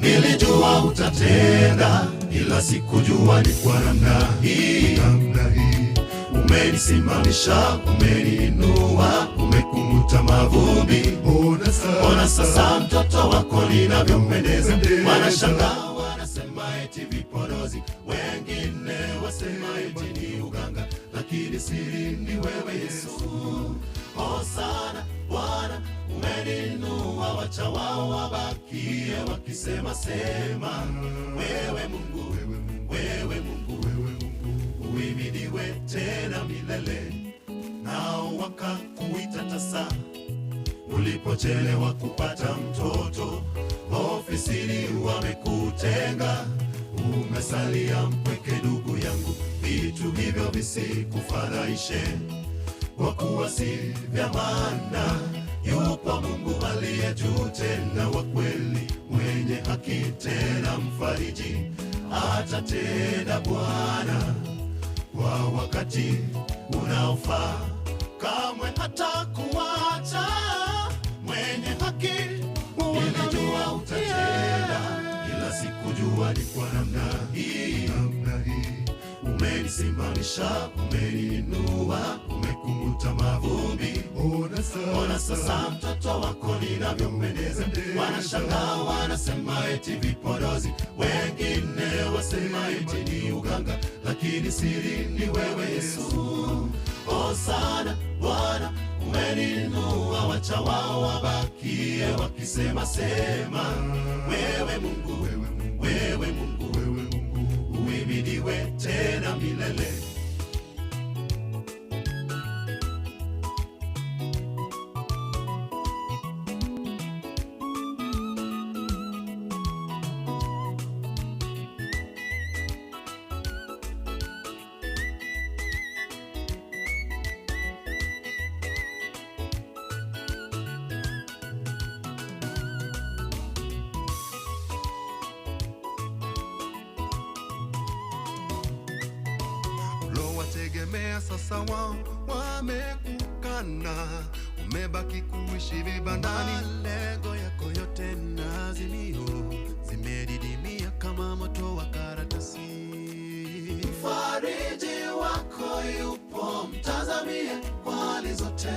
Nilijua utatenda, ila sikujua ni kwa namna hii. Umenisimamisha, umeniinua, umekung'uta mavumbi. Ona sasa mtoto wako ninavyompendeza. Wanashangaa wanasema eti vipodozi, wengine wasema eti ni uganga, lakini siri ni wewe Yesu. Hosana Bwana, umeniinua, wacha wao wabakie wakisema sema. Wewe Mungu, wewe Mungu, uhimidiwe tena milele. Nao wakakuita tasa ulipochelewa kupata mtoto, ofisini wamekutenga, umesalia mpweke ndugu yangu. Vitu hivyo visikufadhaishe, kwa kuwa si vya maana. Yupo Mungu aliye juu tena wa kweli, mwenye haki tena mfariji. Atatenda Bwana kwa wakati unaofaa, kamwe hatakuacha mwenye haki. Nilijua utatenda, ila sikujua ni kwa namna hii. Umenisimamisha, umeniinua, umekung'uta mavumbi. Ona sasa mtoto wako ninavyompendeza. Wanashangaa wanasema eti vipodozi, wengine wasema eti ni uganga, lakini siri ni wewe Yesu. Hosana Bwana, umeniinua, wacha wao wabakie wakisema sema. Wewe Mungu, wewe Mungu, uhimidiwe tena milele. Wategemea sasa wamekukana, umebaki kuishi vibandani. Malengo yako yote na azimio zimedidimia kama moto wa karatasi. Mfariji wako yupo, mtazamie kwa hali zote.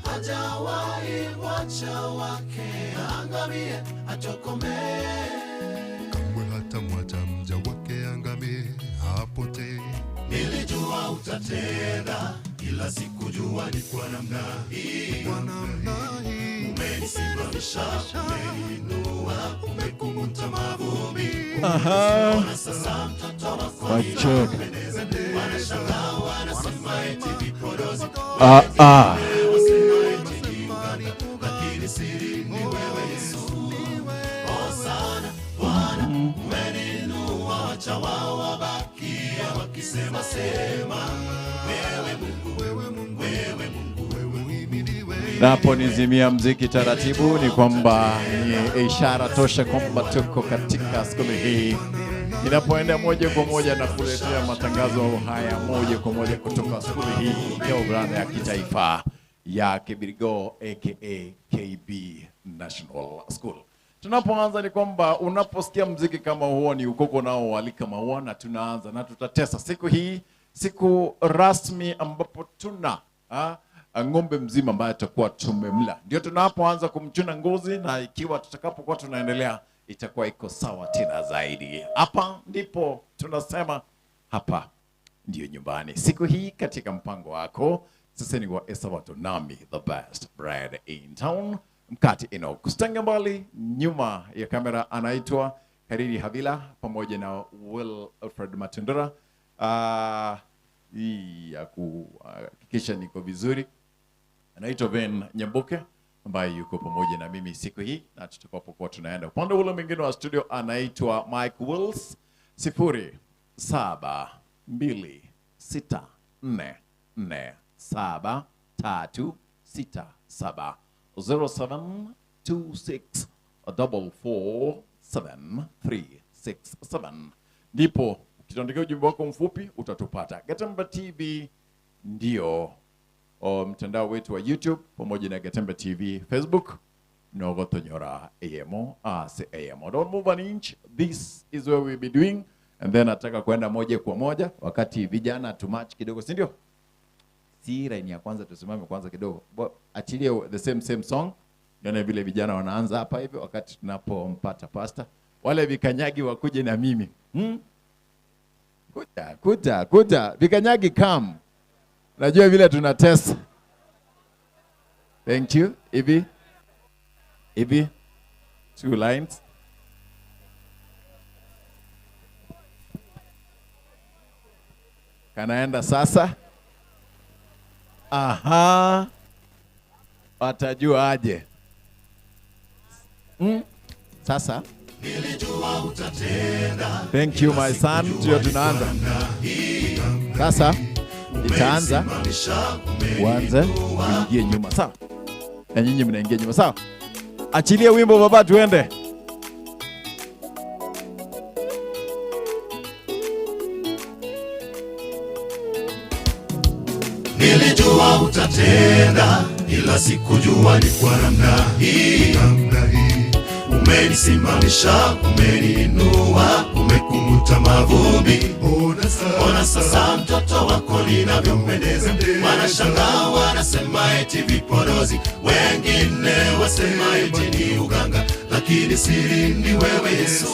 Hajawahi mwacha wake angamie, atokomee. Kamwe hata mwacha mja wake angamie, apotee. Nilijua utatenda, ila sikujua ni kwa namna hii. Umenisimamisha, umeniinua, umekung'uta mavumbi. Ona sasa mtoto wako ninavyompendeza. Wanashangaa wanasema eti vipodozi, wasema eti ni uganga, lakini siri ni wewe Yesu. Hosana Bwana, umeniinua, wacha wao wabakie wakisema sema. Wewe Mungu, wewe Mungu, uhimidiwe. Napo nizimia mziki taratibu, ni kwamba ni ishara tosha kwamba tuko katika skuli hii inapoenda moja kwa moja na kuletea matangazo haya moja kwa moja kutoka skuli hii Keobrana ya kitaifa ya Kibirigo aka KB National School. Tunapoanza ni kwamba unaposikia mziki kama huo ni ukoko nao walika maua, na tunaanza na tutatesa siku hii, siku rasmi ambapo tuna ng'ombe mzima ambaye tutakuwa tumemla. Ndio tunapoanza kumchuna ngozi, na ikiwa tutakapokuwa tunaendelea itakuwa iko sawa tena zaidi. Hapa ndipo tunasema hapa ndio nyumbani. Siku hii katika mpango wako sasa ni wa Esabato nami, the best bread in town, Mkati Enoch. Stanga mbali nyuma ya kamera anaitwa Hariri Havila pamoja na Will Alfred Matundura. Hii ya kuhakikisha niko vizuri anaitwa Ben Nyamboke ambaye yuko pamoja na mimi siku hii, na tutakapokuwa tunaenda upande ule mwingine wa studio anaitwa Mike Wills. 0726444737 0726447367 ndipo ukituandikia ujumbe wako mfupi utatupata. Gatemba TV ndio mtandao wetu wa YouTube pamoja na Gatemba TV Facebook, Nogotonyora AMO as AMO. Don't move an inch. This is where we'll be doing. And then nataka kwenda moja kwa moja wakati vijana to match kidogo, si ndio? Si line ya kwanza tusimame kwanza kidogo. Achilie the same song. Nione vile vijana wanaanza hapa hivi wakati tunapompata pastor. Wale vikanyagi wakuje na mimi. Kuja. Vikanyagi come. Najua vile tuna test. Thank you. Ibi. 2 lines. Kanaenda sasa. Aha. Watajua aje. Sasa. Thank you my son. Ndio tunaanza. Sasa itaanza. Uanze uingie nyuma, sawa? Na nyinyi mnaingia nyuma, sawa? Achilia wimbo baba, tuende. Nilijua utatenda, ila sikujua ni kwa namna hii. Umenisimamisha, umeniinua, umekung'uta mavumbi. Ona sasa mtoto wako ninavyompendeza. Wanashangaa wanasema eti vipodozi, wengine wasema eti ni uganga, lakini siri ni wewe Yesu.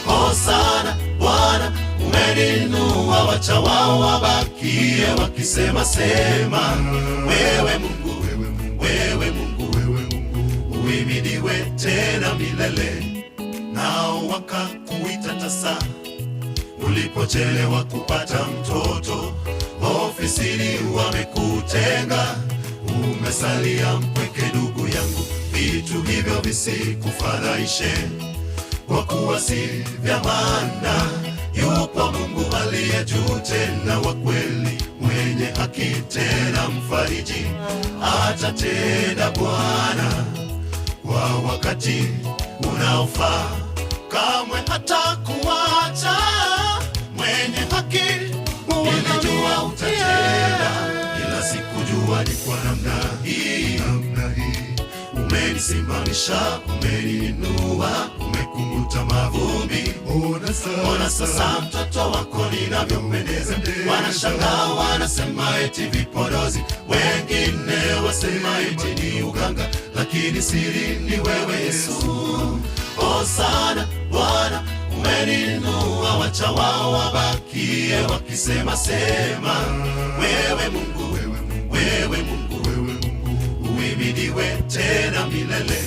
Hosana Bwana, umeniinua, wacha wao wabakie wakisema sema. Wewe Mungu, uhimidiwe tena milele. Nao wakakuita tasa ulipochelewa kupata mtoto, ofisini wamekutenga, umesalia mpweke ndugu yangu. Vitu hivyo visikufadhaishe, kwa kuwa si vya maana. Yupo Mungu aliye juu tena wa kweli, mwenye haki tena mfariji. Atatenda Bwana kwa wakati unaofaa, kamwe hatakuacha mwenye haki. Nilijua utatenda, ila sikujua ni kwa namna hii. Umenisimamisha, umeniinua, umekung'uta mavumbi. Ona sasa mtoto wako ninavyompendeza. Wanashangaa wanasema eti vipodozi, wengine wasema eti ni uganga, lakini siri ni wewe Yesu. Hosana Bwana, umeniinua, wacha wao wabakie wakisema sema. Wewe Mungu, uhimidiwe tena milele.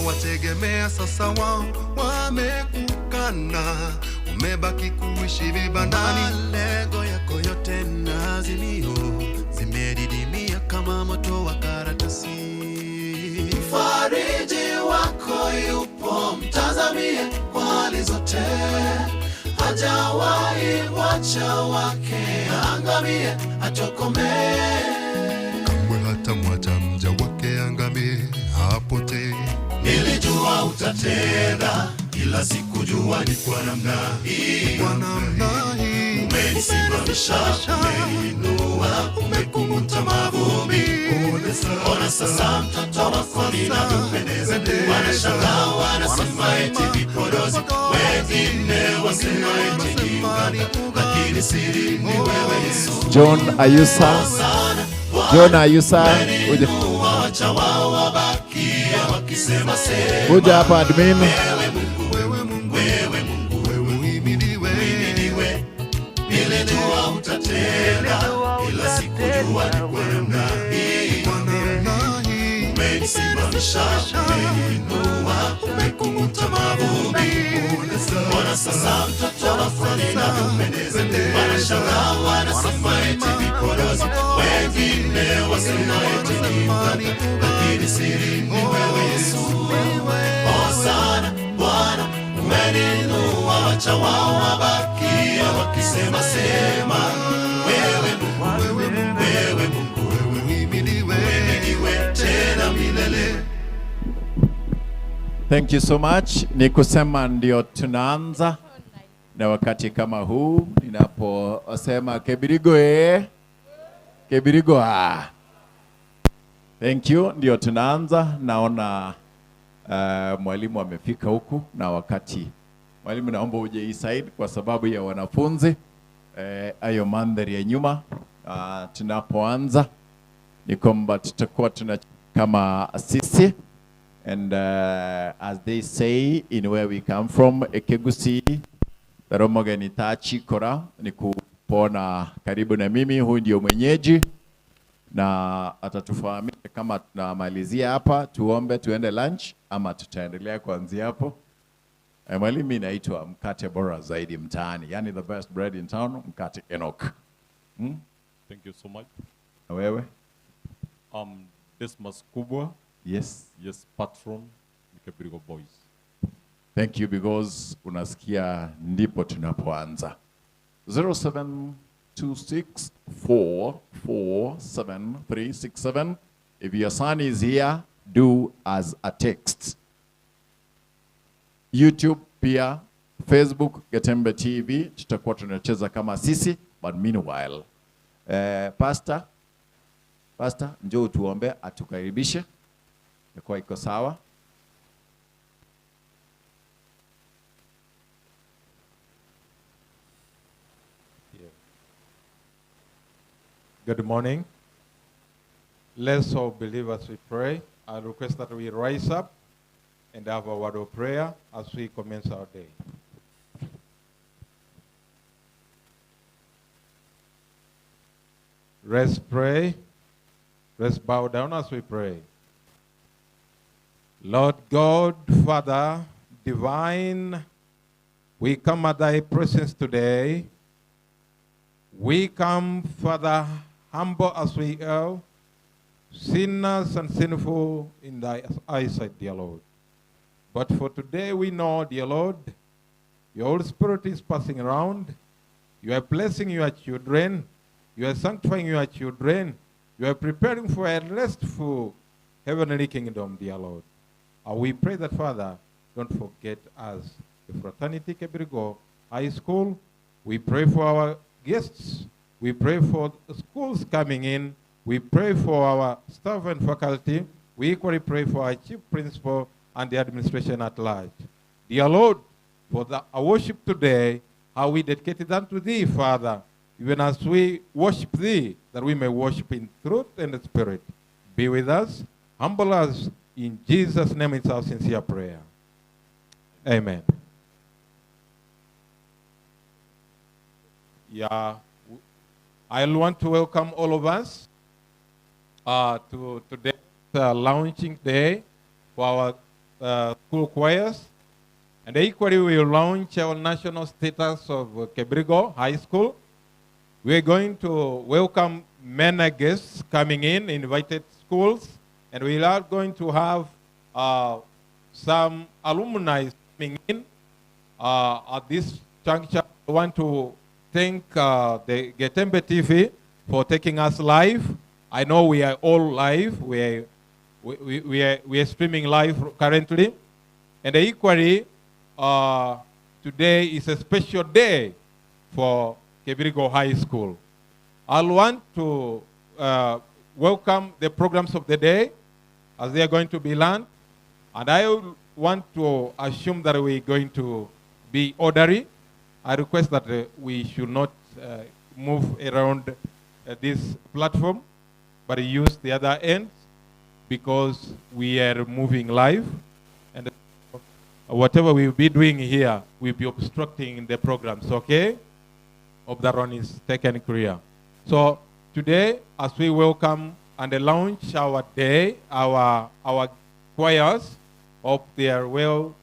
Wategemea sasa wamekukana, umebaki kuishi vibandani. Malengo yako yote na azimio zimedidimia kama moto wa karatasi. Mfariji wako yupo, mtazamie kwa hali zote. Hajawahi mwacha wake angamie, atokomee. Kamwe hatamwacha mja wake angamie, hapotee. Nilijua utatenda, ila sikujua ni kwa namna hii. Umenisimamisha, umeniinua, umekung'uta mavumbi. Ona sasa mtoto wako ninavyompendeza. Wanashangaa wanasema eti vipodozi, wengine wasema eti ni uganga, lakini siri ni wewe Yesu. John Ayusa. Wacha wao wabakie wakisema sema. Kuja hapa admin. Wewe Mungu, uhimidiwe. Nilijua utatenda, ila sikujua ni kwa namna hii. Umenisimamisha, umeniinua, umekung'uta mavumbi. Ona sasa mtoto wako ninavyompendeza. Wanashangaa wanasema eti vipodozi, wengine wasema eti ni uganga, lakini siri ni wewe Yesu. acha wao wabakia wakisema sema, wewe Mungu, wewe Mungu, wewe uhimidiwe tena milele. Thank you so much. Ni kusema ndio tunaanza na wakati kama huu ninaposema Kibirigo Kibirigo Thank you, ndio tunaanza. Naona mwalimu amefika huku, na wakati mwalimu naomba uje hii side kwa sababu ya wanafunzi ayo mandhari ya nyuma. Tunapoanza ni kwamba tutakuwa tuna kama sisi, and as they say in where we come from, Ekegusi Daromoga Nitachi Kora, ni kupona karibu na mimi. Huyu ndio mwenyeji na atatufahamisha kama tunamalizia hapa, tuombe tuende lunch ama tutaendelea kuanzia hapo. Mwalimu, inaitwa mkate bora zaidi mtaani, yani the best bread in town, mkate Enoch. Thank you so much. Na wewe? Dismas Kubwa. Yes. Yes, patron Kibirigo Boys. Thank you, because unasikia ndipo tunapoanza. 0726447367. If your son is here, do as a text. YouTube pia, Facebook Getembe TV, tutakuwa tunacheza kama sisi, but meanwhile Pastor, njoo tuombe atukaribishe. Kwa iko sawa? Good morning. Let's all believe as we pray. I request that we rise up and have a word of prayer as we commence our day. Let's pray. Let's bow down as we pray. Lord God, Father, divine, we come at thy presence today. We come, Father, humble as we are, sinners and sinful in thy eyesight, dear Lord. But for today we know, dear Lord, your Holy Spirit is passing around. You are blessing your children. You are sanctifying your children. You are preparing for a restful heavenly kingdom, dear Lord. And we pray that, Father, don't forget us, the Fraternity Kibirigo High School. We pray for our guests. We pray for the schools coming in. We pray for our staff and faculty. We equally pray for our chief principal and the administration at large. Dear Lord, for our worship today, how we dedicate it unto thee, Father, even as we worship thee, that we may worship in truth and the spirit. Be with us, humble us. In Jesus' name, it's our sincere prayer. Amen. Yeah, I want to welcome all of us to today's launching day for our school choirs. And equally, we will launch our national status of Kibirigo High School. We are going to welcome many guests coming in, invited schools, and we are going to have some alumni coming in at this juncture. I want to thank the Getembe TV for taking us live. I know we are all live. We are streaming live currently. And equally, today is a special day for Kibirigo High School. I want to welcome the programs of the day as they are going to be learned. And I want to assume that we're going to be orderly. I request that we should not move around this platform, but use the other end because we are moving live. And whatever we'll be doing here, we'll be obstructing the programs, okay? Hope that one is taken clear. So today, as we welcome and launch our day, our choirs, hope they are well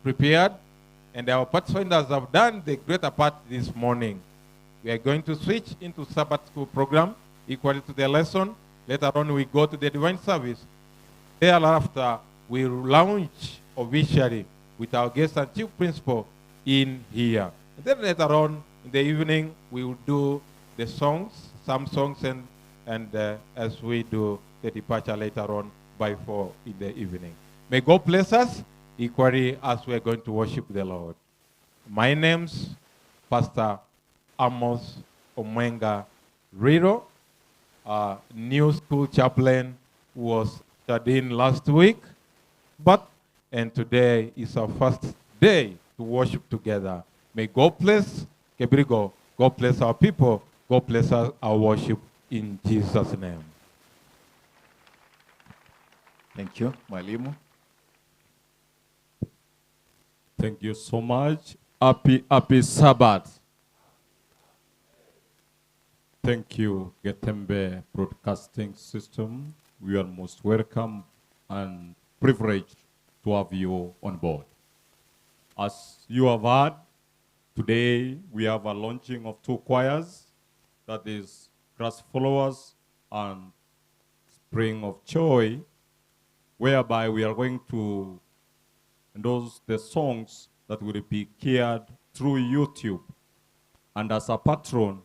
prepared. And our participants have done the greater part this morning. We are going to switch into Sabbath school program equal to the lesson. Later on, we go to the divine service. Thereafter, we launch officially with our guest and chief principal in here. And then later on in the evening, we will do the songs, some songs, and as we do the departure later on by 4 in the evening. May God bless us equally as we are going to worship the Lord. My name's Pastor Amos Omwenga Riro, new school chaplain who was studying last week, and today is our first day to worship together. May God bless Kebirigo, God bless our people, God bless our worship in Jesus' name. Thank you, Mwalimu. Thank you so much. Happy Sabbath. Thank you, Getembe Broadcasting System. We are most welcome and privileged to have you on board. As you have heard, today we have a launching of 2 choirs, that is Christ Followers and Spring of Joy, whereby we are going to endorse the songs that will be cared through YouTube. And as a patron,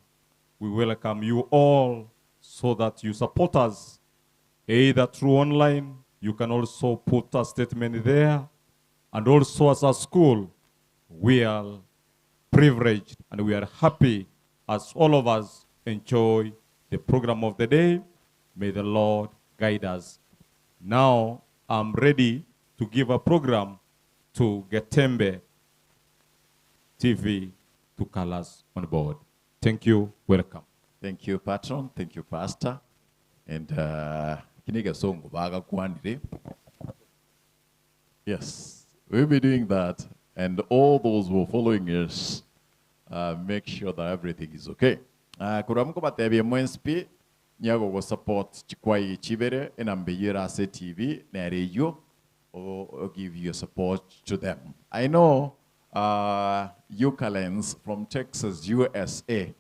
we welcome you all so that you support us, either through online. You can also put a statement there. And also as a school, we are privileged and we are happy as all of us enjoy the program of the day. May the Lord guide us. Now I'm ready to give a program to Getembe TV to colors on board. Thank you. Welcome. Thank you, patron. Thank you, pastor. And kiniga songo baga kuandire. Yes, we'll be doing that. And all those who are following us, make sure that everything is okay. Kuramuko batebi mwenspi nyago go support chikwai chibere enambiyira se TV na radio or give your support to them. I know Eucalens from Texas, USA.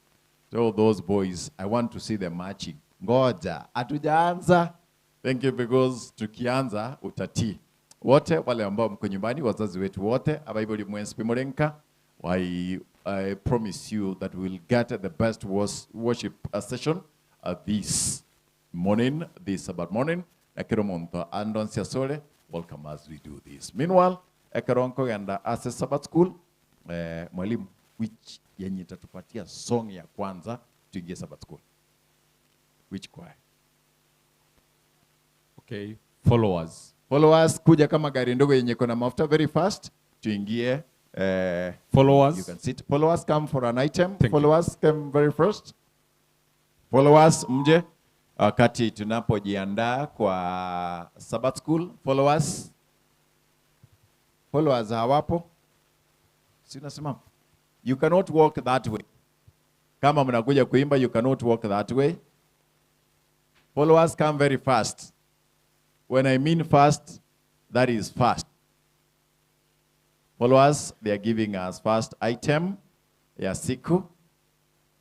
So those boys, I want to see them marching. Ngoja, atujaanza. Thank you, because tukianza utati. Wote wale ambao mko nyumbani, wazazi wetu wote, abaiboli mwenspi morenka, I promise you that we'll get the best worship session this morning, this Sabbath morning. Ekeromonto Andon Siasole, welcome as we do this. Meanwhile, Ekeronko and as a Sabbath school, mwalimu, which yenye tatupatia song ya kwanza tuingie Sabbath school. Which choir? Okay, followers. Followers, kuja kama gari ndogo yenye kona mafuta very fast, tuingie. Followers. You can sit. Followers come for an item. Thank Followers come very first. Followers mje wakati tunapojiandaa kwa Sabbath school. Followers. Followers hawapo. Si unasimama. You cannot walk that way. Kama mnakuja kuimba, you cannot walk that way. Followers come very fast. When I mean fast, that is fast. Followers, they are giving us first item ya siku,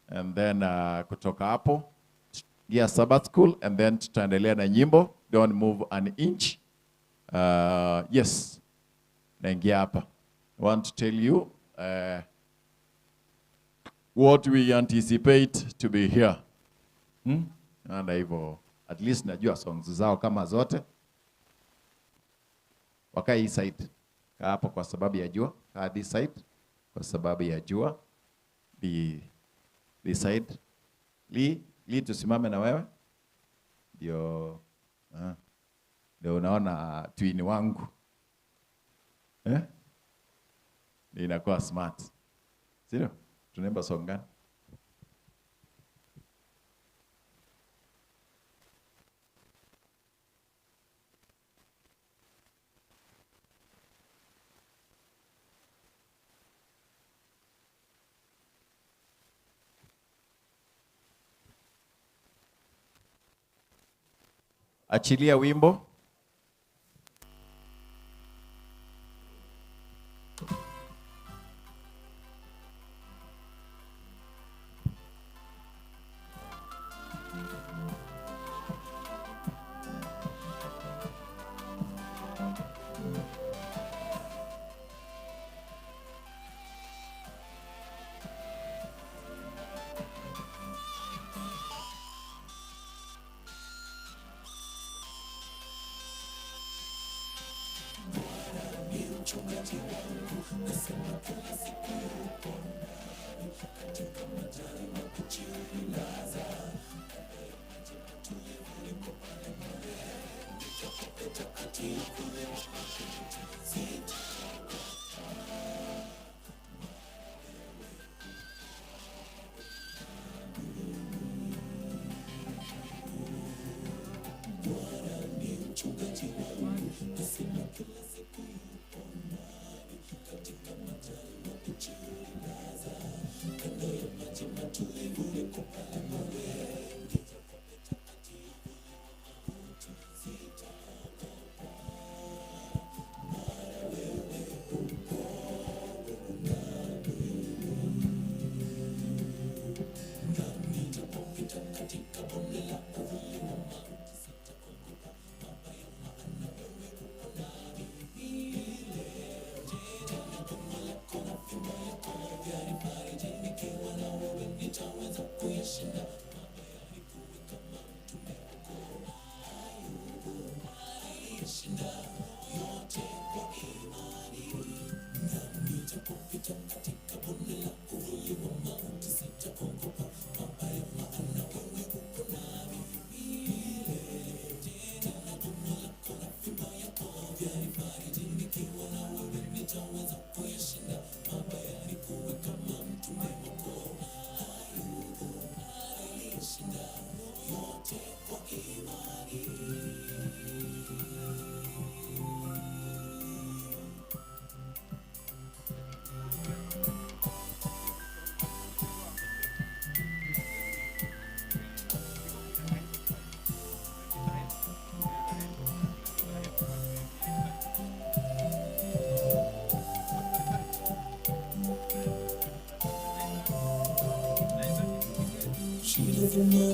and then kutoka hapo gia Sabbath school, and then tutaendelea na nyimbo. Don't move an inch. Yes, naingia hapa. I want to tell you what we anticipate to be here. Na hivyo at least najua songs zao kama zote. Wakai hii side. Kaa hapo kwa sababu ya jua. Kaa this side kwa sababu ya jua. This side. Li tusimame na wewe. Ndio unaona twin wangu. Inakuwa smart. Sio? Tunaimba song gani? Achilia wimbo.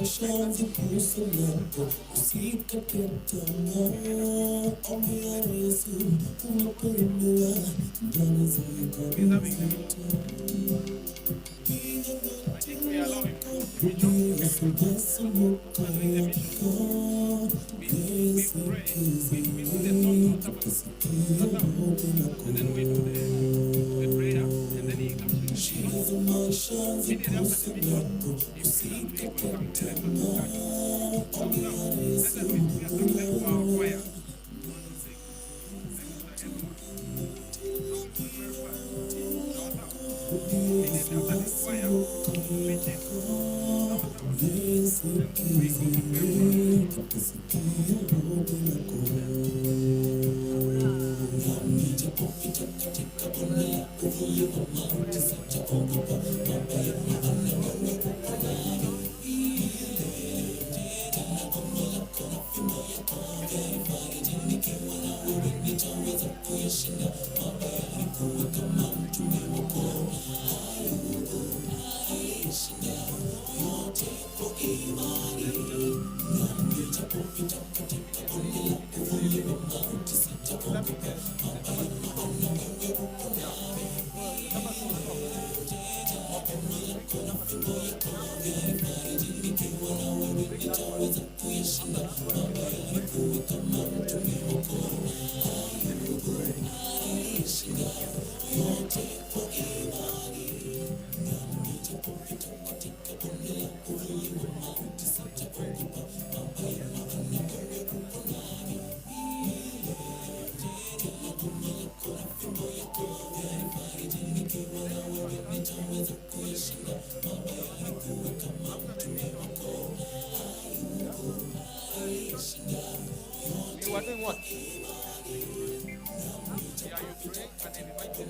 Shanzi kusalapa usikate tamaa, omba Yesu unapolemewa ndani zako mzito. Yesu basi mwokozi wako, Yesu kizuri kusikia roho lako. She's a man, Shanzi kusalapa usikate tamaa, omba Yesu unapolemewa. You are doing what? Yeah, you pray and then invite them.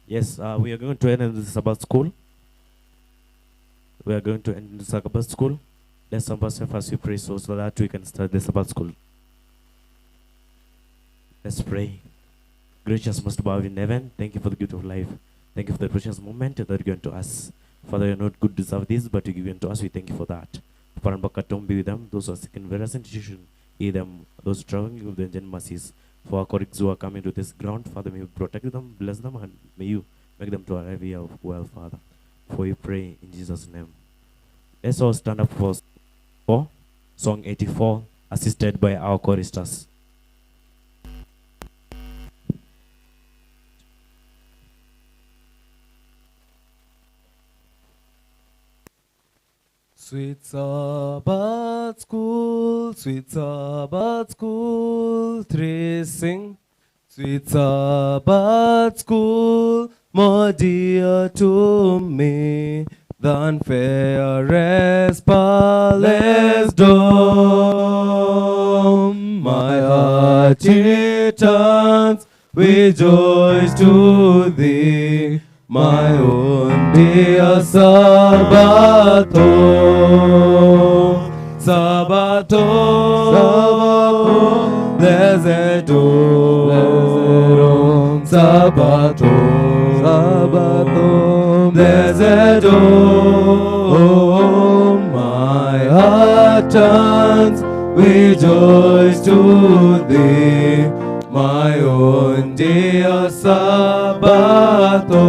Yes, we are going to end the Sabbath school. We are going to end the Sabbath school. Let's stand as we pray so that we can start the Sabbath school. Let's pray. Gracious Most above in heaven, thank you for the gift of life. Thank you for the precious moment that you given to us. Father, you're not good to deserve this, but you give it to us. We thank you for that. Paranbakatom be with them, those who are sick in various institutions, heal them, those traveling with the angel mercies. For our colleagues who are coming to this ground, Father, may you protect them, bless them, and may you make them to arrive here well, Father. For we pray in Jesus' name. Let's all stand up for Song 84, assisted by our choristers. Sweet Sabbath school, three sing. Sweet Sabbath school, more dear to me than fairest palace dome. My heart it turns with joy to thee, my own dear Sabbath-o, Sabbath-o, blessed-o, Sabbath-o, Sabbath-o, blessed-o. My heart turns with joy to thee, my own dear Sabbath-o.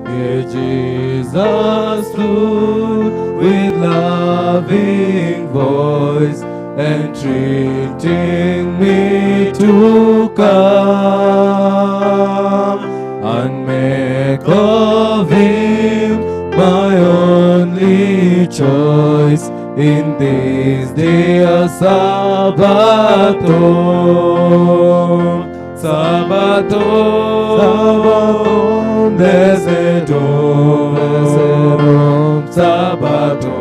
Here Jesus stood with loving voice, entreating me to come and make of him my only choice in this dear Sabbath-o, Sabbath-o, Sabbath-o, blessed-o, Sabbath-o,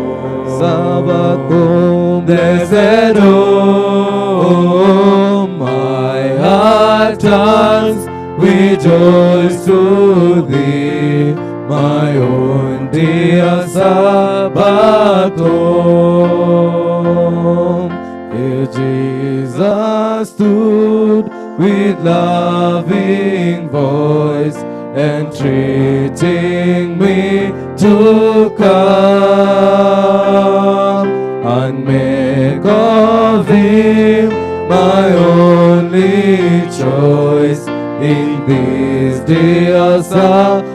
Sabbath-o, blessed-o. My heart turns with joy to thee, my own dear Sabbath-o. Here Jesus stood with loving voice, entreating me to come and make of him my only choice in this dear Sabbath-o,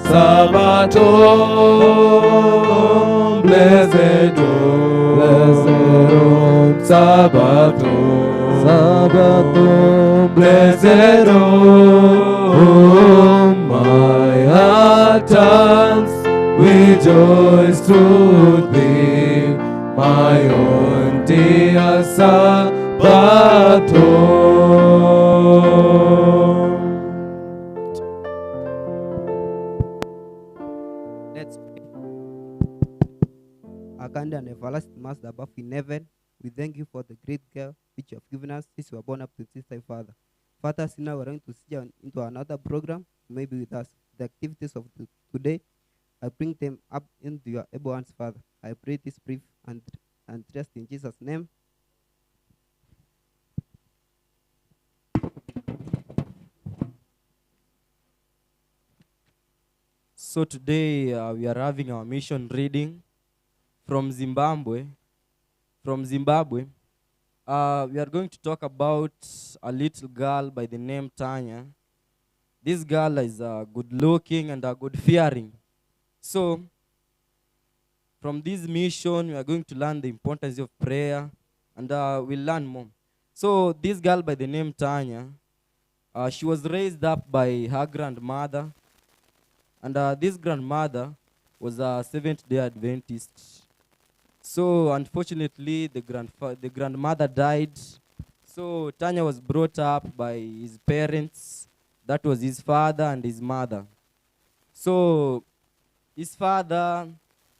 Sabbath-o, blessed-o, blessed-o, Sabbath-o, Sabbath-o, blessed-o. My heart turns with joy to thee, my own dear Sabbath-o. Let's pray. Our kind and everlasting Master above in heaven, we thank you for the great care which you have given us since we were born up to this time, Father. Father, as now we're going to see into another program, maybe with us. The activities of today, I bring them up into your able hands, Father. I pray this brief and trust in Jesus' name. So today we are having our mission reading from Zimbabwe. We are going to talk about a little girl by the name Tanya. This girl is good looking and good fearing. So from this mission, we are going to learn the importance of prayer, and we'll learn more. So this girl by the name Tanya, she was raised up by her grandmother, and this grandmother was a Seventh-day Adventist. So unfortunately, the grandmother died. So Tanya was brought up by his parents. That was his father and his mother. So his father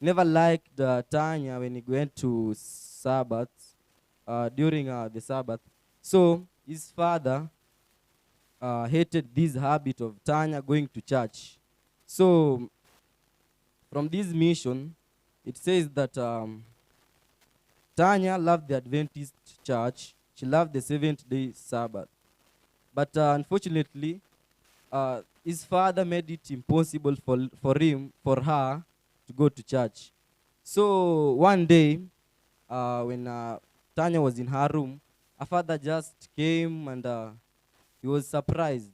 never liked Tanya when he went to Sabbath, during the Sabbath. So his father hated this habit of Tanya going to church. So from this mission, it says that Tanya loved the Adventist church. She loved the seventh-day Sabbath. But unfortunately, his father made it impossible for her to go to church. So one day, when Tanya was in her room, her father just came and he was surprised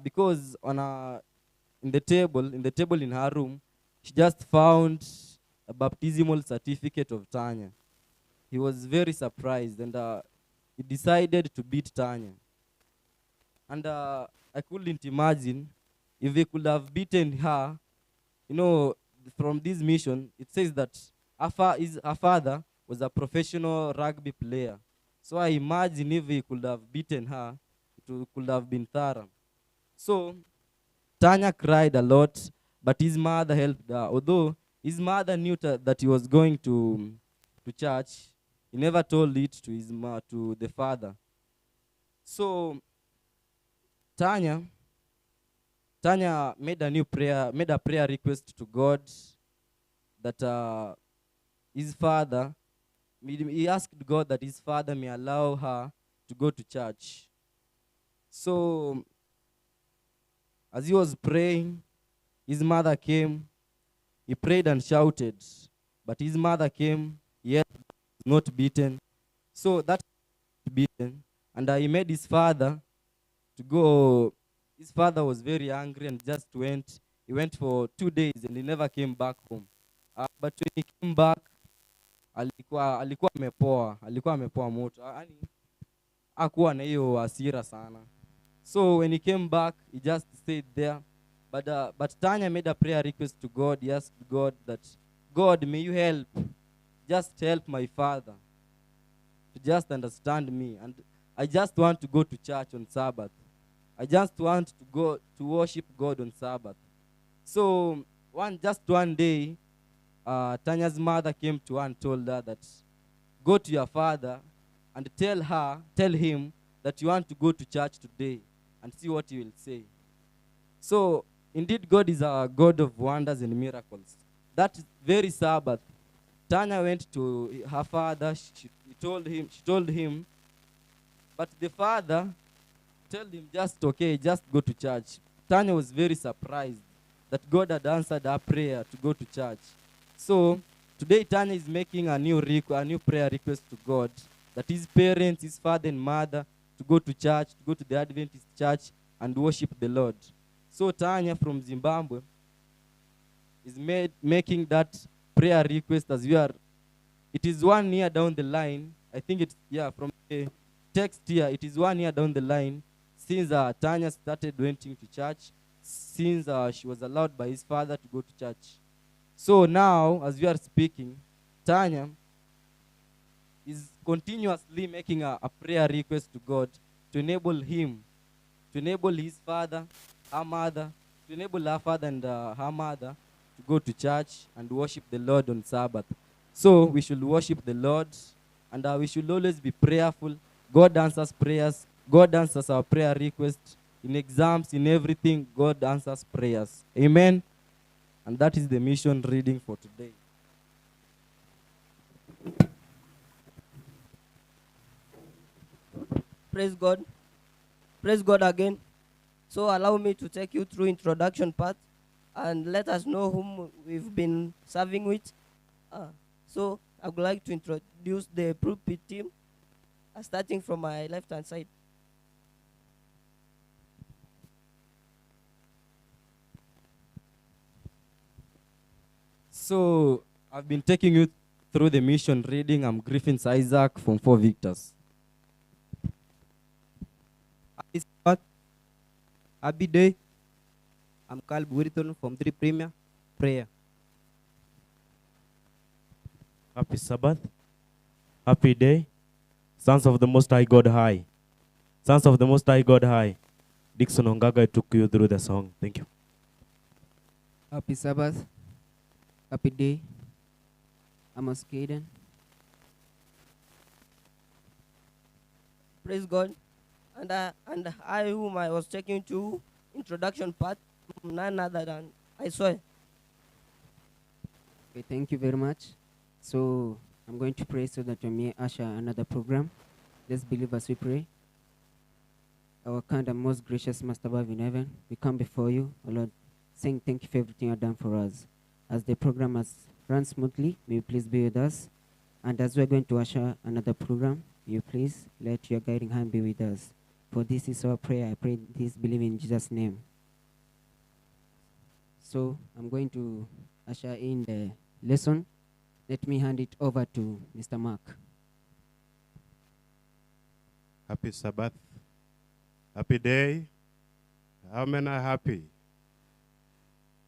because in the table in her room, she just found a baptismal certificate of Tanya. He was very surprised and he decided to beat Tanya. And I couldn't imagine if he could have beaten her. You know, from this mission, it says that her father was a professional rugby player. So I imagine if he could have beaten her, could have been thorough. So Tanya cried a lot, but his mother helped her. Although his mother knew that he was going to church, he never told it to the father. So Tanya made a prayer request to God that his father, he asked God that his father may allow her to go to church. So as he was praying, his mother came. He prayed and shouted, but his mother came, yet not beaten. So that beaten, and he made his father to go. His father was very angry and just went. He went for 2 days and he never came back home. But when he came back, alikuwa amepoa moto. Yaani hakuwa na hiyo hasira sana. So when he came back, he just stayed there. But Tanya made a prayer request to God. He asked God that, God, may you help. Just help my father to just understand me. And I just want to go to church on Sabbath. I just want to go to worship God on Sabbath. So just one day, Tanya's mother came to her and told her that, go to your father and tell him that you want to go to church today and see what he will say. So indeed, God is a God of wonders and miracles. That very Sabbath, Tanya went to her father. She told him, but the father told him, just go to church. Tanya was very surprised that God had answered her prayer to go to church. So today Tanya is making a new prayer request to God, that his parents, his father and mother, to go to church, to go to the Adventist church and worship the Lord. So Tanya from Zimbabwe is making that prayer request as we are. It is 1 year down the line. I think it's, from the text here, it is 1 year down the line since Tanya started going to church, since she was allowed by his father to go to church. So now, as we are speaking, Tanya is continuously making a prayer request to God to enable him, to enable his father, her mother, to enable her father and her mother to go to church and worship the Lord on Sabbath. So we should worship the Lord, and we should always be prayerful. God answers prayers. God answers our prayer requests. In exams, in everything, God answers prayers. Amen. And that is the mission reading for today. Praise God. Praise God again. So allow me to take you through introduction part and let us know whom we've been serving with. So I would like to introduce the pulpit team, starting from my left-hand side. So I've been taking you through the mission reading. I'm Griffins Isaac from 4 Victors. Happy day. I'm Carl Buriton from 3 Premier Prayer. Happy Sabbath. Happy day. Sons of the Most High God High. Sons of the Most High God High. Dixon Ongaga took you through the song. Thank you. Happy Sabbath. Happy day. Amos Caden. Praise God. And I, whom I was taking to introduction part, none other than I saw. Okay, thank you very much. So I'm going to pray so that we may usher another program. Let's believe as we pray. Our kind and most gracious Master above in heaven, we come before you, O Lord, saying thank you for everything you've done for us. As the program has run smoothly, may you please be with us. And as we're going to usher another program, may you please let your guiding hand be with us. For this is our prayer. I pray this, believe in Jesus' name. So I'm going to usher in the lesson. Let me hand it over to Mr. Mark. Happy Sabbath. Happy day. How many are happy?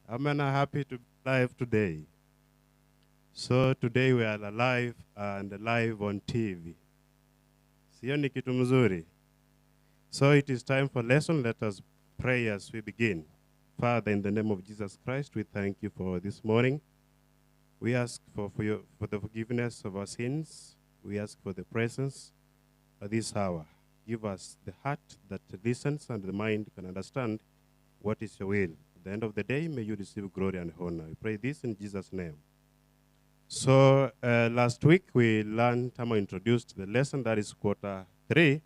How many are happy to be alive today? So today we are alive and live on TV. Sio ni kitu mzuri? So it is time for lesson. Let us pray as we begin. Father, in the name of Jesus Christ, we thank you for this morning. We ask for the forgiveness of our sins. We ask for the presence of this hour. Give us the heart that listens and the mind can understand what is your will. At the end of the day, may you receive glory and honor. We pray this in Jesus' name. So last week we learned, introduced the lesson that is quarter 3.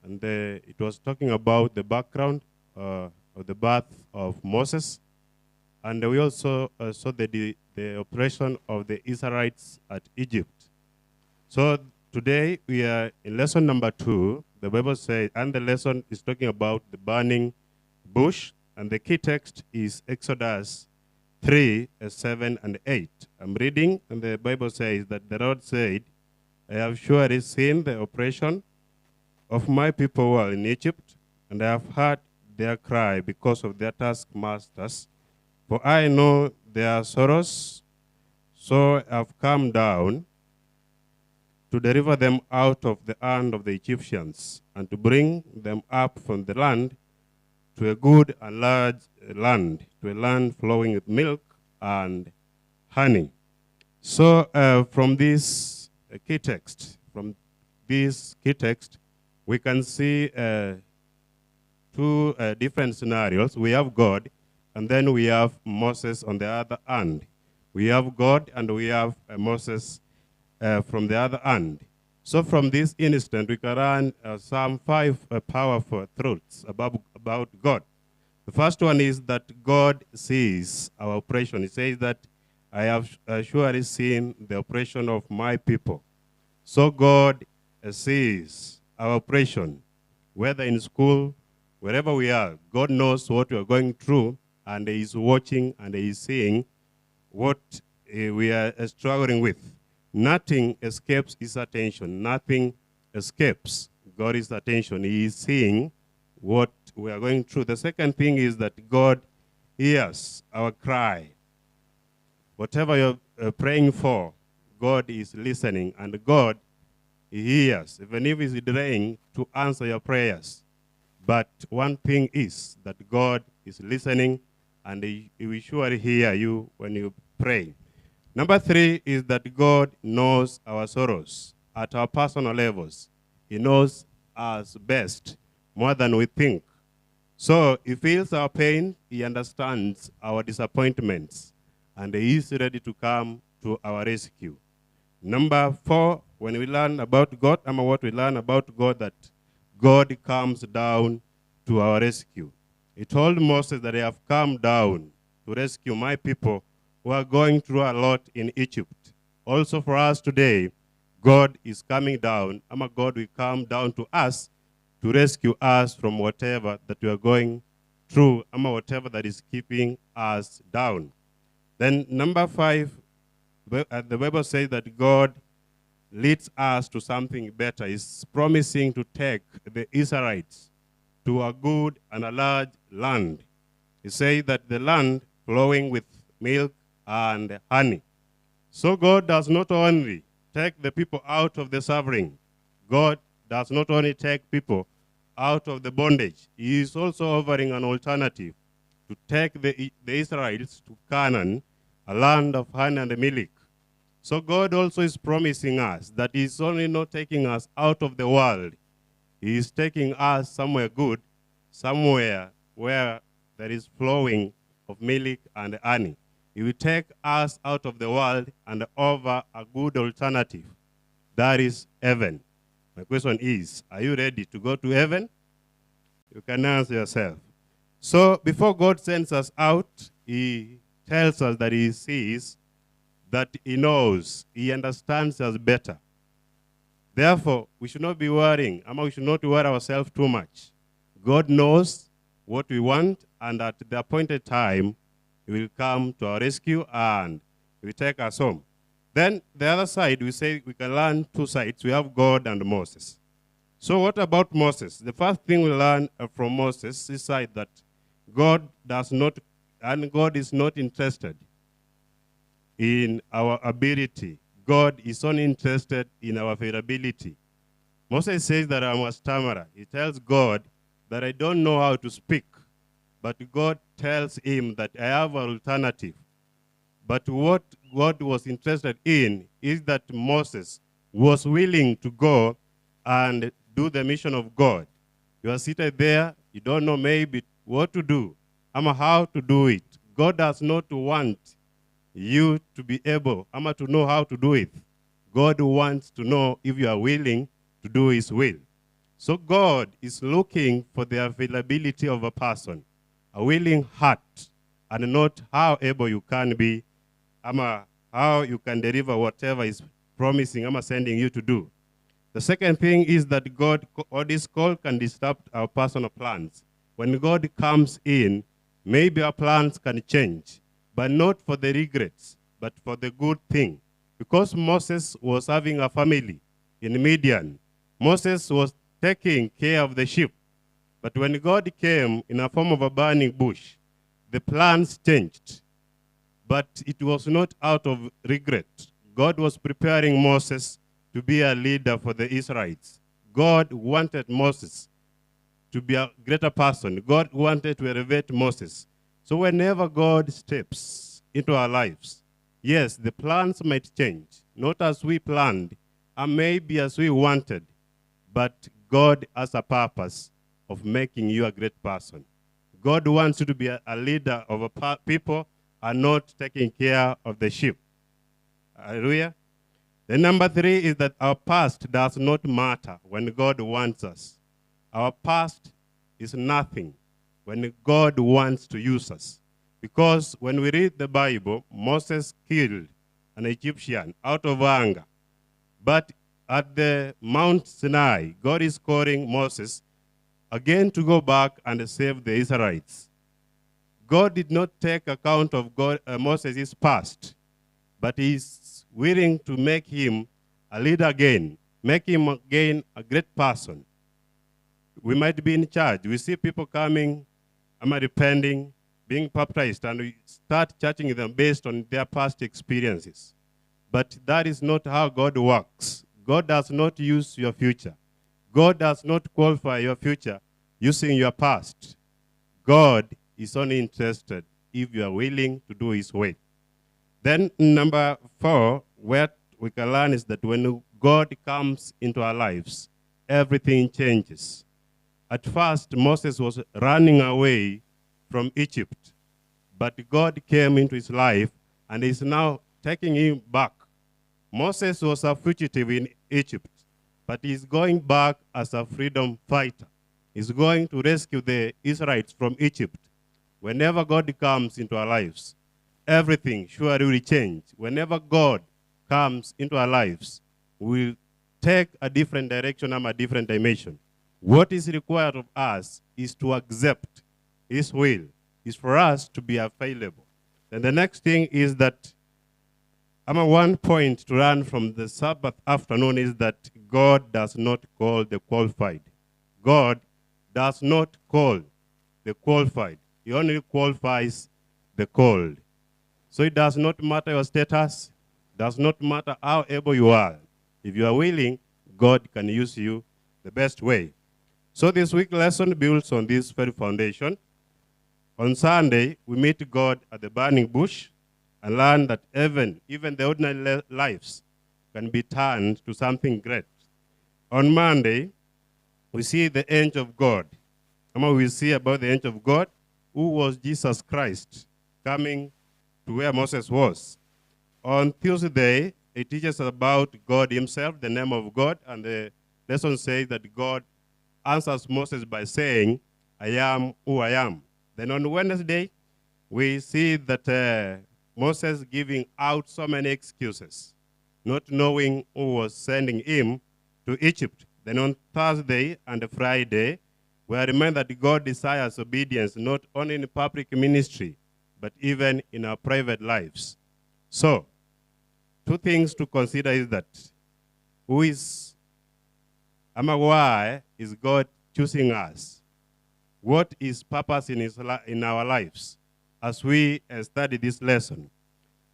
And it was talking about the background of the birth of Moses. And we also saw the operation of the Israelites at Egypt. So today we are in lesson number 2. The Bible says, and the lesson is talking about the burning bush. And the key text is Exodus 3, 7, and 8. I'm reading, and the Bible says that the Lord said, I have surely seen the oppression of my people who are in Egypt, and I have heard their cry because of their taskmasters. For I know their sorrows, so I have come down to deliver them out of the hand of the Egyptians, and to bring them up from the land to a good and large land, to a land flowing with milk and honey. So from this key text, we can see 2 different scenarios. We have God, and then we have Moses on the other hand. We have God, and we have Moses from the other hand. So from this instant, we can learn some 5 powerful truths about God. The first one is that God sees our oppression. He says that I have surely seen the oppression of my people. So God sees our oppression, whether in school, wherever we are. God knows what we are going through, and He is watching and He is seeing what we are struggling with. Nothing escapes His attention. Nothing escapes God's attention. He is seeing what we are going through. The second thing is that God hears our cry. Whatever you're praying for, God is listening, and God hears, even if He's delaying to answer your prayers. But one thing is that God is listening, and He will surely hear you when you pray. Number 3 is that God knows our sorrows at our personal levels. He knows us best, more than we think. So He feels our pain, He understands our disappointments, and He is ready to come to our rescue. Number 4, when we learn about God, what we learn about God, that God comes down to our rescue. He told Moses that I have come down to rescue my people who are going through a lot in Egypt. Also for us today, God is coming down. God will come down to us to rescue us from whatever that we are going through, whatever that is keeping us down. Then number 5, the Bible says that God leads us to something better. He's promising to take the Israelites to a good and a large land. He says that the land flowing with milk and honey. So God does not only take the people out of the suffering. God does not only take people out of the bondage. He is also offering an alternative to take the Israelites to Canaan, a land of honey and milk. So God also is promising us that He is only not taking us out of the world. He is taking us somewhere good, somewhere where there is flowing of milk and honey. He will take us out of the world and over a good alternative. That is heaven. My question is, are you ready to go to heaven? You can answer yourself. So before God sends us out, he tells us that he sees, that he knows, he understands us better. Therefore, we should not be worrying, we should not worry ourselves too much. God knows what we want, and at the appointed time, he will come to our rescue and he will take us home. Then the other side, we say we can learn two sides. We have God and Moses. So what about Moses? The first thing we learn from Moses is that God does not, and God is not interested in our ability. God is only interested in our availability. Moses says that I'm a stammerer. He tells God that I don't know how to speak. But God tells him that I have an alternative. But what God was interested in is that Moses was willing to go and do the mission of God. You are seated there, you don't know maybe what to do, how to do it. God does not want you to be able, to know how to do it. God wants to know if you are willing to do his will. So God is looking for the availability of a person, a willing heart, and not how able you can be, how you can deliver whatever is promising, sending you to do. The second thing is that God, or this call can disrupt our personal plans. When God comes in, maybe our plans can change, but not for the regrets, but for the good thing. Because Moses was having a family in Midian, Moses was taking care of the sheep. But when God came in a form of a burning bush, the plans changed. But it was not out of regret. God was preparing Moses to be a leader for the Israelites. God wanted Moses to be a greater person. God wanted to elevate Moses. So whenever God steps into our lives, yes, the plans might change, not as we planned, and maybe as we wanted, but God has a purpose of making you a great person. God wants you to be a leader of a people and not taking care of the sheep. Hallelujah. Then number 3 is that our past does not matter when God wants us. Our past is nothing when God wants to use us. Because when we read the Bible, Moses killed an Egyptian out of anger. But at the Mount Sinai, God is calling Moses again to go back and save the Israelites. God did not take account of Moses' past, but he's willing to make him a leader again, make him again a great person. We might be in church. We see people coming, repenting, being baptized, and we start judging them based on their past experiences. But that is not how God works. God does not use your future. God does not qualify your future using your past. God is only interested if you are willing to do his way. Then number 4, where we can learn is that when God comes into our lives, everything changes. At first, Moses was running away from Egypt, but God came into his life and is now taking him back. Moses was a fugitive in Egypt, but he's going back as a freedom fighter. He's going to rescue the Israelites from Egypt. Whenever God comes into our lives, everything surely will change. Whenever God comes into our lives, we'll take a different direction and a different dimension. What is required of us is to accept his will, is for us to be available. And the next thing is that one point to learn from the Sabbath afternoon is that God does not call the qualified. God does not call the qualified. He only qualifies the called. So it does not matter your status, does not matter how able you are. If you are willing, God can use you the best way. So this week's lesson builds on this very foundation. On Sunday, we meet God at the burning bush and learn that even the ordinary lives can be turned to something great. On Monday, we see the angel of God. We see about the angel of God, who was Jesus Christ, coming to where Moses was. On Tuesday, it teaches about God himself, the name of God, and the lesson says that God answers Moses by saying, I am who I am. Then on Wednesday, we see that Moses giving out so many excuses, not knowing who was sending him to Egypt. Then on Thursday and Friday, we are reminded that God desires obedience not only in public ministry, but even in our private lives. So, two things to consider is that why is God choosing us? What is purpose in our lives as we study this lesson?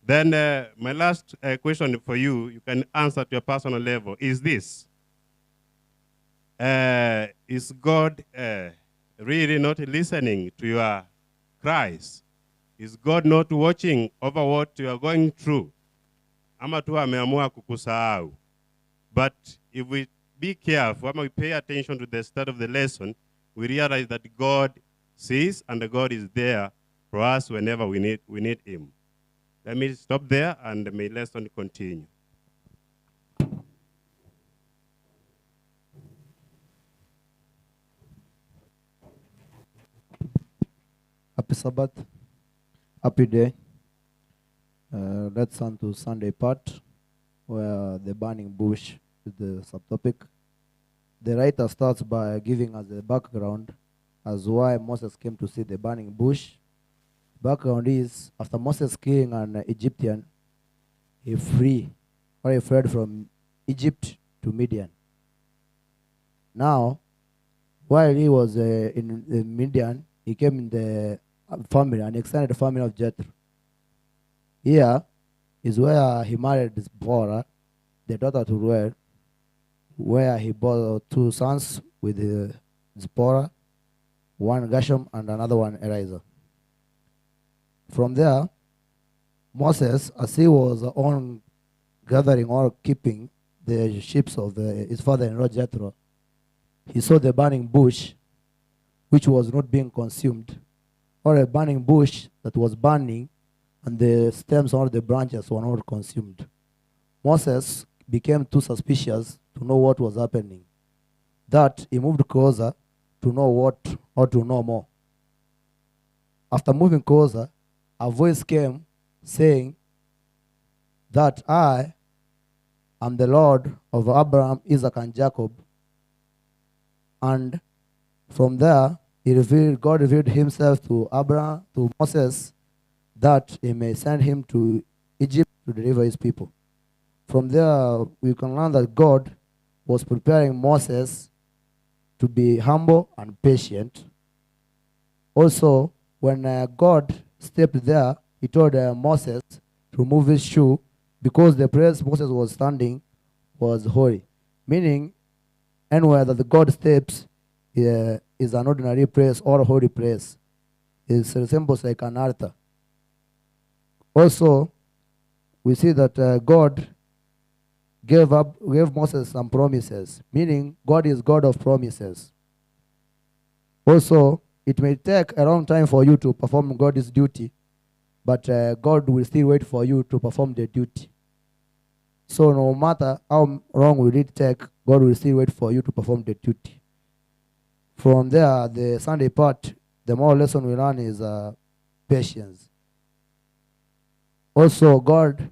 Then my last question for you, you can answer to your personal level, is this. Is God really not listening to your cries? Is God not watching over what you are going through? Ama tu ameamua kukusahau. But if we be careful, we pay attention to the start of the lesson, we realize that God sees and God is there for us whenever we need him. Let me stop there and my lesson continue. Happy Sabbath, happy day. Let's turn to Sunday part, where the burning bush is the subtopic. The writer starts by giving us the background as why Moses came to see the burning bush. Background is, after Moses killing an Egyptian, he fled from Egypt to Midian. Now, while he was in Midian, he came in the family, an extended family of Jethro. Here is where he married Zipporah, the daughter to Reuel, where he bore 2 sons with Zipporah, one Gershom and another one Eliza. From there, Moses, as he was on gathering or keeping the sheep of his father-in-law Jethro, he saw the burning bush, which was not being consumed, or a burning bush that was burning, and the stems or the branches were not consumed. Moses became too suspicious to know what was happening, that he moved closer to know what or to know more. After moving closer, a voice came saying that I am the Lord of Abraham, Isaac, and Jacob. And from there, God revealed himself to Abraham, to Moses, that he may send him to Egypt to deliver his people. From there, we can learn that God was preparing Moses to be humble and patient. Also, when God stepped there, he told Moses to remove his shoe because the place Moses was standing was holy. Meaning, anywhere that the God steps is an ordinary place or a holy place. It resembles like an altar. Also, we see that God gave Moses some promises, meaning God is God of promises. Also, it may take a long time for you to perform God's duty, but God will still wait for you to perform the duty. So no matter how long will it take, God will still wait for you to perform the duty. From there, the Sunday part, the moral lesson we learn is patience. Also, God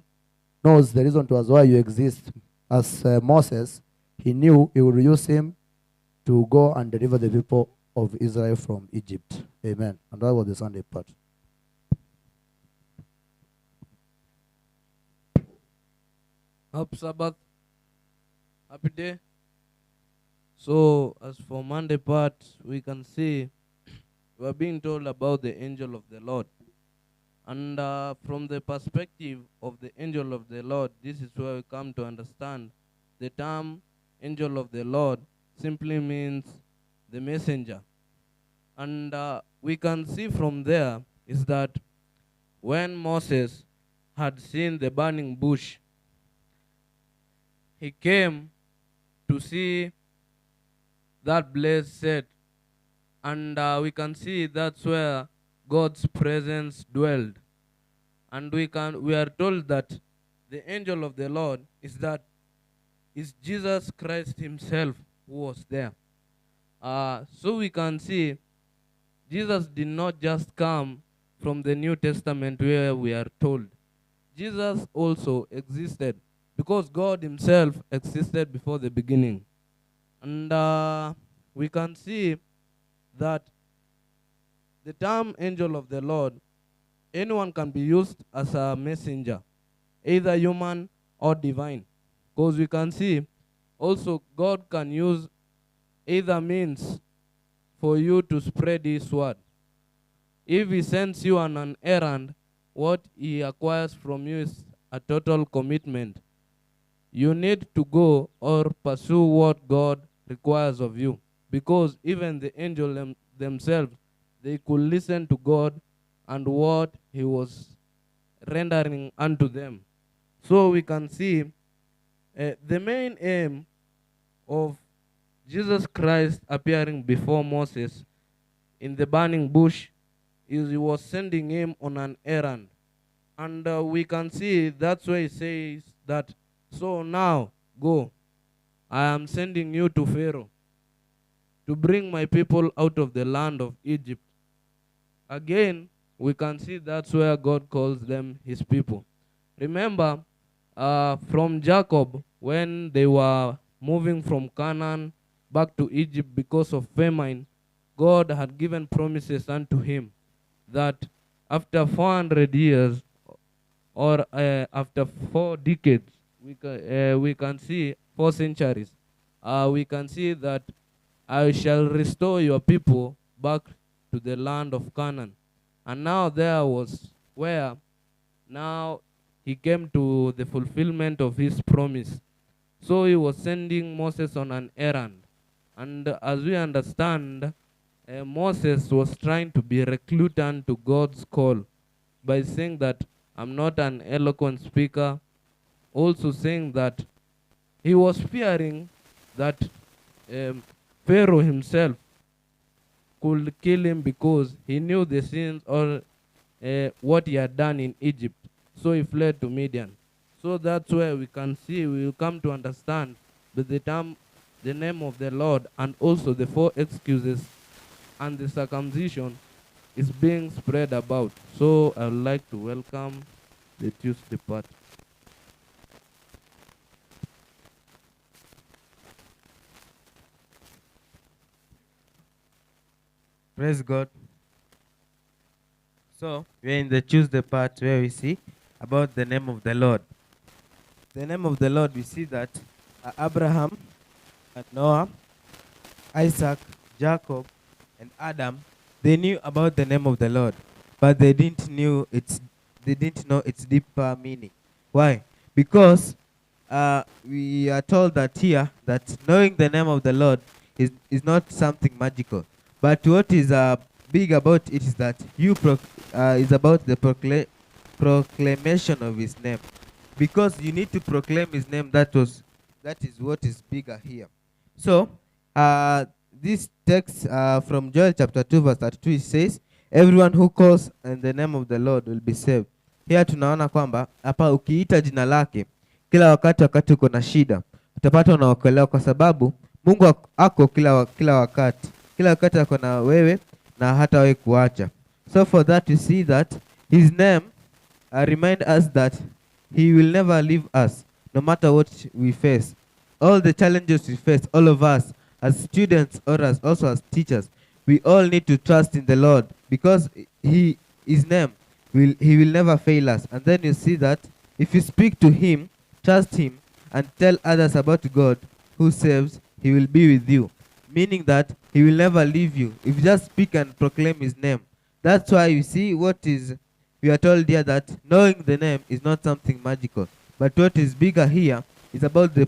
knows the reason to us why you exist. As Moses, he knew he would use him to go and deliver the people of Israel from Egypt. Amen. And that was the Sunday part. Happy Sabbath. Happy day. So, as for Monday part, we can see we are being told about the angel of the Lord. And from the perspective of the angel of the Lord, this is where we come to understand the term angel of the Lord simply means the messenger. And we can see from there is that when Moses had seen the burning bush, he came to see that blaze set. And we can see that's where God's presence dwelled. And we are told that the angel of the Lord is Jesus Christ himself who was there. So we can see Jesus did not just come from the New Testament where we are told. Jesus also existed because God himself existed before the beginning. And we can see that the term angel of the Lord, anyone can be used as a messenger, either human or divine. Because we can see also God can use either means for you to spread his word. If he sends you on an errand, what he acquires from you is a total commitment. You need to go or pursue what God requires of you. Because even the angels themselves, they could listen to God and what he was rendering unto them. So we can see the main aim of Jesus Christ appearing before Moses in the burning bush is he was sending him on an errand. And we can see that's why he says that, so now go, I am sending you to Pharaoh to bring my people out of the land of Egypt. Again, we can see that's where God calls them his people. Remember, from Jacob, when they were moving from Canaan back to Egypt because of famine, God had given promises unto him that after 400 years or after 4 decades, we can see 4 centuries, we can see that I shall restore your people back to the land of Canaan. And now there was where now he came to the fulfillment of his promise. So he was sending Moses on an errand. And as we understand, Moses was trying to be reclutant to God's call by saying that I'm not an eloquent speaker. Also saying that he was fearing that Pharaoh himself could kill him because he knew the sins or what he had done in Egypt. So he fled to Midian. So that's where we can see, we will come to understand that the name of the Lord and also the 4 excuses and the circumcision is being spread about. So I would like to welcome the Tuesday part. Praise God. So, we're in the Tuesday part where we see about the name of the Lord. The name of the Lord, we see that Abraham and Noah, Isaac, Jacob, and Adam, they knew about the name of the Lord, but they didn't know its deeper meaning. Why? Because we are told that here that knowing the name of the Lord is not something magical. But what is big about it is that is about the proclamation of his name. Because you need to proclaim his name, that is what is bigger here. So, this text from Joel chapter 2 verse 32 says, everyone who calls in the name of the Lord will be saved. Here tunaona kwamba hapa ukiita jina lake kila wakati uko na shida utapata unaokolewa, kwa sababu Mungu ako kila wakati ako na wewe na hata wewe kuacha. So for that you see that his name remind us that he will never leave us no matter what we face. All the challenges we face, all of us as students or also as teachers, we all need to trust in the Lord, because his name he will never fail us. And then you see that if you speak to him, trust him, and tell others about God who saves, he will be with you. Meaning that he will never leave you if you just speak and proclaim his name. That's why you see we are told here that knowing the name is not something magical. But what is bigger here is about the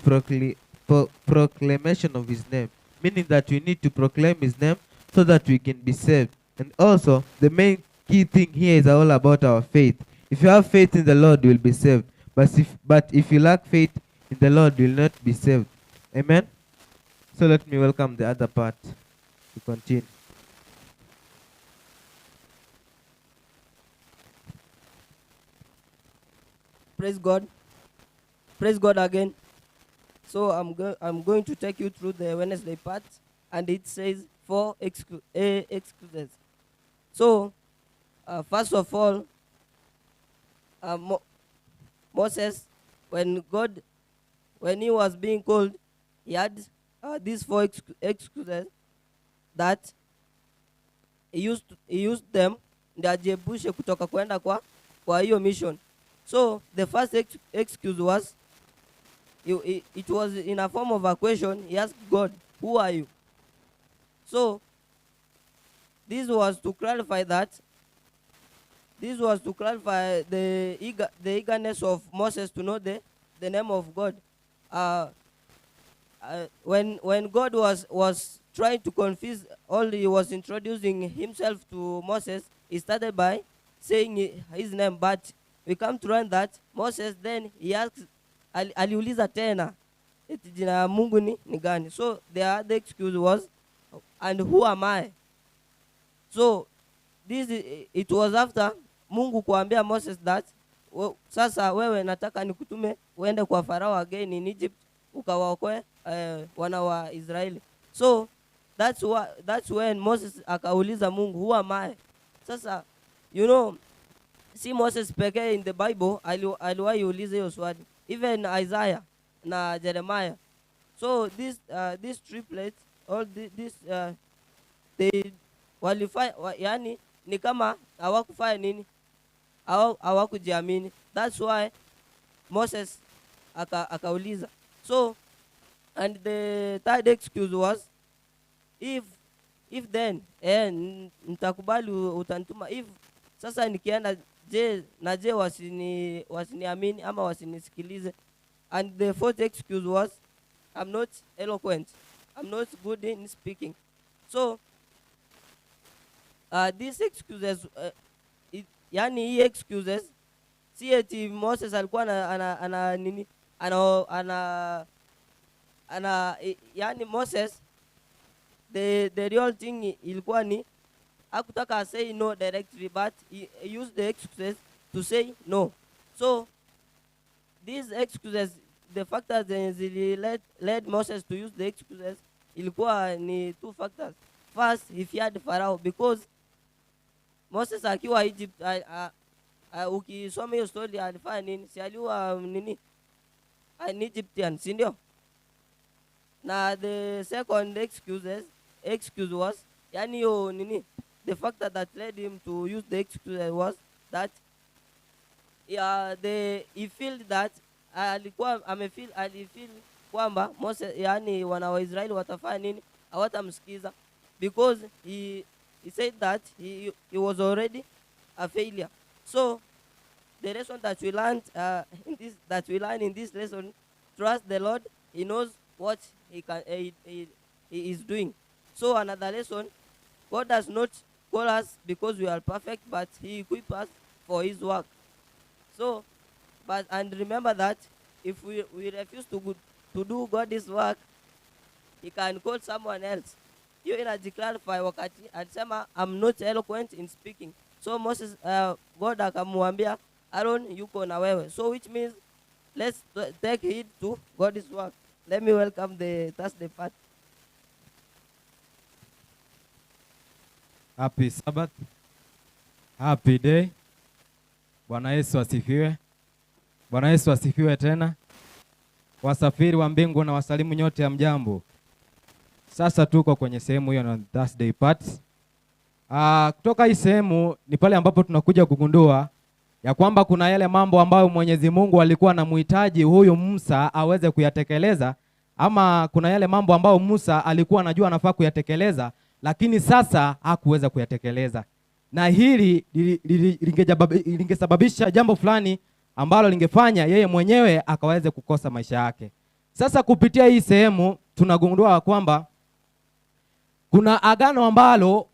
proclamation of his name. Meaning that we need to proclaim his name so that we can be saved. And also, the main key thing here is all about our faith. If you have faith in the Lord, you will be saved. But if you lack faith in the Lord, you will not be saved. Amen? So let me welcome the other part to continue. Praise God. Praise God again. So I'm going to take you through the Wednesday part, and it says 4 excuses. So, first of all, Moses, when he was being called, he had these 4 excuses that he used them ndio ajiepushe kutoka kwenda kwa hiyo mission. So the first excuse was, it was in a form of a question. He asked God, who are you? So this was to clarify the eagerness of Moses to know the name of God. When God was trying to confuse all, he was introducing himself to Moses. He started by saying his name, but we come to learn that Moses then he asked, aliuliza tena eti jina Mungu ni gani? So the other excuse was, and who am I? So it was after Mungu kuambia Moses that sasa wewe nataka nikutume uende kwa Farao again in Egypt ukawaokoe wana wa Israeli. So that's when Moses akauliza Mungu, who am I? Sasa see Moses pekee in the Bible aliwahi uliza hiyo swali, even Isaiah na Jeremiah. So these triplets, all this they walifanya, yani ni kama hawakufanya nini, hawakujiamini. That's why Moses akauliza. So and the third excuse was, if then nitakubali utanituma, if sasa nikienda je wasiniamini ama wasinisikilize. And the fourth excuse was, I'm not eloquent, I'm not good in speaking. So these excuses, yani hii excuses si eti Moses alikuwa ana nini yani Moses the real thing ilikuwa ni hakutaka say no directly, but he used the excuses to say no. So these excuses, the factors that led Moses to use the excuses ilikuwa ni 2 factors. First, he feared Pharaoh, because Moses akiwa Egypt, ukisoma hiyo story alifanya nini? Si aliwa nini? An Egyptian, si ndio? Na the second excuse was, yani yo nini, the factor that led him to use the excuse was that he feel that alifeel kwamba Moses, yani wana wa Israeli watafanya nini, hawatamsikiza, because he said that he was already a failure. So the lesson that we learned in this lesson, trust the Lord. He knows what he is doing. So another lesson, God does not call us because we are perfect, but he equips us for his work. So and remember that if we refuse to do God's work, he can call someone else. Hiyo inajiclarify wakati alisema I'm not eloquent in speaking. So Moses, God akamwambia Aaron, yuko na wewe. So which means let's take heed to God's work. Let me welcome the Thursday part. Happy Sabbath. Happy day. Bwana Yesu asifiwe. Bwana Yesu asifiwe tena. Wasafiri wa mbingu na wasalimu nyote ya mjambo. Sasa tuko kwenye sehemu hiyo na Thursday part. Kutoka hii sehemu ni pale ambapo tunakuja kugundua ya kwamba kuna yale mambo ambayo Mwenyezi Mungu alikuwa anamhitaji huyu Musa aweze kuyatekeleza, ama kuna yale mambo ambayo Musa alikuwa anajua anafaa kuyatekeleza, lakini sasa hakuweza kuyatekeleza. Na hili lingesababisha jambo fulani ambalo lingefanya yeye mwenyewe akaweze kukosa maisha yake. Sasa kupitia hii sehemu tunagundua kwamba kuna agano ambalo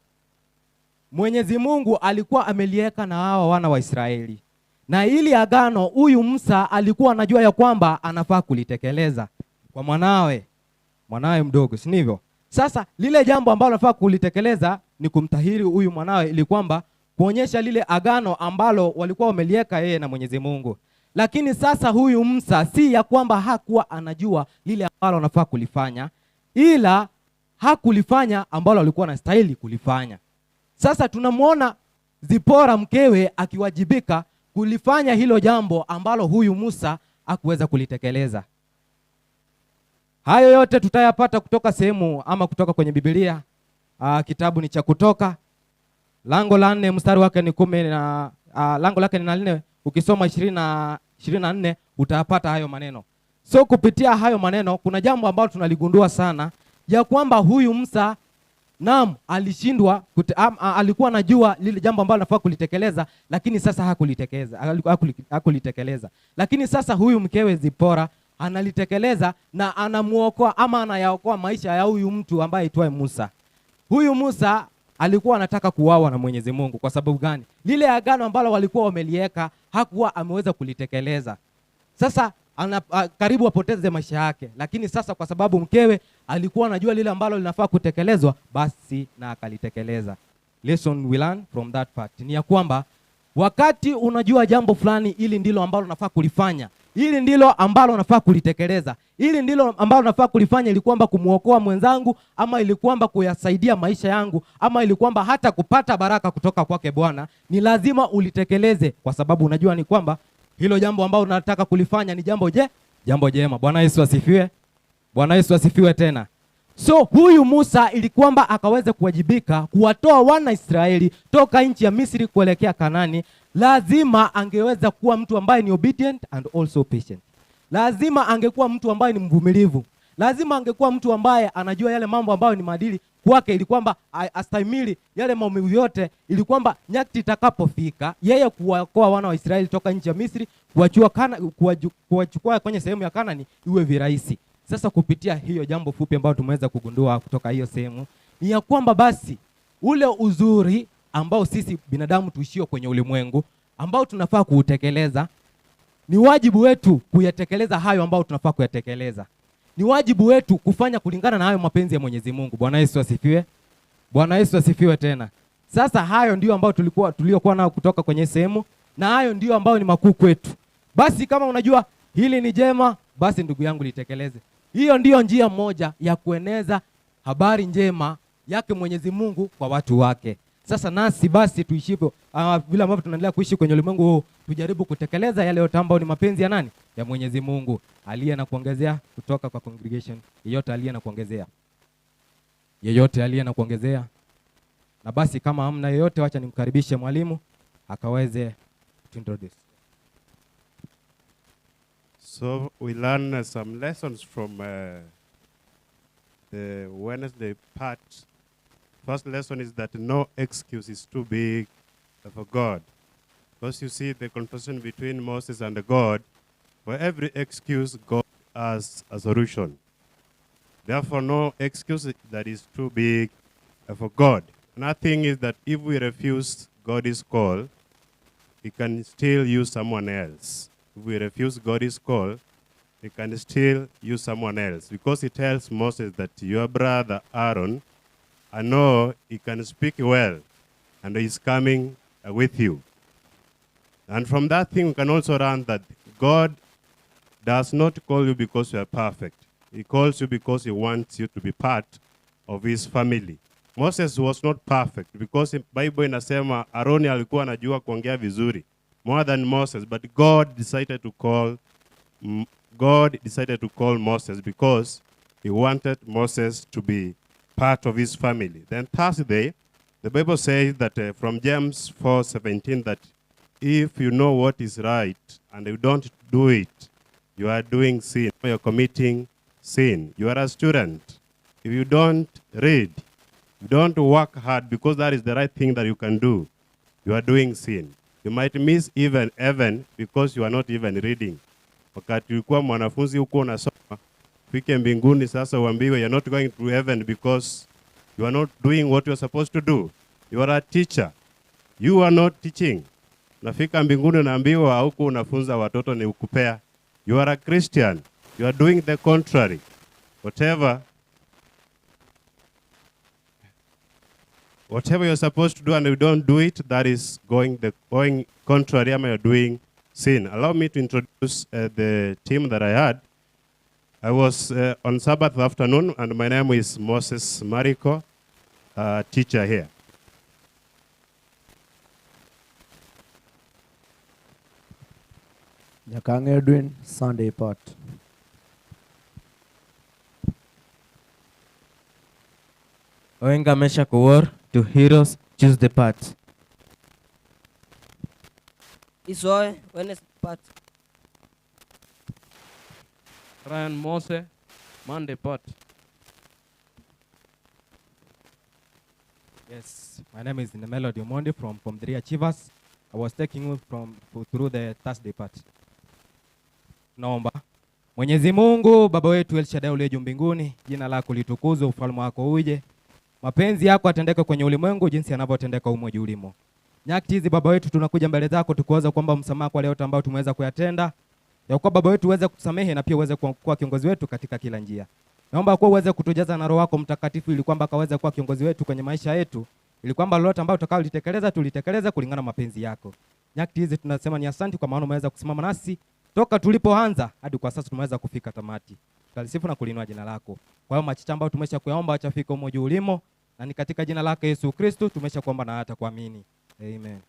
Mwenyezi Mungu alikuwa ameliweka na hawa wana wa Israeli. Na hili agano huyu Musa alikuwa anajua ya kwamba anafaa kulitekeleza kwa mwanawe mdogo, si ndivyo? Sasa lile jambo ambalo anafaa kulitekeleza ni kumtahiri huyu mwanawe, ili kwamba kuonyesha lile agano ambalo walikuwa wameliweka yeye na Mwenyezi Mungu. Lakini sasa huyu Musa si ya kwamba hakuwa anajua lile ambalo anafaa kulifanya, ila hakulifanya ambalo alikuwa anastahili kulifanya. Sasa tunamwona Zipora mkewe akiwajibika kulifanya hilo jambo ambalo huyu Musa hakuweza kulitekeleza. Hayo yote tutayapata kutoka sehemu ama kutoka kwenye Biblia. Kitabu ni cha Kutoka, lango la 4 mstari wake ni 10 na lango lake ni 4. Ukisoma 24 utayapata hayo maneno. So kupitia hayo maneno kuna jambo ambalo tunaligundua sana, ya kwamba huyu Musa alishindwa alikuwa anajua lile jambo ambalo anafaa kulitekeleza, lakini sasa hakulitekeleza. Lakini sasa huyu mkewe Zipora analitekeleza na anamuokoa ama anayaokoa maisha ya huyu mtu ambaye aitwaye Musa. Huyu Musa alikuwa anataka kuuawa na Mwenyezi Mungu. Kwa sababu gani? Lile agano ambalo walikuwa wameliweka hakuwa ameweza kulitekeleza. Sasa karibu apoteze maisha yake, lakini sasa kwa sababu mkewe alikuwa anajua lile ambalo linafaa kutekelezwa, basi na akalitekeleza. Lesson we learn from that fact ni ya kwamba wakati unajua jambo fulani, ili ndilo ambalo unafaa kulifanya, ili ndilo ambalo unafaa kulitekeleza, ili ndilo ambalo unafaa kulifanya, ili kwamba kumuokoa mwenzangu, ama ili kwamba kuyasaidia maisha yangu, ama ili kwamba hata kupata baraka kutoka kwake Bwana, ni lazima ulitekeleze, kwa sababu unajua ni kwamba hilo jambo ambalo unataka kulifanya ni jambo jema. Bwana Yesu asifiwe. Bwana Yesu asifiwe tena. So huyu Musa ili kwamba akaweze kuwajibika kuwatoa wana Israeli toka nchi ya Misri kuelekea Kanani, lazima angeweza kuwa mtu ambaye ni obedient and also patient. Lazima angekuwa mtu ambaye ni mvumilivu. Lazima angekuwa mtu ambaye anajua yale mambo ambayo ni maadili kwake, ili kwamba astahimili yale maumivu yote, ili kwamba nyakati itakapofika yeye kuwaokoa wana wa Israeli toka nchi ya Misri, kuwachukua kwenye sehemu ya Kanani iwe virahisi. Sasa kupitia hiyo jambo fupi ambalo tumeweza kugundua kutoka hiyo sehemu, ni ya kwamba basi ule uzuri ambao sisi binadamu tuishio kwenye ulimwengu ambao tunafaa kuutekeleza, ni wajibu wetu kuyatekeleza hayo ambao tunafaa kuyatekeleza. Ni wajibu wetu kufanya kulingana na hayo mapenzi ya Mwenyezi Mungu. Bwana Yesu asifiwe. Bwana Yesu asifiwe tena. Sasa hayo ndio ambao tuliokuwa nao kutoka kwenye sehemu, na hayo ndio ambao ni makuu kwetu. Basi kama unajua hili ni jema, basi ndugu yangu litekeleze. Hiyo ndio njia moja ya kueneza habari njema yake Mwenyezi Mungu kwa watu wake. Sasa nasi basi tuishivyo vile ambavyo tunaendelea kuishi kwenye ulimwengu huu, tujaribu kutekeleza yale yote ambayo ni mapenzi ya nani? Ya Mwenyezi Mungu. Aliye na kuongezea kutoka kwa congregation, yeyote aliye na kuongezea. Yeyote aliye na kuongezea. Na basi kama hamna yeyote, wacha nimkaribishe mwalimu akaweze to introduce. So we learn some lessons from the Wednesday part. First lesson is that no excuse is too big for God. Because you see the conversation between Moses and God, for every excuse, God has a solution. Therefore, no excuse that is too big for God. Another thing is that if we refuse God's call, He can still use someone else. If we refuse God's call, He can still use someone else. Because He tells Moses that your brother Aaron, I know he can speak well, and he's coming with you. And from that thing, we can also learn that God does not call you because you are perfect. He calls you because He wants you to be part of His family. Moses was not perfect because the Bible inasema Aaron alikuwa anajua kuongea vizuri more than Moses, but God decided to call Moses because He wanted Moses to be part of His family. Then Thursday, the Bible says that from James 4:17 that if you know what is right and you don't do it, you are doing sin. You are committing sin. You are a student. If you don't read, you don't work hard because that is the right thing that you can do, you are doing sin. You might miss even heaven because you are not even reading. Wakati ulikuwa mwanafunzi huko unasoma, fike mbinguni sasa uambiwe you are not going to heaven because you are not doing what you are supposed to do. You are a teacher. You are not teaching. Nafika mbinguni unaambiwa huko unafunza watoto ni ukupea. You are a Christian. You are doing the contrary. Whatever you're supposed to do and you don't do it, that is going contrary, and you're doing sin. Allow me to introduce the team that I had. I was on Sabbath afternoon, and my name is Moses Mariko, teacher here. Nyakang Edwin, Sunday part. Oenga Mesha Kowor, to Heroes, choose the part. Isoe, Wednesday part. Ryan Mose, Monday part. Yes, my name is Melody Omondi from the Achievers. I was taking you through the Thursday part. Naomba. Mwenyezi Mungu, Baba wetu El Shaddai uliye juu mbinguni, jina lako litukuzwe, ufalme wako uje. Mapenzi yako atendeke kwenye ulimwengu jinsi yanavyotendeka humo juu ulimo. Nyakati hizi Baba wetu tunakuja mbele zako tukiweza kwamba msamaha kwa leo ambao tumeweza kuyatenda. Ya kwa Baba wetu uweze kutusamehe na pia uweze kuwa kiongozi wetu katika kila njia. Naomba kwa uweze kutujaza na Roho wako Mtakatifu ili kwamba akaweze kuwa kiongozi wetu kwenye maisha yetu. Ili kwamba lolote ambalo tutakalo tulitekeleza kulingana na mapenzi yako. Nyakati hizi tunasema ni asante kwa maana umeweza kusimama nasi toka tulipoanza hadi kwa sasa tumeweza kufika tamati. Tutalisifu na kulinua jina lako. Kwa hiyo machicha ambayo tumesha kuyaomba achafika humo juu ulimo, na ni katika jina lake Yesu Kristo tumesha kuomba na hata kuamini. Amen.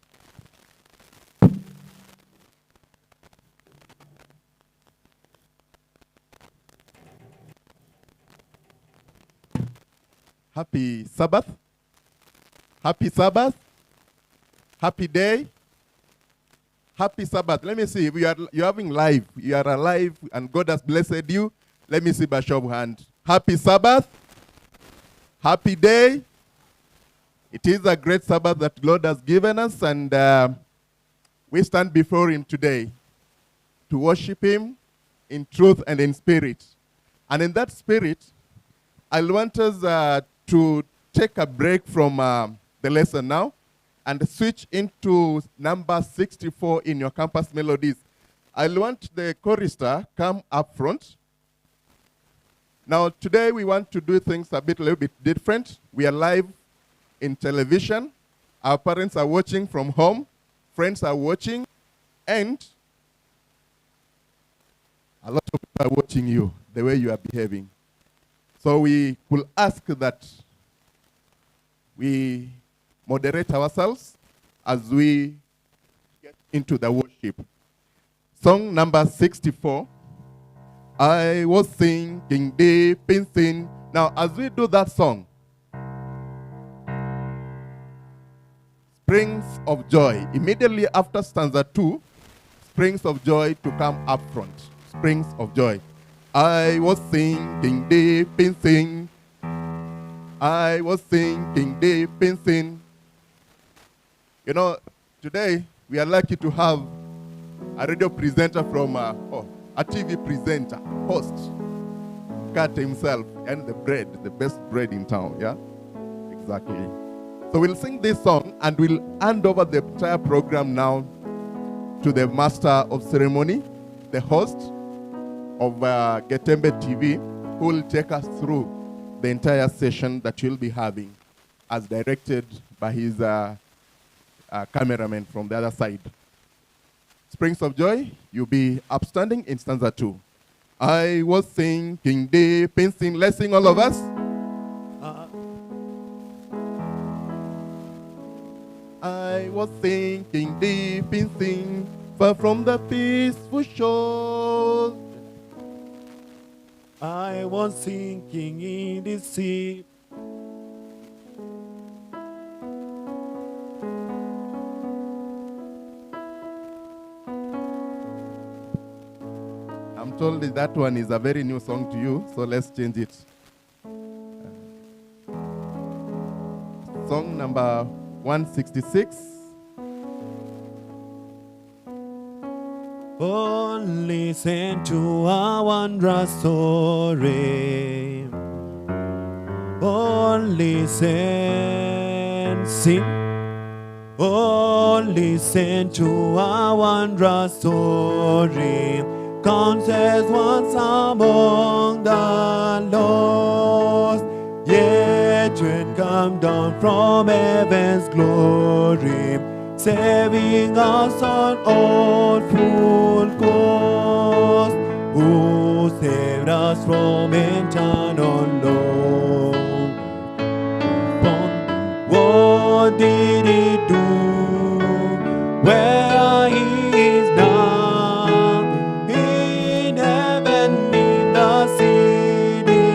Happy Sabbath. Happy Sabbath. Happy day. Happy Sabbath. Let me see. You're having life. You are alive and God has blessed you. Let me see by show of hand. Happy Sabbath. Happy day. It is a great Sabbath that God has given us, and we stand before Him today to worship Him in truth and in spirit. And in that spirit, I want us to take a break from the lesson now and switch into number 64 in your campus melodies. I want the chorister come up front. Now today we want to do things a little bit different. We are live in television. Our parents are watching from home. Friends are watching. And a lot of people are watching you, the way you are behaving. So we will ask that we moderate ourselves as we get into the worship. Song number 64. I was sinking deep in sin. Now, as we do that song, Springs of Joy. Immediately after stanza 2, Springs of Joy to come up front. Springs of Joy. I was sinking deep in sin. I was sinking deep in sin. You know, today we are lucky to have a radio presenter from, a TV presenter, host, Kat himself, and the bread, the best bread in town, yeah? Exactly. So we'll sing this song and we'll hand over the entire program now to the master of ceremony, the host of Getembe TV, who will take us through the entire session that you'll be having as directed by his cameraman from the other side. Springs of Joy, you'll be upstanding in stanza 2. I was sinking deep in sin. Let's sing all of us. I was sinking deep in sin, far from the peaceful shore. I was sinking in the sea. I'm told that one is a very new song to you, so let's change it. Song number 166. Oh, listen to our wondrous story. Oh, listen, sing. Oh, listen to our wondrous story. Countless ones among the lost, yet when come down from heaven's glory, saving us on all full course, who saved us from eternal loss. What did he do? Where he is now, in heaven, in the city.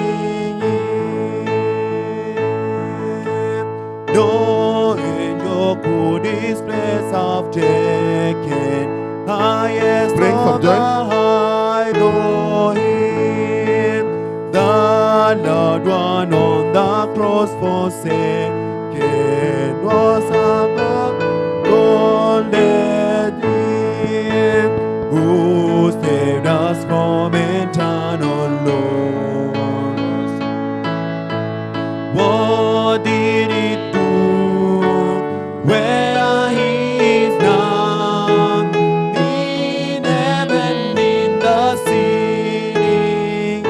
No angel could his place have taken. Highest Praying for of joy. the high, though him, the Lord one on the cross forsaken, was among golden him, who saved us from eternal loss. What did he do? Where he is now, in heaven, in the city.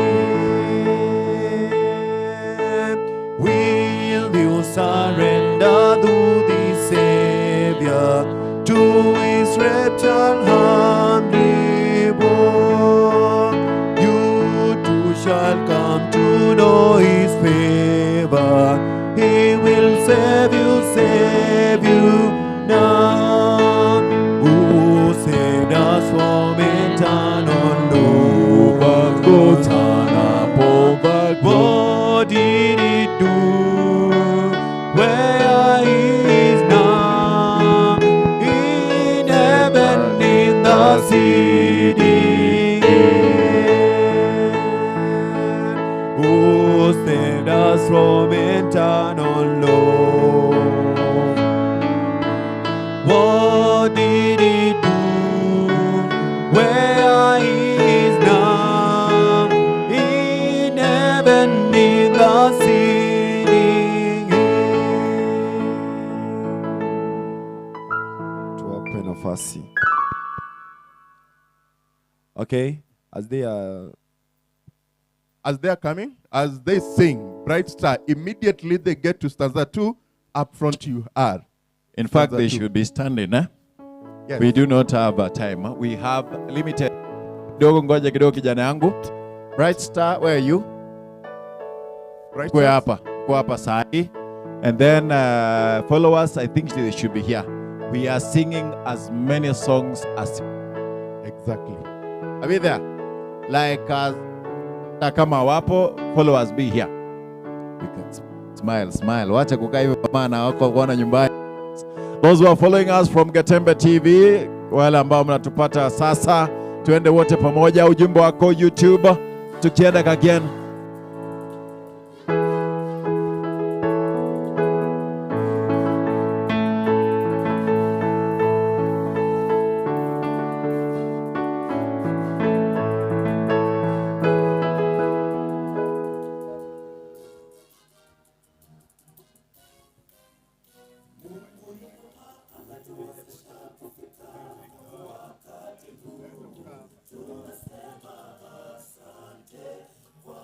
Will you surrender to the Savior, to his wretched humbly born? You too shall come to know his favor. He will save you now. Who saved us from eternal loss. What did he do? Where he is now, in heaven, in the city. Who saved us from eternal loss. What did he do? Where he is now, in heaven, in the city. Tuwape nafasi. Okay, as they are coming, as they sing Bright Star, immediately they get to stanza 2, up front you are. In fact, Stanza they 2. should be standing. Eh? Yes. We do not have a time. We have limited. Kidogo ngoja kidogo kijana yangu. Bright Star, where are you? Bright Kwa Stars? hapa. Kwa hapa sahi. And then followers, I think they should be here. We are singing as many songs as exactly. Are we there? Like kama wapo, followers be here. We can smile. Wacha kukaa hivyo kwa maana wako kuona nyumbani. Those who are following us from Gatembe TV, wale ambao mnatupata sasa, tuende wote pamoja. Ujumbe wako YouTube, tukienda again. Tunasema asante kwa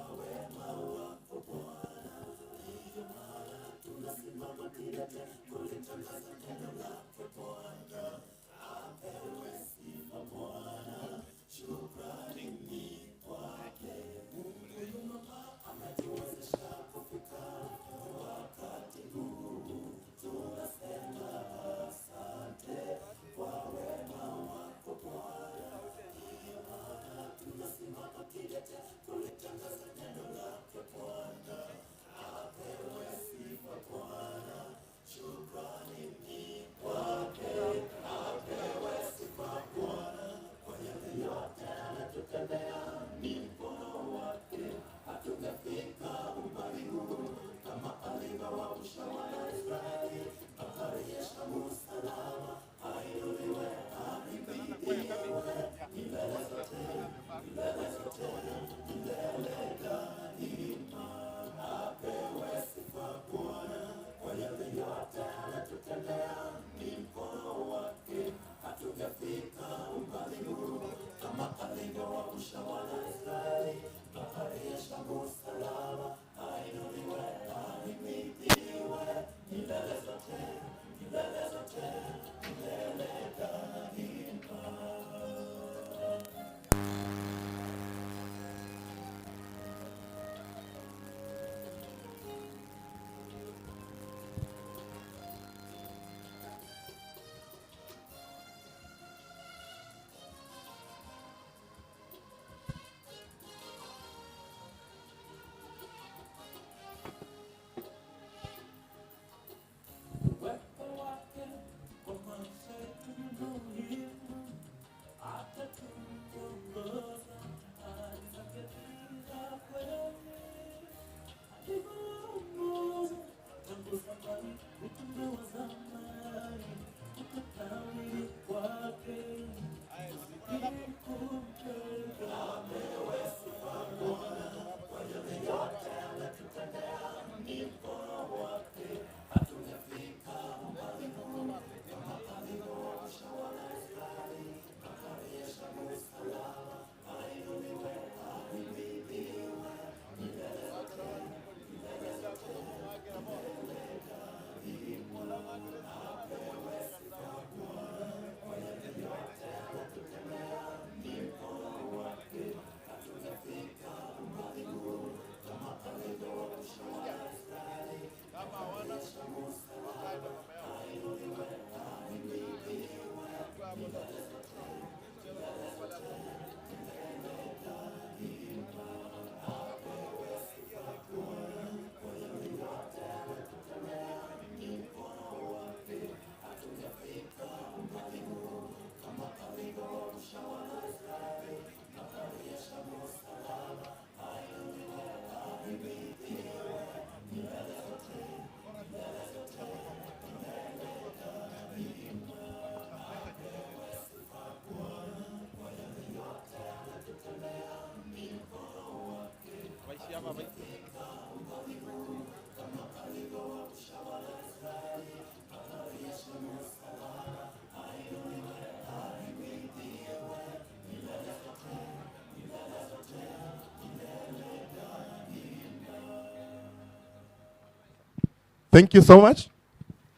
Thank you so much.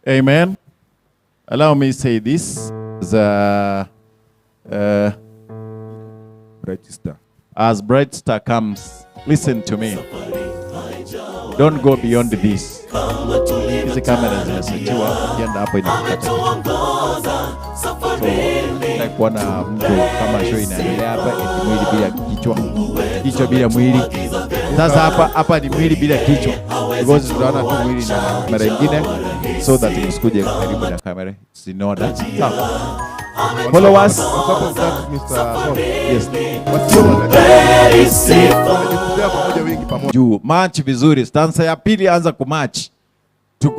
Amen. Allow me to say this. Bright Star. As Bright Star comes, listen to me. Don't go beyond this. Hizi kamera zinasetiwa, ukienda hapo inakukata. So, nataka kuona mtu kama show inaendelea hapa, eti mwili bila kichwa, kichwa bila mwili. Sasa hapa ni mwili bila kichwa. Because tunaona tu mwili na kamera nyingine, so that msikuje karibu na kamera. It's in order. Follow us. Yes. Juu match vizuri. Stanza ya pili anza kumatch.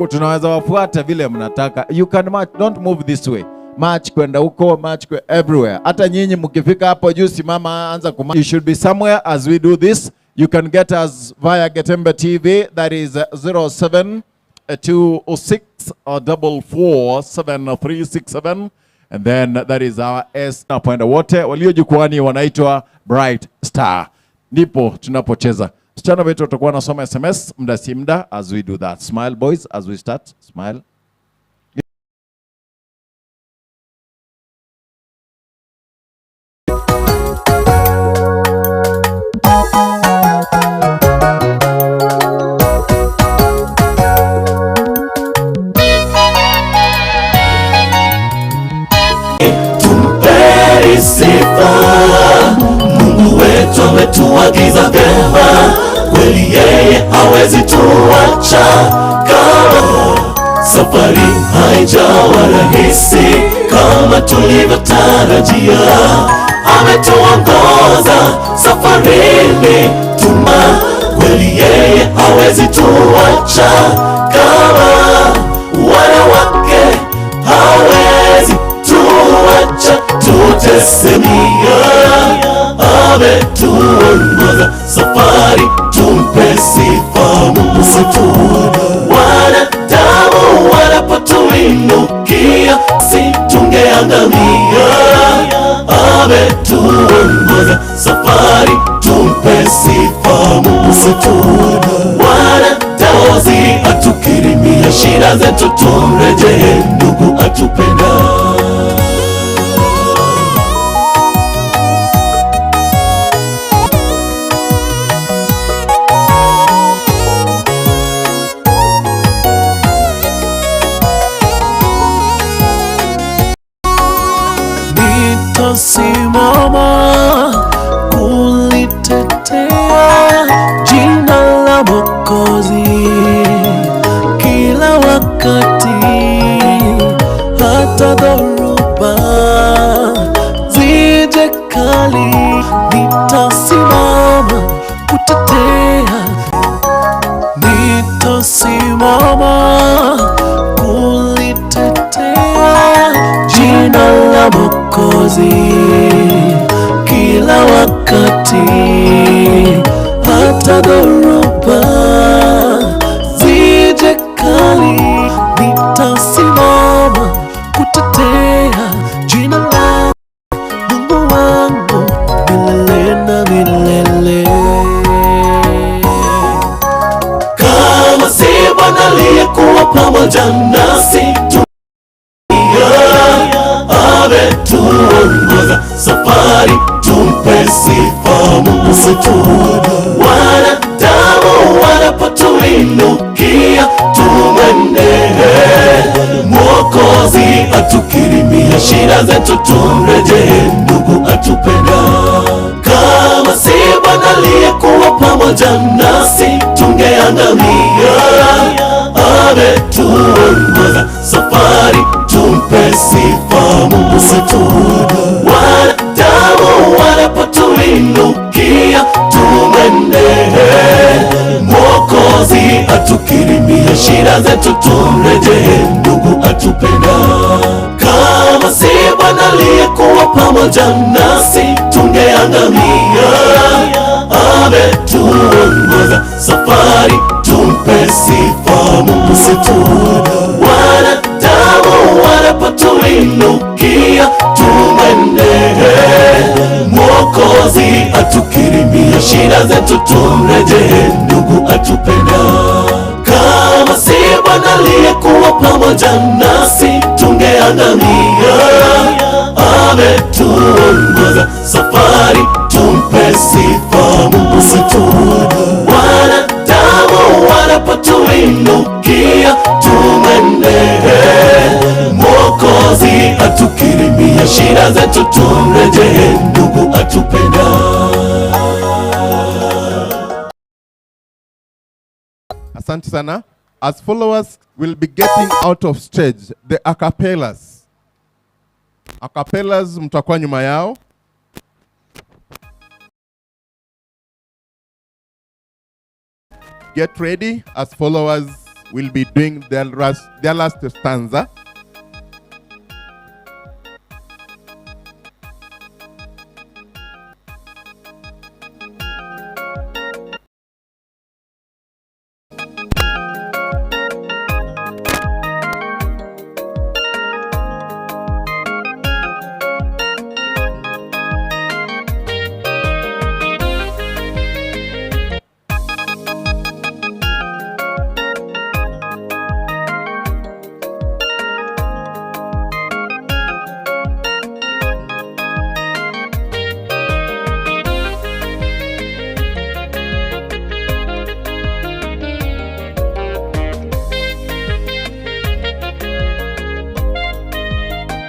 Tunaweza wafuata vile mnataka. You can match, don't move this way. Match kwenda huko, match everywhere. Hata nyinyi mkifika hapo juu simama anza kumatch. You should be somewhere as we do this. You can get us via Getembe TV. That is 0726447367. And then that is our S. Napenda wote walio jukwani wanaitwa Bright Star. Ndipo tunapocheza. Msichana wetu tutakuwa nasoma SMS muda si muda as we do that. Smile boys as we start. Smile. Mungu wetu ametuagiza vyema, kweli yeye hawezi tuacha. Kama safari haijawa rahisi kama tulivyotarajia, ametuongoza safarini tuma, kweli yeye hawezi tuacha. Kama wana wake hawezi tuacha tutesemia, ametuongoza safari, tumpe sifa Mungu wetu. Wanadamu wanapotuinukia, si tungeangamia. Ametuongoza safari, tumpe sifa Mungu wetu. Wanadamu atukirimia shida zetu, tumrejee ndugu atupenda. Simama kulitetea jina la Mwokozi kila wakati, hata dhoruba zije kali, nitasimama kutetea, nitasimama kulitetea jina la Mwokozi kila wakati, hata dhoruba zije kali, nitasimama kutetea jina la Mungu wangu milele na milele. Kama si Bwana aliyekuwa pamoja nasi, ametuongoza safari, tumpe sifa Mungu wetu. Wanadamu wanapotuinukia, tumwendee Mwokozi atukirimia shida zetu, tumrejee ndugu atupenda. Kama si Bwana aliyekuwa pamoja nasi, tungeangamia. Ametuongoza safari, tumpe sifa Mungu wetu. Wanadamu wanapotuinukia, tumwendee Mwokozi atukirimia shida zetu, tumrejee ndugu atupenda. Kama si Bwana aliyekuwa pamoja nasi, tungeangamia. ametuongoza safari, tumpe sifa Mungu situona. Wanadamu wanapotuinukia tumwendee, Mwokozi atukirimia shida zetu, tumrejee ndugu atupenda. Kama si Bwana aliyekuwa pamoja nasi tungeangamia. Ametuongoza safari, tumpe sifa Mungu situona. Wanadamu wanapotuinukia tumwendee, Mwokozi atukirimia shida zetu, tumrejee ndugu atupenda. Asante sana. As followers will be getting out of stage, the acapellas. Acapellas mtakuwa nyuma yao. Get ready, as followers will be doing their last stanza.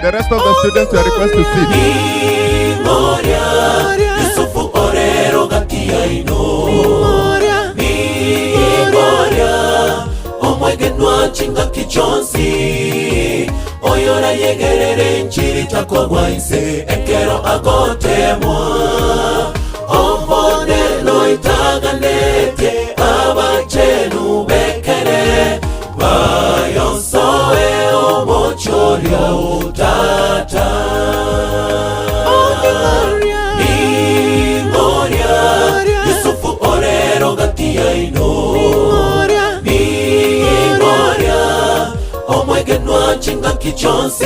The rest of the students are requested to sit. Yusufu orero gatia ino. Omwegenwa chinga kichonsi. Oyora yegerere nchiri takogwa ise. Ekero agotemwa. Ombonelo itaganete. Abachenu bekere. Bayonsoe omochorio utata. Memoria Yusufu orero gatia ino. Memoria omwegenwa chinga kichonsi.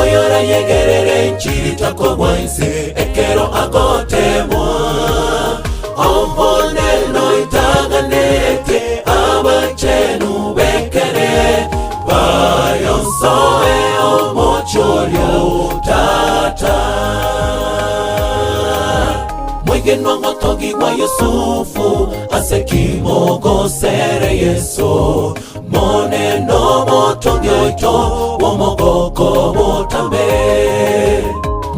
Oyora yegerere nchiri takogwa ise. Ekero agotemwa. Ombonelo itaganete. Abachenu bekere. Bayonsoe omochorio utata. Mwegenwa ngotogi wa Yusufu. Asekimogosere Yesu. Moneno motongyoito. Womogoko motambe.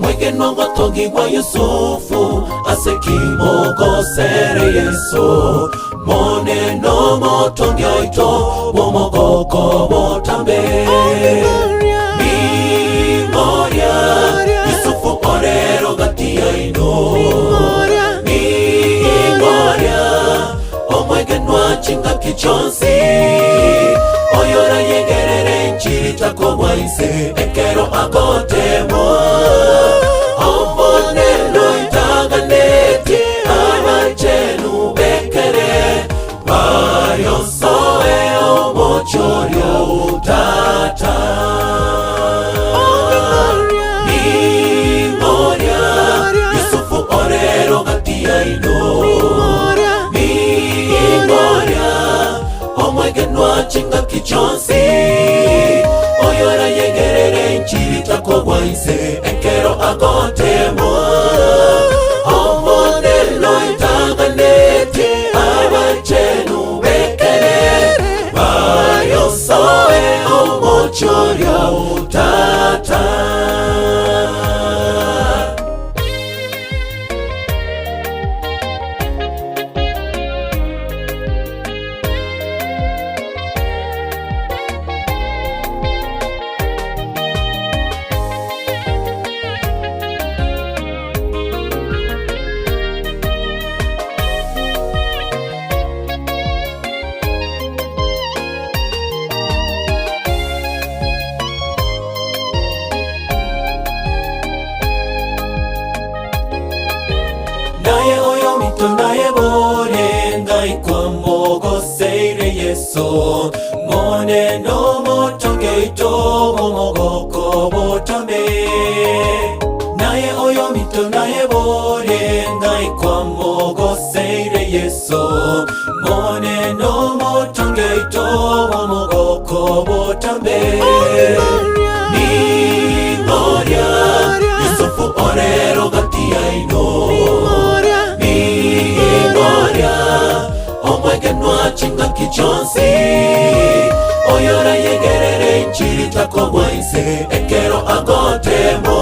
Mwegenwa ngotogi wa Yusufu. Asekimogosere Yesu. Moneno motongyoito. Womogoko motambe. Memoria Yusufu orero gatia ino. Memoria omwegenwa chinga kichonsi. Oyora yegerere nchiri takogwa ise. Ekero agotemwa. Ombonelo itaganete. Abachenu bekere. Bayonsoe omochorio utata. Memoria Yusufu orero gatia ino. Memoria omwegenwa chinga kichonsi. Oyora yegerere nchiri takogwa ise. Ekero agotemwa. Ombonelo itaganete. Abachenu bekere. Bayonsoe omochorio utata. ngai kwa mogoseire yeso mone no motongeito momogoko botame naye oyo mito naye bore ngai kwa mogoseire yeso mone no motongeito momogoko botame ni gloria Yusufu orero gatia ino ni gloria omwegenwa chinga kichonsi oyora yegerere nchiri takobwa ise ekero agotemo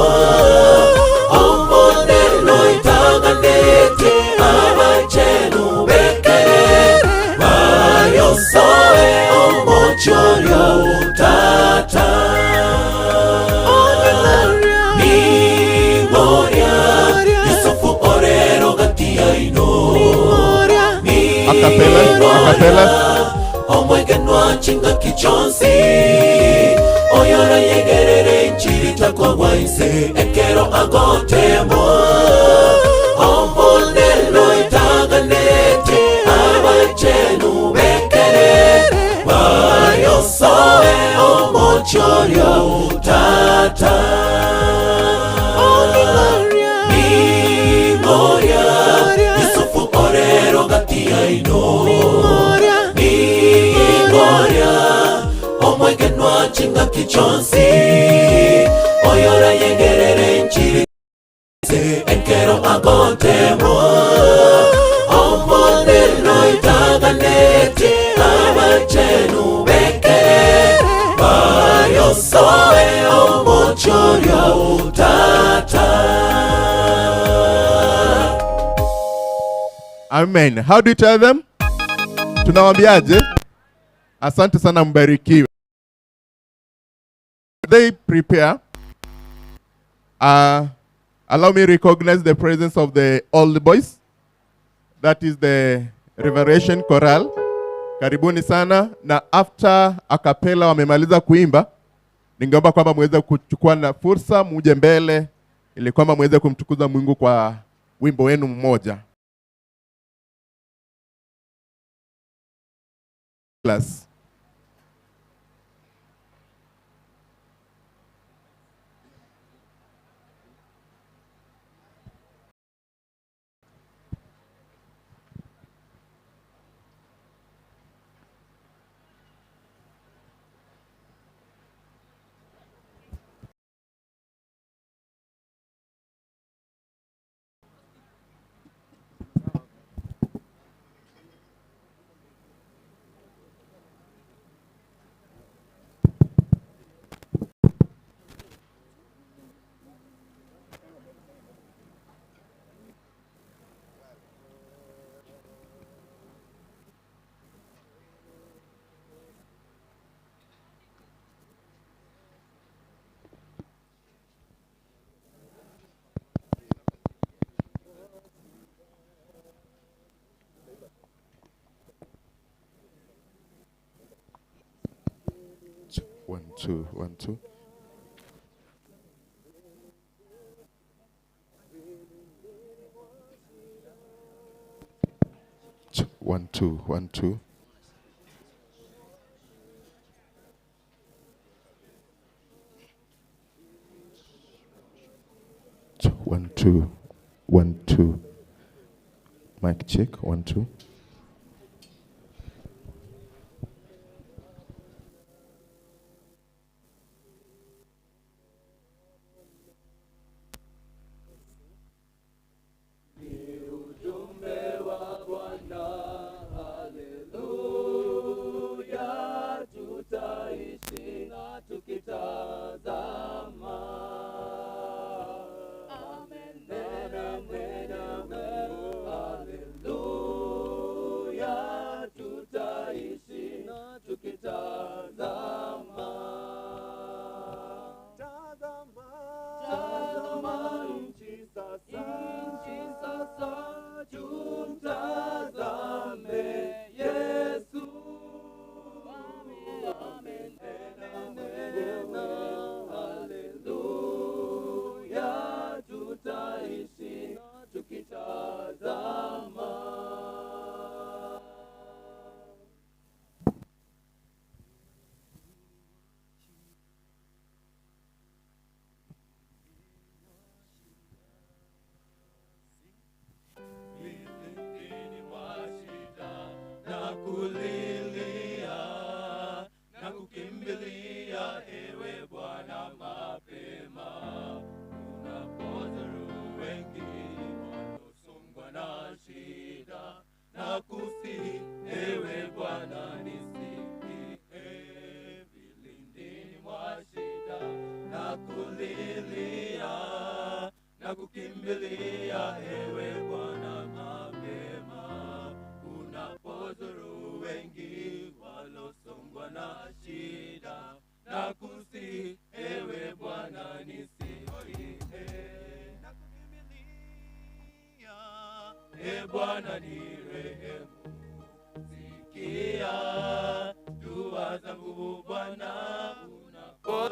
omonelo itaganete abachenu bekere bayosoe omochorio utata ni gloria Yusufu orero gatia ino ni Acapella. omwegenwa chinga kichonsi oyora yegerere nchiri takwa waise ekero agotemo ombonelo itaganete abachenu bekere bayosoe omochorio utata ni gloria Yusufu orero gatia ino ni gloria omwegenwa chinga kichonsi oyora yegerere nchiri se enkero agotemo ombonelo itaganete abachenu bekere bayosoe omochorio utata. Amen. How do you tell them? Tunawambiaje? Asante sana, mbarikiwe. They prepare. Allow me recognize the presence of the old boys. That is the Revelation Choral. Karibuni sana, na after acapella wamemaliza kuimba, ningeomba kwamba muweze kuchukua na fursa muje mbele ili kwamba muweze kumtukuza Mungu kwa wimbo wenu mmoja. Class. One, two, 1, 2. One, two, 1, 2. One, two, 1, 2. Mic check. 1, 2. Amen, amen, amen, hallelujah.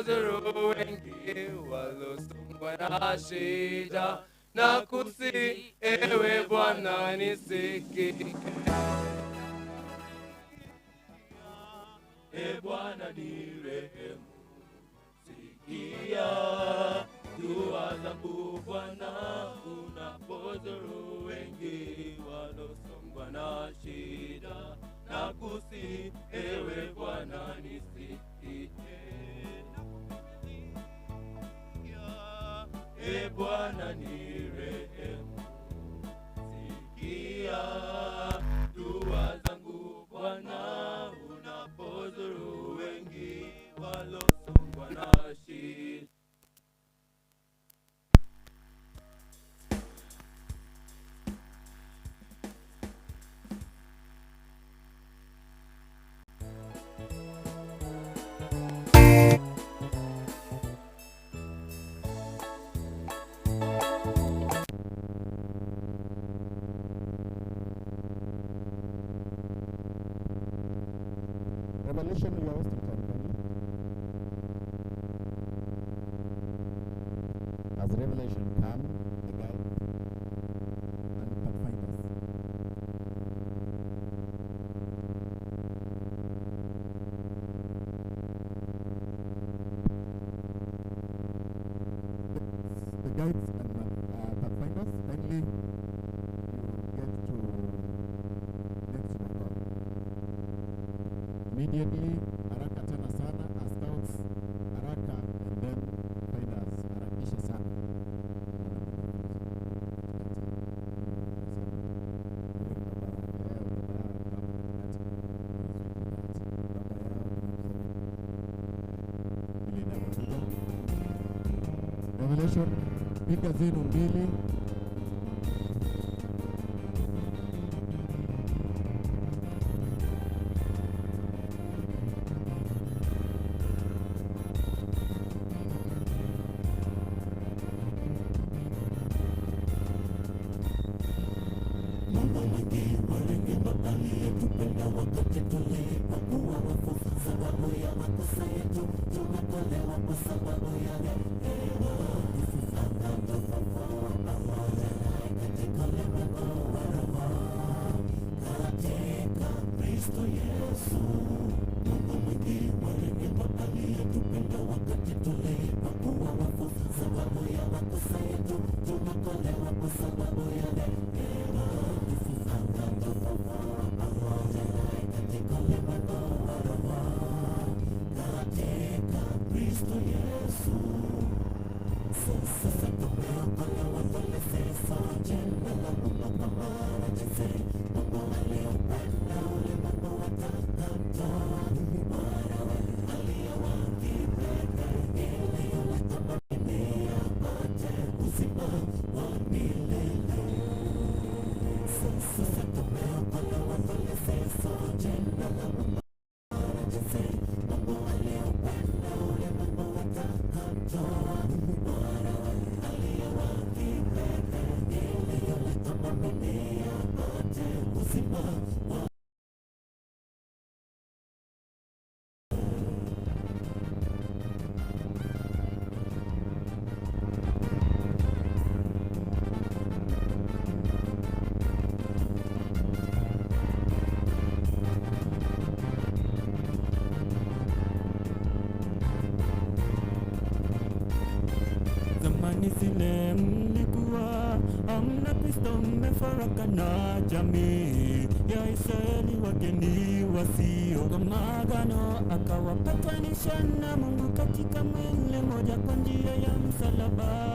unapozuru wengi walosongwa na shida, na kusi ewe Bwana nisikike. E Bwana nirehemu, sikia dua zangu Bwana, unapozuru wengi walosongwa na shida, na kusi ewe Bwana nisikike. E Bwana nirehemu, sikia dua zangu Bwana, unapozuru wengi walosongwa na shida. Revelation, you are wasting time. As revelation come, the guide and pathfinders. The guides and pathfinders, kindly you get to next to the door. Immediately, haraka tena sana, as scouts, haraka, and then finders, harakisha sana. Revelation, piga zenu mbili. Zamani zile mlikuwa hamna Kristo, mmefarakana jamii ya Israeli, wageni wasio kwa maagano, akawapatanisha na Mungu katika mwili moja kwa njia ya msalaba.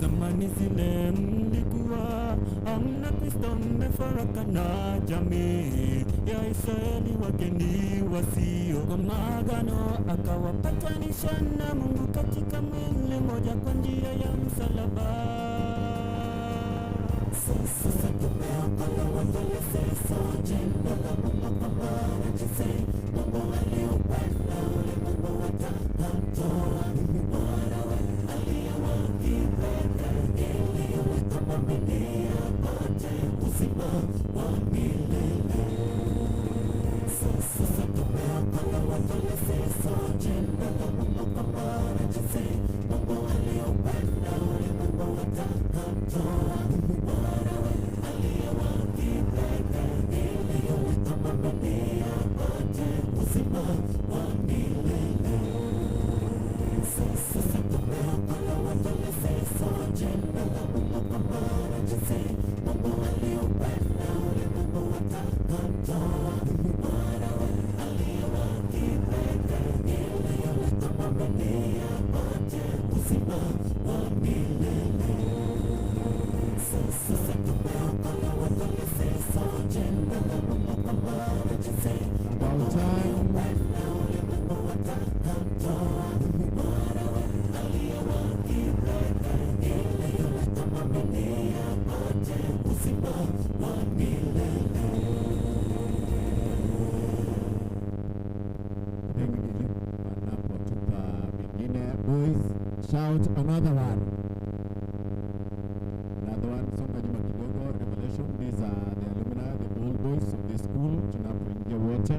Zamani zile mlikuwa hamna Kristo, mmefarakana jamii ya Israeli, wageni wasio kwa maagano, akawapatanisha na Mungu katika mwili moja kwa njia ya msalaba. Sasa tumeokolewa mbele sasa, jina la Mungu pambana jinsi Mungu aliupenda ulimwengu wote akamtoa mwanawe aliyewakipenda ili yule amwamini apate uzima wa milele. Sasa tumeokolewa mbele sasa, Shout another one. Another one, songa nyuma kidogo, Revelation. These are the alumni, the old boys of the school. Tunapoingia wote.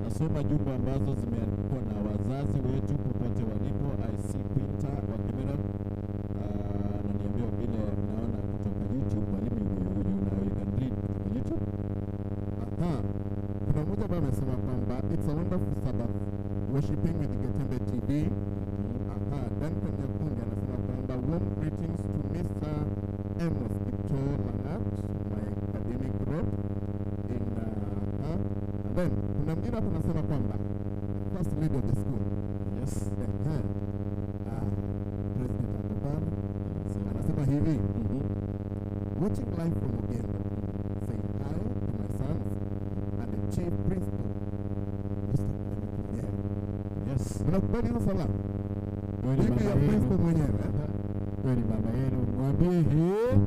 Nasoma jumbe ambazo zimeandikwa na wazazi wetu popote walipo. I see Quinta wa Kimera. Ananiambia vile naona kutoka YouTube, walimu you can read on YouTube. Kuna mmoja ambaye amesema kwamba it's a wonderful Sabbath worshiping with Getembe TV. Duncan Nyakundi anasema kwamba warm greetings to Mr. Amos Kipto Langat, my academic rep in and then kuna mwingine hapo anasema kwamba first lady of the school. Yes. President Akobana anasema hivi, watching live from Ogendo, say hi to my sons and the chief principal, Mr. Clement. Yes. Unakubali hiyo salamu? Bibi ya principal mwenyewe. Kweli mama yenu, mwambie hii.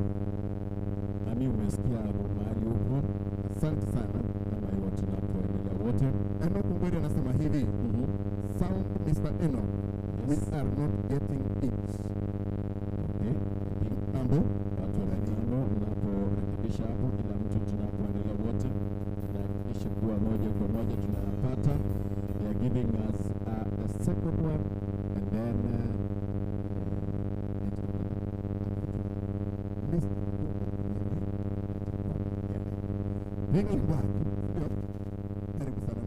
Nami umesikia mahali huko. Asante sana kama hiyo tunapoendelea wote. Enoch Mbwere anasema hivi. Sound Mr. Enoch. We are not getting it. Okay. Mambo watu wanajambo mnaporekebisha hapo, kila mtu tunapoendelea wote tunahakikisha kuwa moja kwa moja tunapata. They are giving us the second one. And then bring it back. Karibu sana.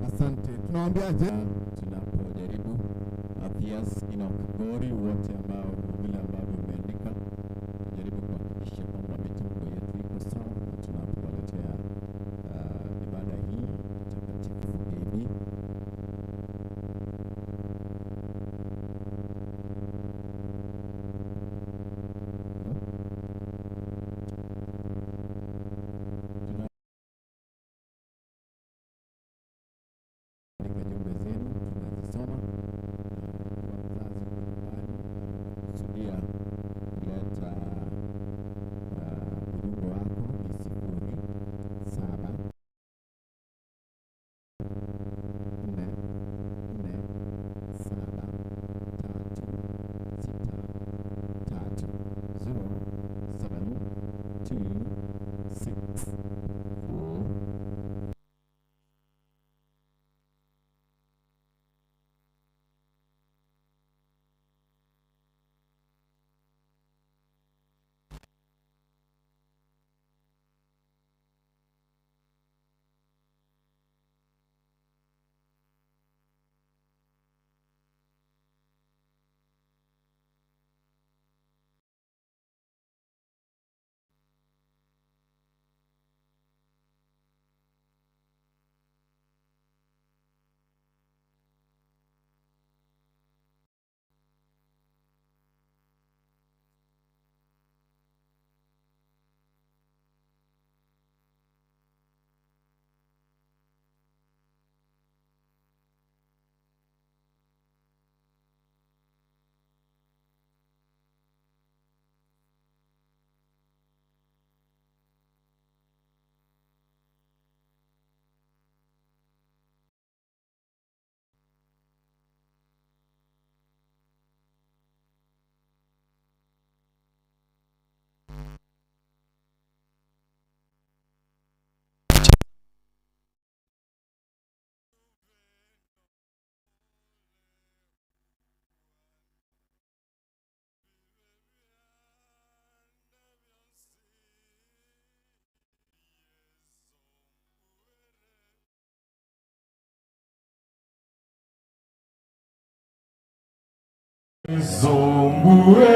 Asante. Tunawaambiaje tunapojaribu Matthias Kagori wote ambao vile ambavyo umeandika jaribu kuhakikisha kwamba mitambo yetu iko sawa na tunapowaletea ibada hii takatifu baby.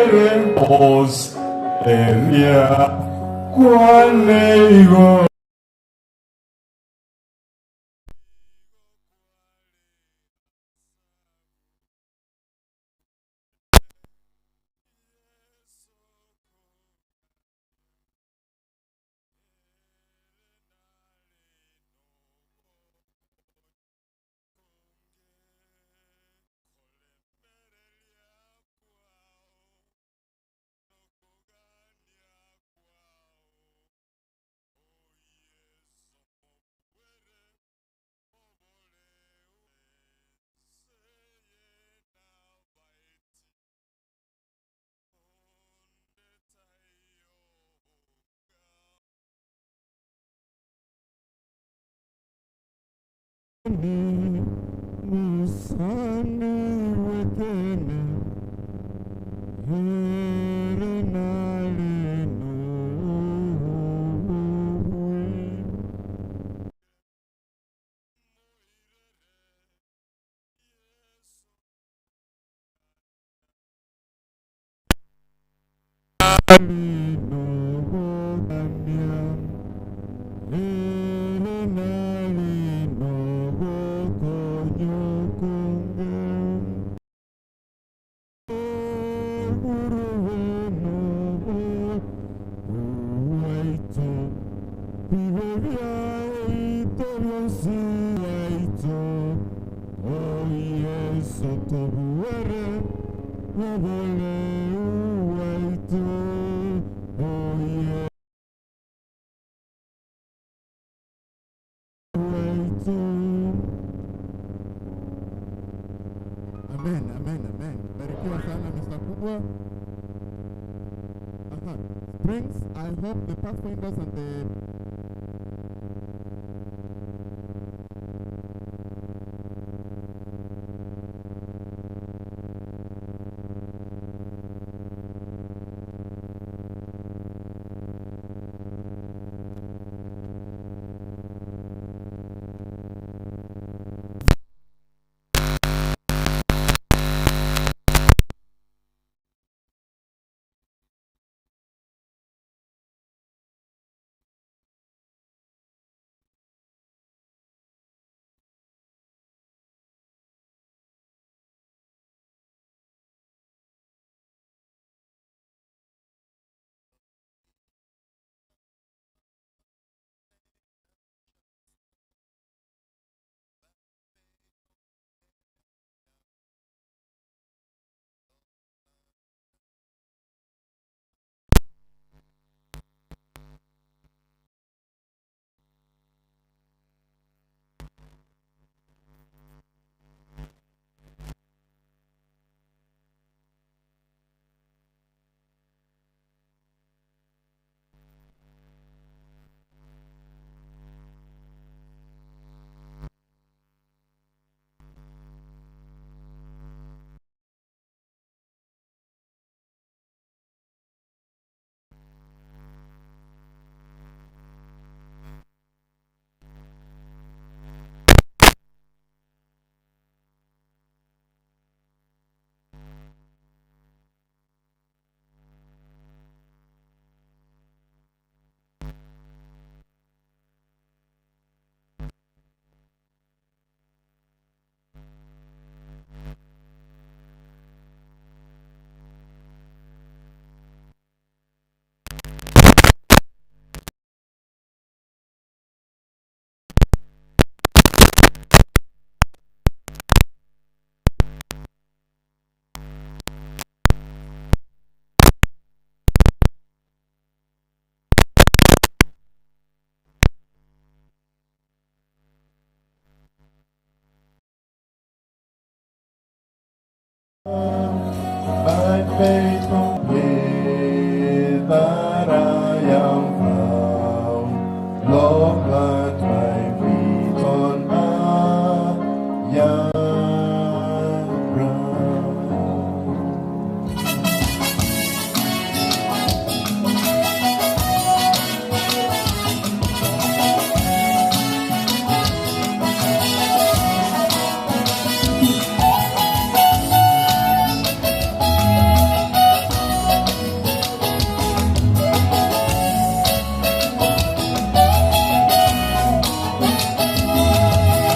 Sombueremos Elia Kwaleigo. Conge waito Ihoria waito Losi waito Oh yes Otobuere Wabole waito Oh yes waito. Amen, amen, amen. Barikiwa sana Mr. Kubwa. Springs, I hope the Pathfinders and the by faith complete that I am found, Lord, plant my feet on higher ground.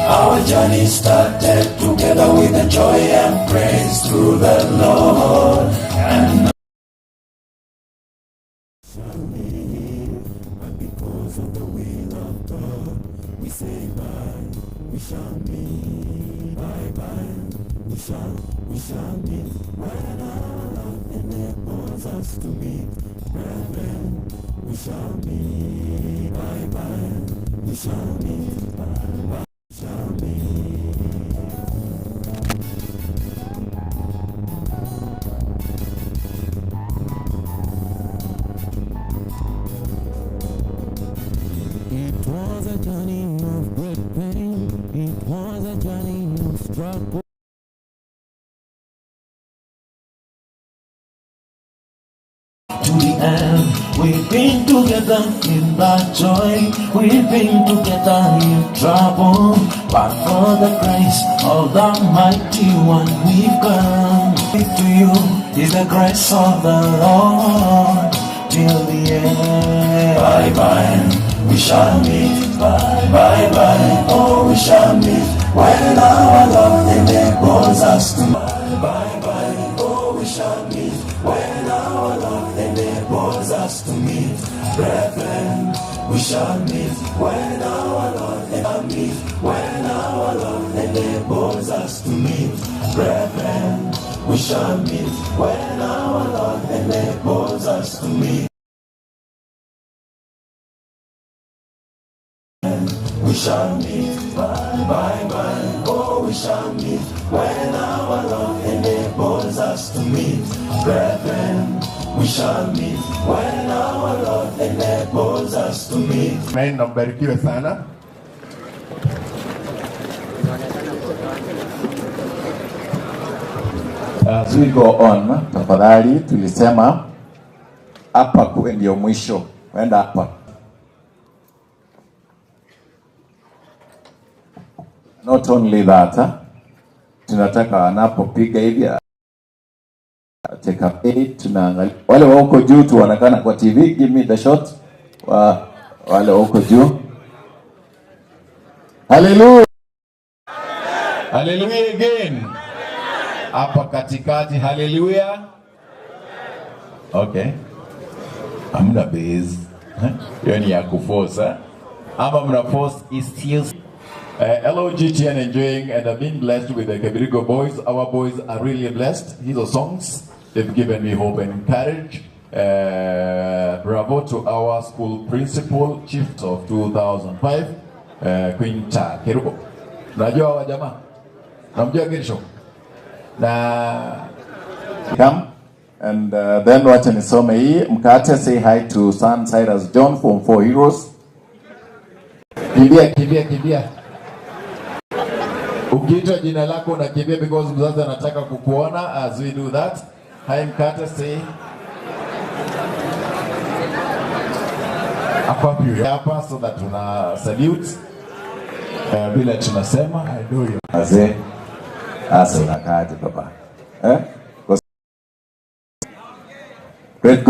Our journey started together with the joy and praise to the Lord. And because of the will of God, we say bye, we shall meet. Bye bye, we shall meet. When our love enables us to meet, brethren, we shall meet. Bye bye, we shall meet. Bye bye. Shall be. It was a journey of great pain. It was a journey of struggle. To the end, we've been together in that joy, we've been together in trouble, but for the grace of the mighty one we've come. To you is the grace of the Lord till the end. Bye bye, we shall meet. Bye bye bye, oh we shall meet when our Lord enables us to. Bye bye bye, oh we shall meet when our Lord enables us to meet, brethren, we shall meet when our Lord meet when our Lord enables us to meet. Brethren, we shall meet when our Lord enables us to meet. We shall meet by, oh, we shall meet when our Lord enables us to meet. Brethren, we shall meet when our Lord enables us to meet. Amen, na mbarikiwe sana. As we go on, tafadhali tulisema hapa kuwe ndio mwisho. Wenda hapa. Not only that, tunataka wanapopiga hivi take up 8, tunaangalia wale wako juu tuonekana kwa TV. Give me the shot. Wale wako juu. Hallelujah. Hallelujah again. Hapa katikati, hallelujah. Okay. Amna base. Hiyo ni ya kuforce. Ama mna force is still. Hello GTN, enjoying and I've been blessed with the Kebirigo boys. Our boys are really blessed. These are songs. They've given me hope and courage. Bravo to our school principal, chiefs of 2005, Queen Cha Kerubo. Najua wa jamaa? Namjua Gersho? Na come and then wacha nisome hii. Mkate, say hi to son Cyrus John from 4 Heroes. Kimbia. Ukiitwa jina lako unakimbia because mzazi anataka kukuona. As we do that, hi Mkate, say hapa so that tuna salute bila tunasema I know you. Asa unakaaje baba? Praise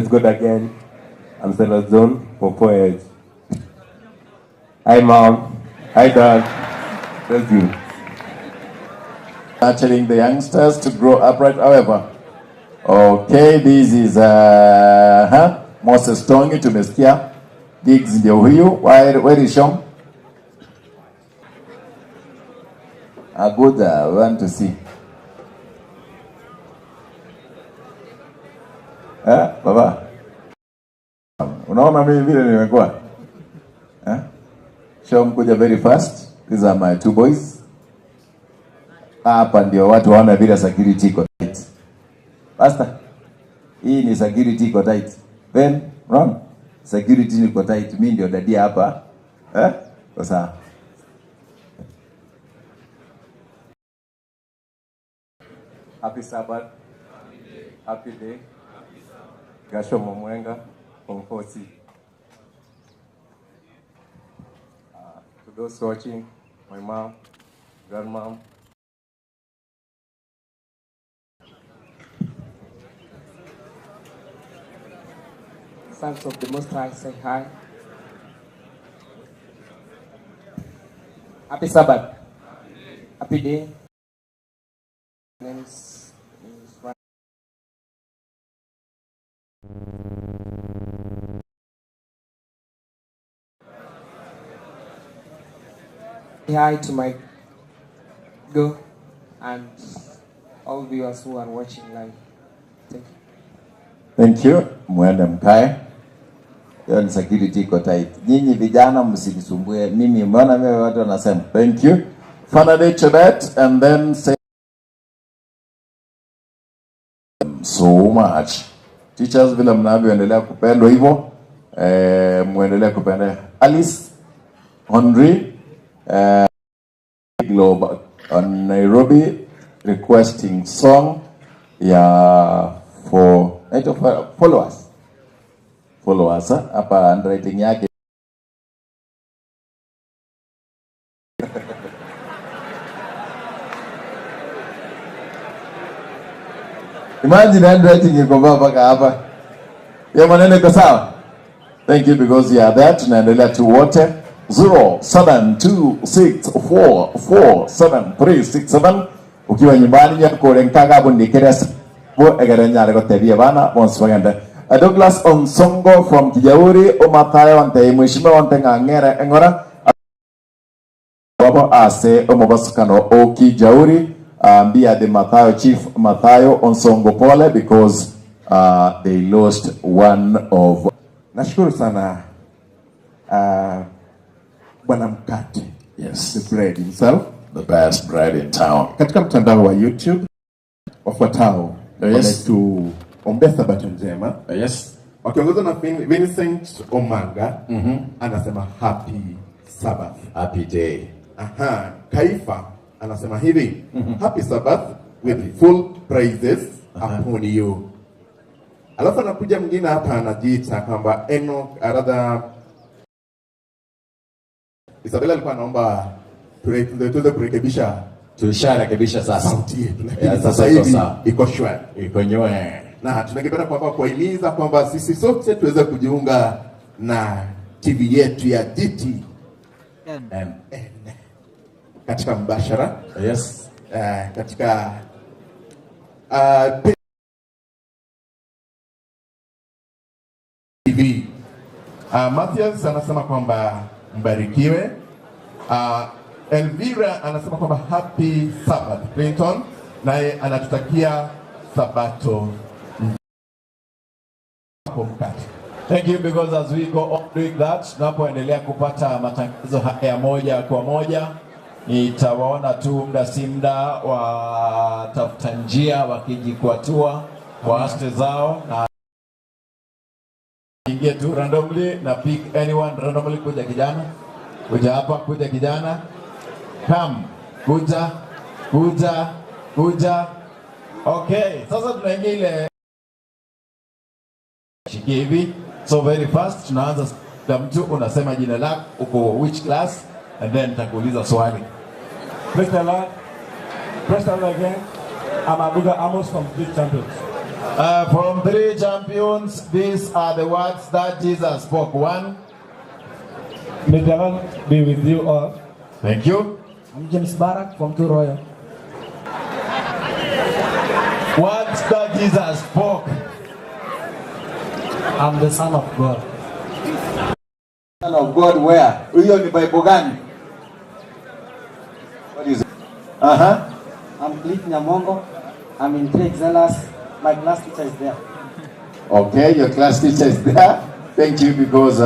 God again. I'm Cyrus John for 4 years. Hi mom, hi dad. Thank you. Nurturing the youngsters to grow upright, however. Okay, this is Moses Tongi, tumesikia. Gigs ndio huyu. Where is Shom? Good, I want to see. Baba. Unaona mimi vile nimekuwa? Shom kuja very fast. These are my 2 boys. Hapa ndio watu waona bila security iko tight. Pastor, hii ni security iko tight. Ben, run. Security iko tight. Mimi ndio daddy hapa. Kwa sawa. Happy Sabbath. Happy day. Gasho Momwenga from 4C. To those watching, my mom, grandmom. Sons of the Most High, say hi. Happy Sabbath. Happy day. My name is Frank. Say hi to my girl and all viewers who are watching live. Thank you. Thank you. Mwende mkae. Hiyo ni security iko tight. Nyinyi vijana msinisumbue. Mimi mbona mimi watu wanasema thank you. Father Day Chebet and then say so much. Teachers vile mnavyoendelea kupendwa hivyo, muendelee kupenda. Alice Henry Global on Nairobi requesting song ya for followers hapa handwriting yake. Imagine handwriting iko mpaka hapa. Ya maneno iko sawa. Thank you because you are there. Tunaendelea tu wote. 0726447367 ukiwa nyumbani ya kulenkaga bundikira bo egerenya rego tebia bana bonse bagende Douglas Onsongo from Kijauri, Omathayo ante Mheshimiwa ante ng'ang'era eng'ora wabo ase omobasukano o Kijauri mbia the Mathayo Chief Mathayo Onsongo pole because they lost one of. Nashukuru sana Bwana Mkate. Yes, the bread himself, the best bread in town. Katika mtandao wa YouTube wafuatao wametuombea Sabato njema. Yes. Wakiongozwa na Vincent Omanga anasema happy Sabbath. Happy day. Kaifa anasema hivi, happy Sabbath with full praises upon you. Alafu anakuja mwingine hapa anajiita kwamba Isabella alikuwa anaomba tuweze kurekebisha. Tulisharekebisha sasa. Sauti yetu. Sasa hivi iko shwari. Iko nyoe. Na tunangependa kuhimiza kwamba sisi sote tuweze kujiunga na TV yetu ya GTN katika mbashara. Yes. Katika TV. Mathias anasema kwamba mbarikiwe. Elvira anasema kwamba happy Sabbath. Clinton naye anatutakia Sabato. Thank you, because as we go on doing that, tunapoendelea kupata matangazo haya moja kwa moja, nitawaona tu muda si muda watafuta njia wakijikwatua kwa aste zao na ingie tu randomly na pick anyone randomly. Kuja kijana, kuja hapa, kuja kijana, come, kuja. Okay, sasa tunaingia ile shikie hivi. So very fast tunaanza na mtu unasema jina lako, uko which class, and then nitakuuliza swali. Praise the Lord. Praise the Lord again. I'm Abuga Amos from 3 Champions. From 3 Champions, these are the words that Jesus spoke. 1. May the Lord be with you all. Thank you. I'm James Barak from 2 Royal. Words that Jesus spoke. I'm the Son of God. Son of God where? Huyo ni Bible gani? What is it? I'm Cliff Nyamongo. I'm in 3 Zealous. My class teacher is there. Okay, your class teacher is there. Thank you because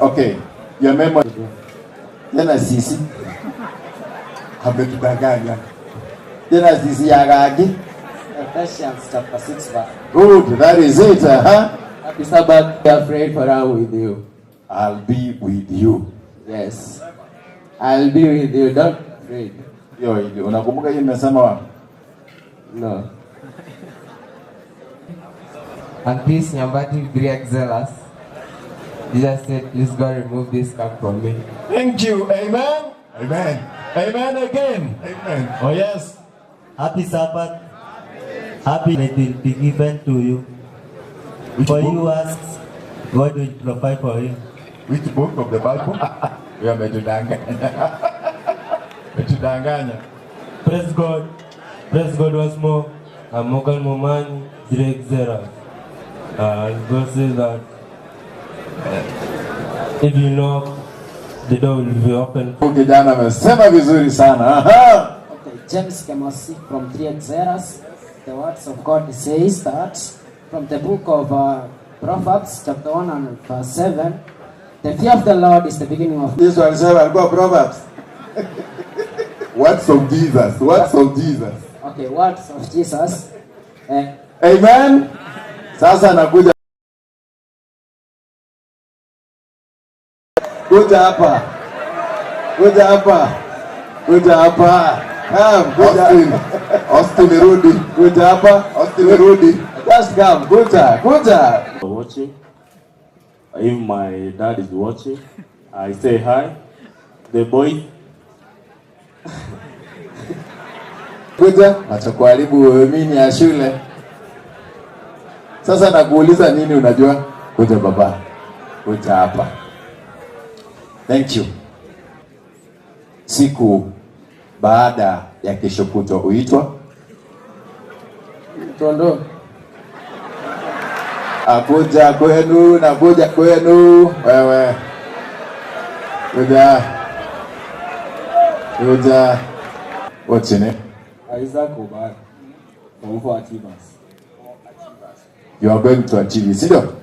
okay, your memory. Tena sisi ametudanganya. Tena sisi ya gani? Ephesians chapter 6 verse. Good, that is it. Happy Sabbath. Be afraid, for I will with you. I'll be with you. Yes, I'll be with you. Don't be afraid. Yo, unakumbuka hii nimesema wapi? No. And peace, Nyambati, 3 Zealous. Jesus said, please God remove this cup from me. Thank you. Amen. Amen. Amen again. Amen. Oh yes. Happy Sabbath. Happy it will be given to you. For you ask, God will provide for you. Which book of the Bible? We are metudanganya. Praise God. Praise God once more. I'm Morgan Momani, Direct Zera. God says that if you knock, the door will be open. Kijana amesema vizuri sana. Okay, James Kemosi from 3 Zeras. The words of God says that from the book of Proverbs, chapter 1 and verse 7, the fear of the Lord is the beginning of... This one said, I'll go Proverbs. Words of Jesus. Words of Jesus. Okay, words of Jesus. Amen. Sasa nakuja. Kuja hapa. Kuja hapa. Kuja hapa. Austin Rudi. Kuja hapa. Austin Rudi. Just come. Kuja. Watching. If my dad is watching, I say hi. The boy. Kuja. Acha kuharibu mimi ya shule. Sasa nakuuliza nini unajua? Kuja baba. Kuja hapa. Thank you. Siku baada ya kesho kutwa huitwa Tondo. Akuja kwenu, nakuja kwenu. Wewe. Kuja. What's your name? Isaac Obar from For Achievers. You are going to achieve it. Sido?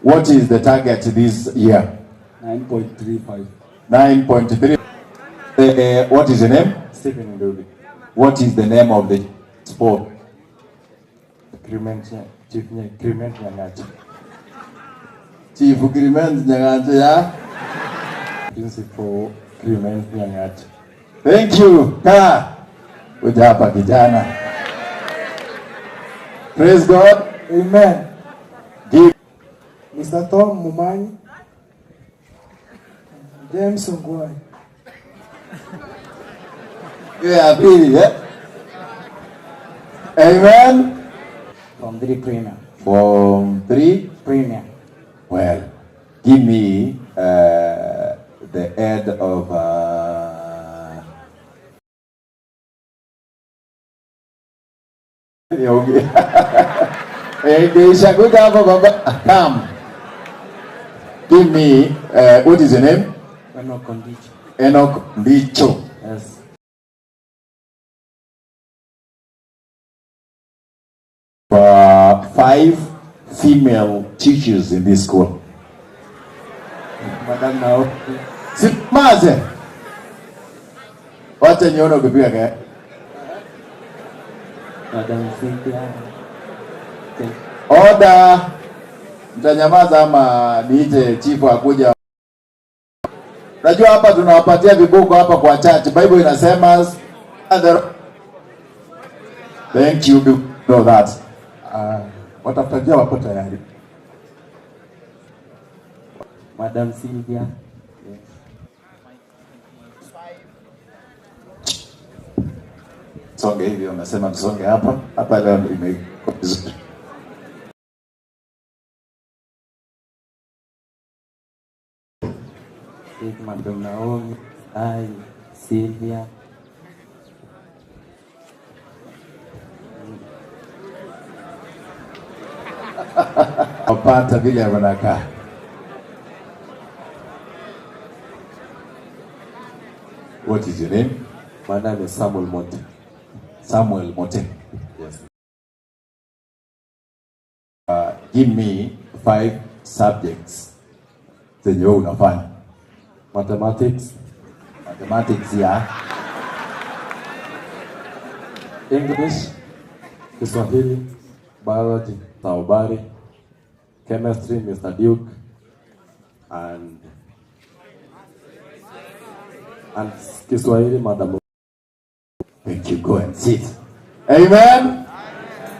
What is the target this year? 9.35. 9.3. What is your name? Stephen Ndobi. What is the name of the sport? Chief Nyang'achi. Chief Clement Nyang'achi, yeah? Principal Clement Nyang'achi. Thank you. Kaa. Kuja hapa kijana. Praise God. Amen. Give. Mr. Tom Mumanyi. James Ongwai. Yeah, pili, yeah. Amen. From 3 Premier. From 3 Premier. Well, give me the head of come. Give me what is your name? Enoch Ondicho. Enoch Ondicho. Yes. For 5 female teachers in this school. Madam now. Simaze. Wacha nione ukipiga kaya. Madam Cynthia. Order. Mtanyamaza ama niite chifu akuja. Najua hapa tunawapatia vibuko hapa kwa church. Bible inasema thank you, know that. Watafutajia wako tayari. Madam Sylvia. Yes. Songe hivi wamesema tusonge hapa. Hapa leo imekuwa vizuri. Madam Naomi, Sylvia. Wapata vile wanakaa. What is your name? My name is Samuel Mote. Samuel Mote. Yes. Give me 5 subjects zenye wewe unafanya. Mathematics. Mathematics, yeah. English, Kiswahili, Biology, Taubari, Chemistry, Mr. Duke, and Kiswahili, Madam. Thank you. Go and sit. Amen.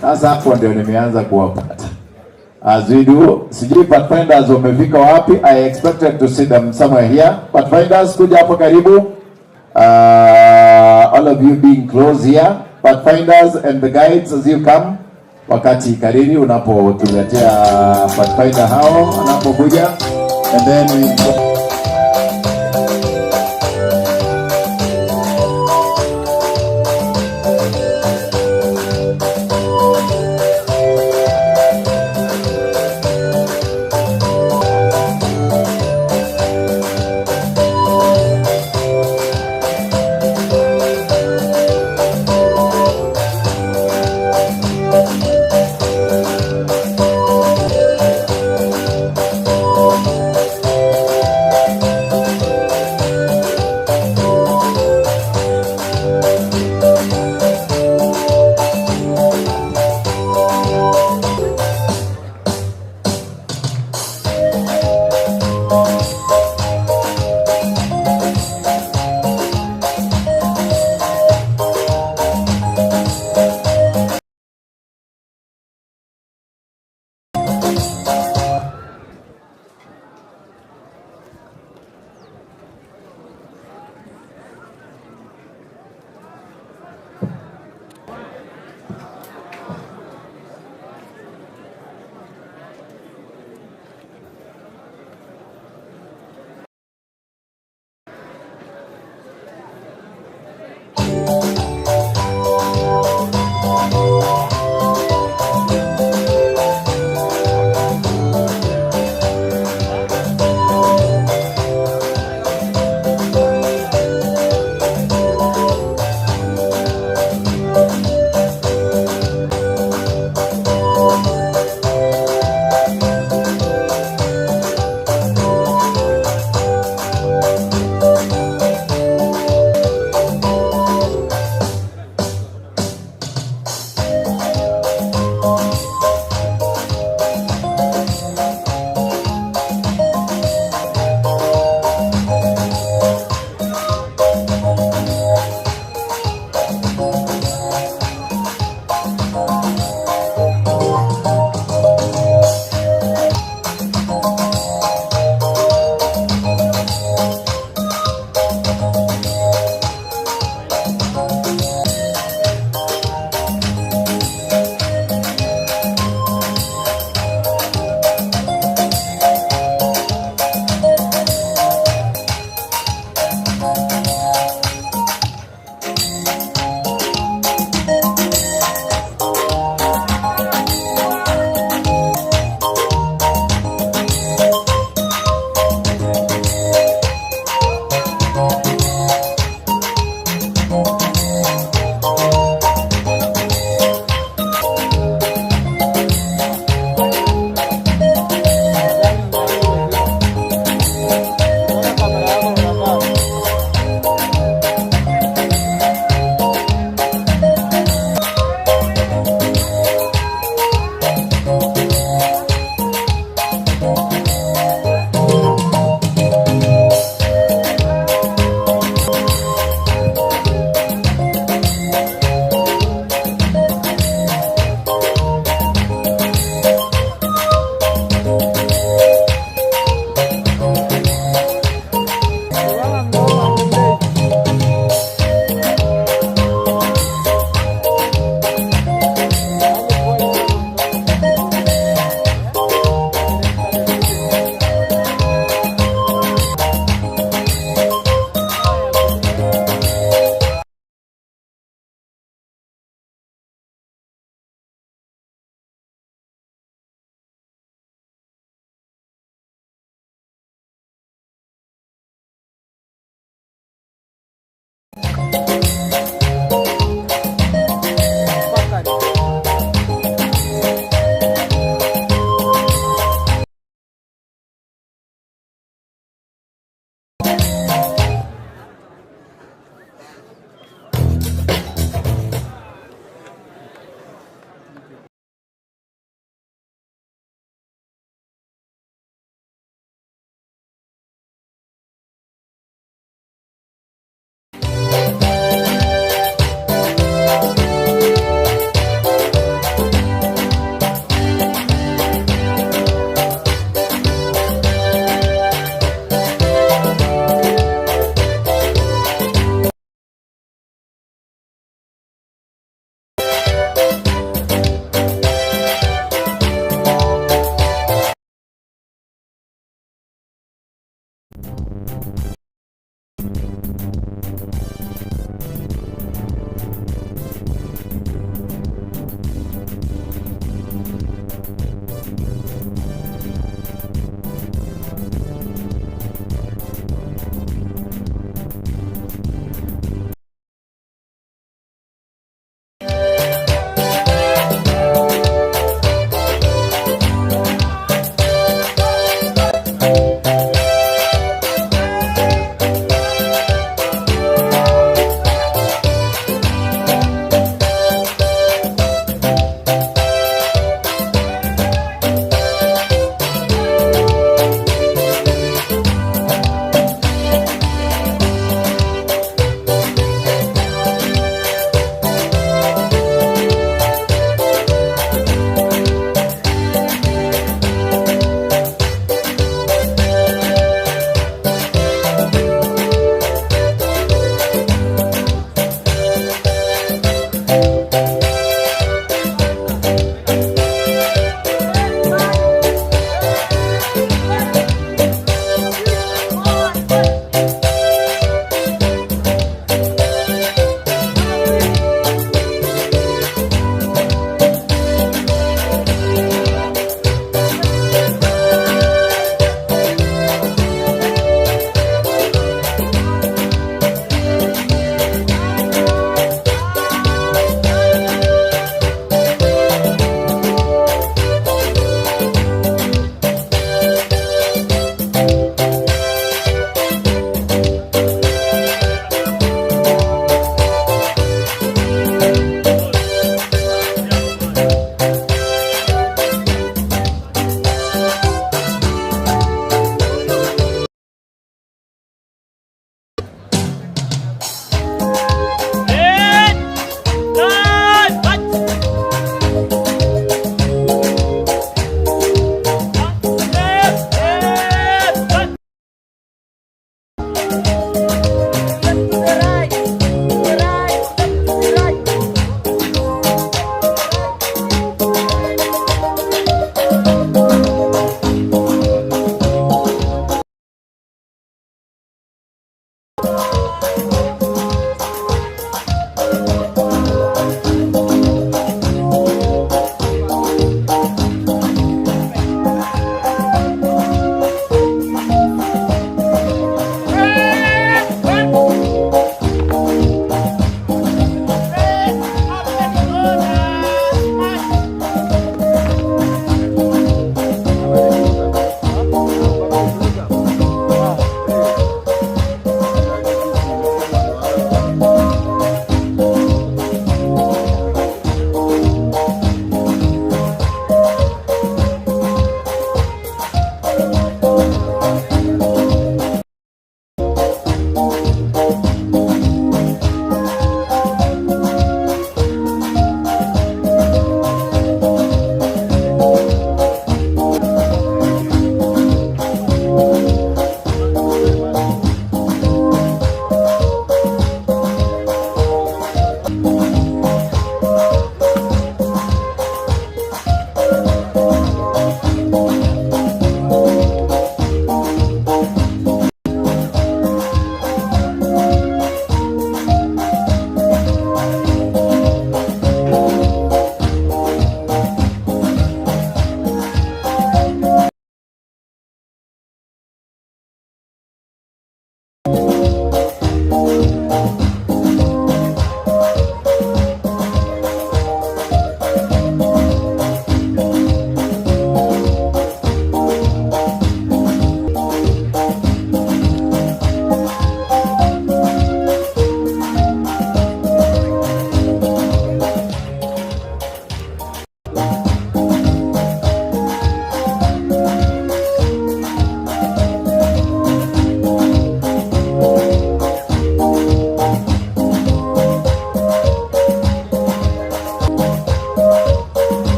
Sasa hapo ndio nimeanza kuwapata. As we do, sijui Pathfinders wamefika wapi. I expected to see them somewhere here. Pathfinders, kuja hapo karibu. All of you being close here. Pathfinders and the guides as you come. Wakati kariri unapotuletea Pathfinder hao wanapokuja. And then we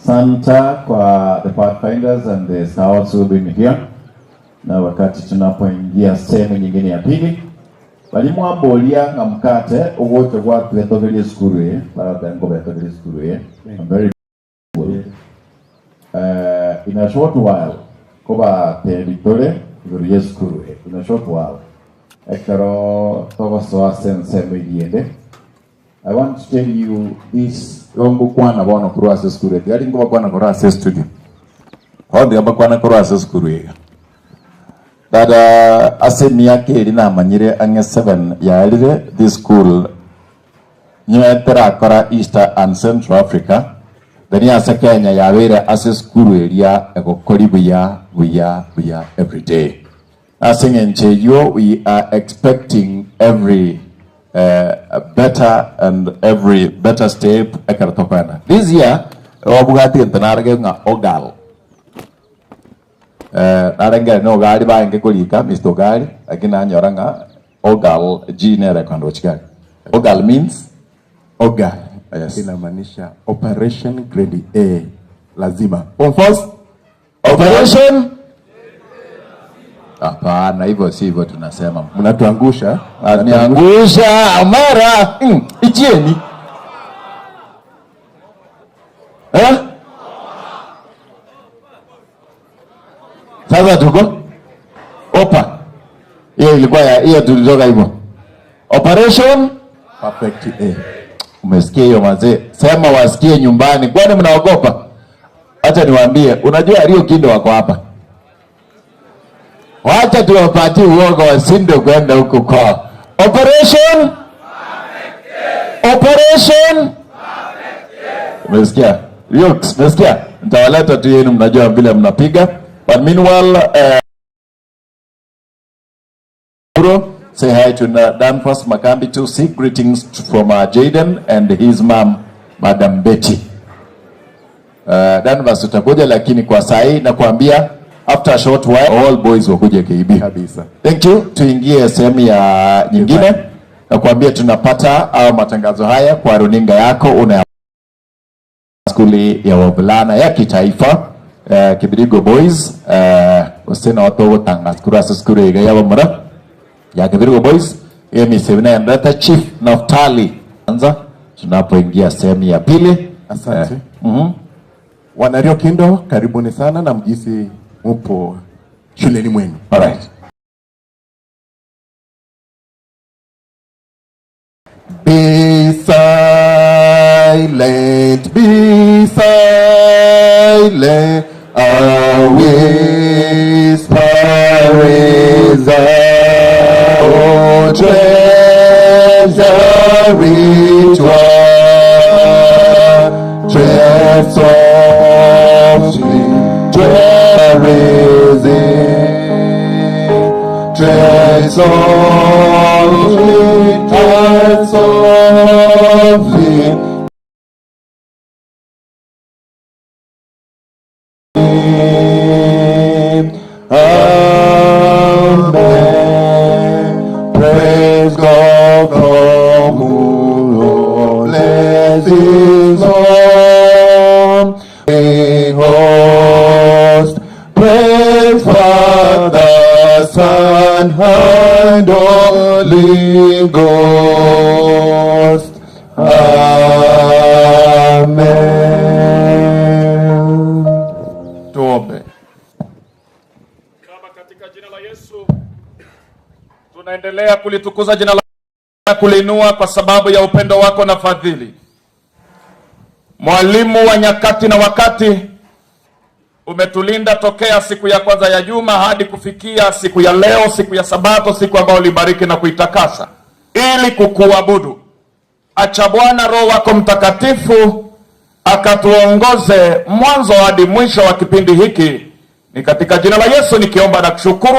Santa kwa the Pathfinders and the Scouts who have been here. Na wakati tunapoingia sehemu nyingine ya pili, walimu ambolia na mkate uwote kwa tuetogelie skuru ye, baada ngo betogelie skuru ye. I'm very grateful. In a short while, koba teritore tugelie skuru ye. In a short while, ekaro togo soa sense mediende. I want to tell you this. Longo kwana bono kurasa skuru. Yari ngo kwana kurasa studio. Hodi aba kwana kurasa skuru ye. Dada asemi yake ilina manyire ange 7 ya elire this school nyetera kora Easter and Central Africa. Dani asa Kenya ya were ase school area ekokori buya every day. Asing encheyo, we are expecting every better step ekartokana. This year obugati entanarage nga ogal. Narenge no gari ba inge kulika Mr. Gari akina nyoranga ogal jine rekondo chikari. Ogal means ogal. Yes. Inamaanisha operation grade A lazima. First operation. Hapana, hivyo si hivyo tunasema. Mnatuangusha. Niangusha amara. Ijieni. Sasa tuko opa. Hiyo ilikuwa hiyo tulitoka hivyo. Operation perfect A. Umesikia hiyo mazee? Sema wasikie nyumbani. Kwani mnaogopa? Acha niwaambie, unajua Rio Kindo wako hapa. Wacha tuwapatie uoga wasinde kwenda huko kwa. Operation Operation umesikia? Rio, umesikia? Nitawaleta tu yenu mnajua vile mnapiga. But meanwhile, say hi to Danfos Makambi too. Seek greetings from Jaden and his mom, Madam Betty. Danfos utakuja, lakini kwa sahi na kuambia after a short while all boys wakuje KB kabisa. Thank you. Tuingie sehemu ya nyingine na kuambia tunapata au matangazo haya kwa runinga yako una skuli ya wavulana ya kitaifa. Kibirigo Boys usina watu tangas kurasa skuru ya mara ya Kibirigo Boys yemi 700 Chief Naftali. Anza tunapoingia sehemu ya pili. Asante. Wanario Kindo, karibuni sana na mjisi upo shuleni mwenu. All right. Be silent, be silent. A whisper is our treasure rich one. Treasure softly, treasure is it. Treasure softly, treasure softly. Amen. Praise God from whom all blessings on. Host, praise Father, Son, and Holy Ghost. Amen. Tuombe. Tunaendelea kulitukuza jina lako na kulinua kwa sababu ya upendo wako na fadhili. Mwalimu wa nyakati na wakati, umetulinda tokea siku ya kwanza ya juma hadi kufikia siku ya leo, siku ya Sabato, siku ambayo ulibariki na kuitakasa ili kukuabudu. Acha Bwana Roho wako Mtakatifu akatuongoze mwanzo hadi mwisho wa kipindi hiki. Ni katika jina la Yesu nikiomba na kushukuru.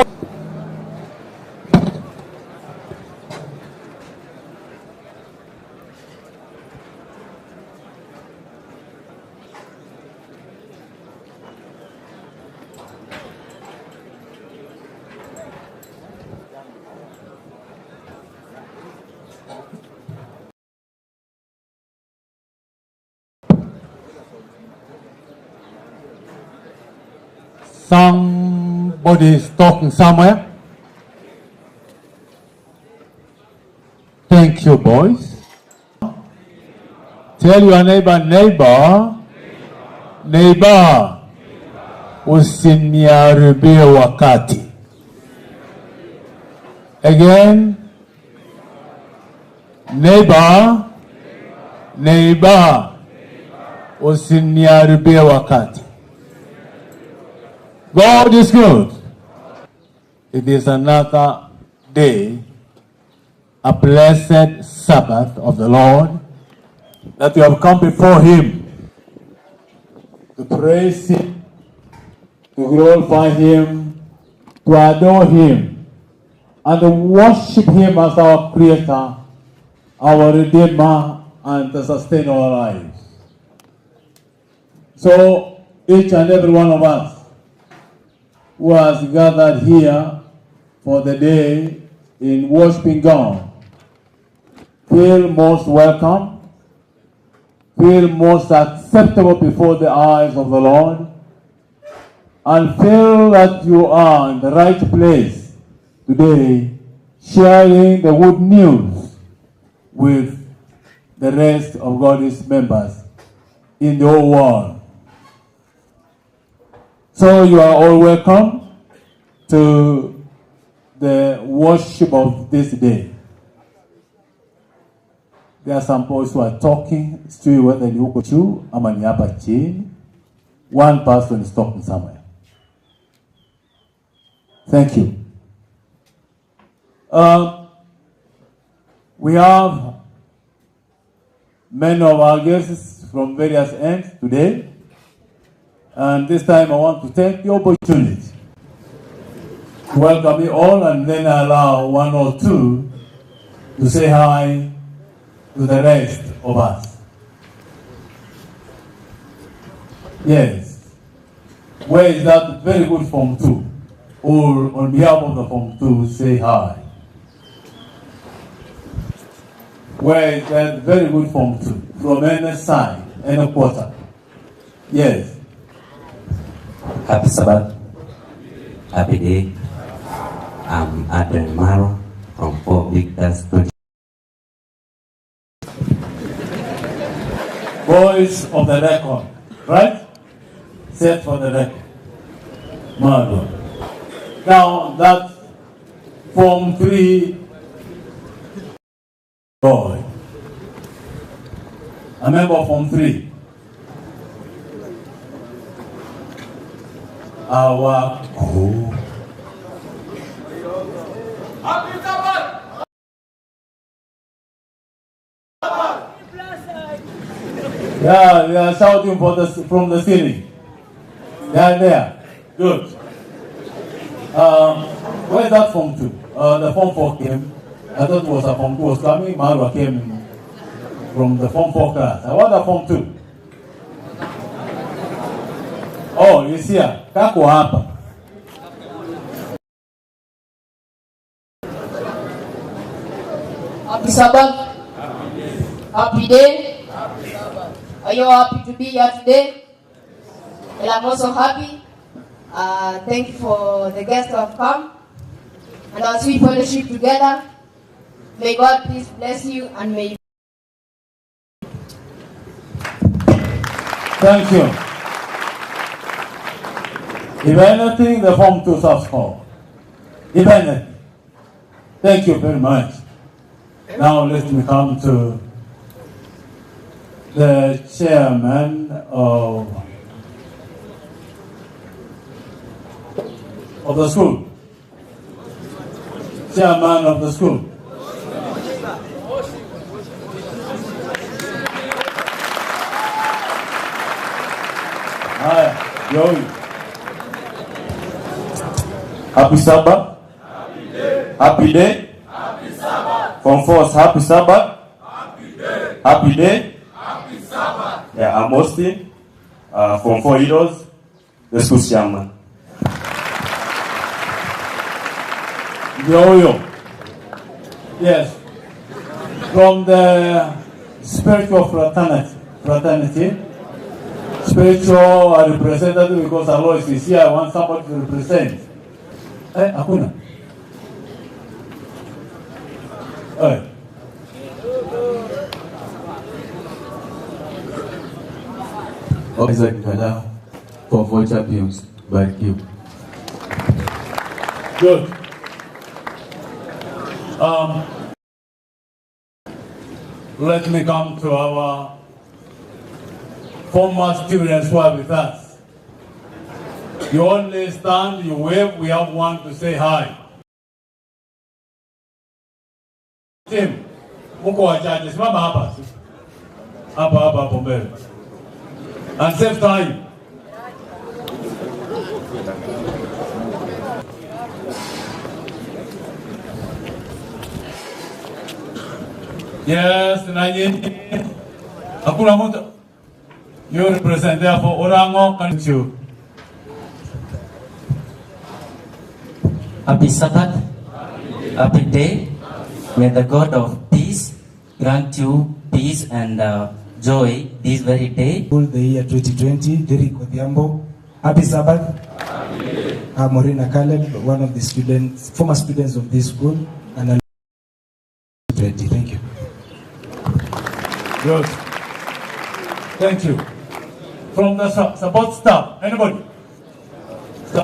Somebody is talking somewhere. Thank you, boys. Tell your neighbor, neighbor, usiniharibie wakati. Again, neighbor, usiniharibie wakati. God is good. It is another day, a blessed Sabbath of the Lord, that we have come before Him to praise Him, to glorify Him, to adore Him, and to worship Him as our Creator, our Redeemer, and the sustainer of our lives. So, each and every one of us who has gathered here for the day in worshiping God, feel most welcome, feel most acceptable before the eyes of the Lord, and feel that you are in the right place today, sharing the good news with the rest of God's members in the whole world. So you are all welcome to the worship of this day. There are some boys who are talking, still whether ni huko juu ama ni hapa chini. One person is talking somewhere. Thank you. We have many of our guests from various ends today. And this time I want to take the opportunity to welcome you all and then allow one or two to say hi to the rest of us. Yes. Where is that very good Form 2? Or on behalf of the Form 2, say hi. Where is that very good Form 2? From any side, any quarter. Yes. Happy Sabbath, happy day. I'm Adrian Maro from Fort Victor's 20. Voice of the record, right? set for the record. Margot. Now that Form 3 boy, a member of Form 3, our yeah, we are shouting from the ceiling. They are there. Good. Where is that Form 2? The Form 4 came. I thought it was a Form 2 was coming. Marwa came from the Form 4 class. I want a Form 2. Oh, you see here. Kako hapa. Happy Sabbath. Happy day. Are you happy to be here today? Well, I'm also happy. Thank you for the guests who have come. And as we fellowship together, may God please bless you and may. Thank you. If anything, the Form 2 serves for. If anything. Thank you very much. Now let me come to the chairman of the school. Chairman of the school. Hi, Joey. Happy Sabbath. Happy day. Happy day. Happy Sabbath. Form 4's Happy Sabbath. Happy day. Happy day. Happy Sabbath. Yeah, I'm Austin. Form 4 Heroes, the school chairman. Yo-yo. Yes. From the spiritual fraternity, spiritual representative, because Alois is here, I want somebody to represent. Hakuna. Isaac Kada for Voice Champions by Q. Good. Let me come to our former students who are with us. You only stand, you wave, we have one to say hi. Tim, muko wachache, simama hapa. Hapa hapo mbele. And save time. Yes, na nyinyi. Hakuna mtu. You represent therefore Orango Kanchu. Happy Sabbath. Happy day. May the God of peace grant you peace and joy this very day. The year 2020, Derek Odhiambo. Happy Sabbath. I'm Morena Caleb, one of the students, former students of this school, and I'm 20. Thank you. Good. Thank you. From the support staff, anybody? The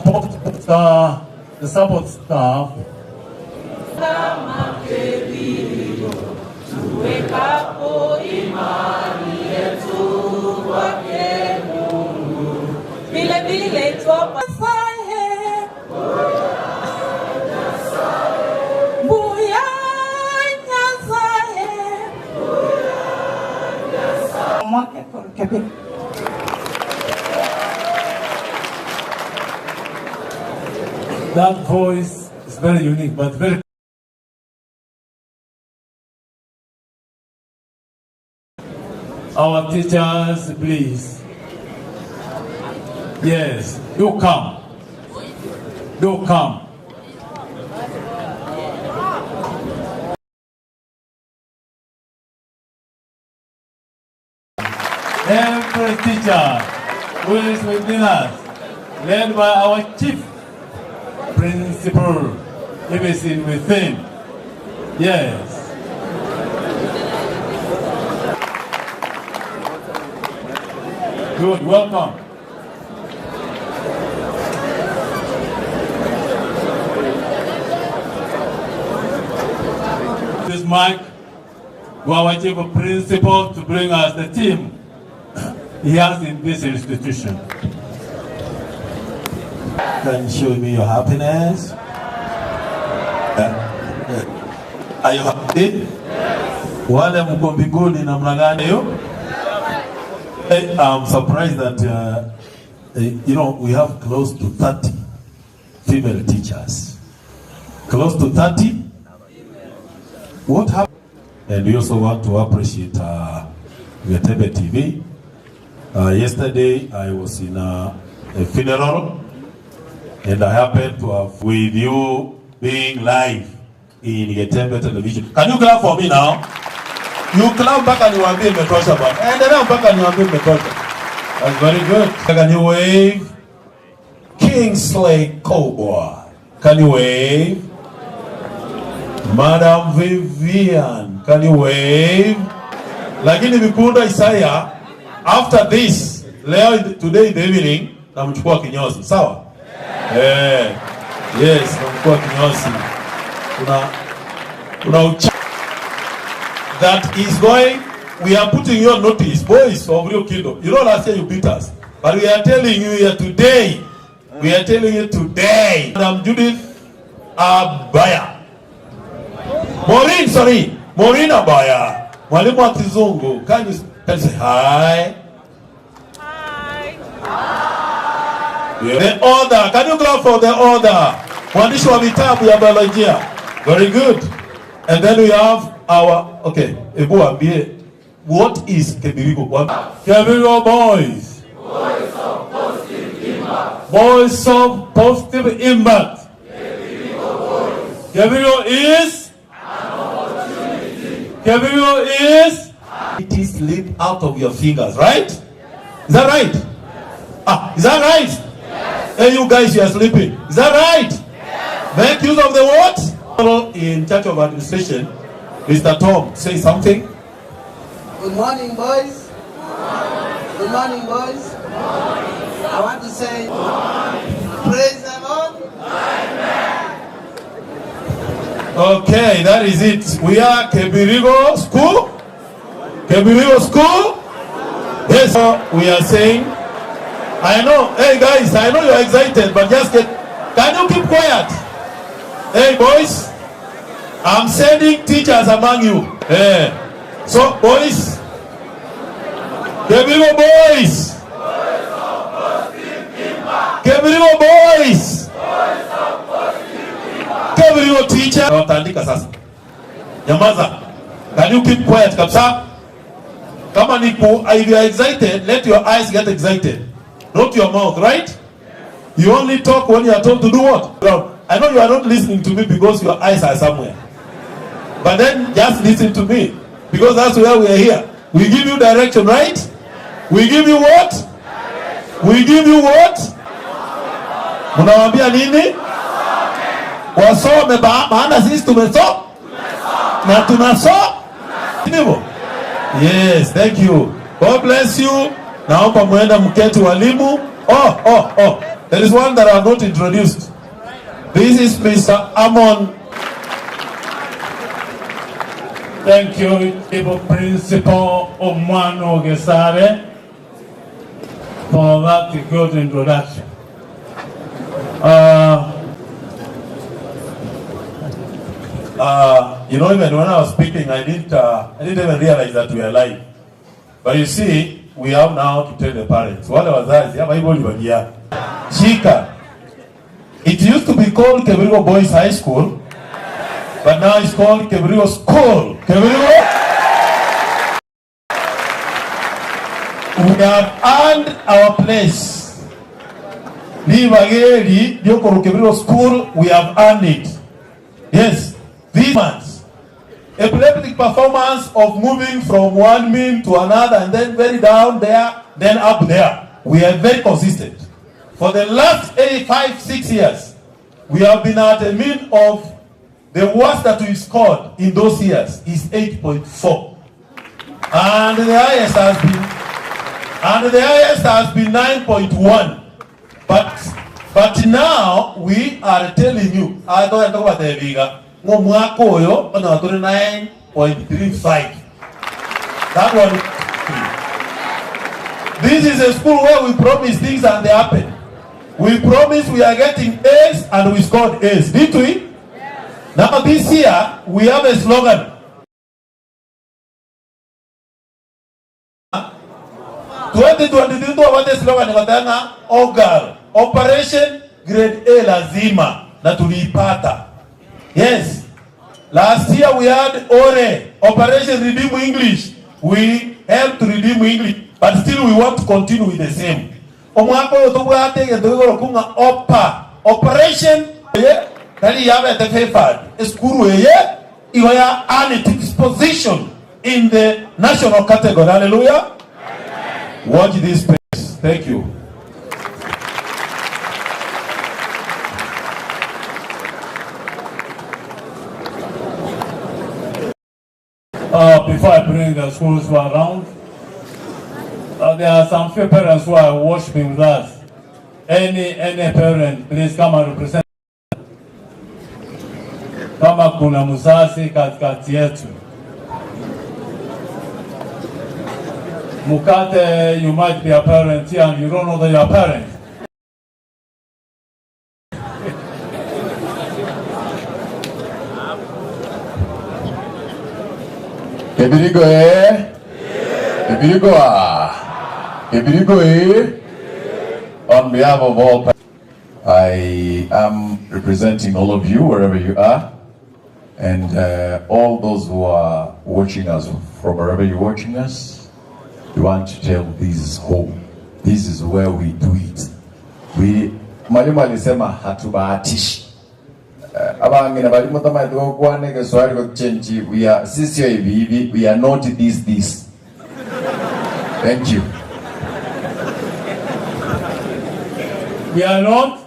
support staff. Tuwekapo imani yetu kwake Mungu, vile vile twapasaye Mbuya Nyasaye mwake kabisa. That voice is very unique, but very. Our teachers, please. Yes, do come. Do come. Every teacher who is within us, led by our chief principal, if it's in within. Yes. Good, welcome. mic to our chief principal to bring us the team he has in this institution. Can you show me your happiness? Are you happy? Wale mko mbinguni namna gani hiyo? I'm surprised that we have close to 30 female teachers. Close to 30. What happened? And we also want to appreciate Getebe TV. Yesterday I was in a funeral, and I happened to have with you being live in Getebe television. Can you clap for me now? You clap mpaka niwaambie imetosha bwana. Endelea mpaka niwaambie imetosha. That's very good. Can you wave? Kingsley Cowboy. Can you wave? Madam Vivian. Can you wave? Lakini Mikunda Isaiah, after this, today in the evening, namchukua kinyozi. Sawa? Yes, namchukua kinyozi. Kuna that is going, we are putting your notice, boys of Rio Kingdom. You know last year you beat us. But we are telling you here today, Madam Judith Abaya. Maureen Abaya. Mwalimu wa Kizungu. Can you say hi? Hi. The order. Can you clap for the order? Mwandishi wa vitabu ya biolojia. Very good. And then we have our, okay, Ebu ambie, what is Kebirigo? Kebirigo boys. Boys of positive impact. Boys of positive impact. Kebirigo boys. Kebirigo is? An opportunity. Kebirigo is? It is slip out of your fingers, right? Is that right? Is that right? Yes. Hey, you guys, you are sleeping. Is that right? Yes. Make use of the what? In charge of administration, Mr. Tom, say something. Good morning, boys. Good morning, boys. I want to say, praise the Lord. Okay, that is it. We are Kebirigo School. Kebirigo School. Yes, we are saying, I know, hey guys, I know you're excited, but just can you keep quiet? Hey boys, I'm sending teachers among you. So boys, Kebirigo boys. Kebirigo boys. Kebirigo teacher. Wataandika sasa. Nyamaza. Can you keep quiet kabisa? Kama nipo, if you are excited, let your eyes get excited. Not your mouth, right? You only talk when you are told to do what? I know you are not listening to me because your eyes are somewhere. But then just listen to me. Because that's where we are here. We give you direction, right? We give you what? We give you what? Munawambia nini? Wasome maana sisi tumesoma. Na tunasoma. Yes, thank you. God bless you. Naomba muenda mketi walimu. Oh. There is one that I have not introduced. This is Mr. Amon. Thank you, Chief Principal Omwano Gesare, for that good introduction. Even when I was speaking, I didn't even realize that we are live. But you see, we have now to tell the parents. Wale wazazi, hapa hivyo liwagia. Shika. It used to be called Kebirigo Boys High School, but now it's called Kebirigo School. Kebirigo. We have earned our place. Livageli, Diokoro Kebirigo School, we have earned it. Yes, these months. Epileptic performance of moving from one mean to another and then very down there, then up there. We are very consistent. For the last 5-6 years, we have been at a mean of the worst that we scored in those years is 8.4. And the highest has been 9.1. But now we are telling you, I don't talk about the bigger. 0.35. That one. This is a school where we promise things and they happen. We promise we are getting A's and we scored A's. Did we? Yes. Now this year we have a slogan. 2022 tuwapate slogan katana OGAL, Operation Grade A lazima, na tuliipata. Yes. Last year we had ORE, Operation Redeem English. We helped to redeem English, but still we want to continue with the same. Omwako otobwate gedogoro kunga Operation kali yabe the favored. Eskuru iwaya earn a position in the national category. Hallelujah. Watch this space. Thank you. Before I bring the schools around, there are some few parents who are worshiping with us. Any parent, please come and represent. Kama kuna mzazi katikati yetu. Mukate, you might be a parent here and you don't know that you're a parent. Kebirigo Kebirigo On behalf of all, I am representing all of you wherever you are, and all those who are watching us from wherever you're watching us. We want to tell this is home. This is where we do it. Mwalimu alisema hatubahatishi. Abangina balimu tama ito kwa nege swali kwa chenji. We are sisi hivi. We are not this. Thank you. We are not.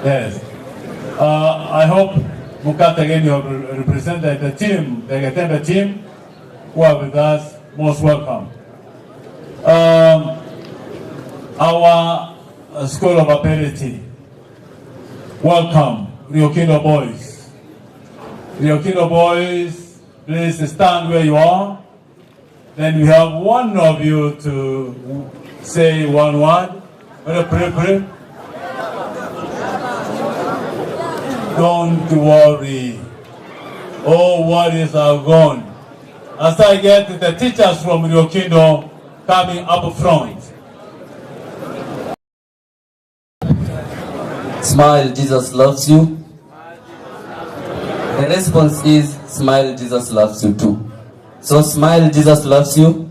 Yes. I hope Mukata again, you represent the team, the Gatembe team who are with us. Most welcome. Our School of Ability. Welcome, Riokindo boys. Riokindo boys, please stand where you are. Then we have one of you to say one word. Pray. Don't worry. All worries are gone. As I get the teachers from Riokindo coming up front. Smile, Jesus loves you. The response is, smile, Jesus loves you too. So smile, Jesus loves you.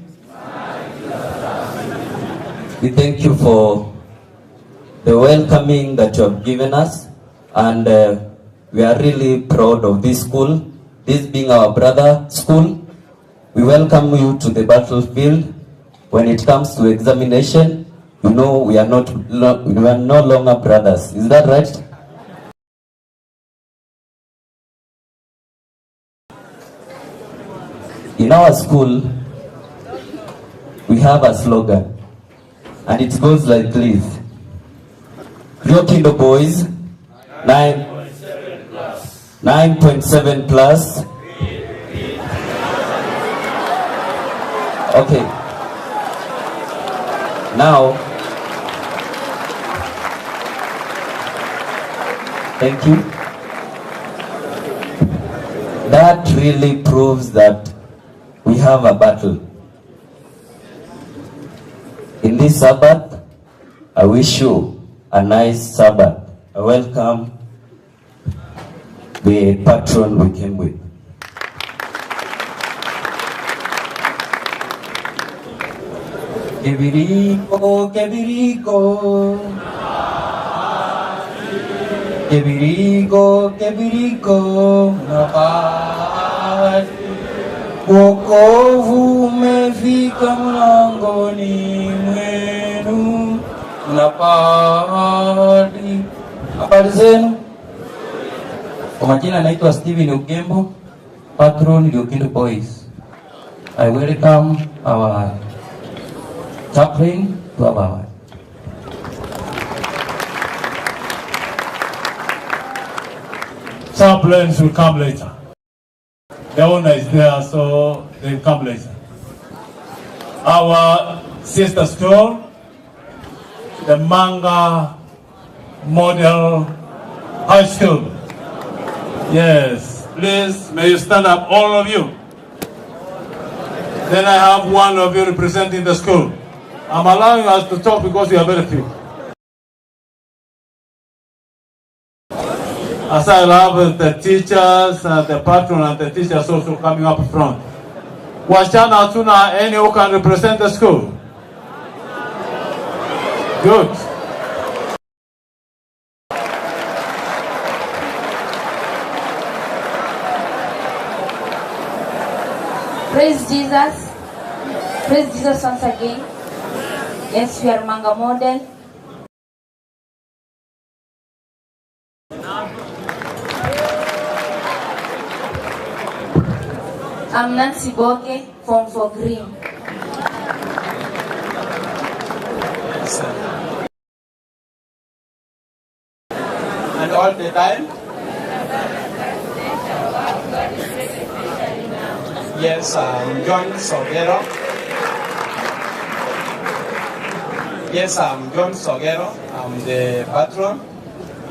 We thank you for the welcoming that you have given us, and we are really proud of this school. This being our brother school, we welcome you to the battlefield. When it comes to examination, you know we are no longer brothers. Is that right? In our school, we have a slogan, and it goes like this: Riokindo boys, 9.7 plus. Okay. Now, thank you. That really proves that we have a battle. In this Sabbath, I wish you a nice Sabbath. I welcome the patron we came with. Kebiriko, wokovu umefika mlangoni mwenu, mnapadi. Habari zenu? Kwa majina naitwa Steven Ugembo, patron Riokindo Boys. I welcome our chaplain to our chaplains will come later. The owner is there, so they'll come later. Our sister school, the Manga Model High School. Yes, please, may you stand up, all of you. Then I have one of you representing the school. I'm allowing us to talk because we are very few. As I love the teachers, the patron and the teachers also coming up front. Wasichana hatuna any who can represent the school? Good. Praise Jesus. Praise Jesus once again. Yes, we are Manga Model. I'm Nancy Boke, Form 4 Green. And all the time? Yes, I'm John Sogero. Yes, I'm John Sogero. I'm the patron,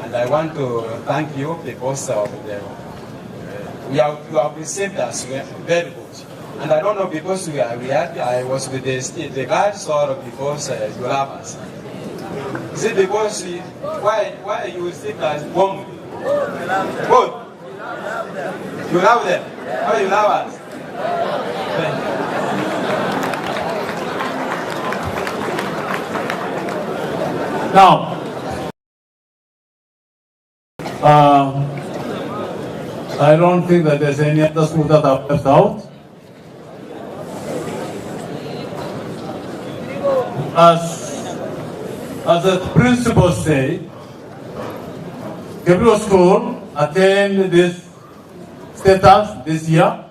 and I want to thank you because of the you have received us very good. And I don't know because I was with the guys or because you love us. Is it because why you received us warm? Good. You love them. Why you love us? Thank you. Now, I don't think that there's any other school that I've left out. As the principal said, Gabriel School attained this status this year,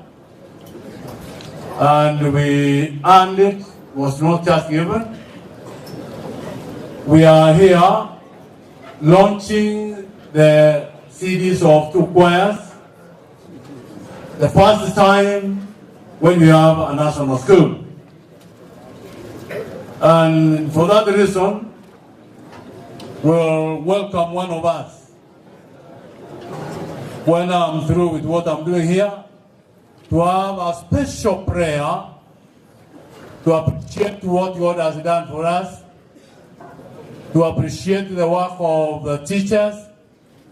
and we earned it, was not just given. We are here launching the CDs of 2 choirs. The first time when we have a national school. And for that reason, we'll welcome one of us, when I'm through with what I'm doing here, to have a special prayer to appreciate what God has done for us, to appreciate the work of the teachers,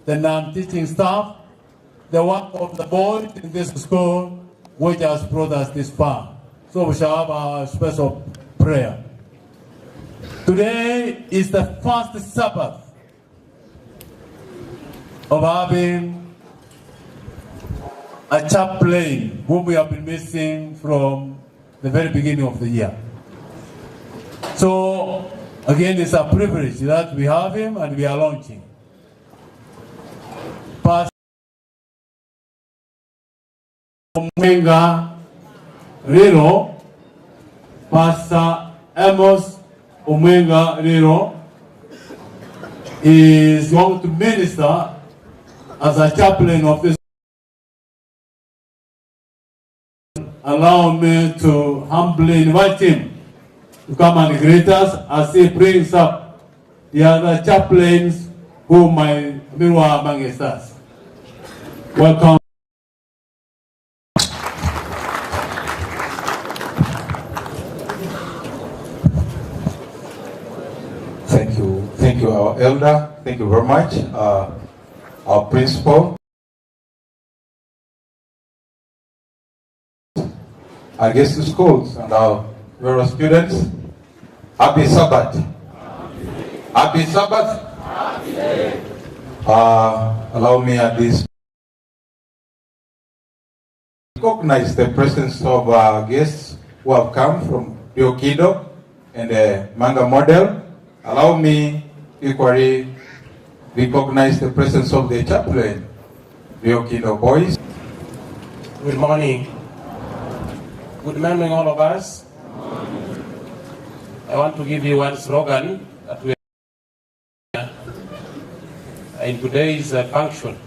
the non-teaching staff, the work of the board in this school, which has brought us this far. So we shall have a special prayer. Today is the first Sabbath of having a chaplain whom we have been missing from the very beginning of the year. So again, it's a privilege that we have him and we are launching. Omwenga Riro, Pastor Amos Omwenga Riro is going to minister as a chaplain of this. Allow me to humbly invite him to come and greet us as he brings up the other chaplains who might be among us. Welcome. Thank you, our elder. Thank you very much. Our principal. Our guest schools and our various students. Happy Sabbath. Happy Sabbath. Allow me at this recognize the presence of our guests who have come from Biokido and the Manga Model. Allow me equally recognize the presence of the chaplain, Biokido boys. Good morning. Good morning, all of us. I want to give you one slogan that we in today's function.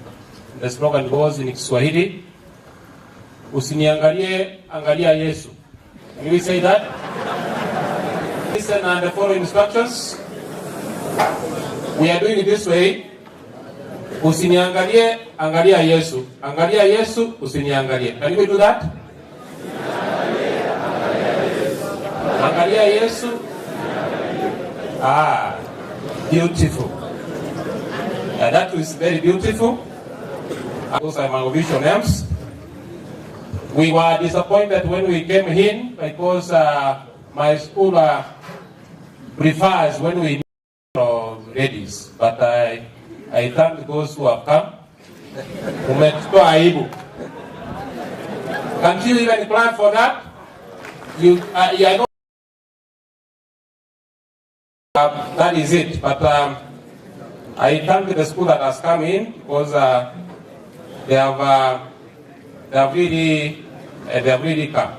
The slogan goes in Kiswahili, usiniangalie, angalia Yesu. Can we say that? Listen and follow instructions. We are doing it this way. Usiniangalie, angalia Yesu. Angalia Yesu, usiniangalie. Can we do that? Angalia Yesu. Ah, beautiful. That is very beautiful. Those are my official names. We were disappointed when we came in because my school prefers when we ladies, but I thank those who have come. Umetoa aibu. Can't you even plan for that? I know that is it, but I thank the school that has come in because they have really come.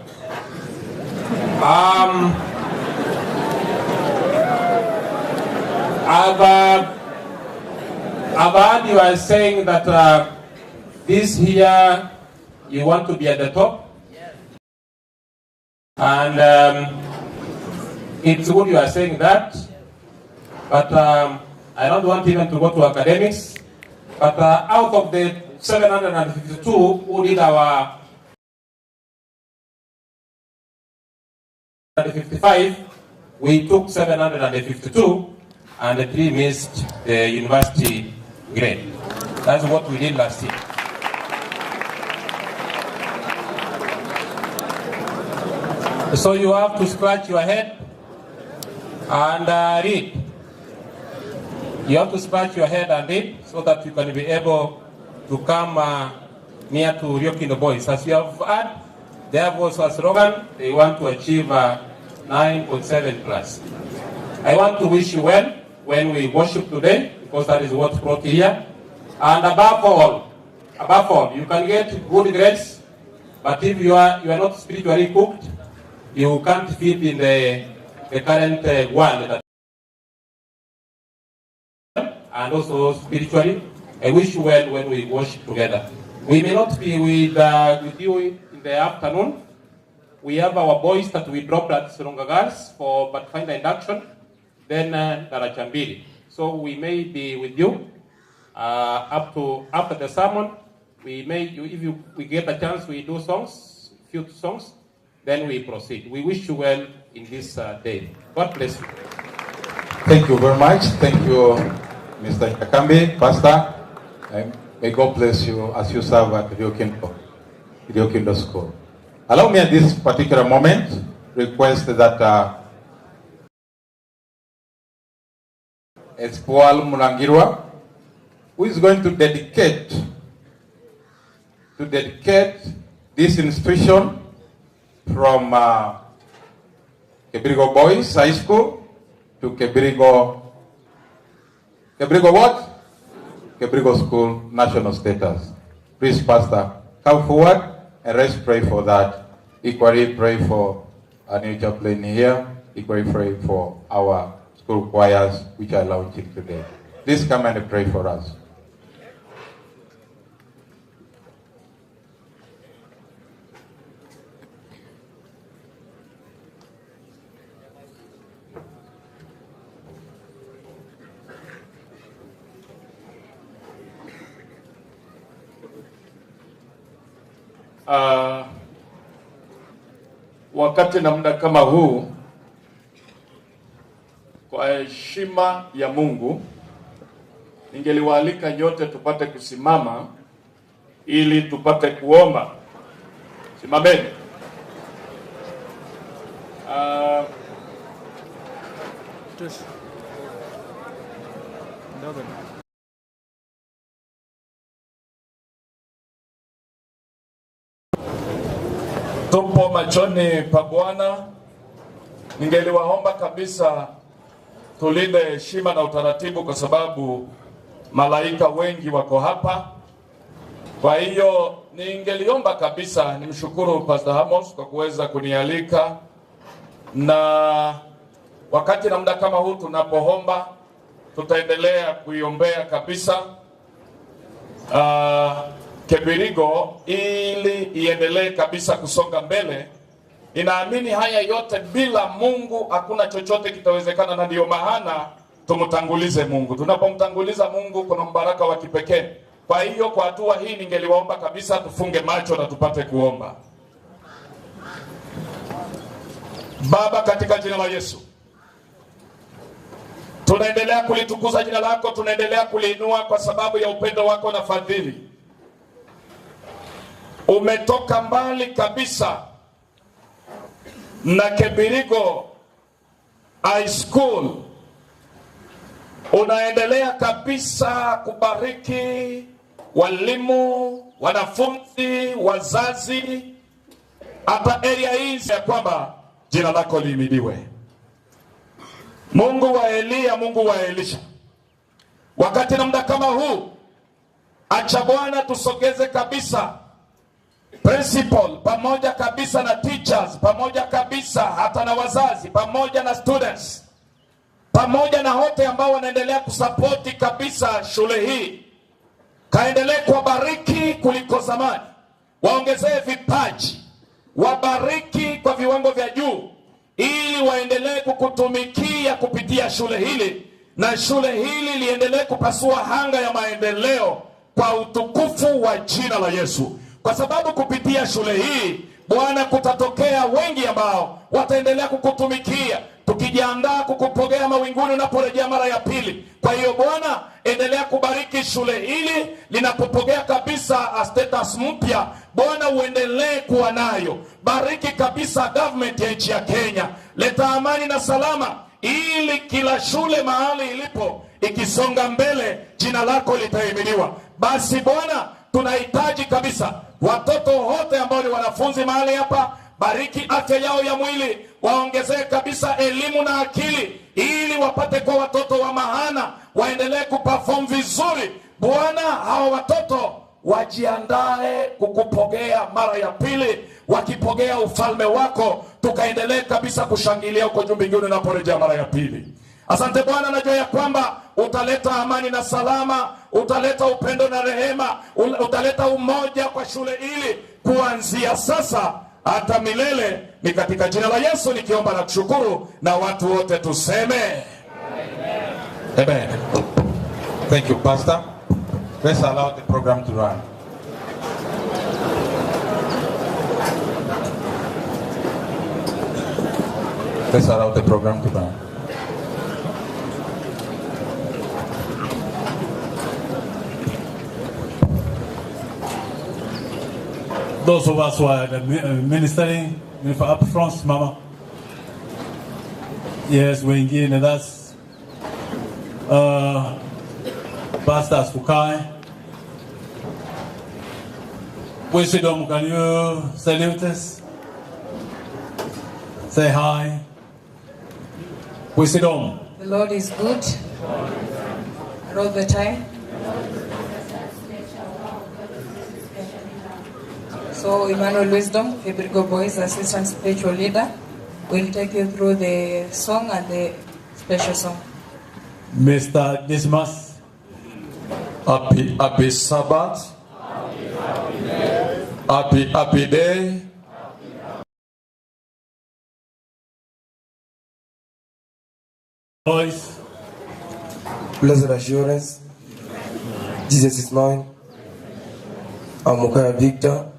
I've heard you are saying that this year you want to be at the top. Yes. And it's good you are saying that, but I don't want even to go to academics. But out of the 752 who did our 55, we took 752 and 3 missed the university grade. That's what we did last year. So you have to scratch your head and read. You have to scratch your head and read so that you can be able to come near to Riokindo Boys. As you have heard, they have also a slogan. They want to achieve 9.7 plus. I want to wish you well when we worship today, because that is what brought you here. And above all, you can get good grades, but if you are not spiritually cooked, you can't fit in the current world. And also spiritually, I wish you well when we worship together. We may not be with you in the afternoon. We have our boys that we dropped at Songa Girls for Pathfinder induction, then Darachambiri. So we may be with you up to after the sermon. We may, if we get a chance, we do few songs, then we proceed. We wish you well in this day. God bless you. Thank you very much. Thank you, Mr. Kakambi, Pastor. May God bless you as you serve at Riokindo School. Allow me at this particular moment request that Espoal Mulangirwa, who is going to dedicate this institution from Kebirigo Boys High School to Kebirigo what? Kebirigo School national status. Please, Pastor, come forward and let's pray for that. Equally pray for a new chaplain here. Equally pray for our school choirs which are launching today. Please come and pray for us. Wakati na muda kama huu, kwa heshima ya Mungu, ningeliwaalika nyote tupate kusimama ili tupate kuomba. Simameni. Tupo machoni pa Bwana. Ningeliwaomba kabisa tulinde heshima na utaratibu kwa sababu malaika wengi wako hapa. Kwa hiyo ningeliomba kabisa nimshukuru Pastor Amos kwa kuweza kunialika, na wakati na muda kama huu tunapoomba tutaendelea kuiombea kabisa. Kebirigo ili iendelee kabisa kusonga mbele. Ninaamini haya yote bila Mungu hakuna chochote kitawezekana, na ndio maana tumtangulize Mungu. Tunapomtanguliza Mungu kuna mbaraka wa kipekee. Kwa hiyo kwa hatua hii ningeliwaomba kabisa tufunge macho na tupate kuomba. Baba, katika jina la Yesu, tunaendelea kulitukuza jina lako, tunaendelea kuliinua kwa sababu ya upendo wako na fadhili. Umetoka mbali kabisa na Kebirigo High School, unaendelea kabisa kubariki walimu, wanafunzi, wazazi, hata area hizi, ya kwamba jina lako lihimidiwe. Mungu wa Elia, Mungu wa Elisha, wakati na muda kama huu, acha Bwana tusogeze kabisa principal pamoja kabisa na teachers, pamoja kabisa hata na wazazi, pamoja na students, pamoja na wote ambao wanaendelea kusapoti kabisa shule hii. Kaendelee kuwabariki kuliko zamani, waongezee vipaji, wabariki kwa viwango vya juu, ili waendelee kukutumikia kupitia shule hili, na shule hili liendelee kupasua hanga ya maendeleo kwa utukufu wa jina la Yesu. Kwa sababu kupitia shule hii Bwana, kutatokea wengi ambao wataendelea kukutumikia, tukijiandaa kukupokea mawinguni unaporejea mara ya pili. Kwa hiyo Bwana, endelea kubariki shule hili linapopokea kabisa status mpya. Bwana, uendelee kuwa nayo. Bariki kabisa government ya nchi ya Kenya. Leta amani na salama, ili kila shule mahali ilipo ikisonga mbele, jina lako litahimiliwa. Basi Bwana, tunahitaji kabisa watoto wote ambao ni wanafunzi mahali hapa, bariki afya yao ya mwili, waongezee kabisa elimu na akili, ili wapate kwa watoto wa maana, waendelee kuperform vizuri. Bwana, hawa watoto wajiandae kukupokea mara ya pili, wakipokea ufalme wako, tukaendelee kabisa kushangilia huko juu mbinguni unaporejea mara ya pili. Asante Bwana, najua ya kwamba utaleta amani na salama, utaleta upendo na rehema, utaleta umoja kwa shule hili kuanzia sasa hata milele. Ni katika jina la Yesu nikiomba na kushukuru, na watu wote tuseme Amen. Amen. Thank you, Pastor. Let's allow the program to run. Let's allow the program to run. Those of us who are ministering up front, Mama. Yes, we're in, and that's Pastor Fukai. Wisdom, can you salute us? Say hi. Wisdom. The Lord is good all the time. So Emmanuel Wisdom, Kebirigo Boys Assistant Spiritual Leader, will take you through the song and the special song. Mr. Dismas. Happy Sabbath. Happy day. Boys. Blessed assurance, Jesus is mine. I'm Mukaya Victor,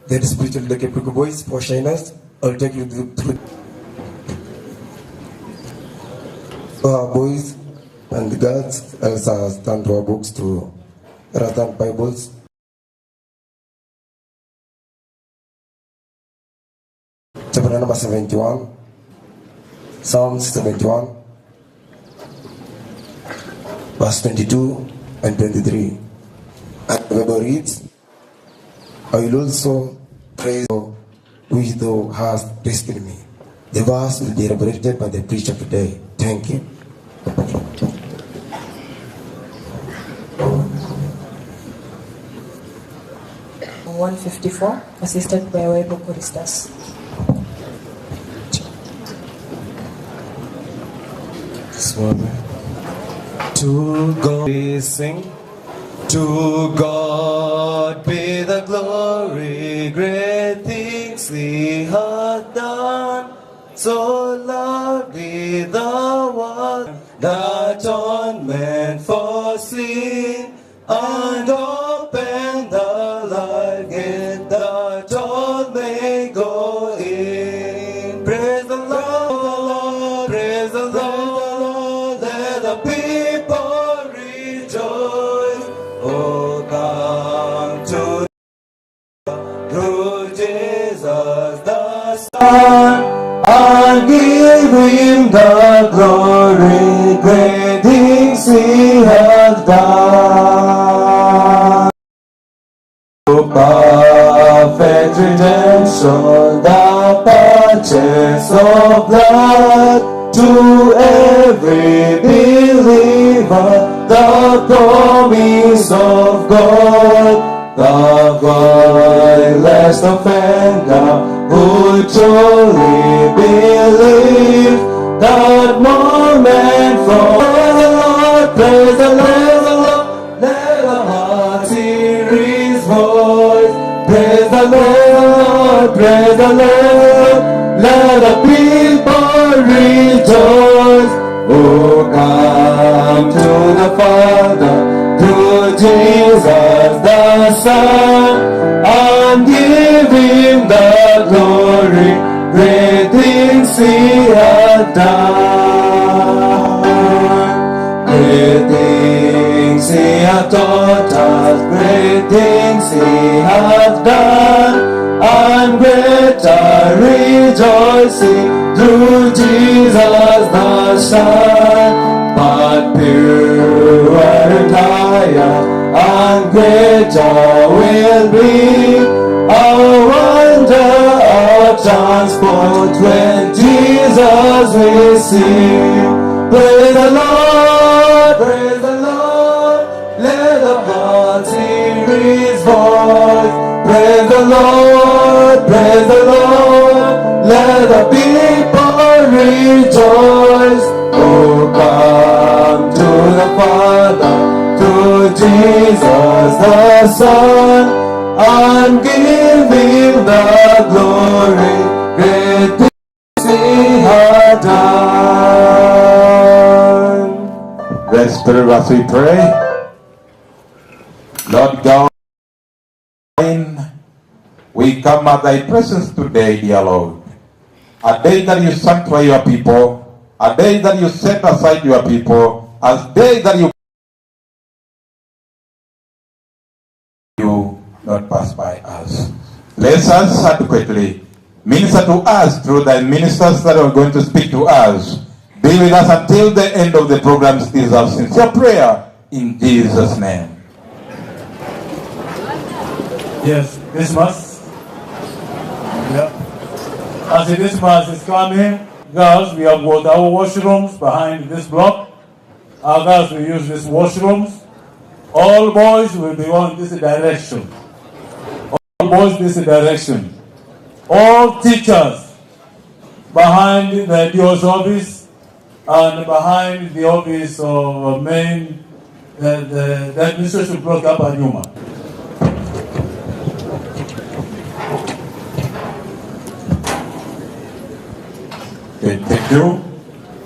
the spiritual leader Kebirigo Boys for Shiners. I'll take you through boys and the girls. I'll stand to our books to Ratan Bibles. Chapter number 71, Psalms 71, verse 22 and 23. And the Bible reads, I will also praise thou which thou hast rescued me. The verse will be elaborated by the preacher today. Thank you. 154, assisted by Weibo choristers. To God we sing, To God be the glory, great things He hath done. So lovely the one, the atonement for sin, and open the life gate that all may go in. Praise the Lord, praise the Lord, let the people rejoice. Oh, come to through Jesus the Son, and give Him the glory, great things He hath done. Perfect redemption, the purchase of blood, to every believer, the promise of God, the voiceless offender who truly believe that moment from the Lord, praise the Lord, let the heart hear His voice. Praise the Lord, praise the Lord, let the people rejoice. Oh, come to the Father, through Jesus the Son, and give Him the glory, great things He hath done. Great things He hath taught us, great things He hath done, and greater rejoicing through Jesus the Son. But purer and higher and greater will be our wonder, our transport when Jesus we see. Praise the Lord, praise the Lord, let the hearts hear His voice. Praise the Lord, praise the Lord, let the people rejoice. Oh, come to the Father, through Jesus the Son, and give Him the glory, great things He hath done. Let's pray as we pray. Lord God, we come at Thy presence today, dear Lord. A day that You sanctify Your people, a day that You set aside Your people, a day that You not pass by us. Bless us adequately. Minister to us through Thy ministers that are going to speak to us. Be with us until the end of the program. Is our sincere prayer in Jesus' name. Yes, Christmas. Yeah. As the Christmas is coming, girls, we have got our washrooms behind this block. Our girls will use these washrooms. All boys will be on this direction. All boys this direction. All teachers behind the DO's office and behind the office of main, the administration block up at Newman. Okay, thank you.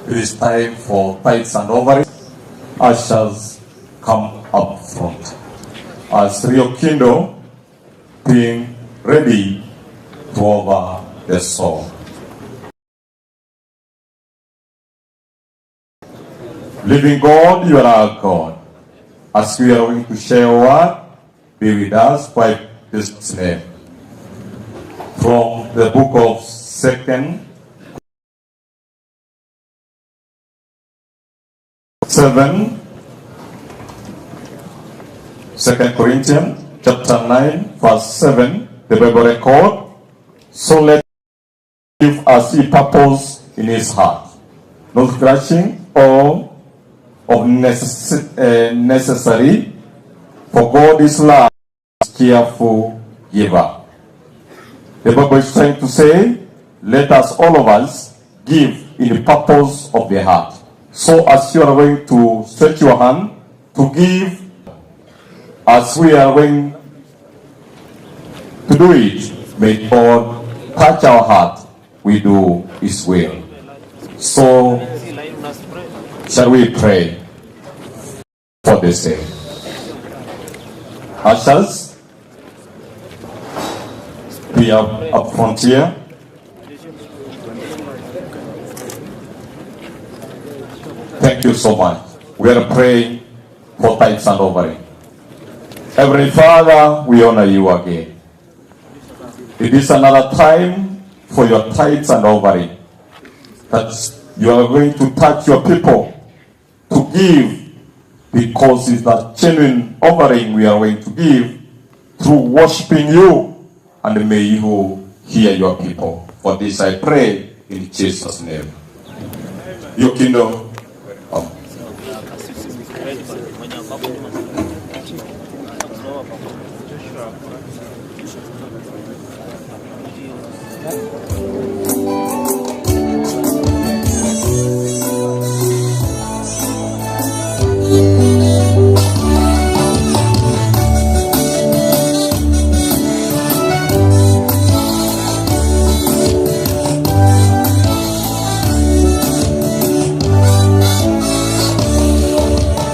It is time for tithes and offerings. Ushers, come up front. As Rio Kindo being ready to offer the song. Living God, You are our God. As we are going to share a word, be with us by His name. From the book of 2 Corinthians chapter 9 verse 7, the Bible record, so let him give as he purpose in his heart, not grudging or of necessary, for God is love, cheerful giver. The Bible is trying to say, let us, all of us, give in the purpose of the heart. So as you are going to stretch your hand to give, as we are going to do it, may God touch our heart, we do His will. So, shall we pray for the same? Ushers, we are up front here. Thank you so much. We are praying for tithes and offering. Heavenly Father, we honor you again. It is another time for your tithes and offering, that you are going to touch your people to give, because it's that genuine offering we are going to give through worshiping you, and may you hear your people. For this I pray in Jesus' name. Your kingdom come.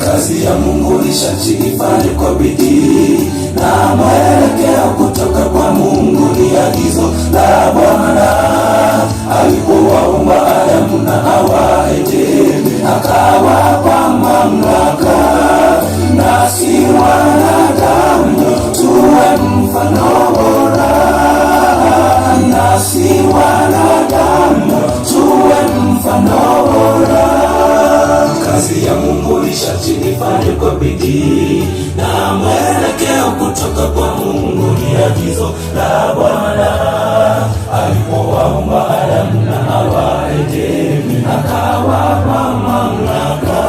Kazi ya Mungu ishajifanya kwa bidii, na mwelekeo kutoka kwa Mungu ni agizo la Bwana. Alipowaumba Adamu na Hawa, akawapa mamlaka, nasi wanadamu tuwe mfano bora, nasi wanadamu tuwe mfano bora. Kazi ya Mungu ishajifanya kwa bidii, na mwelekeo kutoka kwa Mungu ni agizo la Bwana. Alipowaumba Adamu na Hawa, akawapa mamlaka,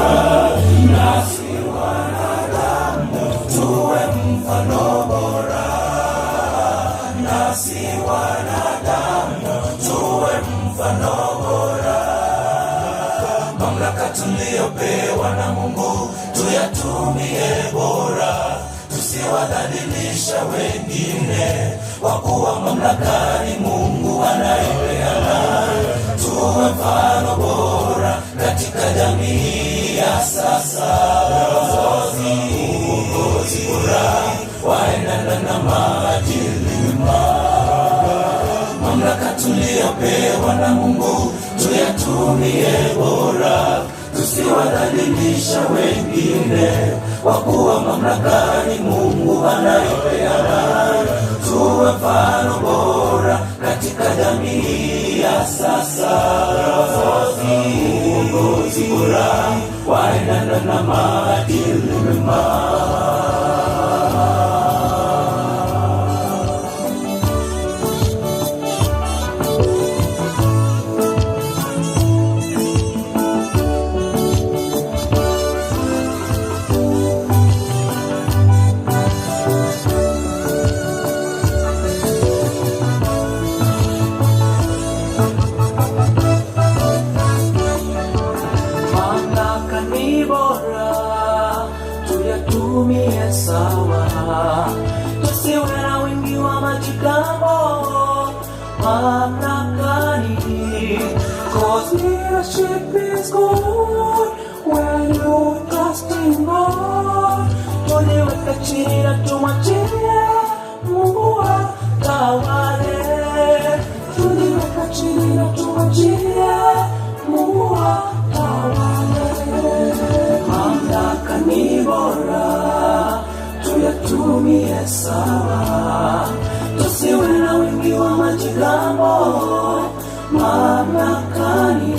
nasi wanadamu tuwe mfano bora, nasi wanadamu tuwe mfano bora. Mamlaka tuliyopewa na Mungu tuyatumie bora, tusiwadhalilisha wengine, kwa kuwa mamlaka ni Mungu anayepeana. Tuwe mfano bora katika jamii ya sasa, uongozi bora waendana na maadili mema. Mamlaka tuliyopewa na Mungu tuyatumie bora, tusiwadhalilisha wengine, kwa kuwa mamlaka ni Mungu anayepeana. Tuwe mfano bora katika jamii ya sasa, uongozi bora waendana na maadili mema. Mamlaka ni bora, tuyatumie sawa, tusiwe na wingi wa majigambo mamlakani. Cause leadership is good when you trust in God. Tuliweka chini na tumwachie Mungu atawale. Tuliweka chini na tumwachie Mungu atawale. Mamlaka ni bora, tuyatumie sawa, tusiwe na wingi wa majigambo mamlakani.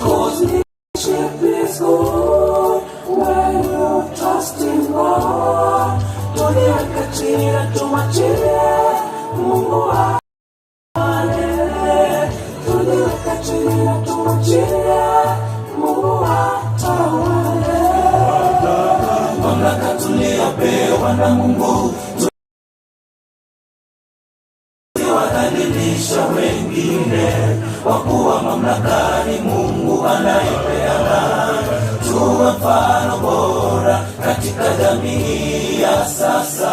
Cause leadership is good when you trust in God. Tuliweka chini na tumwachie Mungu atawale. Tuliweka chini na tumwachie Mungu atawale. Mamlaka tuliyopewa na Mungu tusiwadhalilisha wengine, kwa kuwa mamlaka ni Mungu anayepeana. Tuwe mfano bora katika jamii ya sasa.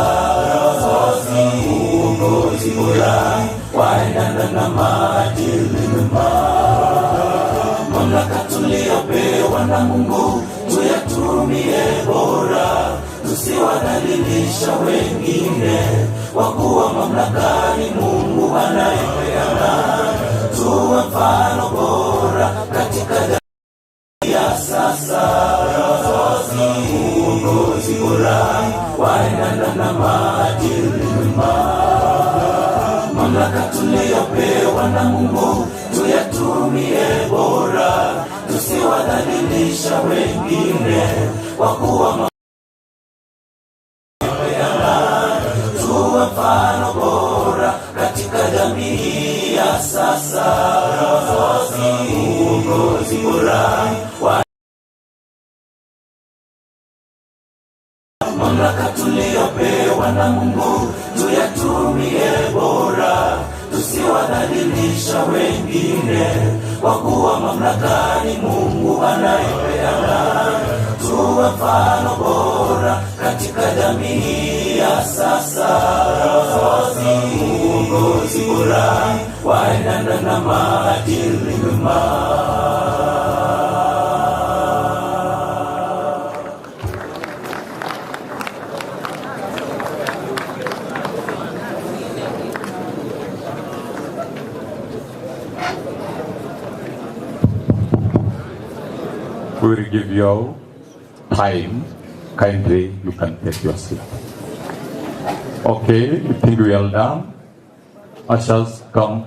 Uongozi bora waendana na maadili mema. Mamlaka tuliyopewa na Mungu tuyatumie bora, tusiwadhalilisha wengine. Kwa kuwa mamlaka ni Mungu anayepeana, tuwe mfano bora katika jamii ya sasa. Uongozi bora waendana na maadili mema. Mamlaka tuliyopewa na Mungu tuyatumie bora, tusiwadhalilisha wengine. Kwa kuwa tuwe mfano bora katika jamii ya sasa. Uongozi bora mamlaka tuliyopewa na Mungu tuyatumie bora, tusiwadhalilisha wengine. Kwa kuwa mamlaka ni Mungu anayepeana, tuwe mfano bora katika jamii ya sasa. Uongozi bora waendana na maadili mema. We will give you time. Kindly, you can take your seat. Okay, I think we are done. Ushers, come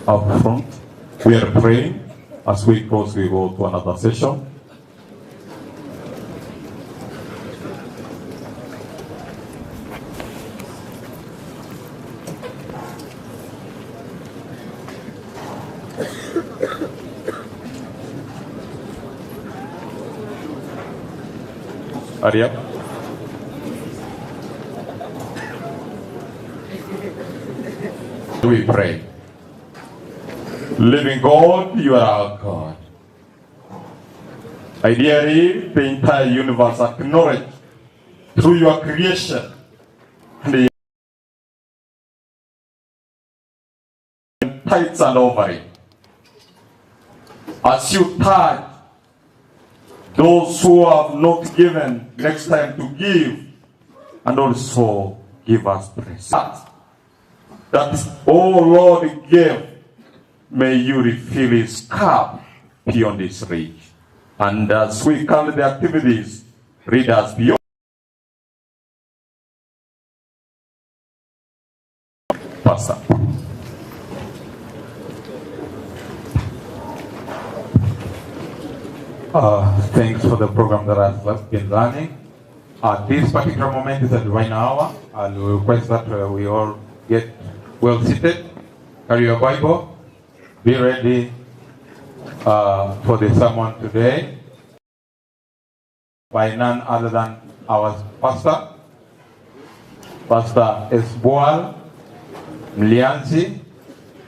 up front. We are praying. As we close, we go to another session. Hurry up. We pray. Living God, you are our God. Ideally, the entire universe acknowledged through your creation and the tithes and offering. As you touch those who have not given, next time to give, and also give us praise. That, oh Lord, give, may you refill his cup beyond his reach. And as we count the activities, read us beyond. Pastor. Thanks for the program that has been running. At this particular moment is a divine hour. I'll request that we all get well seated. Carry your Bible. Be ready for the sermon today by none other than our pastor, Pastor Espoal Mliansi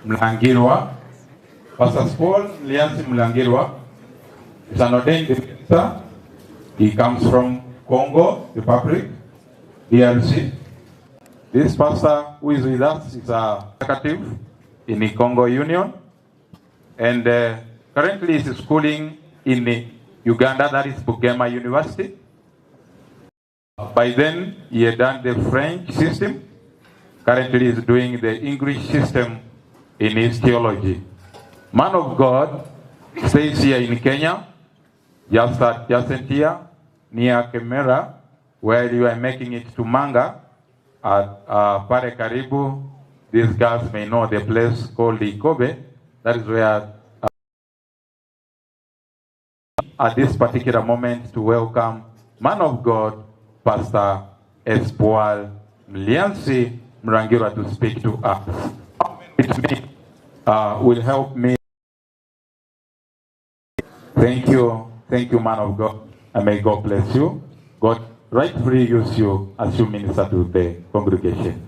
Mlangirwa. Pastor Espoal Mliansi Mlangirwa is an ordained minister. He comes from Congo Republic, DRC. This pastor who is with us is a executive in the Congo Union, and currently is schooling in Uganda, that is Bugema University. By then, he had done the French system. Currently, is doing the English system in his theology. Man of God stays here in Kenya, just adjacent here, near Kemera, where you are making it to Manga, at Pare Karibu. These guys may know the place called Ikobe. That is where, at this particular moment, to welcome man of God, Pastor Espoal Mliansi Mrangira, to speak to us. It will help me. Thank you, man of God, and may God bless you. God rightfully use you as you minister to the congregation.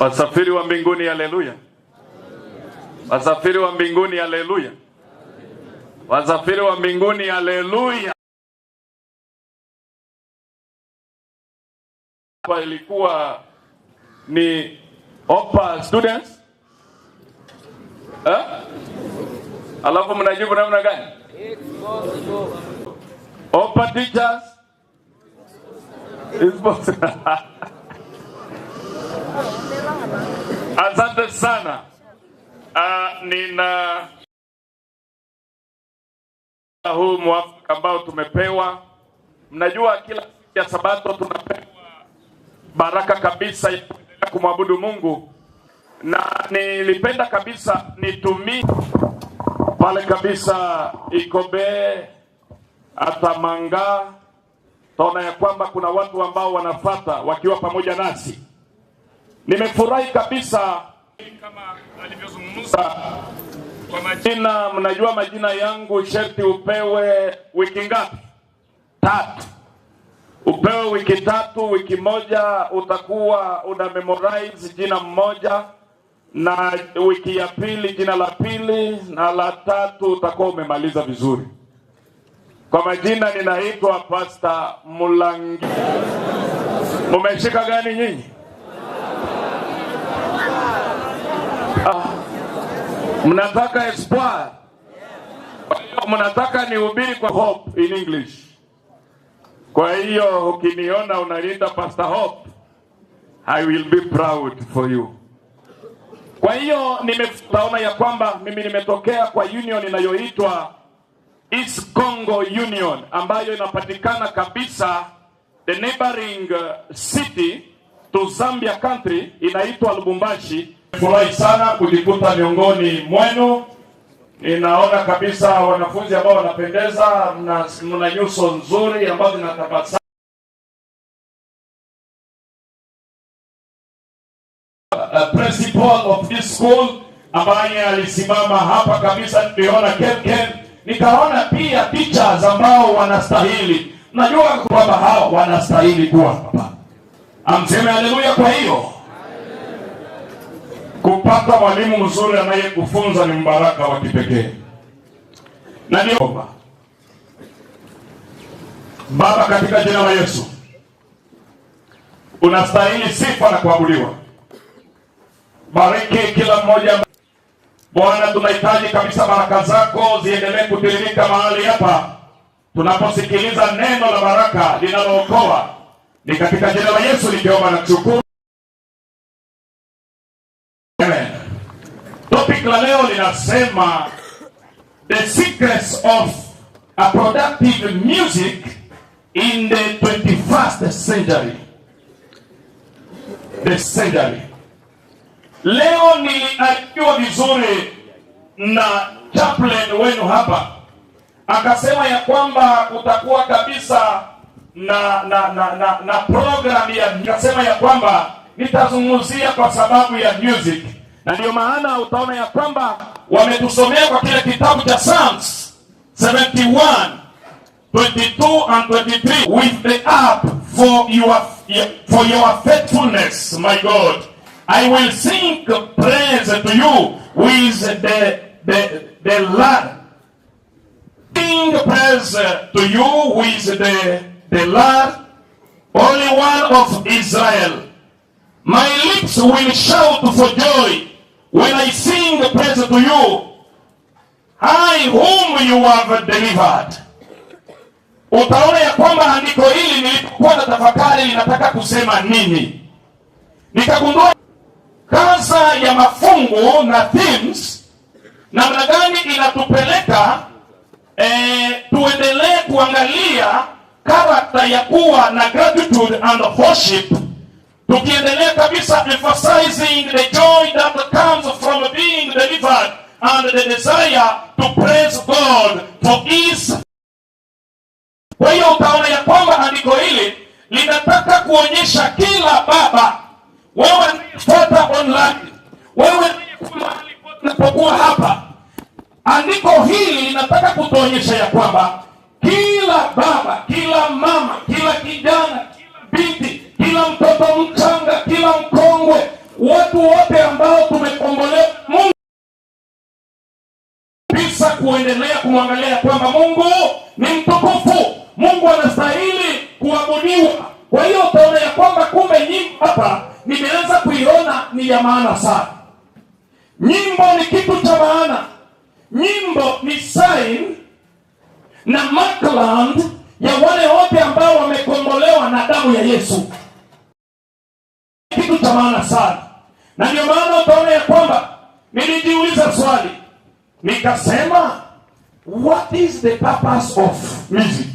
Wasafiri wa mbinguni, haleluya. Wasafiri wa mbinguni, haleluya. Wasafiri wa mbinguni, haleluya. Hapa ilikuwa ni OPA students. Alafu mnajibu namna gani? OPA teachers. Asante sana. Nina huu mwafaka ambao tumepewa. Mnajua kila siku ya Sabato tunapewa baraka kabisa ya kumwabudu Mungu, na nilipenda kabisa nitumie pale kabisa Ikobe Atamanga. Taona ya kwamba kuna watu ambao wanafuata wakiwa pamoja nasi. Nimefurahi kabisa kama alivyozungumza kwa majina. Mnajua majina yangu sherti upewe wiki ngapi? 3. Upewe wiki 3. Wiki moja utakuwa una memorize jina mmoja, na wiki ya pili jina la pili, na la 3 utakuwa umemaliza vizuri. Kwa majina ninaitwa Pastor Mulangi. Mumeshika gani nyinyi? Mnataka espoir? Mnataka nihubiri kwa hope in English. Kwa hiyo ukiniona unalinda Pastor Hope, I will be proud for you. Kwa hiyo nimetaona ya kwamba mimi nimetokea kwa union inayoitwa East Congo Union, ambayo inapatikana kabisa the neighboring city to Zambia country, inaitwa Lubumbashi. Furahi sana kujikuta miongoni mwenu. Ninaona kabisa wanafunzi ambao wanapendeza, mna nyuso nzuri ambazo zinatabasamu. Principal of this school ambaye alisimama hapa kabisa, niliona Ken, nikaona pia teachers ambao wanastahili. Najua kwamba hao wanastahili kuwa hapa. Amseme haleluya. Kwa hiyo kupata mwalimu mzuri anayekufunza ni mbaraka wa kipekee. Na ndio Baba, katika jina la Yesu, unastahili sifa na kuabudiwa. Bariki kila mmoja Bwana, tunahitaji kabisa baraka zako ziendelee kutiririka mahali hapa tunaposikiliza neno la baraka linalookoa. Ni katika jina la Yesu nikiomba na kushukuru. Amen. Topic la leo linasema the secrets of a productive music in the 21st century. The century. Leo niliarifiwa vizuri na chaplain wenu hapa. Akasema ya kwamba utakuwa kabisa na program ya, akasema ya kwamba nitazungumzia kwa sababu ya music. Na ndio maana utaona ya kwamba wametusomea kwa kile kitabu cha Psalms 71, 22 and 23 with the harp for your faithfulness, my God. I will sing praise to you with the Lord. Sing praise to you with the Lord, Holy One of Israel. My lips will shout for joy when I sing praise to you, I whom you have delivered. Utaona ya kwamba andiko hili nilipokuwa na tafakari linataka kusema nini, nikagundua kaza ya mafungu na themes namna gani inatupeleka tuendelee kuangalia karakta ya kuwa na gratitude and worship, tukiendelea kabisa emphasizing the joy that comes from being delivered and the desire to praise God for his. Kwa hiyo utaona ya kwamba andiko hili linataka kuonyesha kila baba, wewe unayefuata online, wewe unayekuwa mahali pote unapokuwa hapa, andiko hili linataka kutuonyesha ya kwamba kila baba, kila mama, kila kijana, kila binti, kila mtoto mchanga, kila mkongwe, watu wote ambao tumekombolewa Mungu bisa kuendelea kumwangalia kwamba Mungu ni mtukufu, Mungu anastahili kuabudiwa. Kwa hiyo utaona ya kwamba kumbe nyimbo hapa nimeanza kuiona ni ya maana sana. Nyimbo ni kitu cha maana. Nyimbo ni sign na markland ya wale wote ambao wamekombolewa na damu ya Yesu. Kitu cha maana sana. Na ndio maana utaona ya kwamba nilijiuliza swali, nikasema, what is the purpose of music?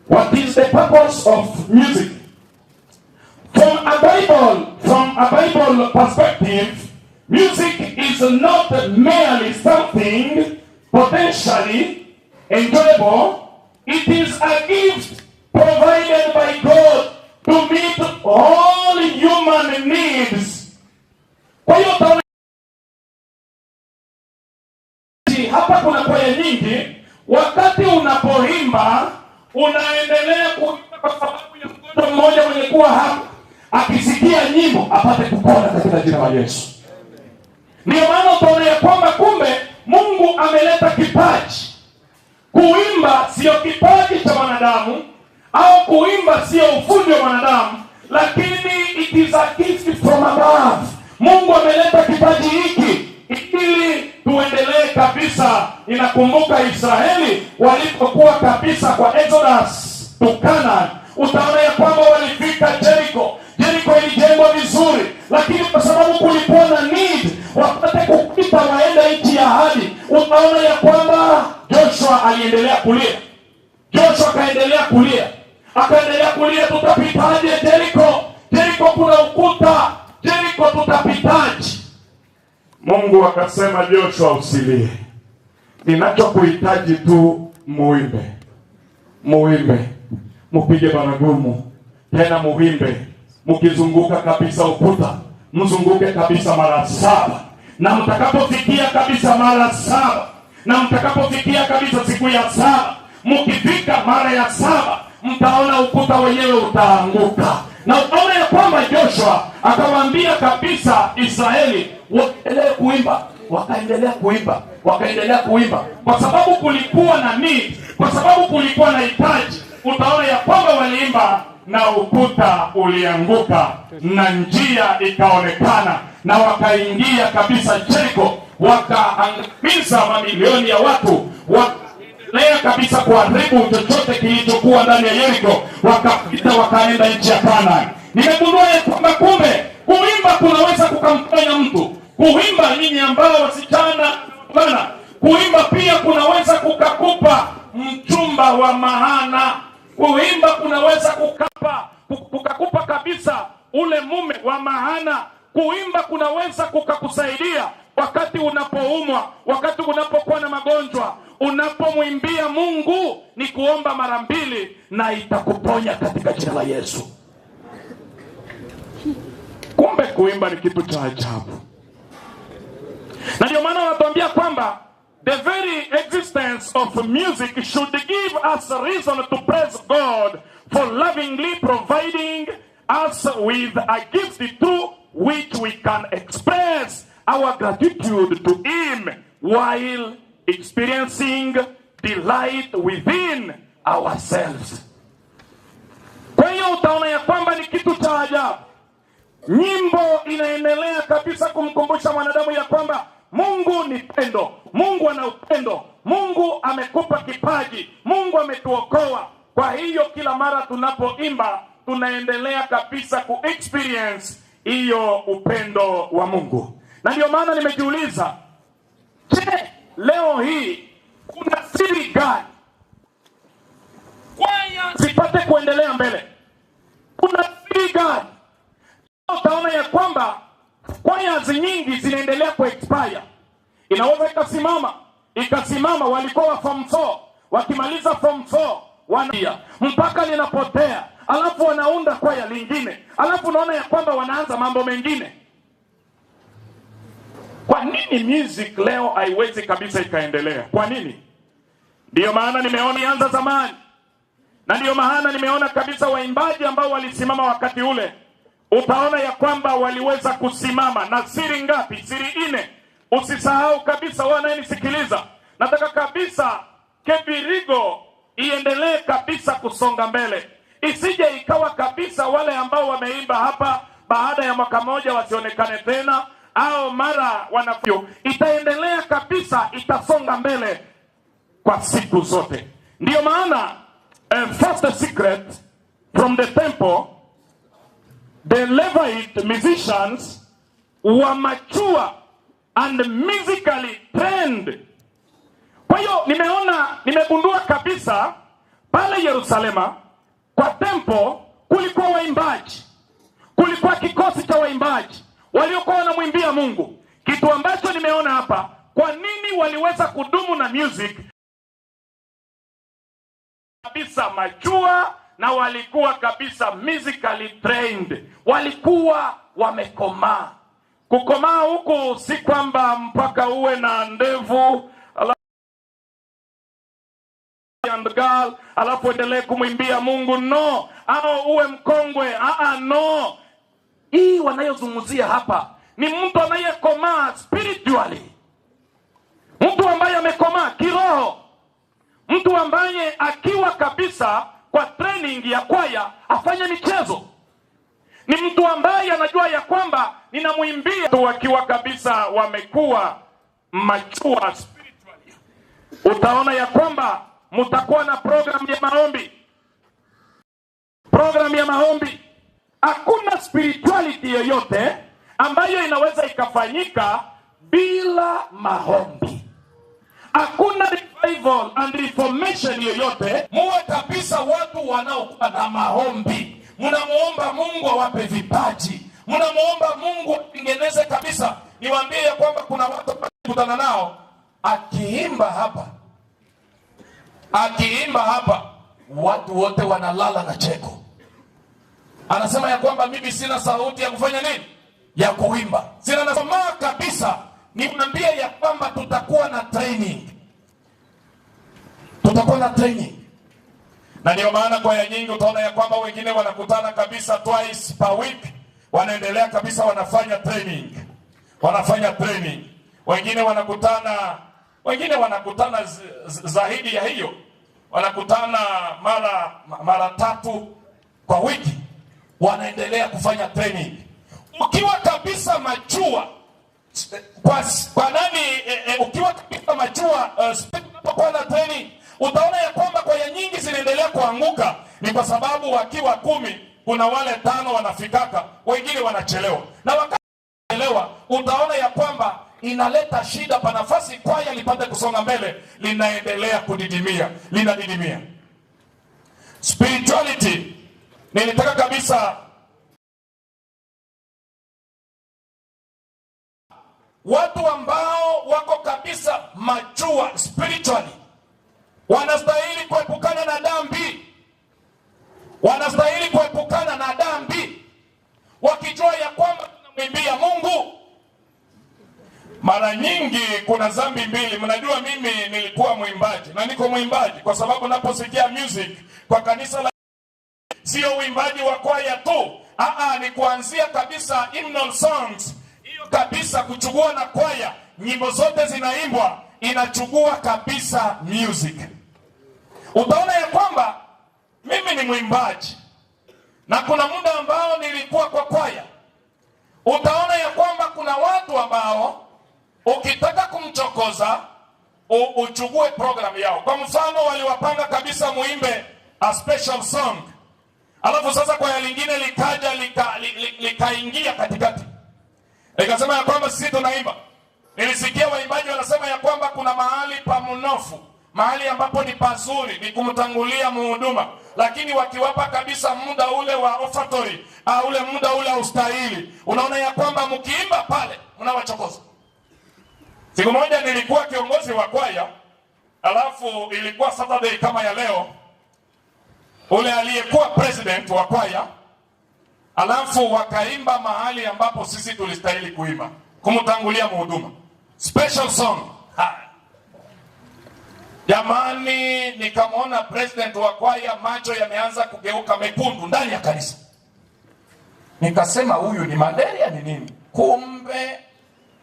What is the purpose of music? From a Bible perspective, music is not merely something potentially enjoyable. It is a gift provided by God to meet all human needs. Kwa hiyo hapa kuna kwaya nyingi, wakati unapoimba unaendelea kuimba kwa sababu ya mgonjwa mmoja mwenye kuwa hapa akisikia nyimbo apate kupona katika jina la Yesu. Ndio maana utaona ya kwamba kumbe Mungu ameleta kipaji. Kuimba sio kipaji cha wanadamu, au kuimba sio ufundi wa wanadamu, lakini it is a gift from above. Mungu ameleta kipaji hiki ili tuendelee kabisa. Inakumbuka Israeli walipokuwa kabisa kwa Exodus to Canaan, utaona ya kwamba walifika Jericho. Jericho ilijengwa vizuri, lakini kwa sababu kulikuwa na need wapate kupita waenda nchi ya ahadi, utaona ya kwamba Joshua aliendelea kulia. Joshua akaendelea kulia, tutapitaje Jericho? Jericho kuna ukuta, Jericho tutapitaje? Mungu akasema, Joshua usilie. Ninachokuhitaji tu muimbe. Mupige baragumu. Tena muimbe. Mukizunguka kabisa ukuta, mzunguke kabisa mara 7. Na mtakapofikia kabisa mara 7, na mtakapofikia kabisa siku ya 7, mukifika mara ya 7, mtaona ukuta wenyewe utaanguka. Na utaona ya kwamba Joshua akawaambia kabisa Israeli wakaendelea kuimba kwa sababu kulikuwa na need, kwa sababu kulikuwa na hitaji. Utaona ya kwamba waliimba na ukuta ulianguka na njia ikaonekana, na wakaingia kabisa Jericho, wakaangamiza mamilioni ya watu, wakaendelea kabisa kuharibu chochote kilichokuwa ndani ya Jericho, wakapita wakaenda nchi ya Kanaani. Nimegundua ya kwamba kumbe kuimba kunaweza kukamfanya mtu. Kuimba, nyinyi ambao wasichana bana, kuimba pia kunaweza kukakupa mchumba wa maana. Kuimba kunaweza kukakupa kabisa ule mume wa maana. Kuimba kunaweza kukakusaidia wakati unapoumwa, wakati unapokuwa na magonjwa. Unapomwimbia Mungu ni kuomba mara 2 na itakuponya katika jina la Yesu. Kumbe kuimba ni kitu cha ajabu. Na ndio maana wanatuambia kwamba the very existence of music should give us a reason to praise God for lovingly providing us with a gift through which we can express our gratitude to Him while experiencing delight within ourselves. Kwa hiyo utaona ya kwamba ni kitu cha ajabu. Nyimbo inaendelea kabisa kumkumbusha mwanadamu ya kwamba Mungu ni pendo. Mungu ana upendo. Mungu amekupa kipaji. Mungu ametuokoa. Kwa hiyo kila mara tunapoimba tunaendelea kabisa ku-experience hiyo upendo wa Mungu. Na ndio maana nimejiuliza, je, leo hii kuna siri gani kwaya zipate kuendelea mbele? Kuna siri gani? Utaona ya kwamba kwaya nyingi zinaendelea ku-expire. Inaweza ikasimama walikuwa wa form 4, wakimaliza form 4 wanaia mpaka linapotea, alafu wanaunda kwaya lingine, alafu unaona ya kwamba wanaanza mambo mengine. Kwa nini music leo haiwezi kabisa ikaendelea? Kwa nini? Ndio maana nimeona ianza zamani, na ndio maana nimeona kabisa waimbaji ambao walisimama wakati ule utaona ya kwamba waliweza kusimama na siri ngapi? Siri 4. Usisahau kabisa, wanayenisikiliza, nataka kabisa Kebirigo iendelee kabisa kusonga mbele. Isije ikawa kabisa wale ambao wameimba hapa baada ya mwaka moja wasionekane tena, au mara wanafyo. Itaendelea kabisa, itasonga mbele kwa siku zote. Ndiyo maana first secret from the temple, the Levite musicians were mature and musically trained. Kwa hiyo nimegundua kabisa pale Yerusalema kwa tempo kulikuwa waimbaji, kulikuwa kikosi cha waimbaji waliokuwa wanamwimbia Mungu. Kitu ambacho nimeona hapa, kwa nini waliweza kudumu na music kabisa machua, na walikuwa kabisa musically trained, walikuwa wamekomaa. Kukomaa huku si kwamba mpaka uwe na ndevu and girl alafu endelee kumwimbia Mungu, no, au uwe mkongwe, no. Hii wanayozungumzia hapa ni mtu anayekomaa spiritually, mtu ambaye amekomaa kiroho, mtu ambaye akiwa kabisa kwa training ya kwaya afanye michezo, ni mtu ambaye anajua ya kwamba ninamwimbia tu. Wakiwa kabisa wamekuwa mature spiritually, utaona ya kwamba mtakuwa na program ya maombi. Program ya maombi, hakuna spirituality yoyote ambayo inaweza ikafanyika bila maombi. Hakuna revival and reformation yoyote muwe kabisa watu wanaokuwa na maombi. Mnamuomba Mungu awape vipaji, mnamuomba Mungu atengeneze kabisa. Niwaambie ya kwamba kuna watu kutana nao, akiimba hapa watu wote wanalala na cheko. Anasema ya kwamba mimi sina sauti ya kufanya nini? Ya kuimba. Sina nasomaa kabisa. Niambia ya kwamba tutakuwa na training. Tutakuwa na training. Na ndio maana kwaya nyingi utaona ya kwamba wengine wanakutana kabisa twice per week. Wanaendelea kabisa, wanafanya training. Wengine wanakutana zaidi ya hiyo. Wanakutana mara 3 kwa wiki. Wanaendelea kufanya training. Ukiwa kabisa machua ukiwa kabisa machua unapokuwa na training, utaona ya kwamba kwaya nyingi zinaendelea kuanguka. Ni kwa sababu wakiwa 10 kuna wale 5 wanafikaka, wengine wanachelewa. Na wakati wanachelewa, utaona ya kwamba inaleta shida pa nafasi kwaya lipate kusonga mbele, linaendelea linadidimia. Spirituality, nilitaka kabisa watu ambao wako kabisa mature spiritually wanastahili kuepukana na dhambi, wakijua ya kwamba tunamwimbia Mungu. Mara nyingi kuna dhambi mbili. Mnajua mimi nilikuwa mwimbaji na niko mwimbaji kwa sababu naposikia music kwa kanisa la, sio uimbaji wa kwaya tu, ni kuanzia kabisa hymnal songs, hiyo kabisa kuchukua na kwaya, nyimbo zote zinaimbwa, inachukua kabisa music. Utaona ya kwamba mimi ni mwimbaji na kuna muda ambao nilikuwa kwa kwaya. Utaona ya kwamba kuna watu ambao ukitaka kumchokoza uchukue program yao. Kwa mfano, waliwapanga kabisa muimbe a special song, alafu sasa kwaya lingine likaja likaingia katikati, likasema ya kwamba sisi tunaimba. Nilisikia waimbaji wanasema ya kwamba kuna mahali pa mnofu, mahali ambapo ni pazuri, ni kumtangulia muhuduma, lakini wakiwapa kabisa muda ule wa offertory, ule muda ule ustahili, unaona ya kwamba mkiimba pale mnawachokoza. Siku moja nilikuwa kiongozi wa kwaya, alafu ilikuwa Saturday kama ya leo, ule aliyekuwa president wa kwaya, alafu wakaimba mahali ambapo sisi tulistahili kuimba, kumtangulia muhuduma, special song. Jamani, nikamwona president wa kwaya macho yameanza kugeuka mekundu ndani ya kanisa. Nikasema huyu ni malaria ni nini? Kumbe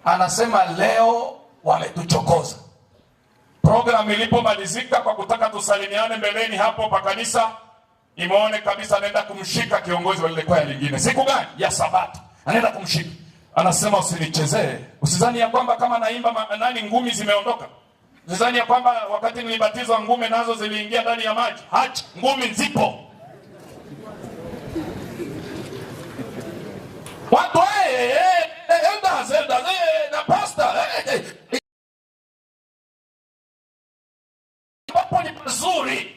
anasema leo wametuchokoza. Program ilipomalizika kwa kutaka tusalimiane mbeleni hapo pa kanisa, nimeone kabisa anaenda kumshika kiongozi wa ile kwaya lingine. Siku gani? Ya Sabato. Anaenda kumshika. Anasema usinichezee. Usizani ya kwamba kama naimba ngumi zimeondoka. Usizani ya kwamba wakati nilibatizwa ngumi nazo ziliingia ndani ya maji. Hacha, ngumi zipo. Watu elders na pastor hapo ni pazuri.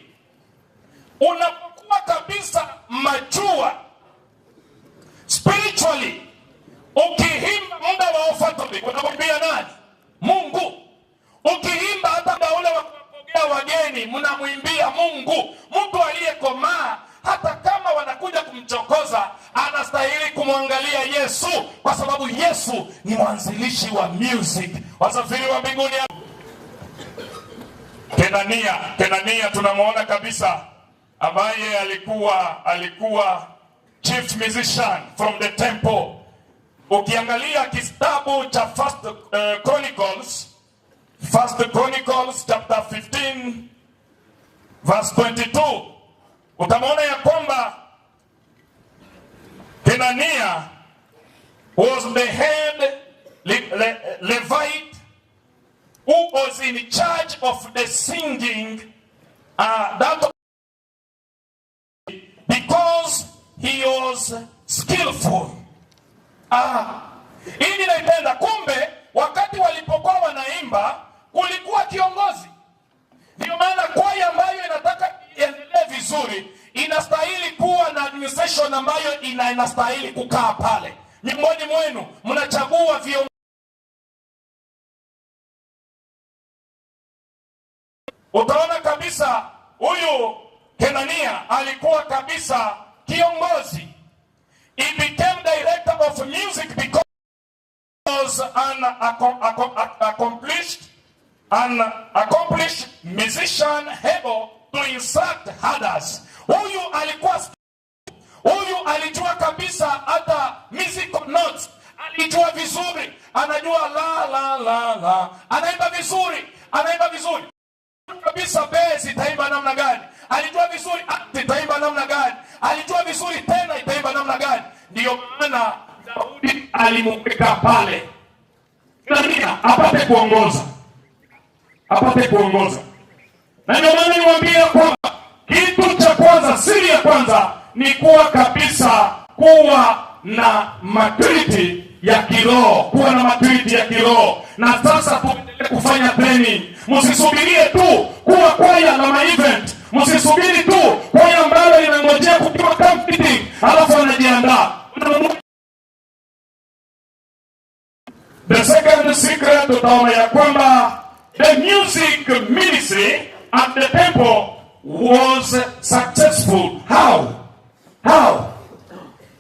Unapokuwa kabisa majua spiritually, ukihimba muda wa ofatobi unamwambia nani? Mungu. Ukihimba hata muda ule wa kupokea wageni mnamwimbia Mungu. Mtu aliyekomaa hata kama wanakuja kumchokoza anastahili kumwangalia Yesu, kwa sababu Yesu ni mwanzilishi wa music. Wasafiri wa mbinguni. Kenania tunamuona kabisa ambaye alikuwa chief musician from the temple. Ukiangalia kitabu cha First Chronicles chapter 15 verse 22, utamwona ya kwamba Kenania was the head Levite who was in charge of the singing, that because he was skillful. Hii naipenda. Kumbe wakati walipokuwa wanaimba kulikuwa kiongozi. Ndio maana kwaya ambayo inataka iendelee vizuri inastahili kuwa na administration ambayo inastahili kukaa pale. Miongoni mwenu mnachagua viongozi. Utaona kabisa huyu Kenania alikuwa kabisa kiongozi. He became director of music because he was an accomplished musician able to insert others. Huyu alijua kabisa hata musical notes. Alijua vizuri, anajua la. Anaimba vizuri kabisa. Bass itaimba namna gani? Alijua vizuri. Itaimba namna gani? Alijua vizuri tena itaimba namna gani? Ndio maana Daudi alimweka pale Kenania apate kuongoza. Na ndio maana niwaambia kwamba kitu cha kwanza, siri ya kwanza ni kuwa na maturity ya kiroho, Na sasa tuendelee kufanya training. Msisubirie tu kuwa kwaya la ma-event. Msisubiri tu kwaya ambalo linangojea kupewa competing alafu anajiandaa. The second secret utaona ya kwamba the music ministry at the temple was successful. How?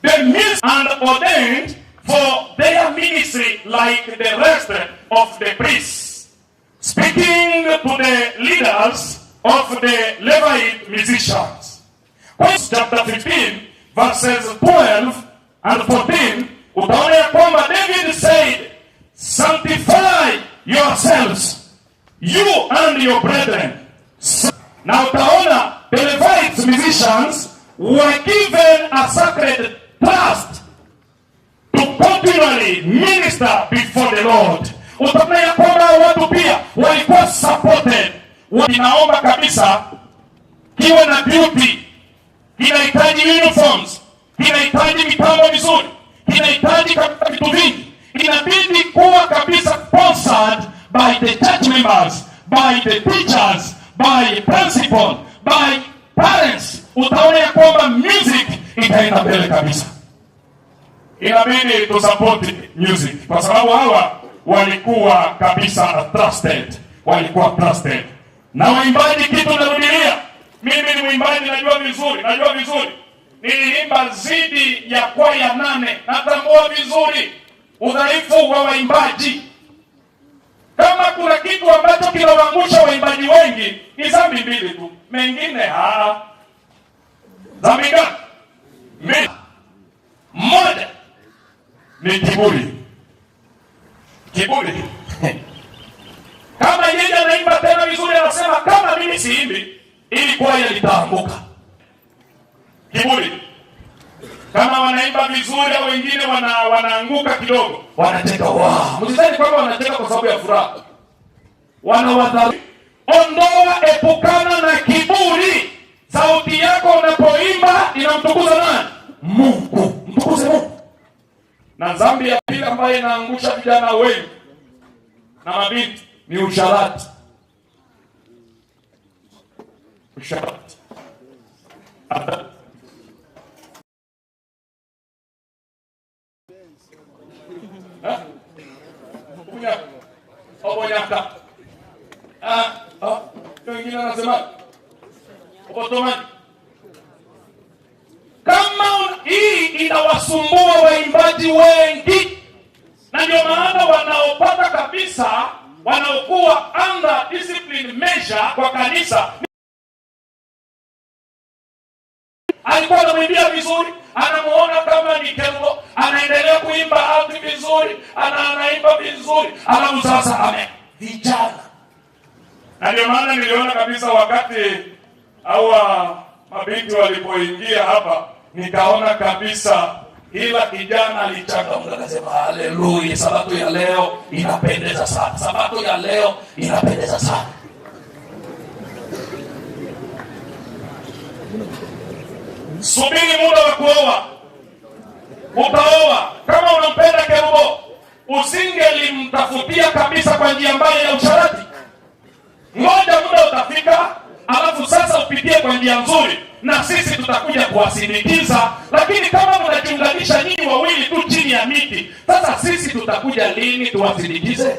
The music and ordained for their ministry like the rest of the priests. Speaking to the leaders of the Levite musicians. Chapter 15 verses 12 and 14, utaona ya kwamba David said, sanctify yourselves, you and your brethren. Now utaona the Levite musicians were given a sacred trust to continually minister before the Lord. Utaona ya kwamba watu pia walikuwa supported. Ninaomba kabisa kiwe na beauty, kinahitaji uniforms, kinahitaji mitambo mizuri, kinahitaji kabisa vitu vingi. Inabidi kuwa kabisa sponsored by the church members, by the teachers, by principal, by parents. Utaona ya kwamba music itaenda mbele kabisa. Inabidi tu support music kwa sababu hawa walikuwa kabisa trusted. Na waimbaji, kitu narudia, mimi ni mwimbaji, najua vizuri. Niliimba zidi ya kwaya 8, natambua vizuri udhaifu wa waimbaji. Kama kuna kitu ambacho kinawaangusha waimbaji wengi ni dhambi mbili tu, mengine dhambi gani? Mmoja ni kiburi. Kiburi. Kama yeye anaimba tena vizuri, anasema kama mimi siimbi, ili kwaya litaanguka. Kiburi. Kama wanaimba vizuri au wengine wanaanguka kidogo, wanacheka. Msizani kwamba wanacheka kwa sababu ya furaha. Wanawadharau. Ondoa, epukana na kiburi. Sauti yako unapoimba inamtukuza nani? Mungu. Mtukuze Mungu. Na dhambi ya pili ambayo inaangusha vijana wengi na mabinti ni usharati. Usharati. Obonyaka. Wengine wanasema otomani. Kama hii inawasumbua waimbaji wengi, na ndio maana wanaopata kabisa, wanaokuwa under discipline measure kwa kanisa, alikuwa anamwimbia vizuri, anamuona kama ni Kelbo, anaendelea kuimba alti vizuri, anaimba vizuri, alafu sasa vijana. Na ndio maana niliona kabisa wakati hawa mabinti walipoingia hapa, nikaona kabisa ila kijana alichangamka, akasema haleluya, sabato ya leo inapendeza sana. Sabato ya leo inapendeza sana. Subiri muda wa kuoa. Utaoa. Kama unampenda Kerubo, usingelimtafutia kabisa kwa njia mbaya ya usharati. Ngoja muda utafika, alafu sasa upitie kwa njia nzuri, na sisi tutakuja kuwasindikiza. Lakini kama mnajiunganisha nyinyi wawili tu chini ya miti, sasa sisi tutakuja lini tuwasindikize?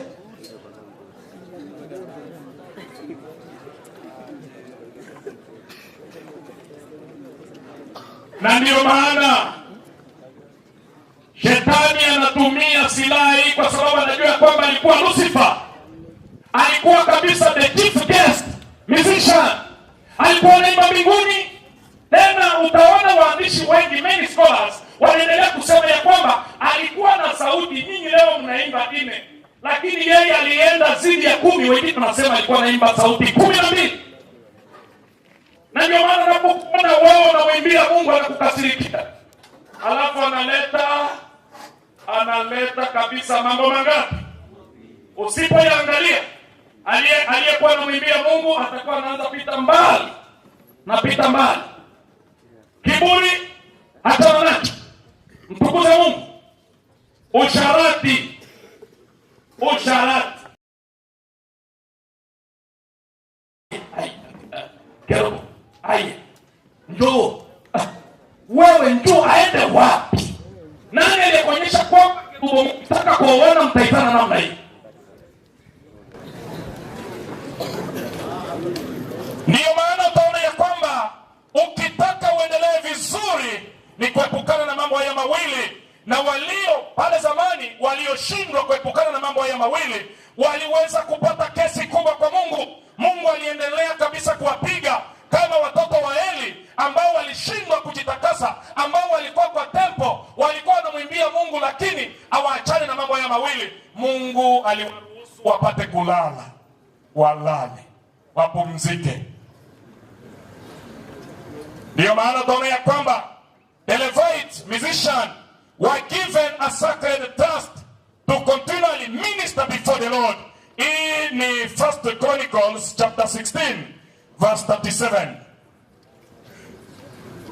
Na ndio maana shetani anatumia silaha hii, kwa sababu anajua kwamba alikuwa Lucifer. Alikuwa kabisa the chief guest musician. Alikuwa anaimba mbinguni. Tena utaona waandishi wengi, many scholars, wanaendelea kusema ya kwamba alikuwa na sauti. Nyinyi leo mnaimba 4, lakini yeye alienda zidi ya 10. Wengine tunasema alikuwa anaimba sauti 12. Na ndio maana unapokuona wewe unamwimbia Mungu anakukasirikia. Alafu analeta kabisa mambo mangapi? Usipoyaangalia, aliyekuwa anamwimbia Mungu atakuwa anaanza pita mbali. Kiburi, achana nacho. Mtukuze Mungu. Usharati. Kerubo, njoo. Wewe njoo, aende wapi? Nani aliyekuonyesha kwamba Kerubo mtaka kuoana mtaitana namna hii? Ndiyo maana utaona ya kwamba ukitaka uendelee vizuri ni kuepukana na mambo haya mawili. Na walio pale zamani walioshindwa kuepukana na mambo haya mawili waliweza kupata kesi kubwa kwa Mungu. Mungu aliendelea kabisa kuwapiga, kama watoto wa Eli ambao walishindwa kujitakasa, ambao walikuwa kwa tempo, walikuwa wanamwimbia Mungu lakini hawaachane na mambo haya mawili. Mungu aliwaruhusu wapate kulala, walale, wapumzike. Ndiyo maana tunaona ya kwamba the Levite musician were given a sacred task to continually minister before the Lord. In 1 Chronicles chapter 16 verse 37.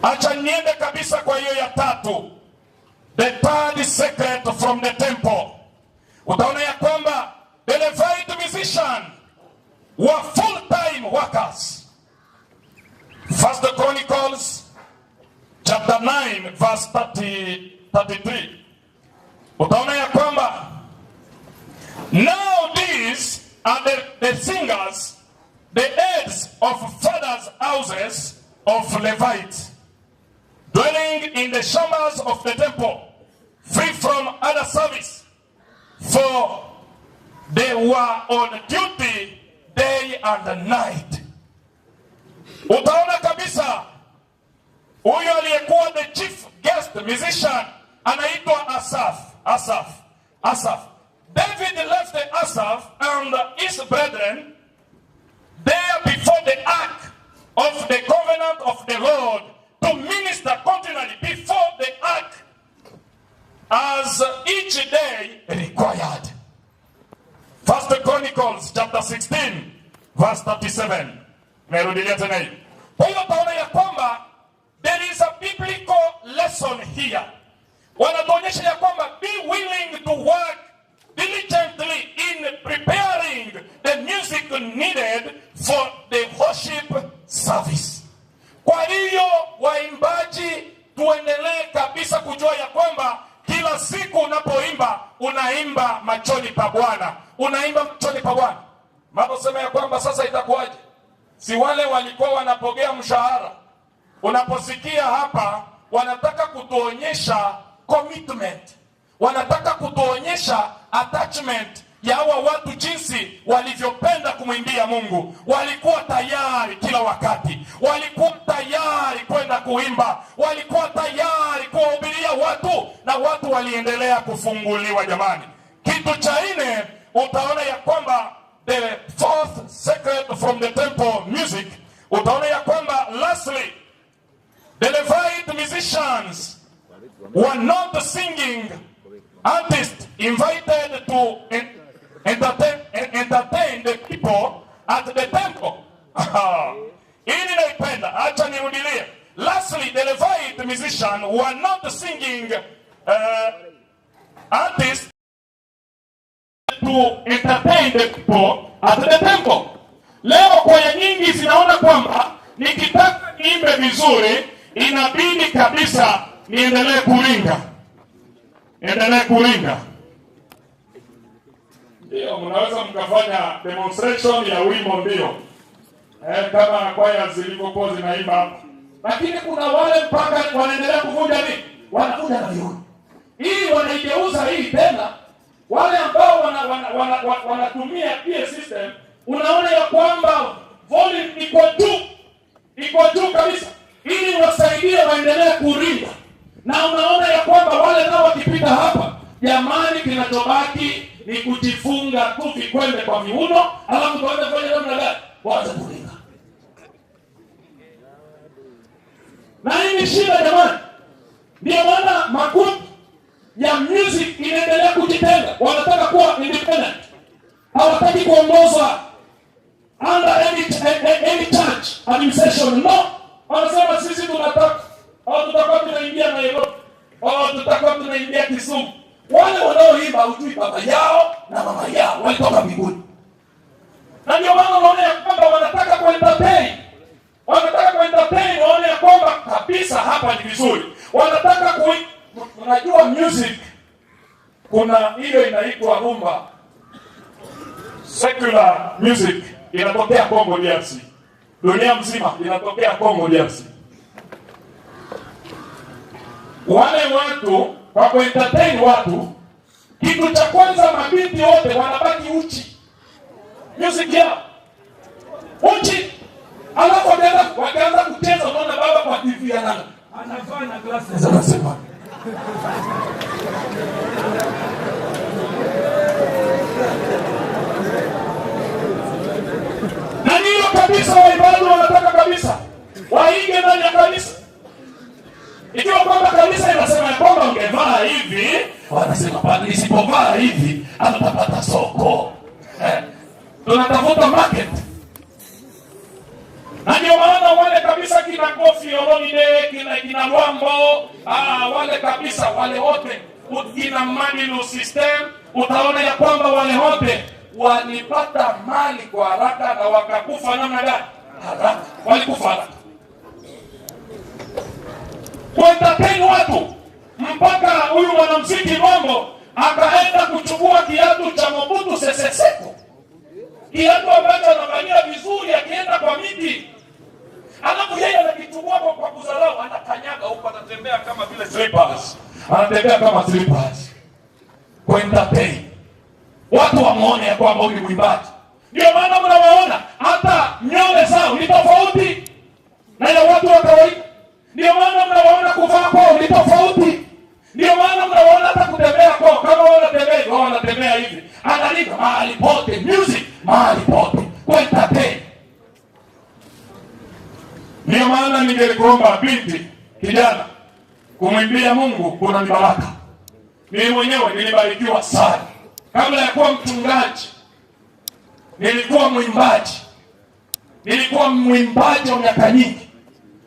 Acha niende kabisa kwa hiyo ya 3. The third secret from the temple. Utaona ya kwamba the Levite musician were full-time workers. 1 Chronicles chapter 9 verse 33. Utaona ya kwamba now these are the singers, the heads of fathers' houses of Levites, dwelling in the chambers of the temple, free from other service, for they were on duty day and night. Utaona kabisa huyo aliyekuwa the chief guest musician anaitwa Asaph. David left Asaph and his brethren there before the ark of the covenant of the Lord to minister continually before the ark as each day required. 1 Chronicles chapter 16 verse 37. Merudilia tena hii. Kwa hiyo taona ya kwamba there is a biblical lesson here. Wanatuonyesha ya kwamba be willing to work diligently in preparing the music needed for the worship service. Kwa hiyo waimbaji, tuendelee kabisa kujua ya kwamba kila siku unapoimba unaimba machoni pa Bwana. Unaimba machoni pa Bwana. Mambo sema ya kwamba sasa itakuwaje? Si wale walikuwa wanapokea mshahara. Unaposikia hapa wanataka kutuonyesha commitment. Wanataka kutuonyesha attachment ya hawa watu jinsi walivyopenda kumwimbia Mungu. Walikuwa tayari kila wakati. Walikuwa tayari kwenda kuimba. Walikuwa tayari kuwahubiria watu na watu waliendelea kufunguliwa jamani. Kitu cha nne utaona ya kwamba the fourth secret from the temple music, utaona ya kwamba lastly the Levite musicians were not the singing artists invited to entertain the people at the temple. Ili naipenda, acha nirudilie. Lastly, the Levite musicians were not the singing artists to entertain the people at the temple. Leo kwaya nyingi zinaona kwamba nikitaka niimbe vizuri inabidi kabisa niendelee kuringa. Ndio, mnaweza mkafanya demonstration ya wimbo ndio. Kama kwaya zilivyokuwa zinaimba. Lakini kuna wale mpaka wanaendelea kuvunja nini? Wanakuja na viuno. Hii wanaigeuza hii tena. Wale ambao wanatumia PA system, unaona ya kwamba volume iko juu kabisa. Ili wasaidie waendelee kuringa. Na unaona ya kwamba wale nao wakipita hapa, jamani kinachobaki ni kujifunga tu vikwembe kwa viuno, alafu tuanze kufanya namna gani? Waanze kuringa. Na hii ni shida jamani. Ndio maana makundi ya music inaendelea kujitenga. Wanataka kuwa independent. Hawataki kuongozwa under any church administration. No. Wanasema sisi tunataka tutakuwa tunaingia Nairobi, tutakuwa tunaingia Kisumu. Wale wanaoimba hujui baba yao na mama yao walitoka mbinguni. Na ndio maana unaona ya kwamba wanataka kuentertain. Waone ya kwamba kabisa hapa ni vizuri. Wanataka unajua music kuna ile inaitwa rumba. Secular music inatokea Kongo DRC. Dunia mzima inatokea Kongo DRC. Wale watu kwa kuentertain watu, kitu cha kwanza mabinti wote wanabaki uchi. Music yao uchi. Alafu wakaanza kucheza, unaona baba kwa TV anavaa na glasses anasema. Na hiyo kabisa waibadu wanataka kabisa waige ndani ya kanisa. Ikiwa kwamba kanisa inasema kwamba ungevaa hivi, wanasema bali isipovaa hivi atapata soko. Tunatafuta market. Na ndio maana wale kabisa kina Kofi Olomide, kina Luambo, wale kabisa wale wote kina Manilu system, utaona ya kwamba wale wote walipata mali kwa haraka na wakakufa namna gani? Haraka. Walikufa haraka. Kuentertain watu mpaka huyu mwanamuziki Luambo akaenda kuchukua kiatu cha Mobutu Sese Seko. Kiatu ambacho anavalia vizuri akienda kwa miti. Alafu yeye anakichukua kwa kudharau, anakanyaga huko, anatembea kama vile slippers. Anatembea kama slippers. Kuentertain. Watu wamuone ya kwamba huyu mwimbaji. Ndio maana mnawaona hata nywele zao ni tofauti na ya watu wa kawaida. Ndio maana mnawaona kuvaa kwao ni tofauti. Ndio maana mnaona hata kutembea kwa kama wanatembea wanatembea hivi. Analika mahali pote, music mahali pote, kwa entertain. Ndio maana ningekuomba binti, kijana, kumwimbia Mungu kuna baraka. Mimi mwenyewe nilibarikiwa sana. Kabla ya kuwa mchungaji, nilikuwa mwimbaji. Nilikuwa mwimbaji wa miaka nyingi.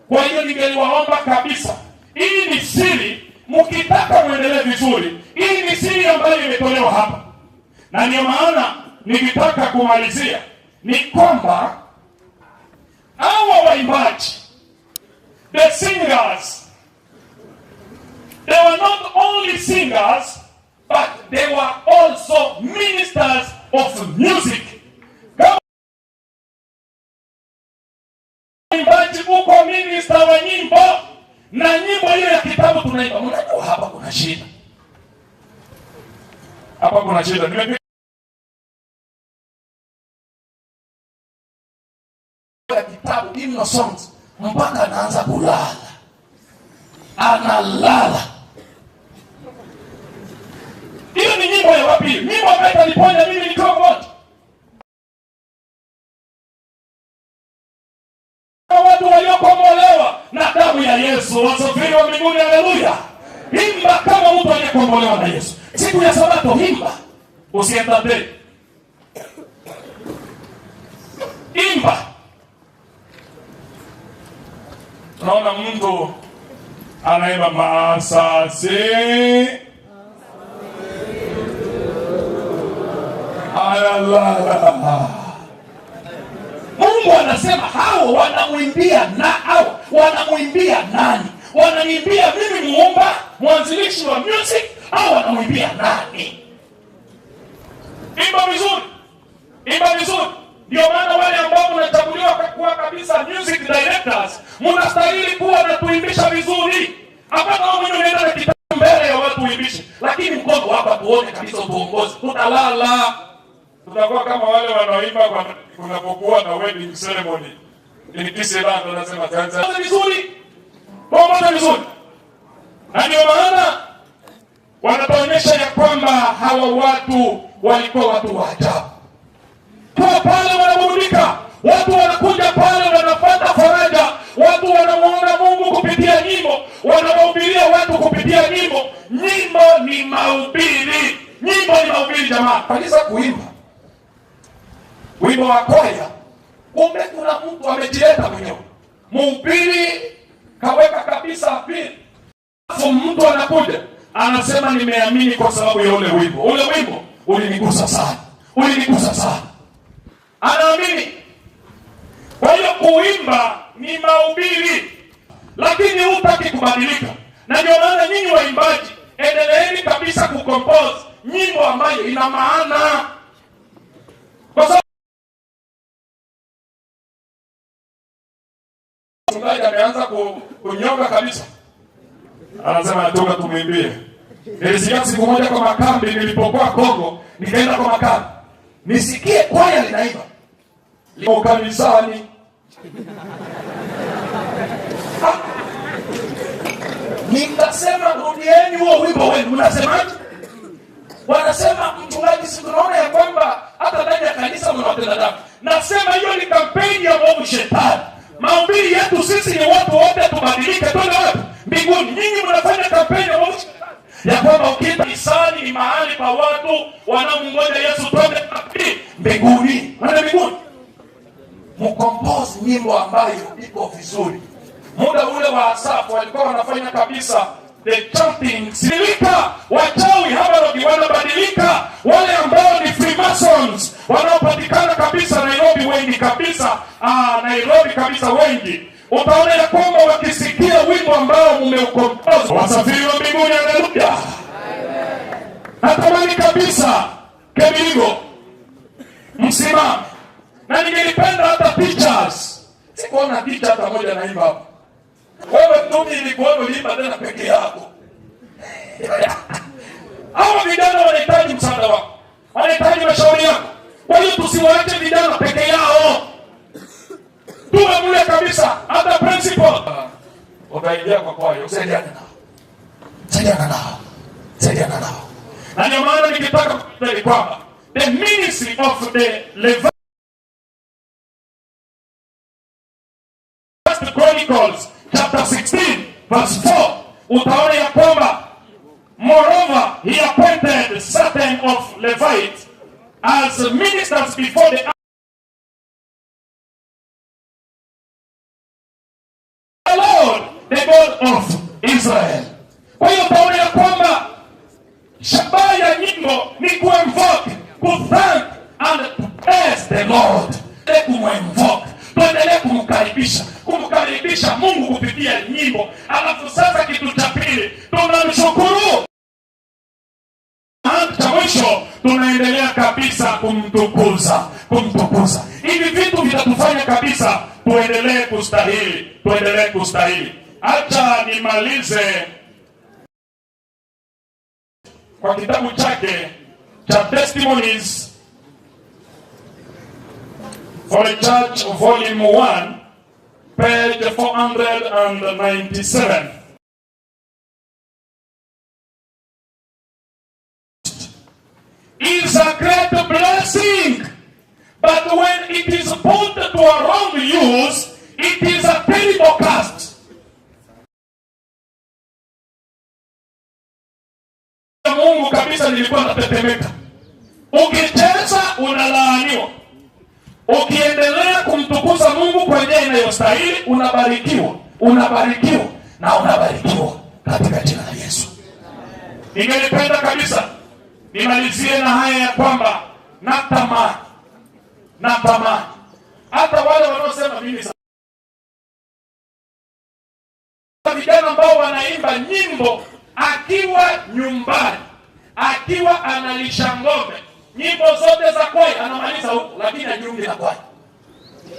Kwa hiyo ningeliwaomba kabisa, hii ni siri, mkitaka muendelee vizuri. Hii ni siri ambayo imetolewa hapa. Na ndio maana nikitaka kumalizia ni kwamba hawa waimbaji, the singers, they were not only singers, but they were also ministers of music. Kama waimbaji uko minister wa nyimbo, na nyimbo ile ya kitabu tunaimba, unajua hapa kuna shida. Hapa kuna shida. Nimepiga kitabu hymn songs mpaka anaanza kulala. Analala. Hiyo ni nyimbo ya wapi? Nyimbo ambayo itaniponya mimi nikiwa mmoja. Watu waliokombolewa na damu ya Yesu, wasafiri wa mbinguni, haleluya. Imba kama mtu aliyekombolewa na Yesu. Siku ya Sabato imba. Usiendelee. Imba. Naona mtu anaimba masasi. Alala. Mungu anasema hao wanamwimbia na hao wanamwimbia nani? Wananiimbia mimi muumba, mwanzilishi wa music, au wanamwimbia nani? Imba vizuri. Imba vizuri. Ndio maana wale ambao mnachaguliwa kuwa kabisa music directors, mnastahili kuwa na tuimbisha vizuri. Hapana wao mwenyewe nenda na kitabu mbele ya watu uimbishe, lakini mkono hapa tuone kabisa uongozi. Tutalala. Tutakuwa kama wale wanaoimba kwa kunapokuwa na wedding ceremony. Nikisema ndo nasema Tanzania vizuri. Pamoja vizuri. Na ndio maana wanatuonyesha ya kwamba hawa watu walikuwa watu wa ajabu. Kwa pale wanaburudika, watu wanakuja pale wanapata faraja, watu wanamuona Mungu kupitia nyimbo, wanawahubiria watu kupitia nyimbo. Nyimbo ni mahubiri. Nyimbo ni mahubiri jamaa. Kanisa kuimba wimbo wa kwaya, kumbe kuna mtu amejileta mwenyewe. Mhubiri kaweka kabisa pili. Alafu mtu anakuja, anasema nimeamini kwa sababu ya ule wimbo. Ule wimbo ulinigusa sana. Ulinigusa sana. Anaamini. Kwa hiyo kuimba ni mahubiri. Lakini hutaki kubadilika. Na ndio maana nyinyi waimbaji, endeleeni kabisa kucompose nyimbo ambayo ina maana. Kwa sababu mchungaji ameanza kunyoga kabisa. Anasema natoka tumwimbie. Nilisikia siku moja kwa makambi nilipokuwa Kongo, nikaenda kwa makambi. Nisikie kwaya linaimba. Liko kanisani. Nikasema rudieni huo wimbo wenu. Mnasemaje? Wanasema mchungaji, si tunaona ya kwamba hata ndani ya kanisa mnawapenda damu. Nasema hiyo ni kampeni ya mwovu shetani. Mahubiri yetu sisi ni watu wote tubadilike, twende wapi? Mbinguni. Nyinyi mnafanya kampeni ya mwovu shetani. Ya kwamba ukienda kanisani ni mahali pa watu wanaomngoja Yesu, twende wapi? Mbinguni. Twende mbinguni. Mkompose nyimbo ambayo iko vizuri. Muda ule wa Asafu walikuwa wanafanya kabisa the chanting. Silika, wachawi Habarogi wanabadilika. Wale ambao ni Freemasons wanaopatikana kabisa Nairobi wengi kabisa. Nairobi kabisa wengi. Utaona ya kwamba wakisikia wimbo ambao mmeukompoza, wasafiri wa mbinguni, haleluya. Natamani kabisa Kemigo msimame. Na ningelipenda hata teachers. Sikuona teacher hata moja naimba hapo. Wewe mtumi ilikuwa unaimba tena peke yako. Hawa vijana wanahitaji msaada wako. Wanahitaji mashauri yako. Kwa hiyo tusiwaache vijana peke yao. Tuwe mle kabisa, hata principal. Utaingia kwa kwaya, usaidiane nao. Saidiana nao. Na ndio maana nikitaka kueleza kwamba the ministry of the Levite Chronicles chapter 16 verse 4, utaona ya kwamba moreover he appointed certain of Levites as ministers before the Lord, the God of Israel. Kwa hiyo utaona ya kwamba shabaha ya nyimbo ni kuinvoke, kuthank and praise the Lord. Kumwinvoke, tuendelee kumkaribisha Mungu kupitia nyimbo. Alafu sasa kitu cha pili, tunamshukuru. Cha mwisho tunaendelea kabisa kumtukuza. Hivi vitu vitatufanya kabisa tuendelee kustahili. Acha nimalize kwa kitabu chake cha Testimonies for a Church, volume 1, page 497. Is a great blessing, but when it is put to a wrong use, it is a terrible cost. Mungu kabisa, nilikuwa natetemeka. Ukicheza unalaaniwa, ukiendelea kumtukuza Mungu kwa njia inayostahili unabarikiwa katika jina la Yesu. Ningelipenda kabisa nimalizie na haya ya kwamba natamani hata wale wanaosema mimi vijana ambao wanaimba nyimbo akiwa nyumbani, akiwa analisha ng'ombe, nyimbo zote za kwaya anamaliza huko, lakini ajiunge na kwaya.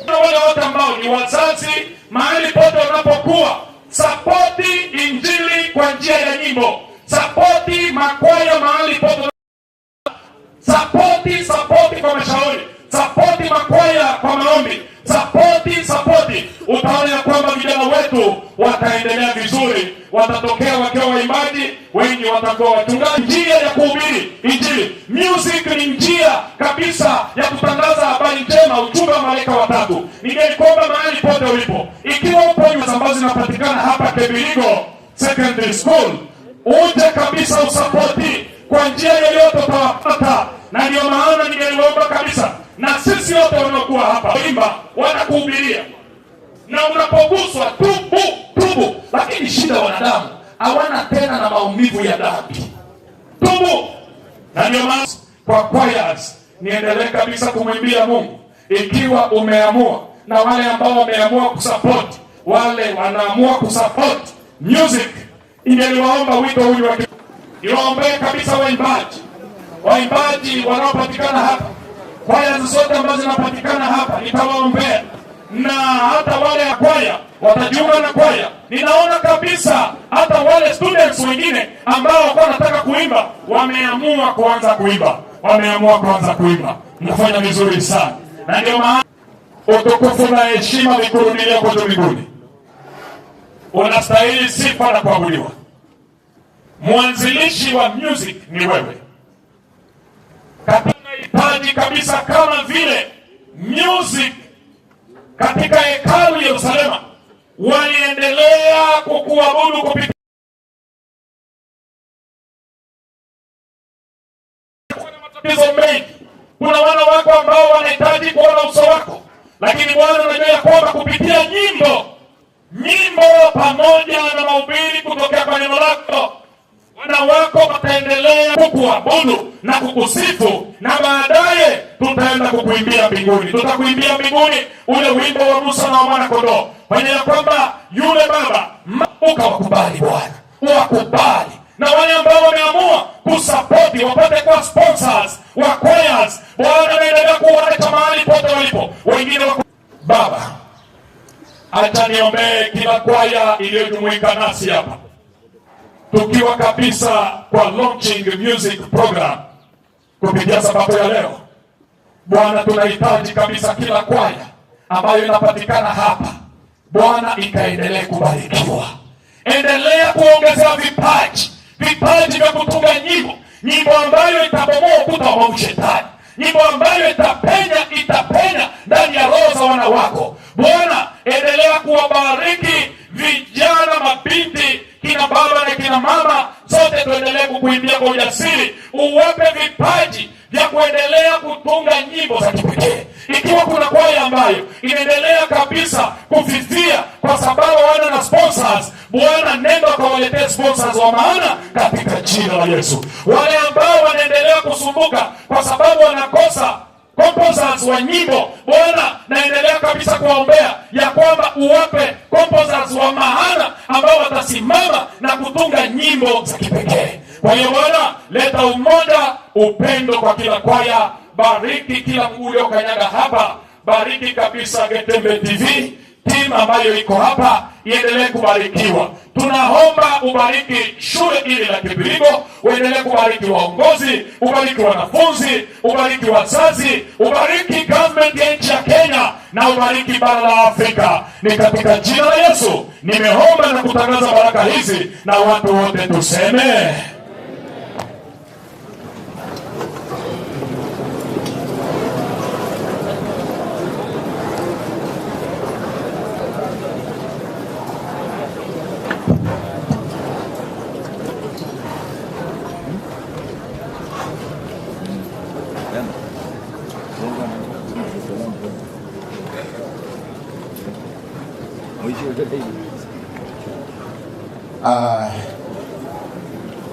Wale wote ambao ni wazazi, mahali pote wanapokuwa, sapoti injili kwa njia ya nyimbo, sapoti makwaya mahali pote, sapoti kwa mashauri, sapoti makwaya kwa maombi, sapoti. Utaona kwamba vijana wetu wataendelea vizuri, watatokea wakiwa waimbaji, wengi watakuwa wachungaji. Njia ya kuhubiri injili, music ni njia kabisa ya kutangaza habari njema, ujumbe wa malaika watatu. Ningeomba mahali pote ulipo, ikiwa upo ambazo zinapatikana hapa Kebiligo Secondary School, uje kabisa usapoti kwa njia yoyote utawapata. Na ndio maana ningeomba kabisa, na sisi wote wanaokuwa hapa imba wanakuhubiria, na unapoguswa tubu. Lakini shida wanadamu hawana tena na maumivu ya dhambi, tubu. Na ndio maana kwa choirs niendelee kabisa kumwimbia Mungu. Ikiwa umeamua, na wale ambao wameamua kusupport, wale wanaamua kusupport music, ingeliwaomba wito huu niwaombee kabisa waimbaji wanaopatikana hapa, kwaya zote ambazo zinapatikana hapa nitawaombea, na hata wale kwaya watajiunga na kwaya. Ninaona kabisa hata wale students wengine ambao wanataka kuimba wameamua kuanza kuimba. Mnafanya vizuri sana, na ndio maana utukufu na heshima vikurudilia kwa mbinguni. Unastahili sifa na kuabudiwa. Mwanzilishi wa music ni wewe. Katika hitaji kabisa, kama vile music katika hekalu Yerusalemu waliendelea kukuabudu kupitia matatizo mengi. Kuna wana wako ambao wanahitaji kuona uso wako, lakini Bwana anajua ya kwamba kupitia nyimbo pamoja na mahubiri kutokea kwa neno lako, wana wako wataendelea kukuabudu na kukusifu, na baadaye tutaenda kukuimbia mbinguni. Tutakuimbia mbinguni ule wimbo wa Musa na mwana kondoo, kwenye ya kwamba yule baba ukawakubali Bwana, wakubali. Na wale ambao wameamua kusapoti wapate kwa sponsors wa choirs, Bwana anaendelea kuwaleta mahali pote walipo. Wengine Baba, acha niombee kila kwaya iliyojumuika nasi hapa, tukiwa kabisa kwa launching music program kupitia sababu ya leo. Bwana, tunahitaji kabisa kila kwaya ambayo inapatikana hapa, Bwana ikaendelee kubarikiwa. Endelea kuongezea vipaji vipaji vya kutunga nyimbo, nyimbo ambayo itabomoa ukuta wa shetani, nyimbo ambayo itapenya ndani ya roho za wana wako. Bwana, endelea kuwabariki vijana, mabinti, kina baba na kina mama, sote tuendelee kukuimbia kwa ujasiri. Uwape vipaji vya kuendelea kutunga nyimbo za kipekee. Ikiwa kuna kwaya ambayo inaendelea kabisa kufifia kwa sababu wana na sponsors, Bwana, nenda kawaletee sponsors wa maana katika jina la Yesu. Wale ambao wanaendelea kusumbuka kwa sababu wanakosa composers wa nyimbo, Bwana, naendelea kabisa kuwaombea ya kwamba uwape composers wa maana ambao watasimama na kutunga nyimbo za kipekee. Kwa hiyo Bwana, leta umoja, upendo kwa kila kwaya. Bariki kila mgulio kanyaga hapa. Bariki kabisa Getembe TV, timu ambayo iko hapa iendelee kubarikiwa. Tunaomba ubariki shule ile la Kibirigo, uendelee kubariki waongozi, ubariki wanafunzi, ubariki wazazi, ubariki government ya nchi ya Kenya na ubariki bara la Afrika. Ni katika jina la Yesu nimeomba na kutangaza baraka hizi, na watu wote tuseme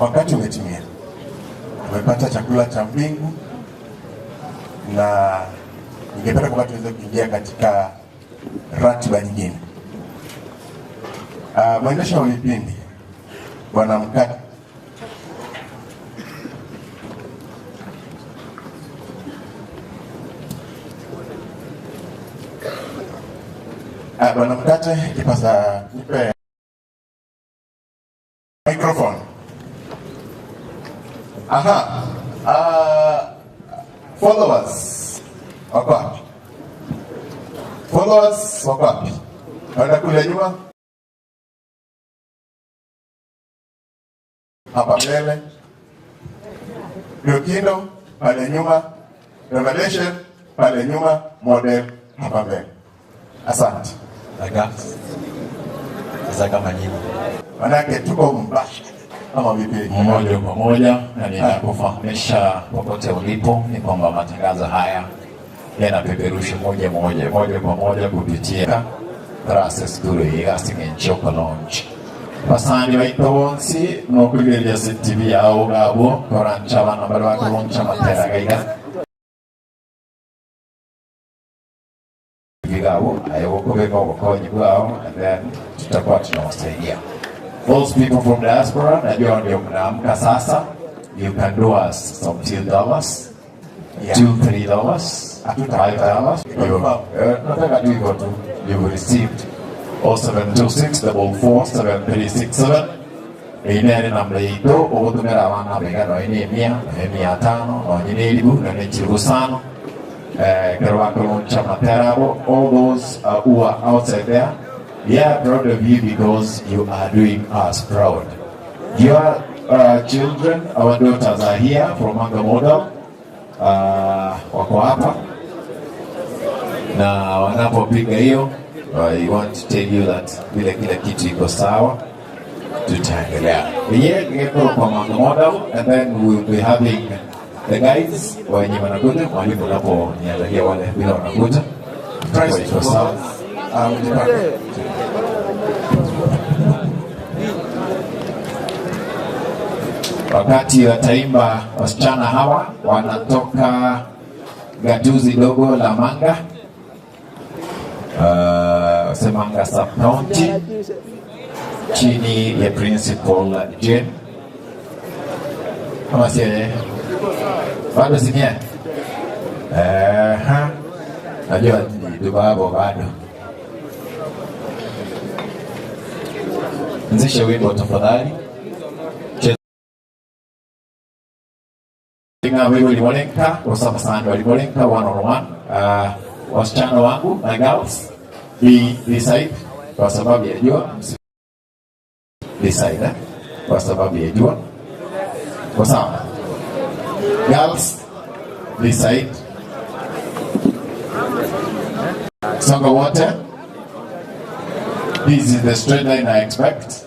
wakati umetimia. Tumepata chakula cha mbingu na ningependa kwamba tuweze kuingia katika ratiba nyingine. Mwendesha wa vipindi Bwana Mkate, Bwana Mkate, kipasa nipe microphone. Followers wako wapi? Followers wako wapi? Wanda kule nyuma, hapa mbele, Biokindo pale nyuma, Revelation pale nyuma, Model hapa mbele. Asante. Sasa kama nyinyi manake tuko mbasha kama vipi moja kwa moja, na ninakufahamisha popote ulipo ni kwamba matangazo haya yanapeperusha moja kwa moja kupitia Process Guru Yasing Choco Lounge. Pasani waitonsi no kugelia TV au gabo korancha wana barwa korancha matera gaiga. And then tutakuwa tunawasaidia those people from diaspora. Najua ndio mnaamka sasa, you can do us some $2, $2, $3, $5. Nataka tu hivyo tu. You received 0726447367 ine namba ito ogutumira abana begano ine 100 500 no nyine elibu na nechirusano all those who are outside there, we are proud of you because you are doing us proud. Your children, our daughters are here from Manga Model, wako hapa na wanapopiga hiyo, I want to tell you that vile kila kitu iko sawa, tutaendelea. Ngeko kwa Manga Model, and then we will be having the guys wenye wanakuja, mwalimu napo niangalia wale bila wanakuja. Price for sawa. Wakati wataimba wasichana hawa wanatoka gatuzi dogo la Manga, Semanga Sub-County, chini ya Principal Jane. Kama siye bado simia najua dubabo bado. Nzishe wimbo tafadhali. Wewe ulimoneka kwa sana ulimoneka 101 wasichana wangu my girls be side kwa sababu ya jua, be side kwa sababu ya jua. What's up? Girls, this side. Songa wote. This is the straight line I expect.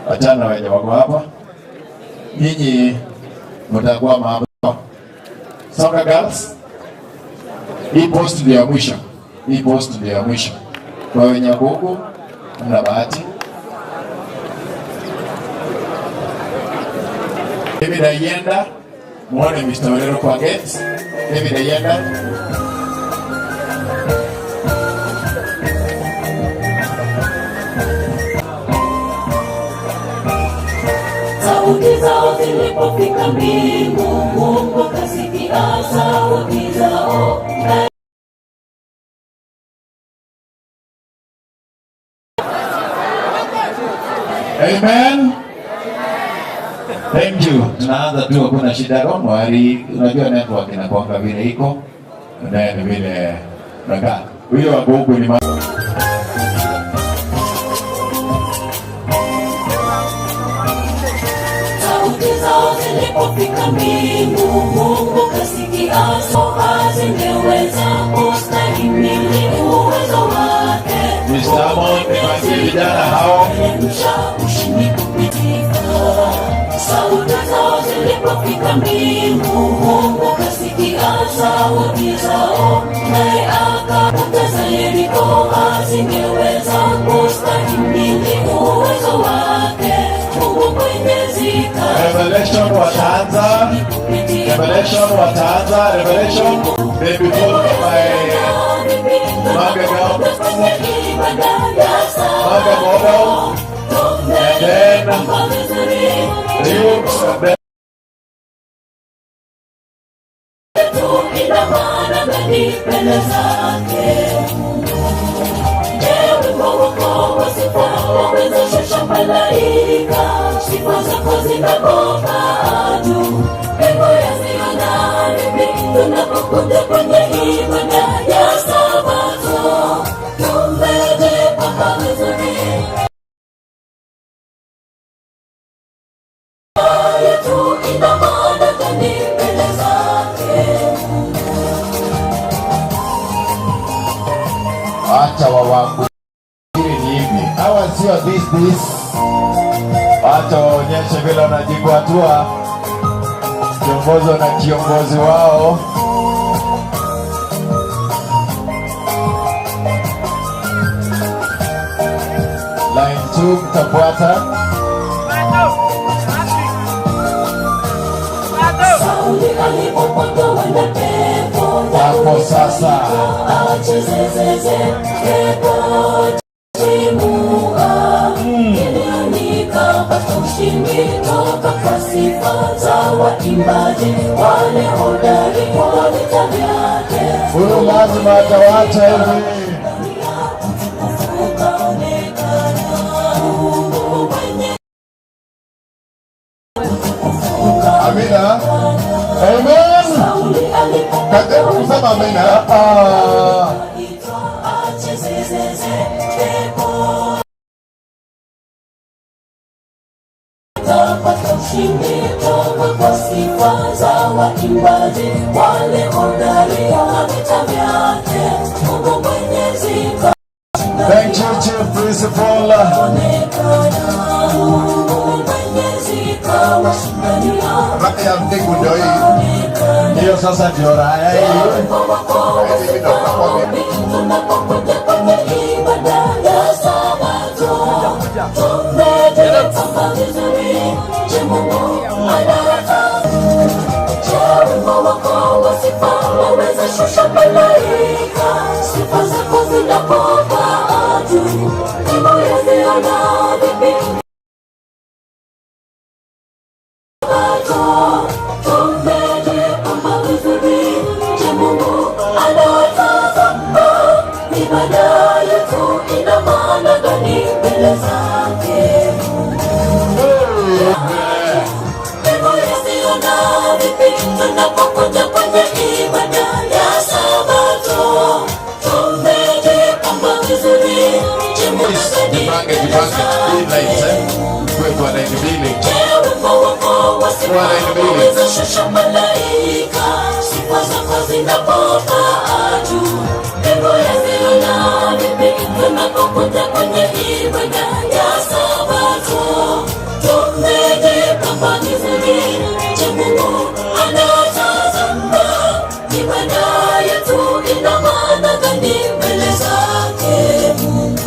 Wachana wenye wako hapa. Nyinyi mtakuwa mahaba. Songa girls. Hii post ndio ya mwisho. Hii post ndio ya mwisho. Kwa wenye huku mna bahati. David Ayenda, muone Mr. Olero kwa gate. David Ayenda. Sauti zao zilipofika mbingu, Mungu kasikia sauti zao. Amen. Thank you. Tunaanza tu, hakuna shida. Don't worry. Unajua network inakuanga vile iko. Na vile nakaa. Huyo wako huko ni Sauti zao zilipofika mbingu, Mungu kasikia sauti zingeweza kustahimili uwezo wake. Mr. Monte, basi vijana hao. Ushindi kupitika. Sauti zao zilipofika mbingu, Mungu kasikia sauti zao. Naye akapoteza Yeriko, asingeweza kustahimili uwezo wake. Mungu Mwenyezi Revelation wataanza. Revelation wataanza. Revelation. They before my Maga model. And then Dukes and then tunapokuja kwenye ibada ya Sabato, tumejipanga vizuri. Yetu ina maana gani mbele zake? acha wawangu. Hili ni hivi. Hawa sio this. Acha waonyeshe vile wanajikwatua. Kiongozi na kiongozi wao. Line 2 mtafuata. Sauli alipopotoa na pepo hapo sasa achezezeze pepo timua iliandika pata ushindi toka kwa sifa za waimbaji wale hodari kwa vita vyake. Huyu lazima atawacha hivi. Amina. Amen. Katika kusema amina. Tapata ushindi toka kwa sifa za waimbaji wale hodari wa vita vyake. Mungu Mwenyezi. Thank you, Chief Principal. Raha ya mbingu ndio hii. Hiyo sasa ndio raha hii. Tunapokuja kwenye ibada ya Sabato, tumejipanga vizuri. Je, Mungu anataka? Je, wimbo wako wa sifa waweza shusha malaika? Sifa zako zinapopaa juu, mbingu yaziona vipi? Tumejipanga vizuri. Je, Mungu anataka? Ibada yetu ina maana gani mbele zake? Mbingu yaziona vipi tunapokuja kwenye ibada ya Sabato? Tumejipanga vizuri. Je, Mungu jipange. Hii lights, kwetu anaikibili. wimbo wako wa sifa Bwana inabidi. Shusha malaika, sifa zako zinapopaa juu. Mbingu yaziona mimi tunapokuja kwenye ibada ya Sabato. Tumejipamba vizuri, je, Mungu anatazama ibada yetu ina maana gani mbele zake Mungu?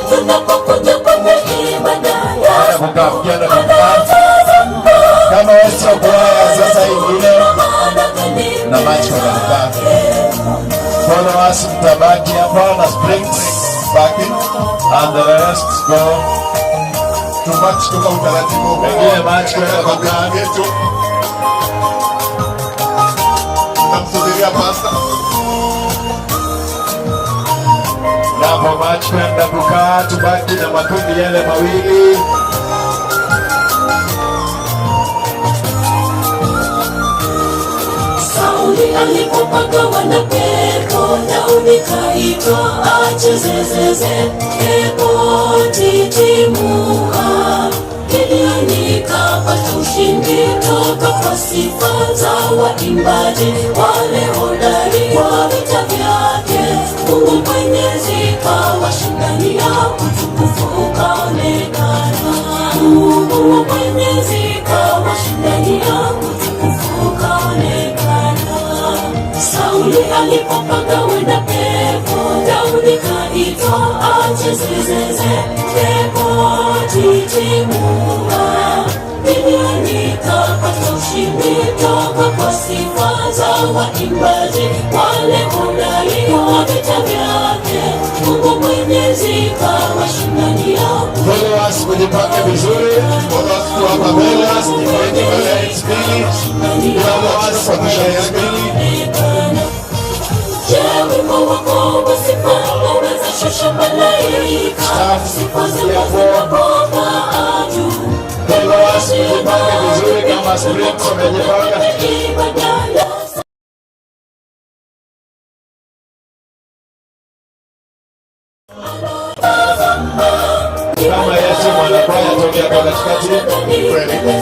Tunapokuja kwenye ibada ya kama wewe kwa sasa ingine na macho yanakaa. Follow us mtabaki hapa na springs backing and the rest go. Tubaki tuka utaratibu wengine macho kwa kama yetu. Tunamsubiria pasta. Napo macho kwenda kukaa, tubaki na makundi yale mawili. Sauli alipopagawa na pepo, Daudi kaitwa achezezeze, pepo titimua. Gideoni kapata ushindi toka kwa sifa za waimbaji wale hodari wa vita vyake. Mungu Mwenyezi kawashindania, utukufu ukaonekana. Mungu Mwenyezi kawashindania, utukufu ukaonekana. Sauli alipopagawa na pepo, Daudi kaitwa achezezeze, pepo titimua. Gideoni kapata ushindi toka kwa sifa za waimbaji wale hodari wa vita vyake. Mungu Mwenyezi kawashindania. Follow us kujipange vizuri. Follow us kwa mbele, asipende mbele spili. Follow us kwa mbele spili. Je, wimbo wako wa sifa waweza shusha malaika, sifa zinapopaa juu. Follow us kujipange vizuri kama springs wamejipanga. Kama Yesu mwanakwaya tokea kwa katikati.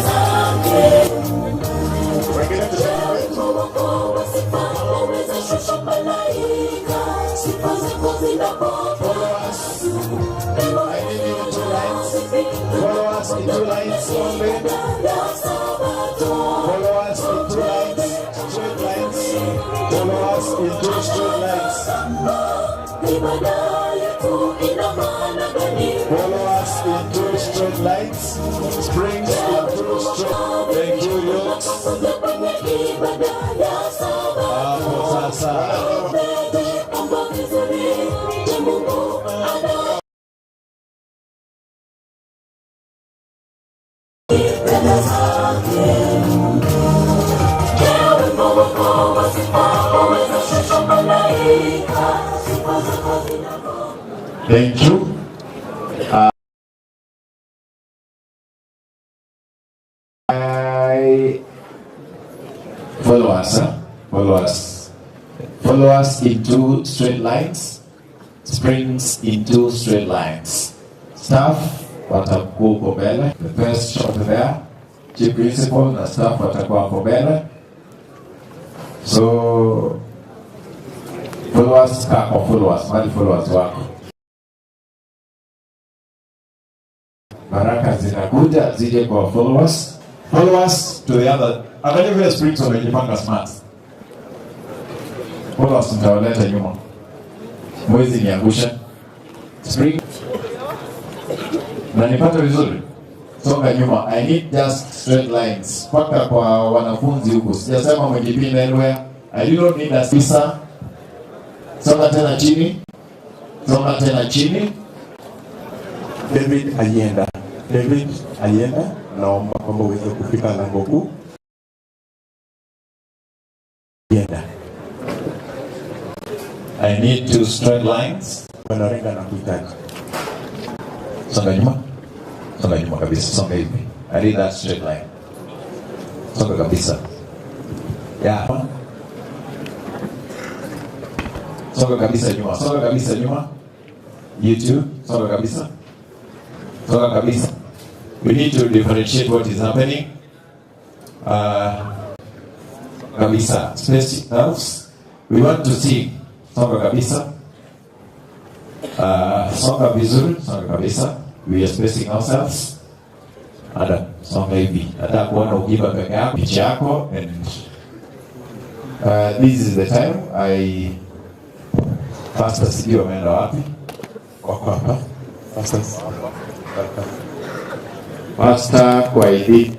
Follow us in two lines only. Follow us in two lines, straight lines. Follow us in two straight lines. Follow us in two straight lines. Springs in two straight. Thank you, Lord. Hapo sasa. Thank you. Follow us, huh? Follow us. Follow us in two straight lines. Springs in two straight lines. Staff watakuwa huko mbele. The first shot there. Chief principal na staff watakuwa hapo mbele. So followers kwa followers, mali followers wako. Baraka zinakuja zije kwa followers. Followers to the other. Angalia vile springs wamejipanga smart. Followers mtawaleta nyuma. Mwezi niangusha. Spring. Na nipata vizuri. Songa nyuma. I need just straight lines. Paka kwa wanafunzi huko. Sijasema mwenjipinda anywhere. I do not need a spisa. Songa tena chini. Songa tena chini. David alienda. David alienda. Naomba kwamba uweze kufika lango kuu. Alienda. I need two straight lines. Wanarenga na kuhitaji. Songa nyuma. Songa nyuma kabisa. Songa hivi. I need that straight line. Songa kabisa. Yeah. Songa kabisa nyuma. Songa kabisa nyuma. You too. Songa kabisa. Songa kabisa. We need to differentiate what is happening. Kabisa, space house. We want to see songa kabisa. Songa vizuri, songa kabisa. We are spacing ourselves. Ada songa hivi. Hata kuona ukiba peke yako picha yako, and this is the time Pastor sijui wameenda wapi? Wako hapa. Pastor kwa hivi.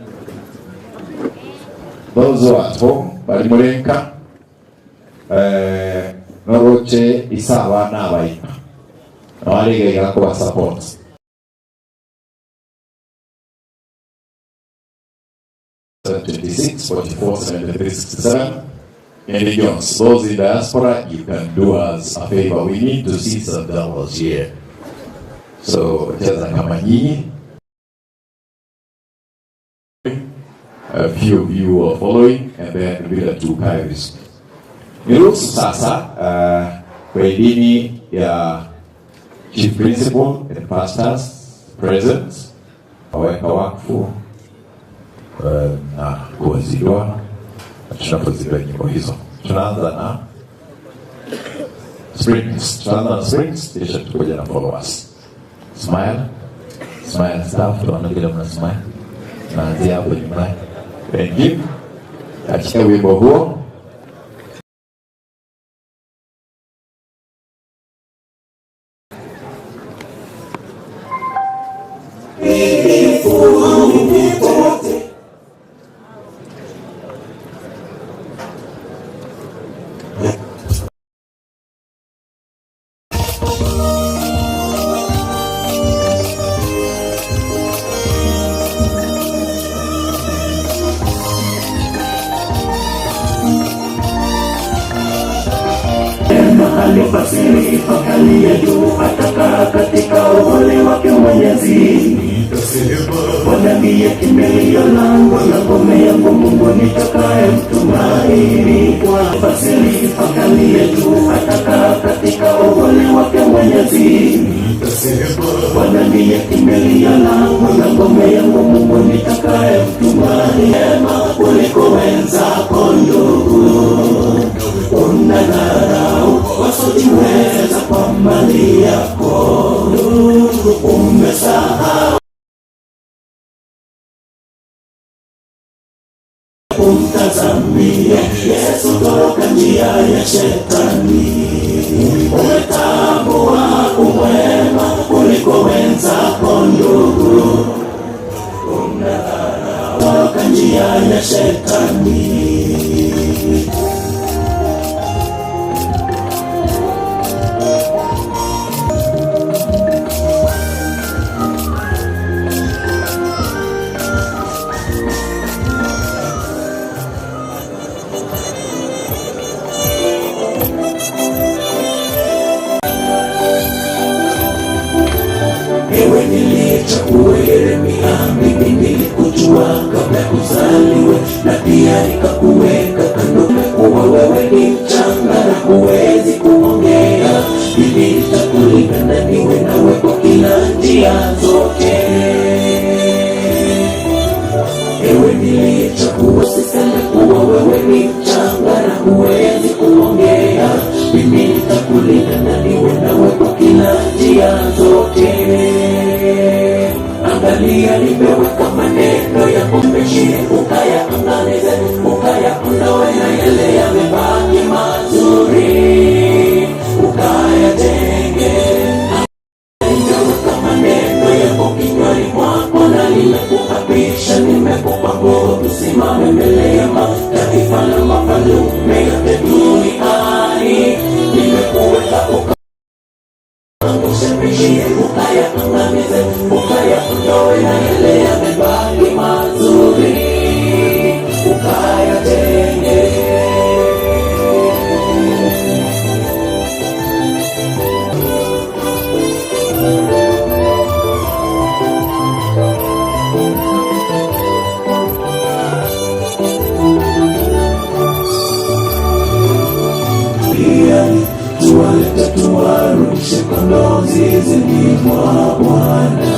Those who are at home, Balimulenka, Noroche, Isawa, Nawai. Nawari Gako support. $26, $44, $73, $67. And Jones, those in diaspora, you can do us a favor. We need to see some dollars here. So, Jaza Kamani. A few of you are following, and then Villa 2 Kairis. Niruhusu sasa kwa idini ya chief principal and pastors present waweka wakfu na kuwazindua. Tunapozindua nyimbo hizo, tunaanza na Springs. Kisha tukuja na followers. Smile staff, tunaona vile mna smile. Naanzia hapo nyumbani. Thank you. Katika wimbo huo Alipasiri pakali ya juu atakaa katika uvuli wake Mwenyezi. Bwana ndiye kimbilio langu na ngome yangu, Mungu nitakaye mtumaini. Alipasiri pakali ya juu atakaa katika uvuli wake Mwenyezi. Bwana ndiye kimbilio langu na ngome yangu, Mungu nitakaye mtumaini. Ema kuliko wenzako ndugu, unadharau wasiojiweza kwa mali yako, umesahau kumtazamia Yesu toka njia ya shetani. Umetambua uwema kuliko wenzako ndugu, unadharau toka njia ya shetani. Ewe nilichagua Yeremia, mimi nilikujua kabla kuzaliwe, na pia nikakuweka kando. Kuwa wewe ni mchanga na huwezi kuongea, mimi nitakulinda na niwe nawe kwa kila njia zote. Ewe nilichagua, usiseme kuwa wewe ni mchanga na huwezi kuongea, mimi nitakulinda na niwe nawe kwa kila njia zote. Angalia nimeweka maneno ya kumbeshia, ukayaangamize, ukayaondoe na yale yamebaki mazuri, ukayatenge. Nimeweka maneno yako kinywani mwako na nimekuapisha, nimekupa nguvu kusimama mbele ya mataifa na mafalume yote duniani. Nimekuweka ukaangushe, ukayaangamize, ukayaondoe na yale yamebaki mazuri, ukayatenge. Tuwalete tuwarudishe kondoo zizini mwa Bwana.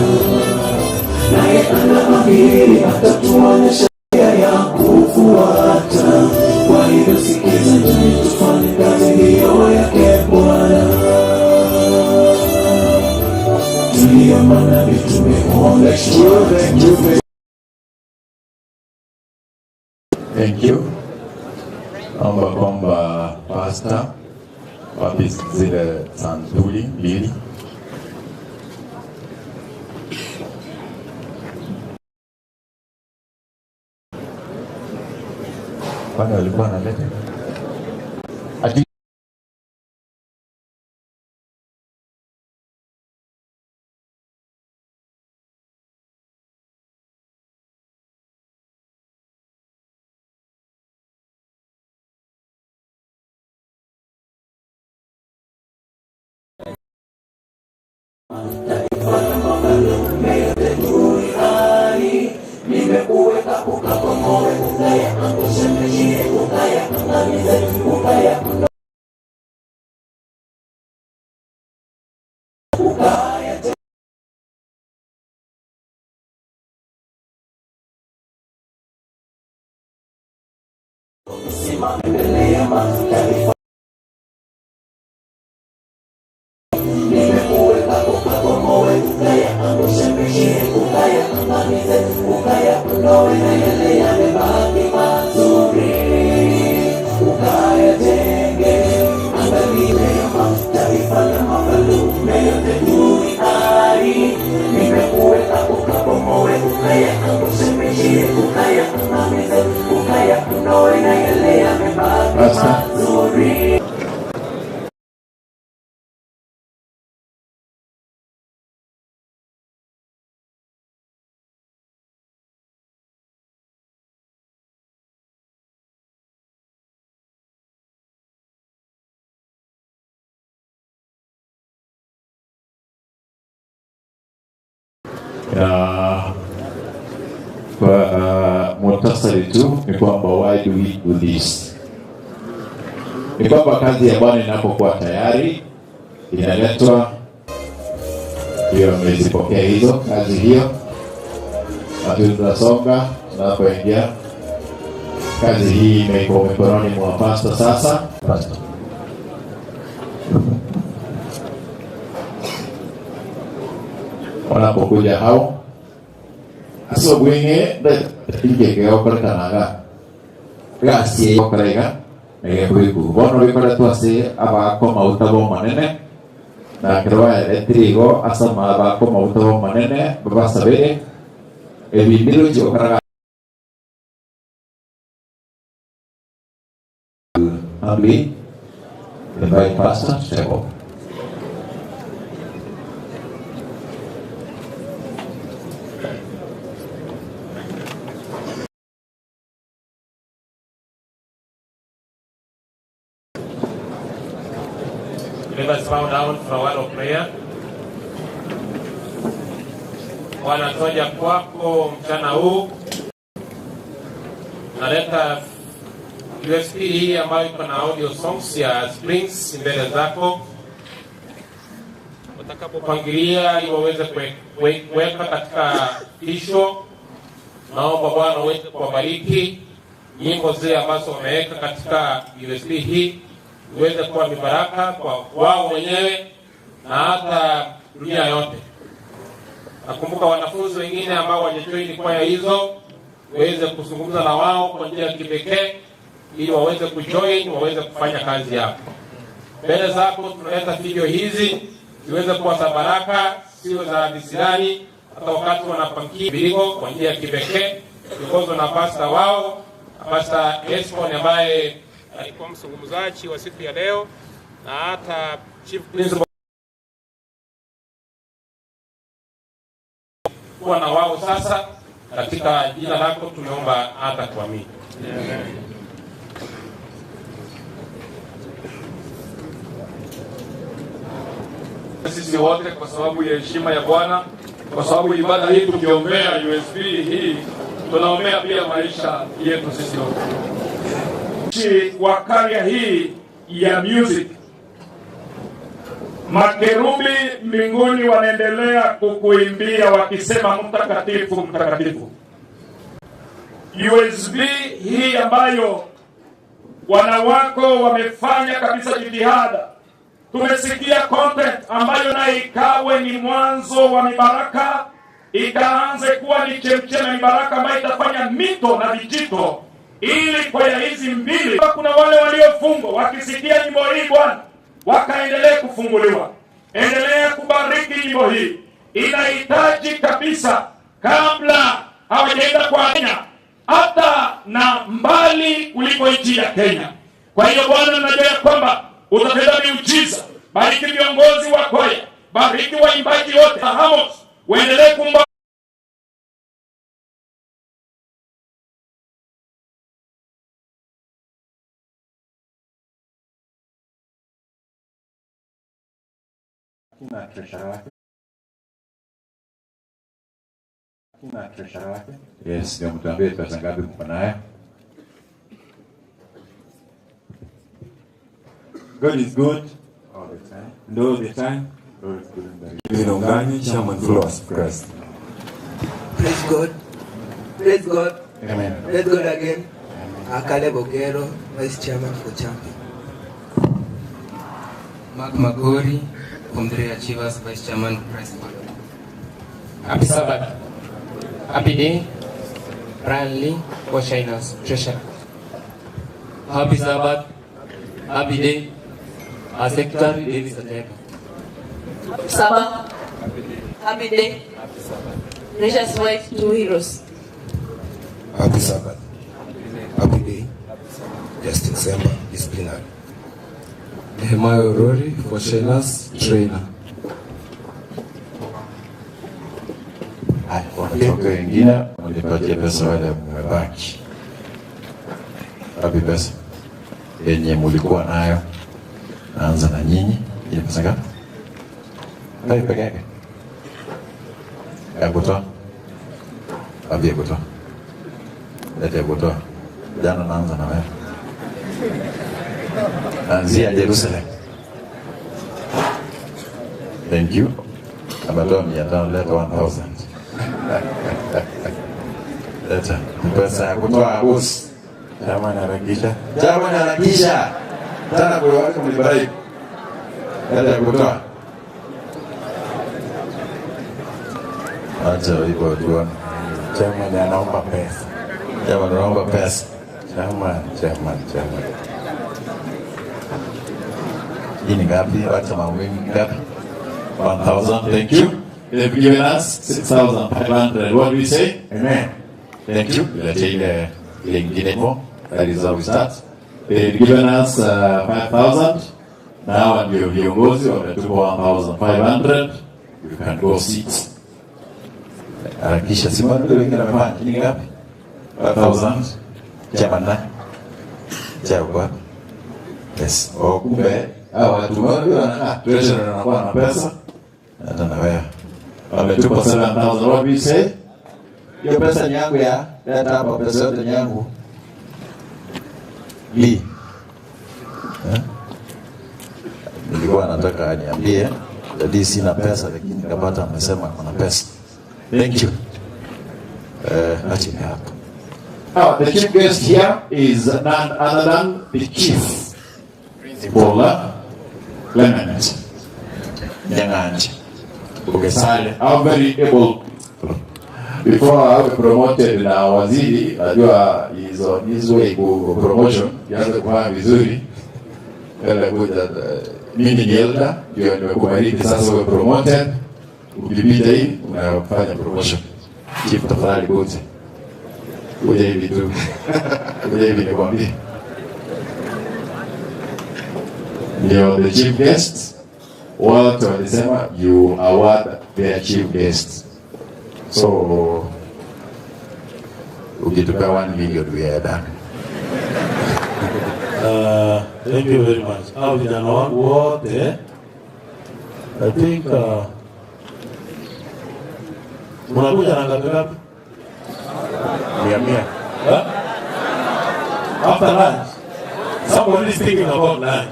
naye anaahidi atatuonyesha njia ya kufuata. Kwa hivyo sikiza, njoni tufanye kazi hiyo yake Bwana. Tuliomba na tumeomba. Thank you. Naomba kwamba pastor wapi zile santuli mbili. Kwani walikuwa analeta? Nimekuweka kukakomoe, ukaya angushe, ukaya angamize, ukaya simama mbele ya mataifa. Nimekuweka kukakomoe, ukaya angushe, ukaya angamize, ukaya ondoe na yale yamebaki mazuri, ukaya jenge angaliwe mataifa na mafalume yote duniani. Nimekuweka kukakomoe, ukaya angushe, ukaya angamize, ukaya ondoe na yale yamebaki mazuri. Kwa muhtasari tu ni kwamba why do we do this? Ni kwamba kazi ya Bwana inapokuwa tayari inaletwa, hiyo mmezipokea hizo kazi hiyo, na tunasonga tunapoingia. Kazi hii imekuwa mikononi mwa pastor sasa. Pastor, wanapokuja hao aso gwenge ingegeo kanaga gasi yokarega negekuiku bono bikora twase abako mautabo manene na kirwa etrigo asama abako mautabo manene babasabe ebindiro jokaraga Abli the right pastor step up. Let us bow down for a word of prayer. Bwana, toja kwako mchana huu, naleta USB hii ambayo iko na audio songs ya Springs mbele zako. Utakapopangilia ili waweze kuweka katika tisho, naomba Bwana uweze kuwabariki nyimbo zile ambazo wameweka katika USB hii, uweze kuwa mibaraka kwa wao wenyewe na hata dunia yote. Nakumbuka wanafunzi wengine ambao wajejoini kwaya hizo, uweze kuzungumza na wao kwa njia ya kipekee ili waweze kujoin, waweze kufanya kazi yako. Mbele zako tunaleta video hizi ziweze kuwa za baraka, sio za disirani, hata wakati wanapangia biligo kwa njia ya kipekee, kiongozwa na pastor wao, Pastor Escon ambaye alikuwa mzungumzaji wa siku ya leo, na hata Chief Principal kuwa na wao sasa. Katika jina lako tumeomba hata kuamini. Amen. Sisi wote kwa sababu ya heshima ya Bwana, kwa sababu ibada hii tukiombea USB hii tunaombea pia maisha yetu sisi wote. Wa karya hii ya music Makerubi mbinguni wanaendelea kukuimbia wakisema mtakatifu, mtakatifu. USB hii ambayo wanawako wamefanya kabisa jitihada. Tumesikia content ambayo na ikawe ni mwanzo wa mibaraka, ikaanze kuwa ni chemchemi mibaraka ambayo itafanya mito na vijito, ili kwa ya hizi mbili. Kuna wale waliofungwa wakisikia nyimbo hii Bwana wakaendelea kufunguliwa. Endelea kubariki nyimbo hii. Inahitaji kabisa kabla hawajaenda kwa Kenya, hata na mbali kuliko nchi ya Kenya. Kwa hiyo Bwana, najua kwamba utatenda miujiza. Bariki viongozi wa kwaya, bariki waimbaji wote. Hamos, uendelee kumba na treasure wake. Yes, ndio mtuambie pesa ngapi mko nayo. God is good all the time. And all the time, God is good and very good. Chairman Flores, Christ. Praise God. Praise God. Amen. Praise God again. Akale Bogero, Vice Chairman for Champion. Mark Magori, from the Achievers, Vice Chairman, Christ. Happy Sabbath. Happy day. Brian Lee, Co-Shiners, Treasurer. Happy Sabbath. Happy day. Secretary Davis Ateka. Sabbath. Happy day. Precious wife, 2 heroes. Happy Sabbath. Happy day. Justin Semba, disciplinary. Nehemiah Rory, for Shainas, trainer. Watoto wengine walipatia pesa wale mmebaki. Wapi pesa yenye mulikuwa nayo? Naanza na nyinyi. Ile pesa ngapi? Kai peke yake. Ya kutoa. Wapi ya kutoa? Leta ya kutoa. Jana naanza na wewe. Anzia Jerusalem. Thank you. Abatoa 500, leta 1000. Leta pesa ya kutoa harusi. Jamani harakisha. Jamani harakisha. Tana kwa watu mlibariki. Leta ya kutoa. Acha hivyo tuone. Jamani anaomba pesa. Jamani anaomba pesa. Jamani. Hii ni ngapi? Acha mawingi ngapi? 1000. Thank you. They've given us 6,500. What do we say? Amen. Thank you. Let's take the lingine more. That is how we start. They've given us 5,000. Now ndio viongozi wametupa 1,500. You can go sit. Harakisha simba ndio wengine wamefanya. Ni ngapi? 5,000. Jamani. Chao kwa. Yes. Kumbe watu wana treasurer anakuwa na pesa. Hata na wewe. Wametupa 7,000. What we say? Hiyo pesa ni yangu ya. Leta hapa pesa yote ni yangu. Lee. Nilikuwa nataka aniambie jadi sina pesa lakini kapata amesema kuna pesa. Thank you. Acha hapa. Now the chief guest here is none other than the chief principal Clement Nyang'anje. Ugesale. I'm very able. Before I was promoted na waziri, najua is on his way to promotion. Yanza kwa vizuri. Kala kuja mimi ni elder, ndio nimekubariki sasa wewe promoted. Ukipita hii unafanya promotion. Chief tafadhali kuja. Kuja hivi tu. Kuja hivi nikwambie. Ndio the chief guest. Watu walisema you award their chief guest. So ukitupa 1 million we are done. Thank you very much. Hao vijana wangu wote, I think mnakuja na ngapi? 100. After lunch. Somebody is thinking about lunch.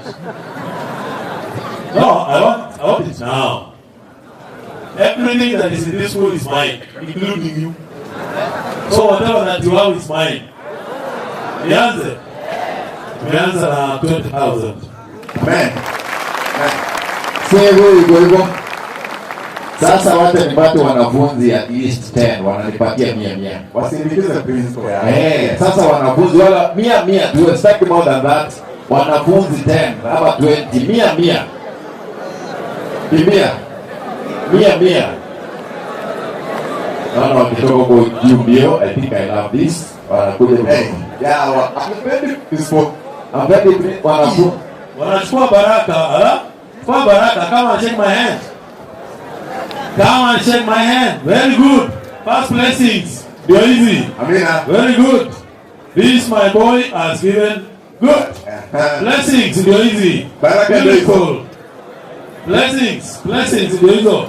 No, I want it now. Everything that is in this school is mine, including you. So whatever that you have is mine. Nianze? Tumeanza na 20,000. Amen. Sasa hivyo. Sasa wote nipate wanafunzi at least 10 wananipatia 100. Wasindikize principal ya. Sasa wanafunzi wala 100 tu, expect more than that. Wanafunzi 10 ama 20, 100. Kimia. 100. Naona wakitoka kwa jubio, I think I love this. Wanakuja Yeah, I'm principal. Wanachukua baraka, Chukua baraka, come and shake my hand. Come and shake my hand. Very good. First blessings. You're easy. Amina. Very good. This my boy has given good. Blessings. You're easy. Beautiful. Blessings. Blessings. You're easy.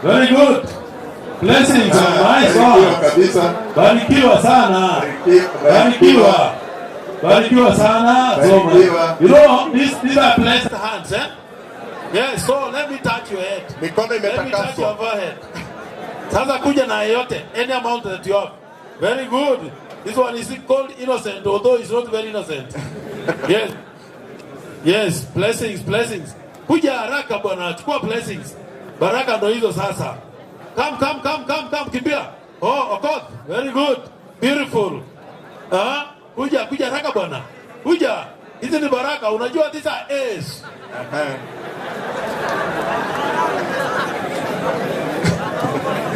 Very good. Blessings. My God. Barikiwa sana. Barikiwa. Barikiwa sana. You know, these are blessed hands, eh? Yes, so let me touch your head. Let me touch your forehead. Sasa kuja na yote, any amount that you have. Very good. This one is called innocent, although it's not very innocent. Yes. Yes, blessings, blessings. Kuja haraka bwana, chukua blessings. Baraka ndo hizo sasa. Come, kimbia. Oh, Okoth, very good. Beautiful. Kuja haraka bwana. Kuja. Hizi ni baraka, unajua these are A's.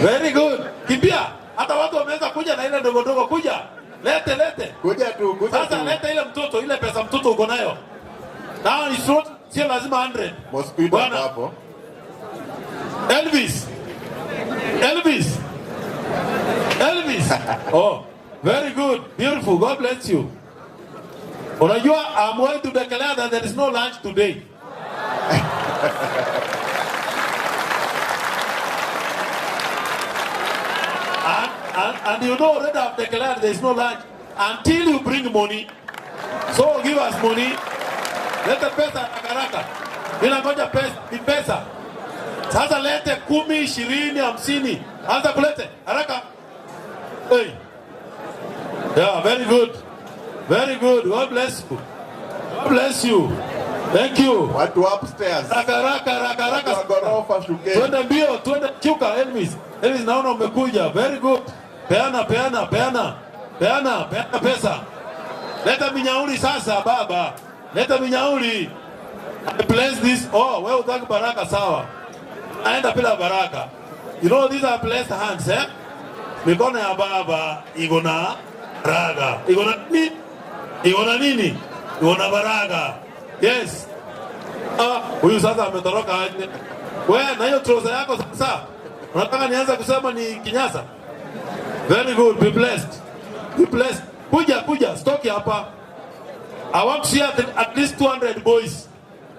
Very good. Kimbia. Hata watu wameweza kuja na ile ndogo kuja. Lete. Kuja tu. Sasa leta ile mtoto, ile pesa mtoto uko nayo. Now it's not sio lazima 100. Mosquito hapo. Elvis. Oh, very good. Beautiful. God bless you. Unajua, I'm going to declare that there is no lunch today. and you know already I've declared there is no lunch until you bring money. So give us money. Lete pesa haraka. Bila ngoja pesa. Sasa lete 10, 20, 50. Anza kulete haraka. Hey. Yeah, very good. Very good. God bless you. God bless you. Thank you. Watu upstairs. Raka. Gorofa shuke. Twende mbio, twende chuka Elvis. Elvis naona umekuja. Very good. Peana pesa. Leta minyauli sasa baba. Leta minyauli. I bless this. Oh, wewe utaki baraka sawa. Aenda bila baraka. You know these are blessed hands, eh? Mikono ya baba iko na raga. Iko na nini? Iko na baraka. Yes. Huyu sasa ametoroka aje. Wewe na hiyo trouser yako sasa. Unataka nianze kusema ni kinyasa? Very good. Be blessed. Be blessed. Kuja. Stock hapa. I want to see at least 200 boys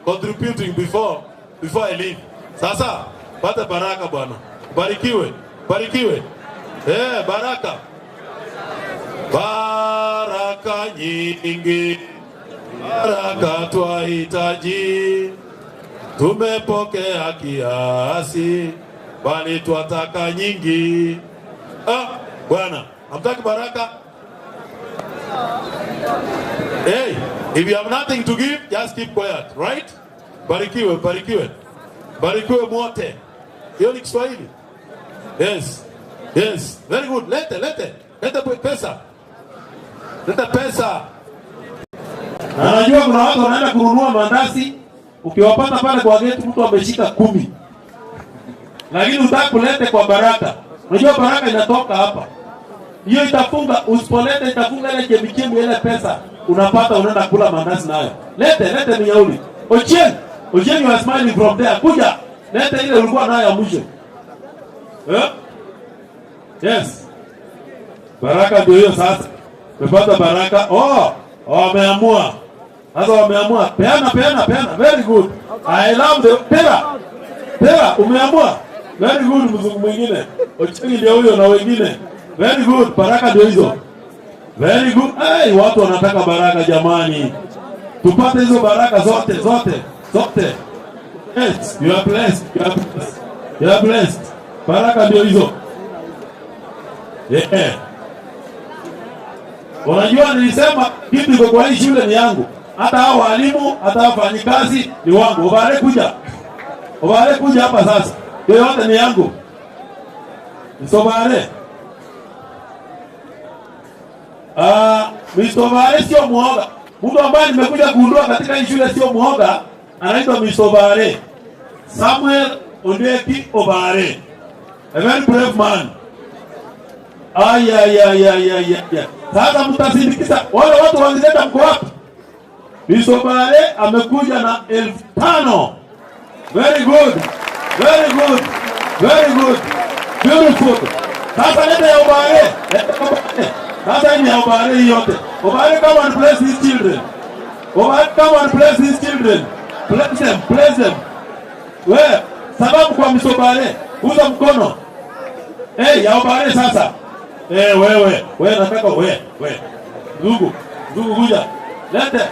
contributing before I leave. Sasa, pata baraka bwana. Barikiwe. Baraka. Baraka nyingi. Baraka twahitaji. Tumepokea kiasi, bali twataka nyingi. Bwana, hamtaki baraka? Hey, if you have nothing to give, just keep quiet, right? Barikiwe. Barikiwe mwote. Hiyo ni Kiswahili. Yes. Very good. Lete pesa. Leta pesa. Na najua kuna watu wanaenda kununua mandazi, ukiwapata pale kwa gate mtu ameshika 10. Lakini utaka kulete kwa baraka. Unajua baraka inatoka hapa. Hiyo itafunga, usipolete itafunga ile chemichemi ile pesa. Unapata unaenda kula mandazi nayo. Lete minyauli. Ochieng, you are smiling from there. Kuja. Lete ile ulikuwa nayo mwisho. Yes. Baraka ndio hiyo sasa. Umepata baraka. Wameamua. Sasa wameamua. Peana. Very good. I love the Pera, umeamua. Very good mzungu mwingine. Ochengi ndio huyo na wengine. Very good. Baraka ndio hizo. Very good. Hey, watu wanataka baraka jamani. Tupate hizo baraka zote. Yes, you are blessed. You are blessed. You are blessed. Baraka ndio hizo. Yeah. Unajua nilisema kitu iko kwa hii shule ni yangu. Hata hao walimu, hata wafanyikazi ni wangu. Ubale kuja hapa sasa. Yote ni yangu. Msobare. Msobare sio muoga. Mtu ambaye nimekuja kugundua katika hii shule sio muoga, anaitwa Msobare. Samuel Ondeki Obare. A very brave man. Sasa mtasindikiza wale watu wangeleta mko wapi? Msobare amekuja na 5,000. Very good. Very good. Very good. Beautiful. Sasa leta ya Obare. Sasa ni ya Obare yote. Obare, come and bless his children. Obare, come and bless his children. Bless them. Bless them. Wewe, sababu kwa Msobare, uza mkono. Ya Obare sasa. Wewe nataka wewe. Ndugu kuja. Lete.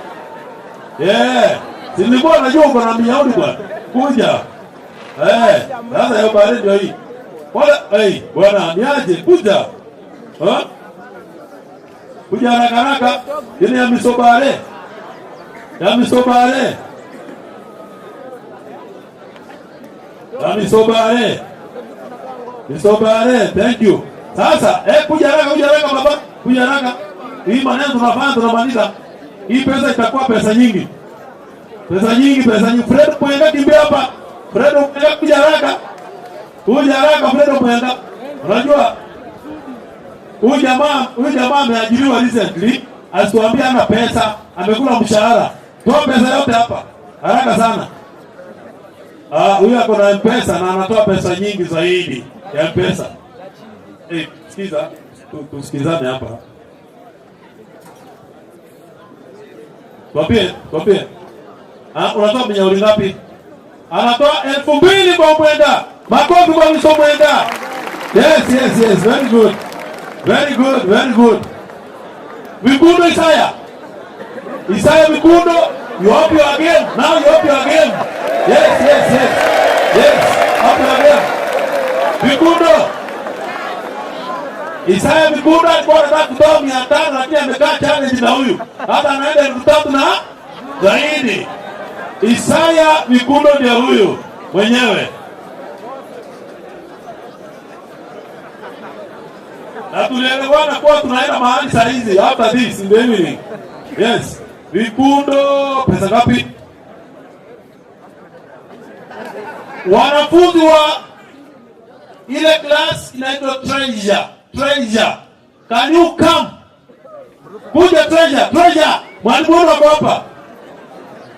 Silikuwa najua uko na miaudi bwana. Kuja. Sasa ya Obare ndio hii. Wala, bwana niaje kuja. Kuja haraka. Ile ya Msobare. Ya Msobare. Msobare, thank you. Sasa, kuja haraka baba. Kuja haraka. Hii maneno tunamaliza. Hii pesa itakuwa pesa nyingi. Pesa nyingi. Fred Mwenga kimbia hapa. Fred Mwenga kuja haraka. Fred Mwenga. Unajua huyu jamaa ameajiriwa recently, asituambia ana pesa, amekula mshahara. Toa pesa yote hapa. Haraka sana. Huyu ako na M-Pesa na anatoa pesa nyingi zaidi ya M-Pesa. Sikiza, tusikizane hapa. Kwapie. Unatoa mnyauri ngapi? Anatoa 2,000 kwa Mwenga. Makofi kwa Mwenga. Yes. Very good. Mikundo Isaiah Mikundo, you up your game. Now you up your game. Yes. Up your game. Mikundo. Isaiah Mikundo alikuwa anataka kutoa 500 lakini amekaa challenge na huyu. Hata anaenda 3,000 na zaidi. Isaiah Mikundo ndio huyu mwenyewe. Na tulielewana kwa tunaenda mahali saa hizi after this in the evening. Yes. Mikundo pesa ngapi? Wanafunzi wa ile class inaitwa Treasure. Can you come? Kuja Treasure. Mwalimu wako hapa.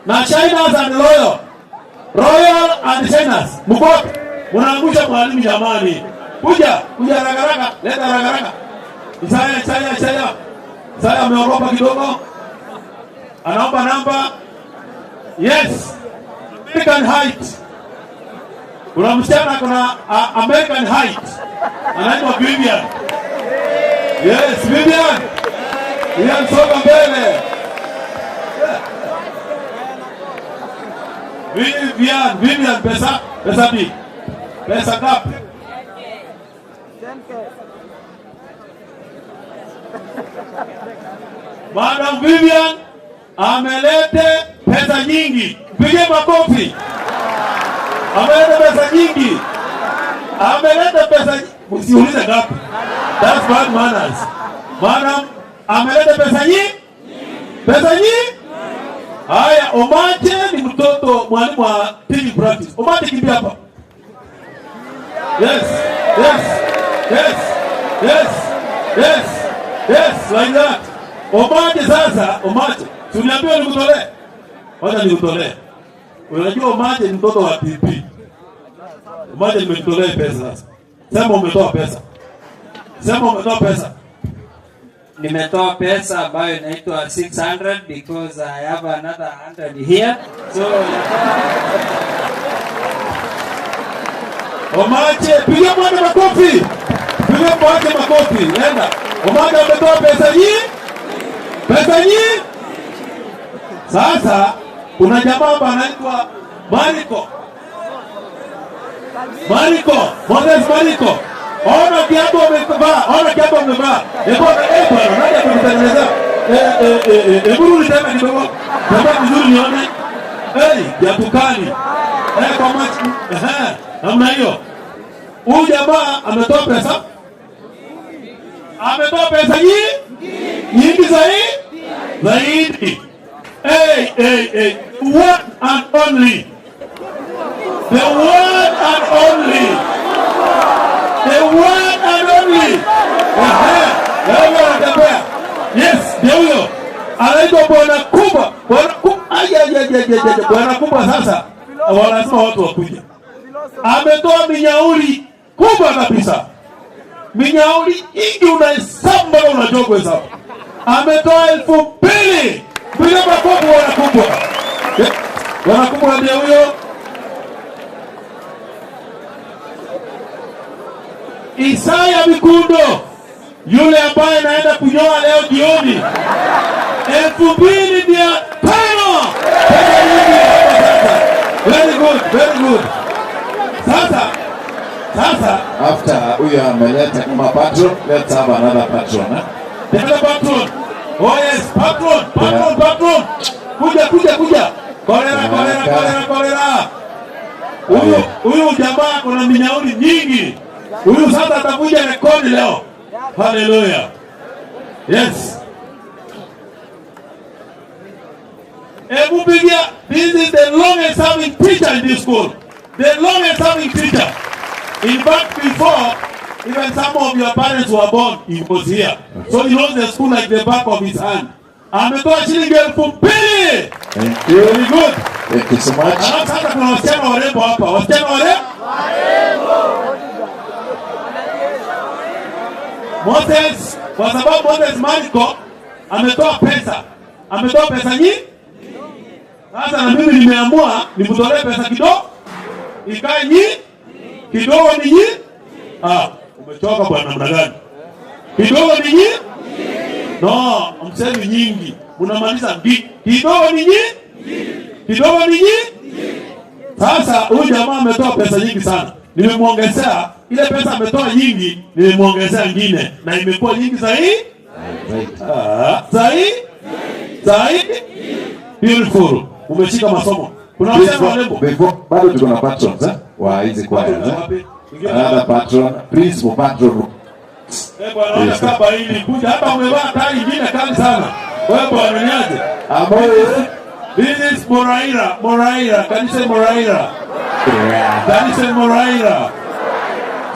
Na Shiners and Royal and Shiners. Mkopo. Unaangusha mwalimu jamani. Kuja haraka. Leta haraka. Isaiah ameogopa kidogo. Anaomba namba. Yes. American height. Kuna msichana kuna American height. Anaitwa Vivian. Yes, Vivian. Soka mbele. Vivian pesa ngapi? Pesa ngapi? Madam Vivian amelete pesa nyingi. Pige makofi. Amelete pesa usiulize ngapi. That's bad manners. Madam amelete pesa nyingi. Haya, Omate ni mtoto mwalimu wa teaching practice. Omate kimbia hapa. Yes, like that. Omate, tuniambia nikutolee. Wacha nikutolee. Unajua Omate ni mtoto wa TP. Omate nimekutolea pesa sasa. Sema umetoa pesa. Nimetoa pesa ambayo inaitwa 600 because I have another 100 here. So Omate, piga mwana makofi. Nenda. Omate ametoa pesa nyingi. Sasa kuna jamaa hapa anaitwa Mariko, Moses Mariko. Ona kiapo umevaa, ona kiapo umevaa. Bwana, naja kutengeneza. Rudi tena kidogo. Tamba vizuri nione. Yatukani. Kwa machi. Namna hiyo. Huyu jamaa ametoa pesa. Ametoa pesa nyingi zaidi. One and only. The one and only. The one and only. Yes, ndio huyo. Anaitwa Bwana Kubwa. Bwana Kubwa sasa. Wanasema watu wakuja. Ametoa minyauri kubwa kabisa. Minyauri ingi unahesabu mpaka unajua kuhesabu. Ametoa 2,000. Bila makopo Bwana Kubwa. Bwana Kubwa ndio huyo. Isaya Mikundo, yule ambaye naenda kunyoa leo jioni. 2,500. Very good. Sasa after huyo ameleta kama patron, let's have another patron. Another patron. Oh yes, patron. Kuja. Kolera. Huyu jamaa kuna minyauri nyingi. Huyu sasa atakuja rekodi leo. Hallelujah. Yes. This is the longest serving teacher in this school. The longest serving teacher. In fact, before even some of your parents were born, he was here. So he knows the school like the back of his hand. Ametoa shilingi 2,000. Thank you. Very good. Thank you so much. Sasa kuna wasichana warembo hapa. Wasichana warembo. Moses, kwa sababu Moses Mariko ametoa pesa nyingi. Sasa na mimi nimeamua nimtolee pesa kidogo. Ikae nyingi. Kidogo ni nyingi. Umechoka bwana namna gani? Kidogo ni nyingi? No, msemi nyingi. Unamaliza kidogo ni nyingi? Kidogo ni nyingi? Sasa huyu jamaa ametoa pesa nyingi sana. Nimemuongezea ile pesa ametoa nyingi, nimemuongezea nyingine na imekuwa nyingi zaidi. Zaidi. Beautiful. Umeshika masomo. Kuna wasema walembo. Bado tuko na patrons wa hizi kwaya. Another patron, principal patron. Bwana kaba hili kuja hapa umevaa tai nyingine kali sana. Wewe bwana niaje? This is Moraira. Can you say Moraira? Can you say Moraira?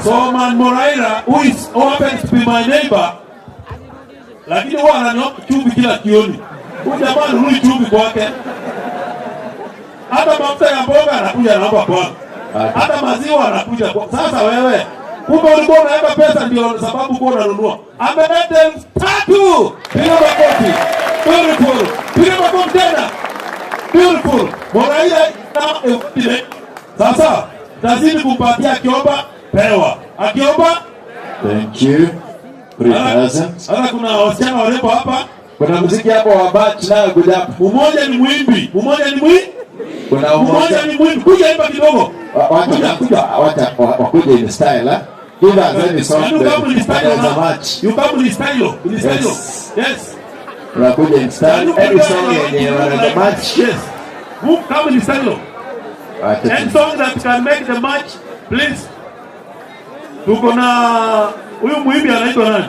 So man Moraira, who happens to be my neighbor, lakini huwa ananyoa chumvi kila jioni. Huyu jamaa anarudi chumvi kwake. Hata mafuta ya mboga anakuja naomba kwangu. Hata maziwa anakuja kwa. Sasa wewe, kumbe ulikuwa unaweka pesa ndio sababu kwa unanunua. Ameleta 3. Piga makofi. Beautiful. Piga makofi tena. Beautiful. Moraira na ile. Sasa lazima kumpatia akiomba pewa. Akiomba. Thank you. Sasa kuna wasichana warembo hapa. Kuna muziki hapo wa batch nayo kuja hapo. Mmoja ni mwimbi. Kuja hapa kidogo. Wakuja in style. Give us any song. You come in style. Yes. Wakuja in style. Any song yenye wana match. Yes. Who come in style? Any song that can make the match, please. Tuko na huyu mwimbi anaitwa nani?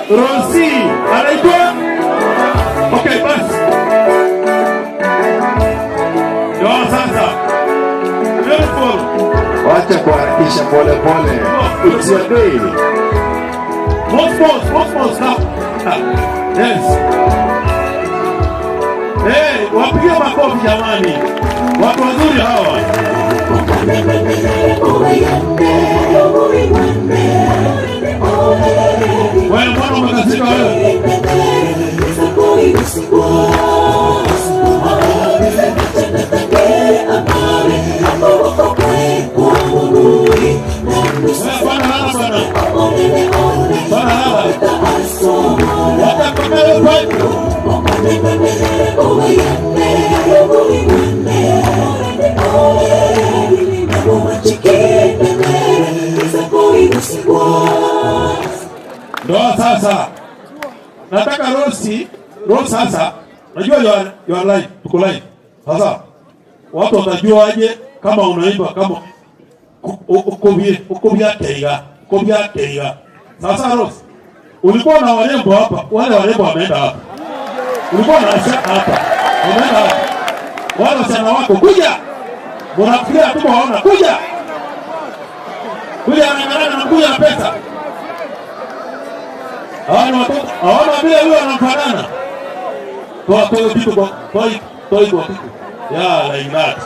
Rosi. Anaitwa? Okay, basi. Ndio sasa. Beautiful. Wacha kuharakisha pole. It's your day. Most now. Yes. Wapigie makofi jamani. Watu wazuri hawa. Wewe mbona umekasika wewe? What sasa unajua you are live, tuko live. Sasa watu watajua aje kama unaimba kama ukobia teiga. Sasa Rose, ulikuwa na warembo hapa, wale warembo wameenda hapa. Ulikuwa na hapa. Wameenda hapa. Wale wasichana wako kuja. Unafikiria tu waona kuja. Kuja anaangalia na kuja na pesa. Hawana watoto, hawana vile huyo anamfanana. Kwa kitu kwa kitu. Yeah, like that.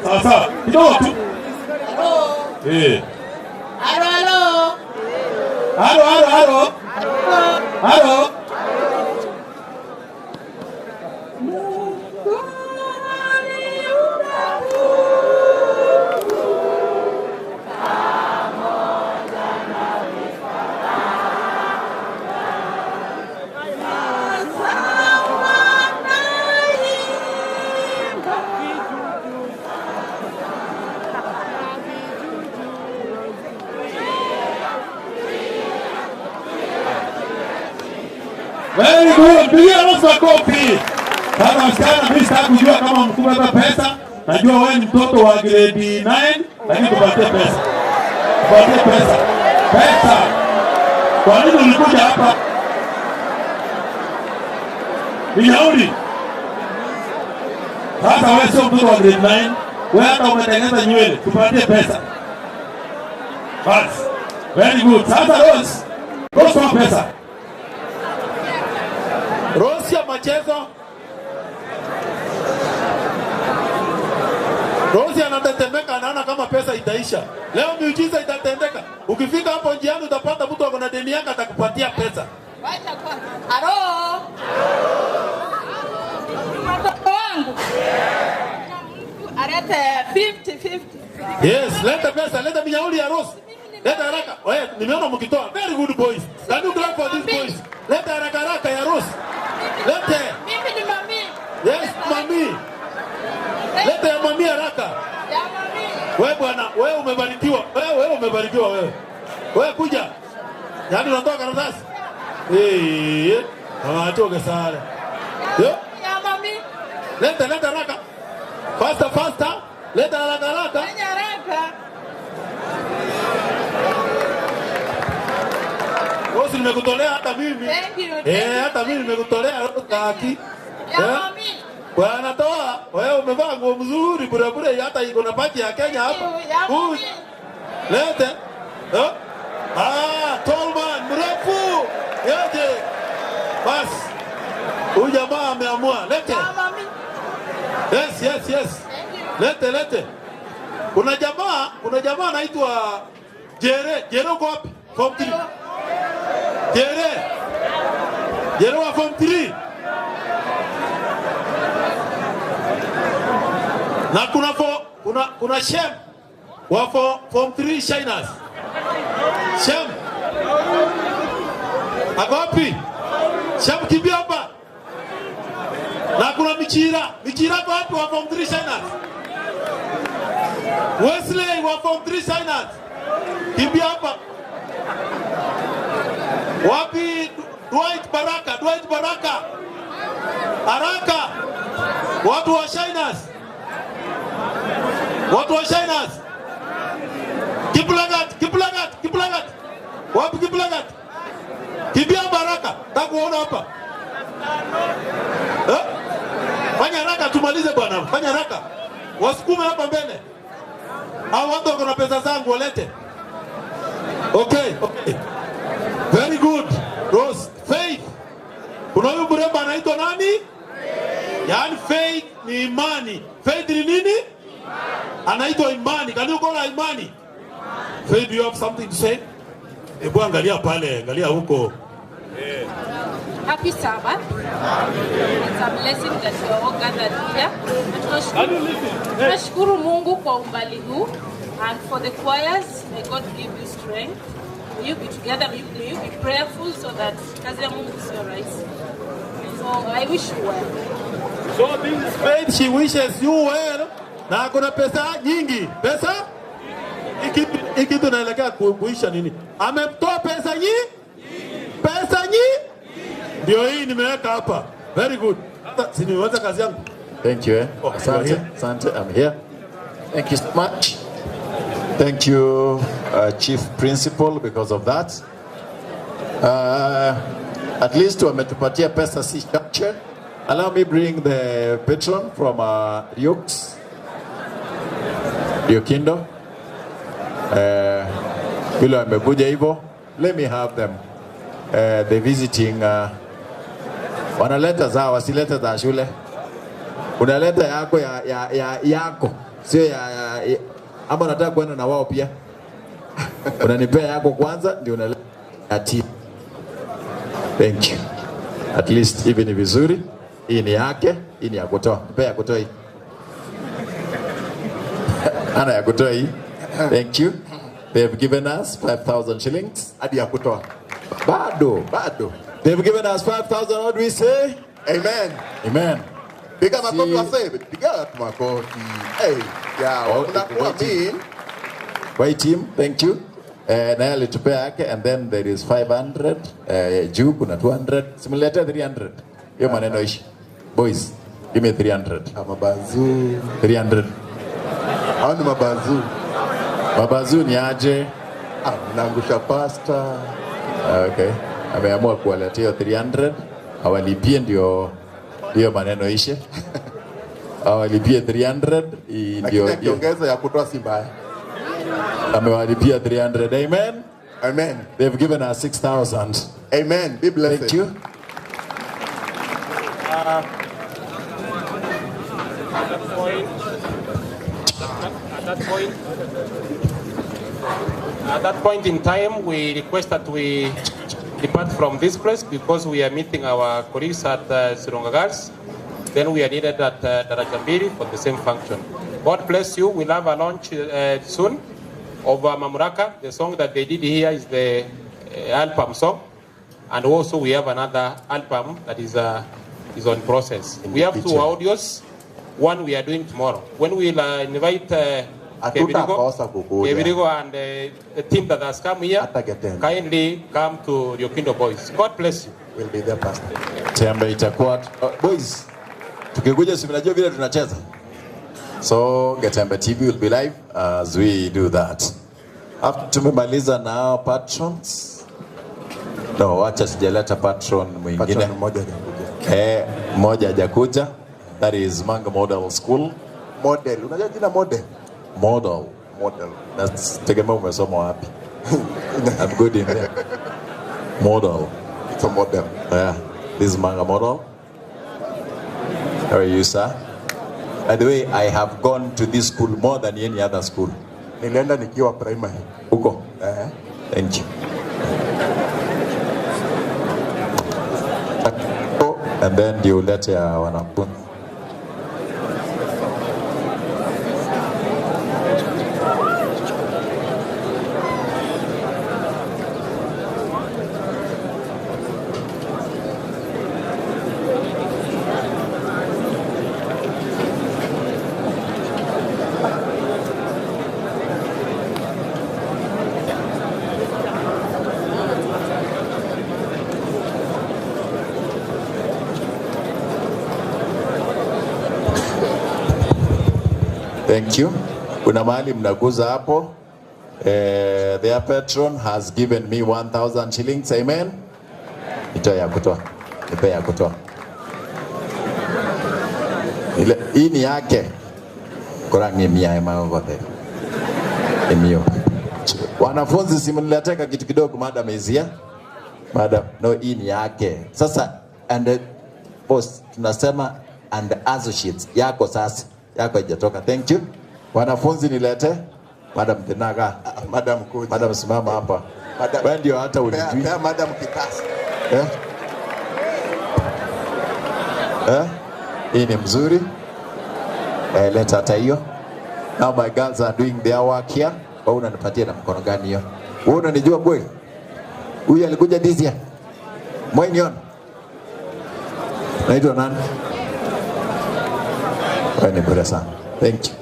Sasa, kidogo tu. Eh. Halo. Very good. Pigia Rose makofi. Kama msichana mimi sitaki kujua kama mkubwa hapa pesa. Najua wewe ni mtoto wa grade 9, lakini tupatie pesa. Tupatie pesa. Pesa. Kwa nini ulikuja hapa? Nijauri. Sasa wewe sio mtoto wa grade 9. Wewe hata umetengeneza nywele. Tupatie pesa. Basi. Very good. Sasa Rose. Rose wa pesa. Rose ya machezo. Rose anatetemeka, anaona kama pesa itaisha. Leo miujiza itatendeka. Ukifika hapo njiani utapata mtu ako na deni yake atakupatia pesa. Wacha kwanza. Halo. Mtoto wangu. Arete 50-50. Yes, leta pesa, leta mijauli ya Rose. Leta haraka. Wewe nimeona mkitoa. Very good boys. Can you clap for these boys? Leta haraka ya Rose. Lete. Mimi ni mami. Yes, mami. Leta ya mami haraka. Ya mami. Wewe bwana, wewe umebarikiwa. Wewe umebarikiwa wewe. Wewe kuja. Yaani unatoa karatasi. Atoke sana. Yo. Ya mami. Leta haraka. Faster. Leta haraka. Haraka. Rose nimekutolea hata mimi. Thank you. Hata mimi nimekutolea kaki. Ya mami. Bwana toa, wewe umevaa nguo mzuri bure hata iko na baki ya Kenya hapa. Lete. Tolman mrefu. Yaje. Bas. Huyu jamaa ameamua. Lete. Ya mami. Yes. Lete. Kuna jamaa anaitwa Jere uko wapi? Form 3. Jere wa Form 3. Na kuna Shem wa Form 3 Shiners. Shem. Ako wapi? Shem kimbia hapa. Na kuna Michira kwa wapi wa Form 3 Shiners? Wesley wa Form 3 Shiners. Kimbia hapa. Wapi Dwight Baraka. Haraka. Watu wa Shiners. Kiplagat. Wapi Kiplagat? Kimbia Baraka. Takuona hapa. Fanya haraka tumalize bwana. Fanya haraka. Wasukume hapa mbele. Hao watu wako na pesa zangu walete. Okay. Very good. Rose, Faith. Kuna huyu mrembo anaitwa nani? Yaani Faith ni imani. Faith ni nini? Anaitwa imani. Can you call her imani? Faith, do you have something to say? Hebu angalia pale, angalia huko. Happy Sabbath. It's a blessing that you are all gathered here. Tunashukuru Mungu kwa umbali huu. And for the choirs, may God give you strength. May you be together, may you be prayerful so that kazi ya Mungu sio rahisi. So I wish you well. So this Faith, she wishes you well. Na kuna pesa nyingi. Pesa? Iki tunaelekea kuisha nini? Ametoa pesa nyingi? Pesa nyingi? Ndio hii nimeweka hapa. Very good. Hata si nimeweza kazi yangu. Thank you. Asante. Asante. I'm here. Thank you so much. Thank you, Chief Principal, because of that. At least wametupatia pesa si chache. Allow me bring the patron from Riokindo. Vile wamekuja hivyo. Let me have them. The visiting wanaleta zao, wasilete za shule. Unaleta yako yako. Sio ya ama nataka kwenda na wao pia. Unanipea yako kwanza ndio unaleta ati. Thank you. At least hivi ni vizuri. Hii ni yake, hii ni ya kutoa. Nipe ya kutoa hii. Ana ya kutoa hii. Thank you. They have given us 5,000 shillings. Hadi ya kutoa. Bado. They have given us 5,000. What do we say? Amen. Amen. Piga makofi wasee. Piga makofi. Hey, yeah, unakuwa mean. White team, thank you. Na alitupea yake and then there is 500. Juu kuna 200. Simulate 300. Hiyo maneno ishi. Boys, give me 300. Mabazu. 300. Hao ni mabazu. Mabazu ni aje? Naangusha pasta. Okay. Ameamua kuwaletea 300. Awalipie ndio hiyo maneno ishe. Awalipie 300 ndio kiongeza ya kutoa si mbaya. Amewalipia 300. Amen. Amen. They've given us 6,000. Amen. Be blessed. Thank you. At that point in time, we request that we depart from this place because we are meeting our colleagues at Zironga Girls. Then we are needed at Darajambiri for the same function. God bless you. We'll have a launch soon of Mamuraka. The song that they did here is the album song. And also we have another album that is on process. We have 2 audios. One we are doing tomorrow. When we'll invite Kevirigo and the team that has come here, kindly come to Riokindo Boys. God bless you. We'll be there, Pastor. Tembe itakuwa boys. Tukikuja si mnajua vile tunacheza. So Getembe TV will be live as we do that. After tumemaliza na patrons. No, wacha sijaleta patron mwingine. Patron mmoja hajakuja. Mmoja hajakuja. That is Manga Model School. Model. Unajua jina model? Model. That's tegemea umesoma wapi. I'm good in there. Model. It's a model. Yeah. This is Manga Model. How are you, sir? By the way, I have gone to this school more than any other school. Nilienda nikiwa primary. Uko? Thank you. And then you let wanafunzi. Thank you. Kuna mahali mnaguza hapo. Their patron has given me 1,000 shillings. Amen. Ito ya kutoa. Nipe ya kutoa. Hii ni yake. Kurangi mia ema ngote. Emio. Wanafunzi simnileteka kitu kidogo madam izia. Madam, no hii ni yake. Sasa and boss tunasema and associates yako sasa. Yako haijatoka. Thank you. Wanafunzi nilete. Madam Tenaga. Madam Coach. Madam simama hapa. Wewe ndio hata ulijui. Madam Kitasi. Hii ni mzuri. Leta hata hiyo. Now my girls are doing their work here. Wewe unanipatia na mkono gani hiyo? Wewe unanijua kweli? Huyu alikuja this year. Mwenyeona. Naitwa nani? Thank you.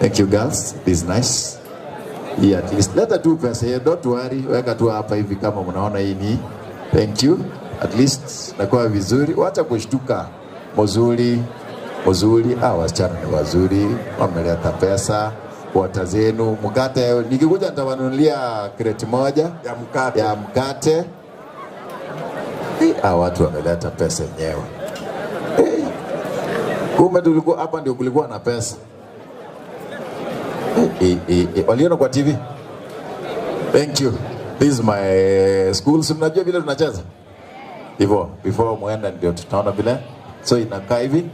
Thank you girls. This is nice. Yeah, at least let her do pesa here. Don't worry. Weka tu hapa hivi kama mnaona hii ni. Thank you. At least nakuwa vizuri, wacha kushtuka. Mzuri, wasichana ni wazuri, wameleta pesa, wata zenu, mkate, nikikuja nitawanunulia kreti moja ya mkate. Watu wameleta pesa yenyewe. Kumbe tulikuwa hapa ndio kulikuwa na pesa. Waliona kwa TV? Thank you. This is my school. Si mnajua vile tunacheza? Hivyo, before muenda ndio tutaona vile. So inakaa hivi.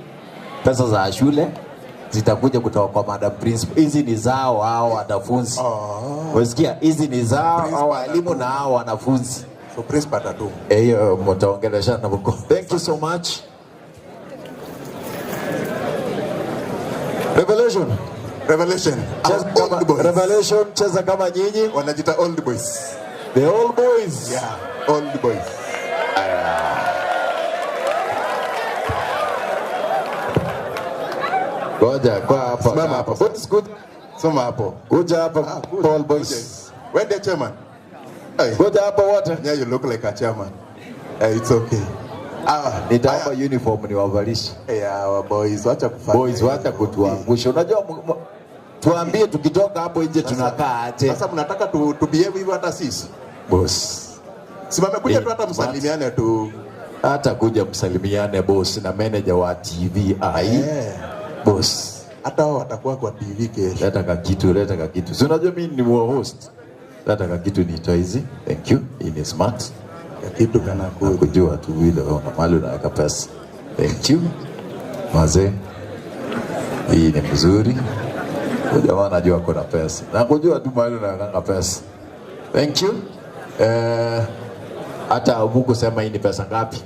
Pesa za shule zitakuja kutoka kwa madam principal. Hizi ni zao hao wanafunzi. Unasikia? Hizi ni zao hao walimu na hao wanafunzi. So principal atatu. Hiyo mtaongelesha na mko. Thank you so much. Revelation. Revelation cheza kama nyinyi. Wanajita old boys. The old boys. Yeah, old boys. Goja kwa hapa. Simama hapa. What is good? Soma hapo. Kuja hapa old boys. Where the chairman? Goja hapa water. Yeah, you look like a chairman. It's okay. Nitaomba uniform ni wavalishe. Yeah, boys wacha kufanya. Boys wacha kutuangusha. Unajua tuambie tukitoka hapo nje tunakaa aje. Sasa mnataka tu behave hivyo hata sisi? Boss. Simame kuja tu hata msalimiane tu. Hata kuja msalimiane boss na manager wa TV. Boss. Hata wao watakuwa kwa TV kesho. Leta kakitu. Si unajua mimi ni host. Leta kakitu ni hizi. Thank you. Hii ni smart. Kitu kana kujua tu vile una mali unaweka pesa. Thank you. Maze. Hii ni mzuri. Jamaa anajua kuna pesa. Na kujua tu mali unaweka pesa. Thank you. Hata Mungu sema hii ni pesa ngapi?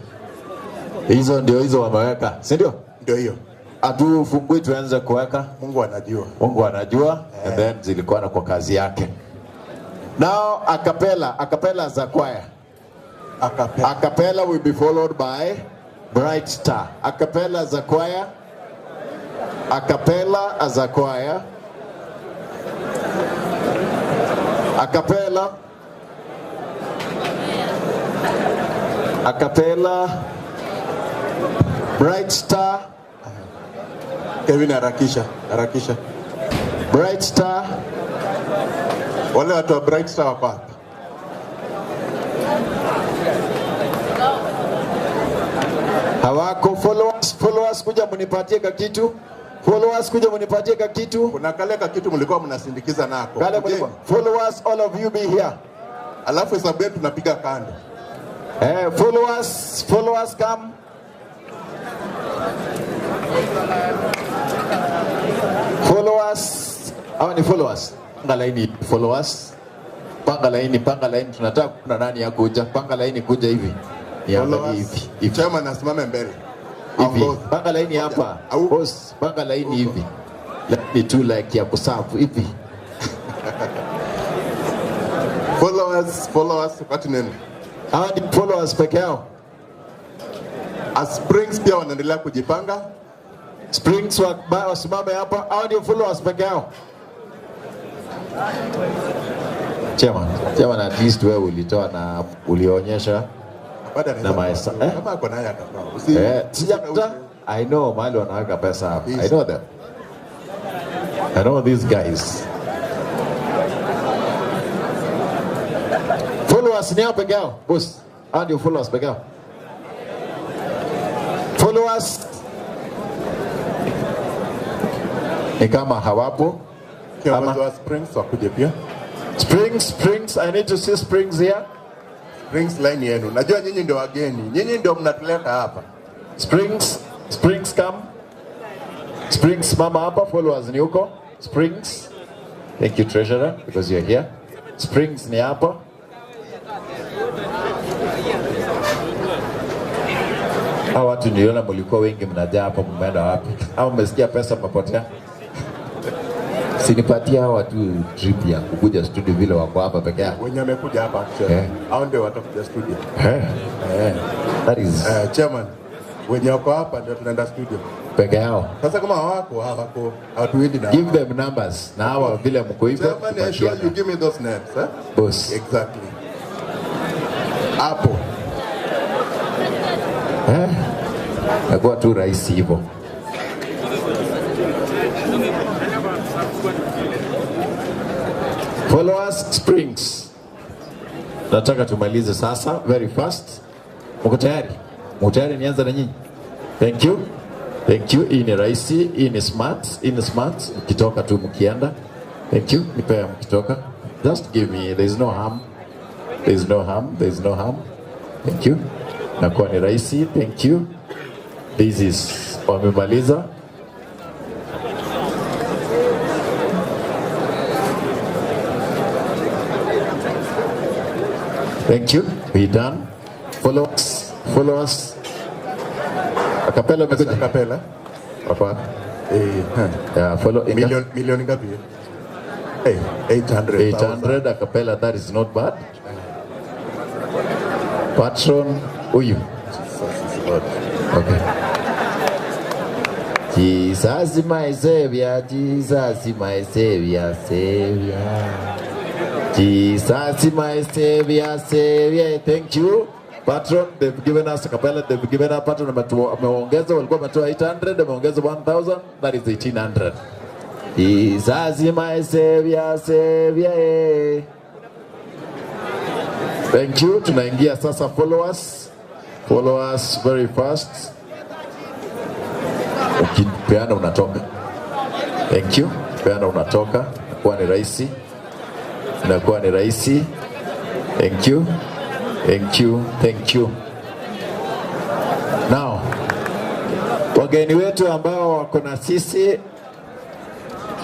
Hizo wameweka, si ndio? Ndio hiyo. Atufungui tuanze kuweka. Mungu anajua. And then zilikuwa na kwa kazi yake. Now acapella za choir. Acapella will be followed by Bright Star. Acapella as a choir. Acapella as a choir. Acapella. Acapella. Bright Star. Kevin harakisha. Bright Star. Wale watu wa Bright Star wako hapa. Hawako followers kuja munipatie kitu. Kuna kale kitu mlikuwa mnasindikiza nako. Followers, all of you be here. Alafu hesabu yetu tunapiga kando. Followers come. Hawa ni followers. Panga laini followers. Panga laini tunataka kuna nani ya kuja. Panga laini kuja hivi. Hivi. Chairman asimame mbele. Hivi. Panga laini hapa. Boss, panga laini hivi. Let me do like ya kusafu hivi. Followers wakati nini? Hawa ni followers peke yao. Springs pia wanaendelea kujipanga. Springs wasimame hapa. Hawa ndio followers peke yao. Chairman, at least wewe ulitoa na ulionyesha na maesa. Kama kwa naye atatoa. Sijapata. I know mahali wanaweka pesa hapa. I know them. I know these guys. Followers ni hapa peke yao. Boss, hao ndio followers peke yao. Followers ni kama hawapo. Kama Springs wakuje pia. Springs, I need to see Springs here. Springs line yenu. Najua nyinyi ndio wageni. Nyinyi ndio mnatuleta hapa. Springs come. Springs mama hapa, followers ni huko. Springs. Thank you treasurer because you're here. Springs ni hapa. Hawa watu niliona mlikuwa wengi mnajaa hapa, mmeenda wapi? Au mmesikia pesa mmepotea? Sinipatia hawa tu trip ya kukuja studio vile wako hapa peke yao. Wenye wamekuja hapa hao ndio watakuja studio. That is chairman. Wenye wako hapa ndio tunaenda studio peke yao. Sasa kama hawako hatuendi na. Give them numbers. Na hawa vile mko hivyo. Chairman, I sure you give me those names, Boss. Exactly. Hapo. Nakuwa tu rahisi hivyo. Followers Springs. Nataka tumalize sasa very fast. Mko tayari? Mko tayari nianze na nyinyi? Thank you. Thank you. Hii ni rahisi, hii ni smart, hii ni smart. Mkitoka tu mkienda. Thank you. Nipea mkitoka. Just give me, there is no harm. There is no harm, there is no harm. Thank you. Nakuwa ni rahisi. Thank you. This is wamemaliza. Thank you. We done. Follow us. Acapella message. Acapella. Papa. Follow. Million ngapi? 800. 800 acapella. That is not bad. Patron. Uyu. Okay. Jesus is my savior. Jesus is my savior. Jesus is my savior. Thank you. Patron, they've given us a capella, they've given us patron, wameongeza, walikuwa wametoa 800, wameongeza 1000, that is 1800. Jesus is my savior. Thank you. Tunaingia sasa followers very fast. Ukipeana unatoka. Thank you. Peana unatoka. Inakuwa ni rahisi. Inakuwa ni rahisi. Thank you. Thank you. Thank you. Now, wageni wetu ambao wako na sisi,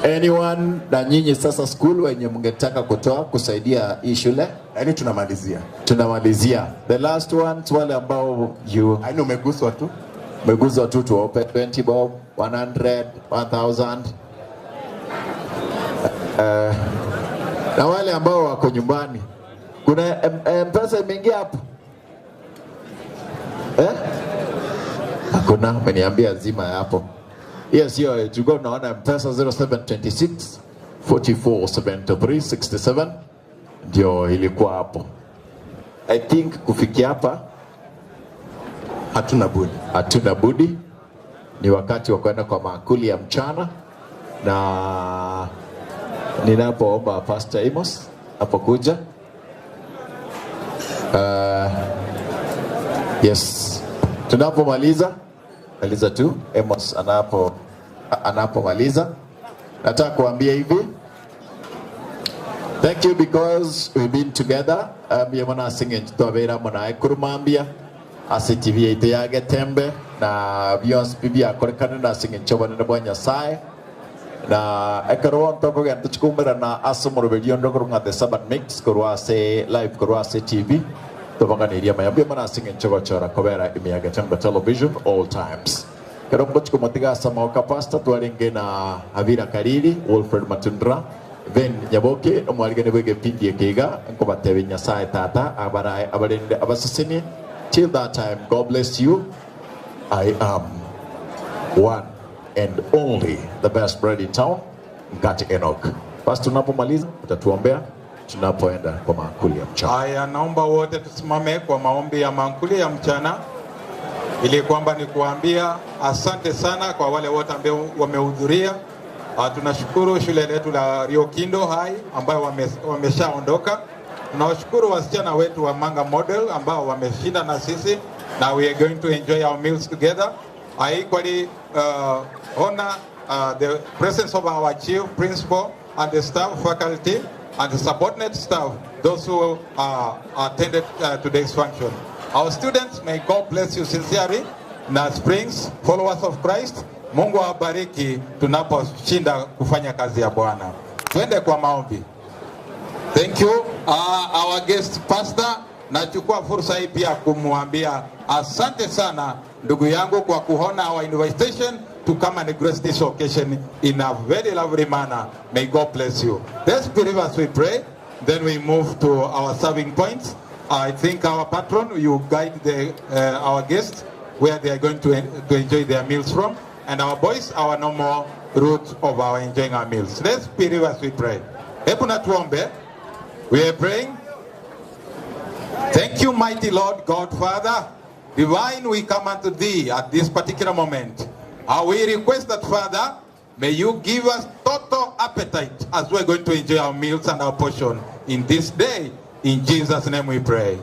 anyone na nyinyi sasa school wenye mngetaka kutoa kusaidia hii shule, yani tunamalizia. The last ones wale ambao yani umeguswa tu. Umeguswa tu tuope 20 bob, 100, 1000. Na wale ambao wako nyumbani, kuna M-Pesa imeingia hapo? Hakuna, umeniambia zima hapo. Yes, tulikuwa tunaona M-Pesa 0726 447367 ndio ilikuwa hapo. I think kufikia hapa hatuna budi. Ni wakati wa kwenda kwa maakuli ya mchana, na ninapoomba Pastor Amos apokuja. Yes, tunapomaliza tu Amos anapomaliza, nataka kuambia hivi, thank you because we've been together. Mwana singing twabera mwana kurumambia ACTV ite yage tembe na Beyonce bibi akorekana na singing chobana na bwanya sai na ekarwan toko ga tuchukumera na asomoro video ndoko nga the Sabbath mix korwa se live korwa se TV tobanga ni riama yabia mana singing chogo chora kobera imiyaga tembe television all times. Karombo chukumatiga sama ka pastor twaringe na Havira Kariri, Wilfred Matundra, Ven Nyaboke, omwarigane bwege pindi ekiga nkobatebe nyasaye tata abarai abarende abasasini. Till that time, God bless you. I am one and only the best bread in town, Ngati Enoch. Basi tunapomaliza utatuombea tunapoenda kwa maakuli ya mchana. Haya, naomba wote tusimame kwa maombi ya maakuli ya mchana, ili kwamba ni kuambia asante sana kwa wale wote ambao wamehudhuria. Tunashukuru shule letu la Rio Kindo High ambao wameshaondoka. Tunawashukuru wasichana wetu wa Manga Model ambao wameshinda na sisi. Now we are going to enjoy our meals together. I equally honor the presence of our chief principal and the staff, faculty, and the subordinate staff, those who attended today's function. Our students, may God bless you sincerely. Na Springs, followers of Christ, Mungu awabariki tunaposhinda kufanya kazi ya Bwana. Twende kwa maombi. Thank you. Our guest pastor, nachukua fursa hii pia kumwambia asante sana ndugu yangu kwa kuhona our invitation to come and grace this occasion in a very lovely manner. May God bless you. Let's believe as we pray, then we move to our serving points. I think our patron, you guide our guests where they are going to enjoy their meals from, and our boys, our normal route of our enjoying our meals. Let's believe as we pray. Hebu na tuombe. We are praying. Thank you, mighty Lord God Father, Divine, we come unto thee at this particular moment. We request that, Father, may you give us total appetite as we're going to enjoy our meals and our portion in this day. In Jesus' name we pray.